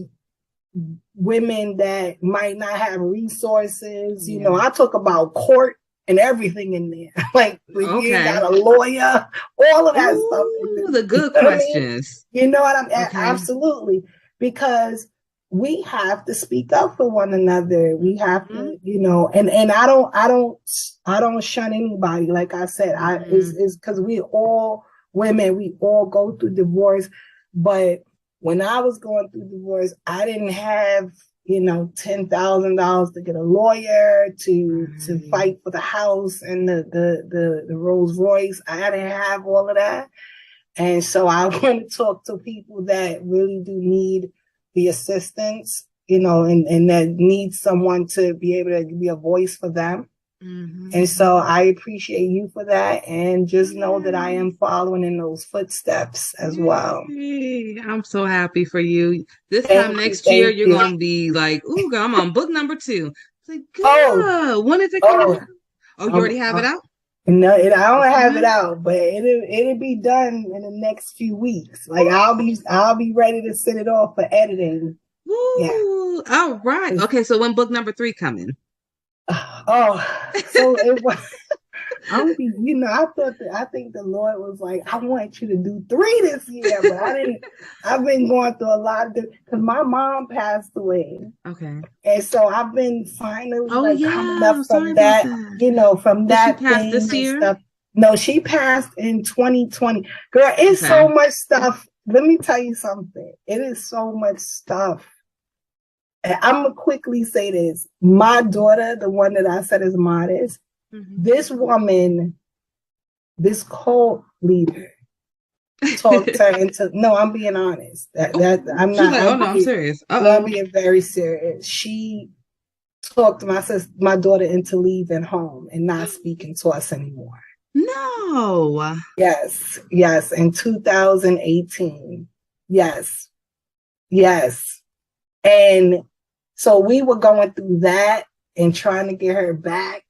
women that might not have resources. You know, I talk about court and everything in there. Like, you got a lawyer, all of that stuff. The good questions. You know what I'm absolutely. Because we have to speak up for one another. We have to, and I don't shun anybody. Like I said, it's because we all women, we all go through divorce. But when I was going through divorce, I didn't have, $10,000 to get a lawyer to fight for the house and the Rolls Royce. I didn't have all of that. And so I want to talk to people that really do need the assistance, and that need someone to be able to be a voice for them. And so I appreciate you for that, and just know that I am following in those footsteps as well. I'm so happy for you. This time next year, you're going to be like, ooh, girl, I'm on book number 2. It's like, good. When is it coming out? Oh, you already have it out? No, I don't have it out, but it'll be done in the next few weeks. Like, I'll be ready to send it off for editing. Ooh, all right. Okay, so when book number 3 coming? So it was. I think the Lord was like, I want you to do 3 this year, but I didn't. I've been going through a lot of because my mom passed away. Okay. And so I've been finally coming up from that, from that she passed thing this year? Stuff. No, she passed in 2020. Girl, it's so much stuff. Let me tell you something. It is so much stuff. And I'm gonna quickly say this. My daughter, the one that I said is modest, this woman, this cult leader, talked her into. No, I'm being honest. I'm not. I'm serious. I'm being very serious. She talked my daughter into leaving home and not speaking to us anymore. No. Yes. In 2018. Yes. And so we were going through that and trying to get her back.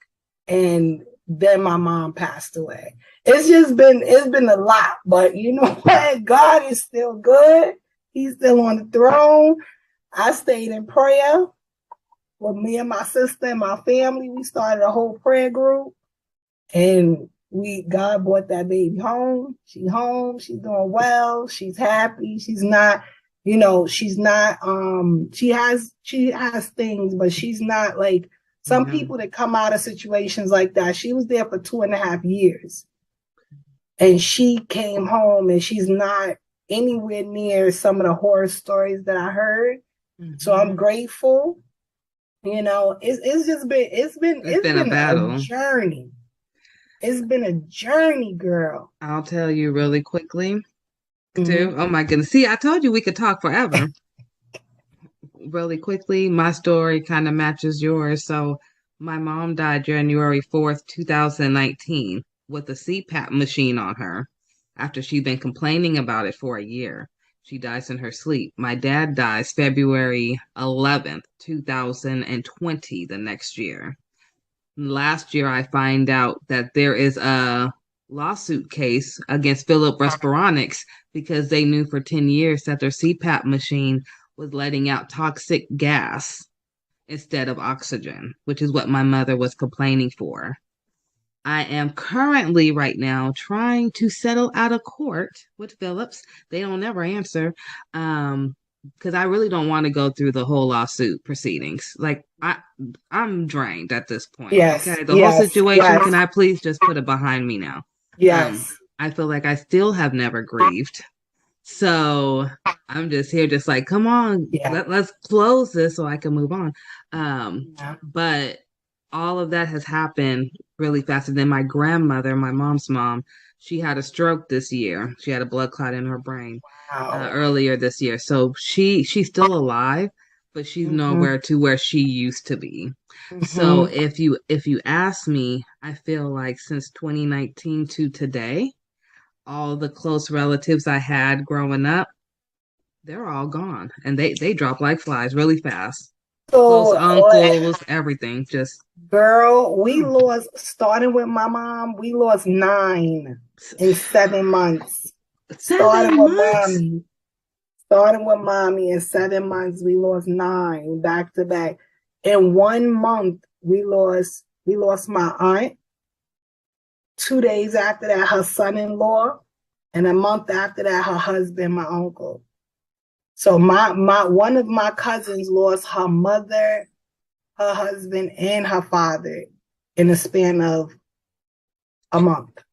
And Then my mom passed away. It's been a lot, but you know what? God is still good. He's still on the throne. I stayed in prayer with me and my sister and my family. We started a whole prayer group, and God brought that baby home. She's home. She's doing well. She's happy. She's not, she's not, she has things, but she's not like some people that come out of situations like that. She was there for 2.5 years, and she came home, and she's not anywhere near some of the horror stories that I heard. So I'm grateful. It's been a battle. Journey. It's been a journey, girl. I'll tell you really quickly, too. Oh my goodness. See, I told you we could talk forever. Really quickly, my story kind of matches yours. So my mom died January 4th, 2019 with a CPAP machine on her after she'd been complaining about it for a year. She dies in her sleep. My dad dies February 11th, 2020, the next year. Last year, I find out that there is a lawsuit case against Philip Respironics because they knew for 10 years that their CPAP machine was letting out toxic gas instead of oxygen, which is what my mother was complaining for. I am currently right now trying to settle out of court with Phillips. They don't ever answer. Because I really don't want to go through the whole lawsuit proceedings. Like I'm drained at this point. Yes. Okay. The whole situation, can I please just put it behind me now? Yes. I feel like I still have never grieved. So I'm just here, just like, come on, let's close this so I can move on. But all of that has happened really fast. And then my grandmother, my mom's mom, she had a stroke this year. She had a blood clot in her brain earlier this year. So she's still alive, but she's nowhere to where she used to be. So if you ask me, I feel like since 2019 to today, all the close relatives I had growing up, they're all gone, and they drop like flies really fast. So, close uncles, everything, just girl, we lost, starting with my mom, we lost 9 in 7 months. Starting with mommy in 7 months, we lost 9 back to back. In 1 month, we lost my aunt. 2 days after that, her son-in-law, and a month after that, her husband, my uncle. So one of my cousins lost her mother, her husband, and her father in the span of a month.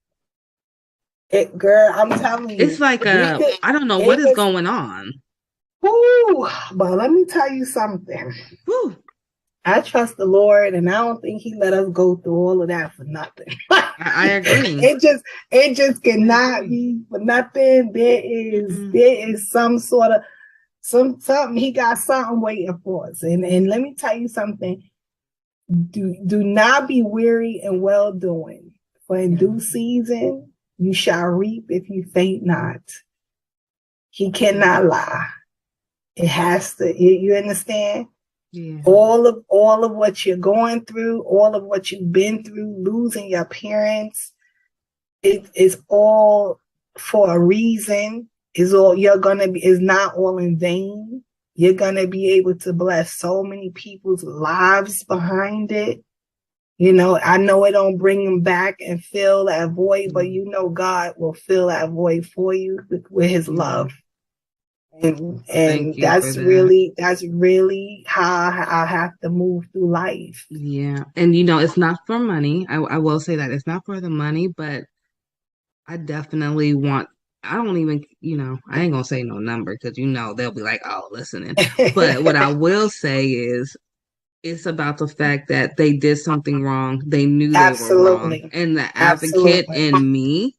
Girl, I'm telling you, it's like I don't know what is going on. Woo, but let me tell you something. Woo. I trust the Lord, and I don't think He let us go through all of that for nothing. I agree. It just cannot be for nothing. There is some sort of something. He got something waiting for us. And let me tell you something. Do not be weary in well doing. For in due season you shall reap if you faint not. He cannot lie. It has to. You understand? Yeah. All of what you're going through, all of what you've been through, losing your parents, it is all for a reason. Is not all in vain. You're gonna be able to bless so many people's lives behind it. I know it don't bring them back and fill that void, but God will fill that void for you with His love. And that's really how I have to move through life. Yeah. And it's not for money. I will say that it's not for the money, but I definitely want, I don't even, I ain't gonna say no number because they'll be like, oh, listening. But what I will say is it's about the fact that they did something wrong. They knew they were wrong. And the advocate in me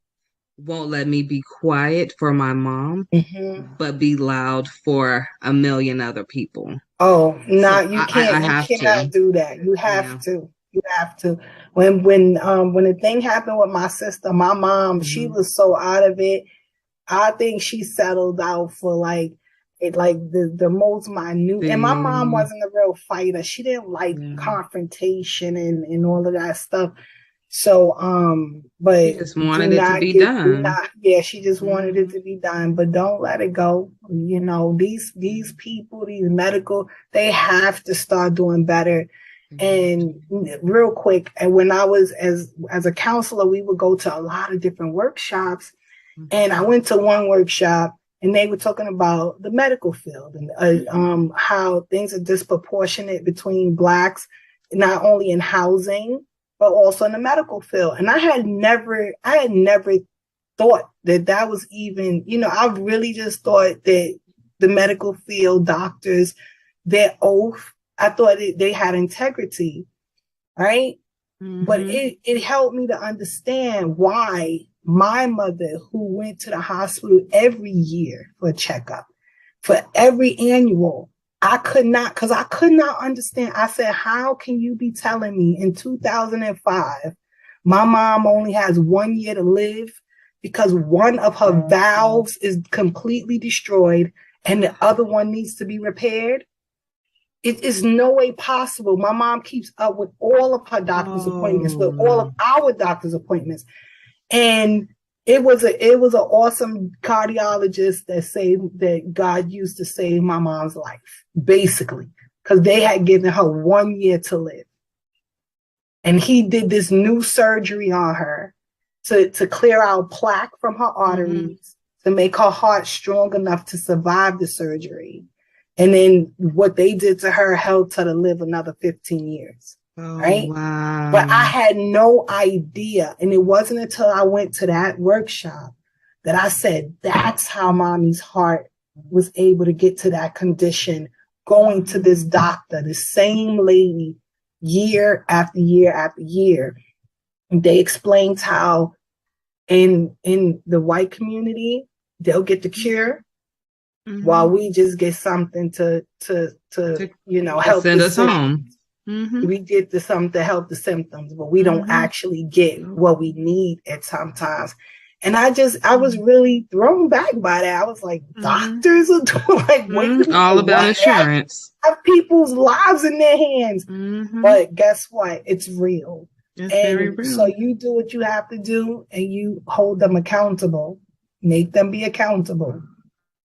won't let me be quiet for my mom, but be loud for a million other people. Oh, no, you can't. You cannot do that. You have to. You have to. When the thing happened with my sister, my mom, she was so out of it. I think she settled out for the most minute. And my mom wasn't a real fighter. She didn't like confrontation and all of that stuff. So, but She just wanted it to be done. she just wanted it to be done, but don't let it go. You know, these people, these medical, they have to start doing better. And real quick, and when I was as a counselor, we would go to a lot of different workshops. And I went to one workshop and they were talking about the medical field and how things are disproportionate between Blacks, not only in housing, but also in the medical field. And I had never thought that was even, you know, I really just thought that the medical field, doctors, their oath, I thought they had integrity, right? But it helped me to understand why my mother, who went to the hospital every year for a checkup, for every annual, I could not understand. I said, how can you be telling me in 2005, my mom only has 1 year to live because one of her valves is completely destroyed and the other one needs to be repaired? It is no way possible. My mom keeps up with all of her doctor's appointments, with all of our doctor's appointments. And it was an awesome cardiologist that God used to save my mom's life, basically, because they had given her 1 year to live. And he did this new surgery on her to clear out plaque from her arteries, to make her heart strong enough to survive the surgery. And then what they did to her helped her to live another 15 years. Right? Wow. But I had no idea. And it wasn't until I went to that workshop that I said, that's how mommy's heart was able to get to that condition, going to this doctor, the same lady, year after year after year. And they explained how in the white community, they'll get the cure, while we just get something to help send us home. We get something to help the symptoms, but we don't actually get what we need at sometimes. And I was really thrown back by that. I was like, doctors are doing like all about insurance. Have people's lives in their hands. But guess what? It's real. It's very real. So you do what you have to do and you hold them accountable. Make them be accountable.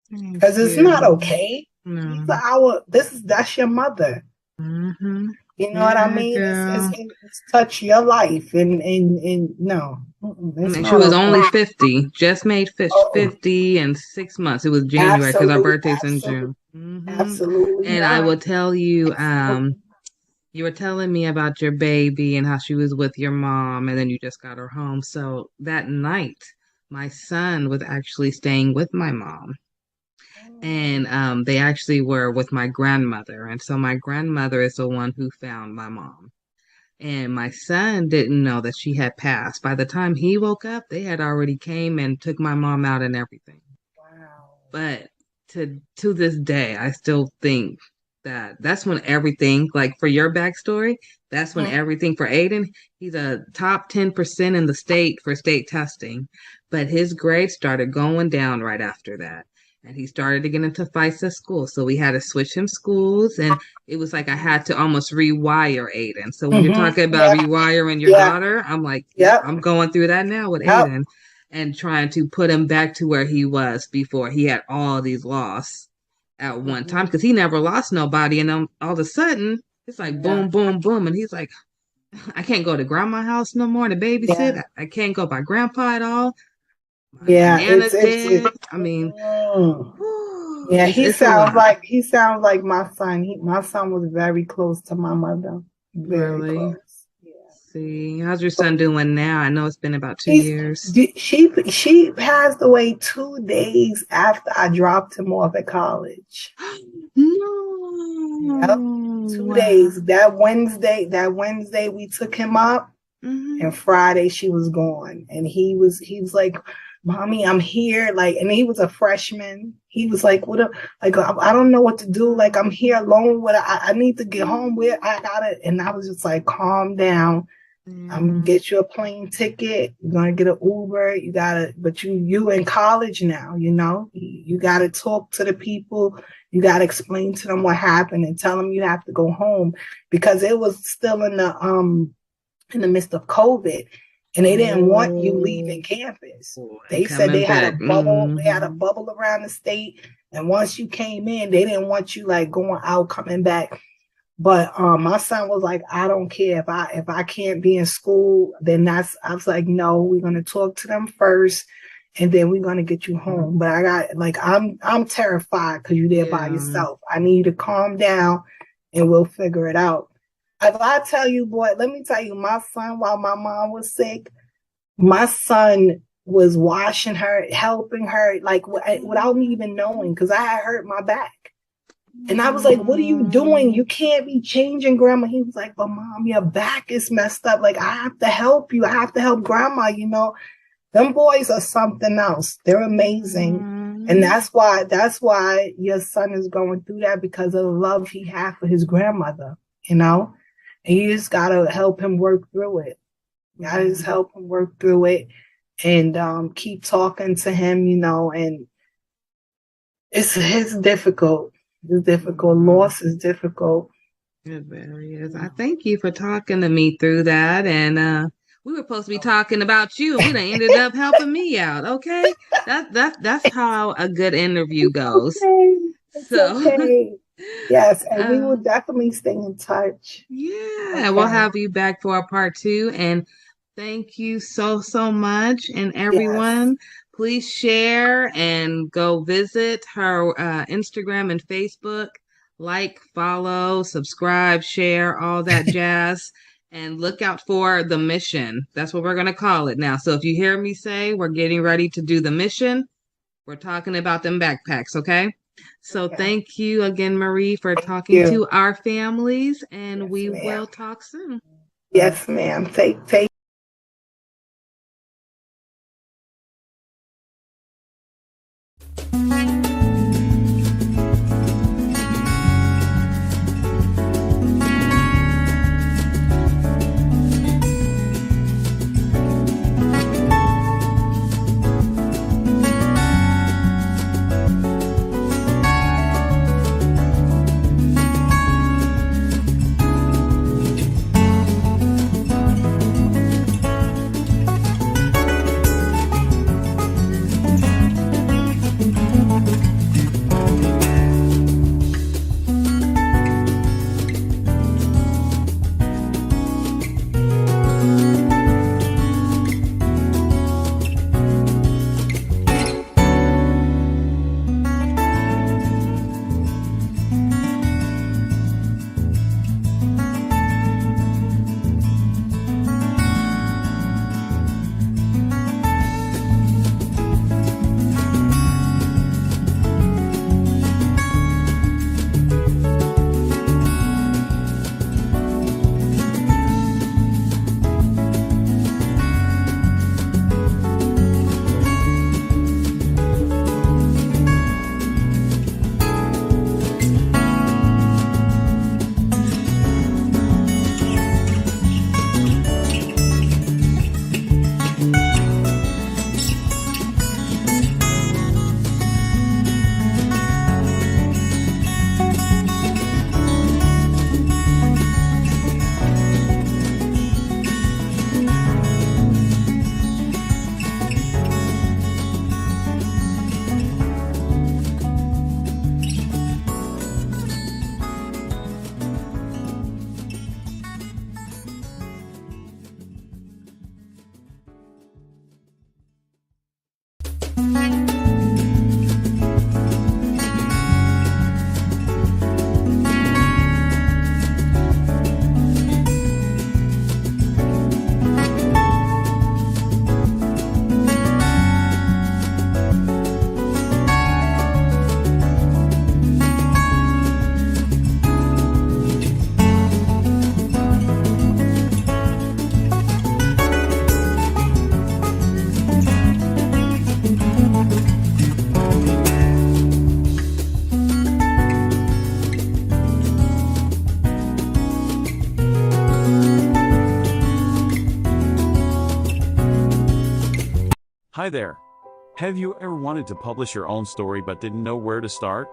Because it's not okay. No. That's your mother. You know what I mean? It's touch your life, and no. She was only 50, just made 50 in 6 months. It was January because our birthday's in June. Absolutely. And I will tell you, you were telling me about your baby and how she was with your mom, and then you just got her home. So that night, my son was actually staying with my mom. And they actually were with my grandmother. And so my grandmother is the one who found my mom. And my son didn't know that she had passed. By the time he woke up, they had already came and took my mom out and everything. Wow. But to this day, I still think that's when everything, like for your backstory, that's when everything for Aiden, he's a top 10% in the state for state testing. But his grades started going down right after that. And he started to get into fights at school. So we had to switch him schools. And it was like I had to almost rewire Aiden. So when you're talking about rewiring your daughter, I'm like, I'm going through that now with Aiden and trying to put him back to where he was before he had all these losses at one time. Because he never lost nobody. And then all of a sudden, it's like boom, boom, boom. And he's like, I can't go to grandma's house no more to babysit. I can't go by grandpa at all. I mean, he sounds like my son. My son was very close to my mother. Very close. See, how's your son doing now? I know it's been about 2 years. She passed away 2 days after I dropped him off at college. No. Yep. 2 days. That Wednesday we took him up, and Friday she was gone. And he was like, Mommy, I'm here. Like, and he was a freshman. He was like, I don't know what to do. Like, I'm here alone. I need to get home. Where I gotta. And I was just like, calm down. I'm gonna get you a plane ticket. You're gonna get an Uber. But you in college now, you know? You gotta talk to the people. You gotta explain to them what happened and tell them you have to go home, because it was still in the in the midst of COVID, and they didn't want you leaving campus. They said they had a bubble. They had a bubble around the state, and once you came in, they didn't want you like going out, coming back. But my son was like, I don't care if I can't be in school, then I was like, no, we're gonna talk to them first, and then we're gonna get you home. But I got like I'm terrified because you're there by yourself. I need you to calm down, and we'll figure it out. If I tell you, boy, let me tell you, my son, while my mom was sick, my son was washing her, helping her, like without me even knowing, because I had hurt my back. And I was like, what are you doing? You can't be changing, Grandma. He was like, but Mom, your back is messed up. Like, I have to help you. I have to help Grandma, you know. Them boys are something else. They're amazing. And that's why your son is going through that, because of the love he had for his grandmother, you know. And you just got to help him work through it. You got to just help him work through it and keep talking to him, you know. And it's difficult. It's difficult. Loss is difficult. It very is. I thank you for talking to me through that. And we were supposed to be talking about you, and we done ended up helping me out. Okay, that's how a good interview goes. Okay. Yes, and we will definitely stay in touch. Yeah, we'll have you back for a part 2. And thank you so much. And everyone. Yes. Please share and go visit her Instagram and Facebook. Like, follow, subscribe, share, all that jazz. And look out for the mission. That's what we're going to call it now. So if you hear me say we're getting ready to do the mission, we're talking about them backpacks, okay? So thank you again, Marie, for talking to our families. And we will talk soon. Yes, ma'am. Take Hi there. Have you ever wanted to publish your own story but didn't know where to start?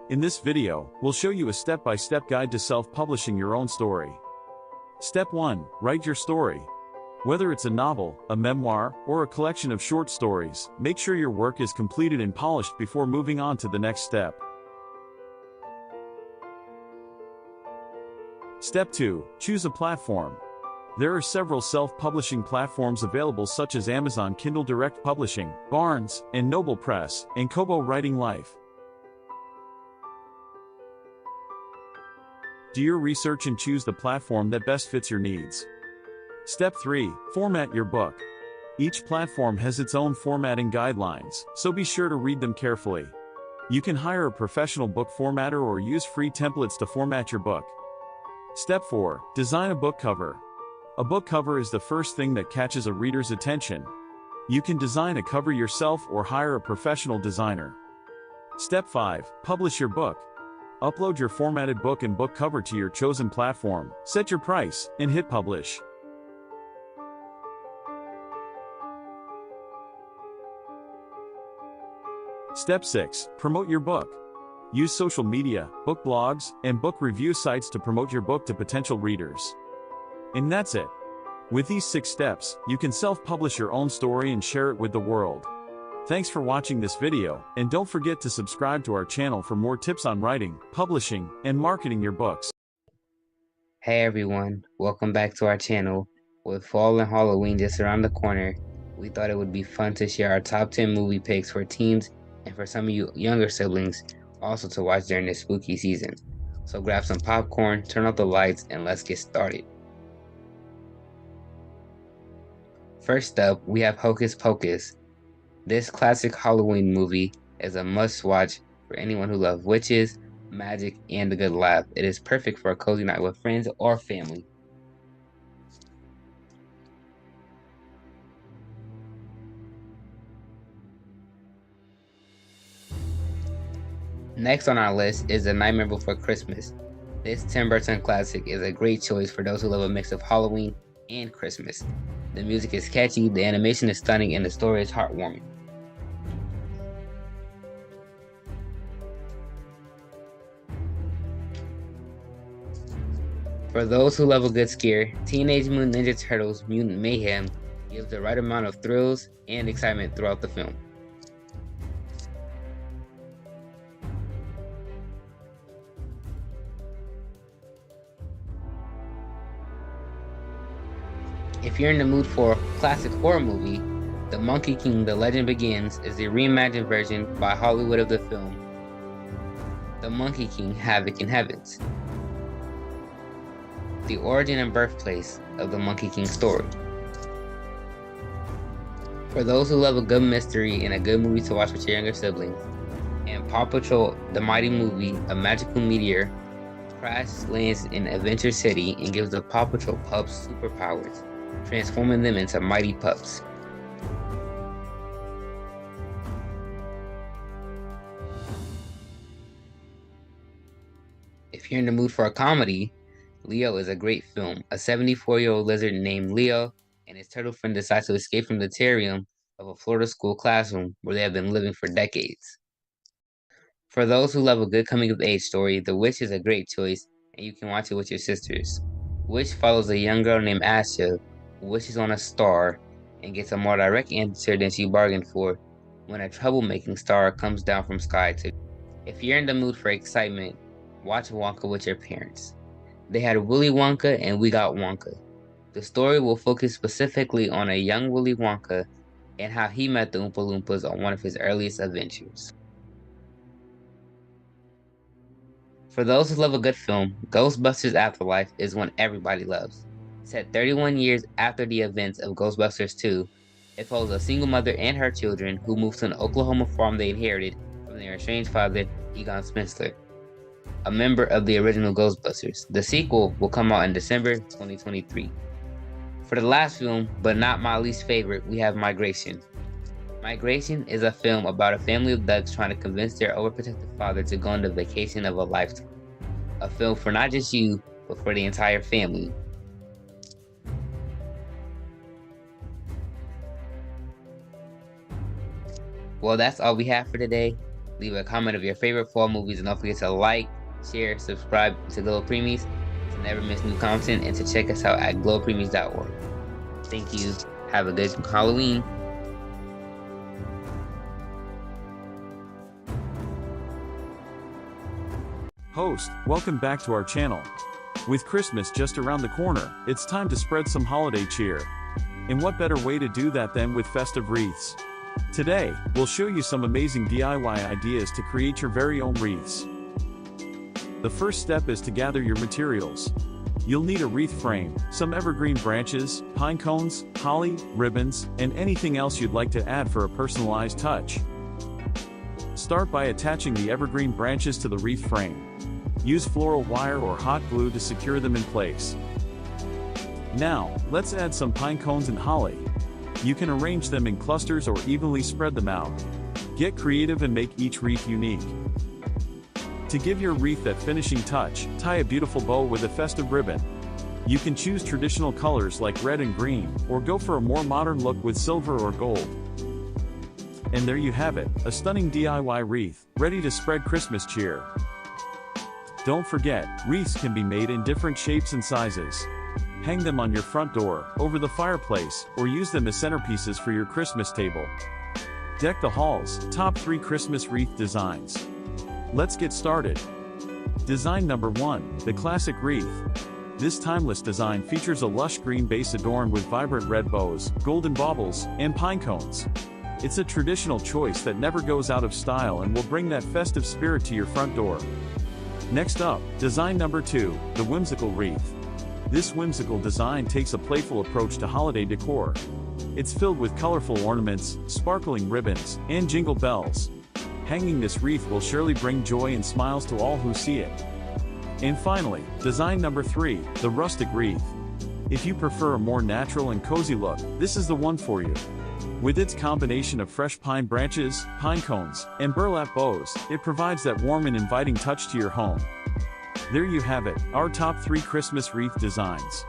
In this video, we'll show you a step-by-step guide to self-publishing your own story. Step 1. Write your story. Whether it's a novel, a memoir, or a collection of short stories, make sure your work is completed and polished before moving on to the next step. Step 2. Choose a platform. There are several self-publishing platforms available such as Amazon Kindle Direct Publishing, Barnes and Noble Press, and Kobo Writing Life. Do your research and choose the platform that best fits your needs. Step 3. Format your book. Each platform has its own formatting guidelines, so be sure to read them carefully. You can hire a professional book formatter or use free templates to format your book. Step 4. Design a book cover. A book cover is the first thing that catches a reader's attention. You can design a cover yourself or hire a professional designer. Step 5. Publish your book. Upload your formatted book and book cover to your chosen platform, set your price, and hit publish. Step 6. Promote your book. Use social media, book blogs, and book review sites to promote your book to potential readers. And that's it. With these 6 steps, you can self-publish your own story and share it with the world. Thanks for watching this video, and don't forget to subscribe to our channel for more tips on writing, publishing, and marketing your books. Hey everyone, welcome back to our channel. With fall and Halloween just around the corner, we thought it would be fun to share our top 10 movie picks for teens and for some of you younger siblings also to watch during this spooky season. So grab some popcorn, turn off the lights, and let's get started. First up, we have Hocus Pocus. This classic Halloween movie is a must-watch for anyone who loves witches, magic, and a good laugh. It is perfect for a cozy night with friends or family. Next on our list is The Nightmare Before Christmas. This Tim Burton classic is a great choice for those who love a mix of Halloween and Christmas. The music is catchy, the animation is stunning, and the story is heartwarming. For those who love a good scare, Teenage Mutant Ninja Turtles Mutant Mayhem gives the right amount of thrills and excitement throughout the film. If you're in the mood for a classic horror movie, The Monkey King: The Legend Begins is the reimagined version by Hollywood of the film The Monkey King: Havoc in Heavens, the origin and birthplace of the Monkey King story. For those who love a good mystery and a good movie to watch with your younger siblings, and Paw Patrol: The Mighty Movie, a magical meteor crashes lands in Adventure City and gives the Paw Patrol pups superpowers, transforming them into mighty pups. If you're in the mood for a comedy, Leo is a great film. A 74-year-old lizard named Leo and his turtle friend decide to escape from the terrarium of a Florida school classroom where they have been living for decades. For those who love a good coming-of-age story, The Witch is a great choice, and you can watch it with your sisters. Witch follows a young girl named Asha who wishes on a star and gets a more direct answer than she bargained for when a troublemaking star comes down from sky to. If you're in the mood for excitement, watch Wonka with your parents. They had Willy Wonka and We Got Wonka. The story will focus specifically on a young Willy Wonka and how he met the Oompa Loompas on one of his earliest adventures. For those who love a good film, Ghostbusters Afterlife is one everybody loves. Set 31 years after the events of Ghostbusters 2, it follows a single mother and her children who move to an Oklahoma farm they inherited from their estranged father, Egon Spencer, a member of the original Ghostbusters. The sequel will come out in December 2023. For the last film, but not my least favorite, we have Migration. Migration is a film about a family of ducks trying to convince their overprotective father to go on the vacation of a lifetime. A film for not just you, but for the entire family. Well, that's all we have for today. Leave a comment of your favorite fall movies and don't forget to like, share, subscribe to GLO Preemies, to never miss new content and to check us out at glopreemies.org. Thank you. Have a good Halloween. Host, welcome back to our channel. With Christmas just around the corner, it's time to spread some holiday cheer. And what better way to do that than with festive wreaths? Today, we'll show you some amazing DIY ideas to create your very own wreaths. The first step is to gather your materials. You'll need a wreath frame, some evergreen branches, pine cones, holly, ribbons, and anything else you'd like to add for a personalized touch. Start by attaching the evergreen branches to the wreath frame. Use floral wire or hot glue to secure them in place. Now, let's add some pine cones and holly. You can arrange them in clusters or evenly spread them out. Get creative and make each wreath unique. To give your wreath that finishing touch, tie a beautiful bow with a festive ribbon. You can choose traditional colors like red and green, or go for a more modern look with silver or gold. And there you have it, a stunning DIY wreath, ready to spread Christmas cheer. Don't forget, wreaths can be made in different shapes and sizes. Hang them on your front door, over the fireplace, or use them as centerpieces for your Christmas table. Deck the halls, top 3 Christmas wreath designs. Let's get started. Design number 1, the classic wreath. This timeless design features a lush green base adorned with vibrant red bows, golden baubles, and pine cones. It's a traditional choice that never goes out of style and will bring that festive spirit to your front door. Next up, design number 2, the whimsical wreath. This whimsical design takes a playful approach to holiday decor. It's filled with colorful ornaments, sparkling ribbons, and jingle bells. Hanging this wreath will surely bring joy and smiles to all who see it. And finally, design number 3, the rustic wreath. If you prefer a more natural and cozy look, this is the one for you. With its combination of fresh pine branches, pine cones, and burlap bows, it provides that warm and inviting touch to your home. There you have it, our top 3 Christmas wreath designs.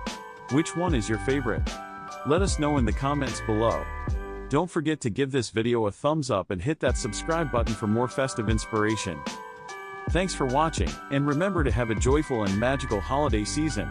Which one is your favorite? Let us know in the comments below. Don't forget to give this video a thumbs up and hit that subscribe button for more festive inspiration. Thanks for watching, and remember to have a joyful and magical holiday season.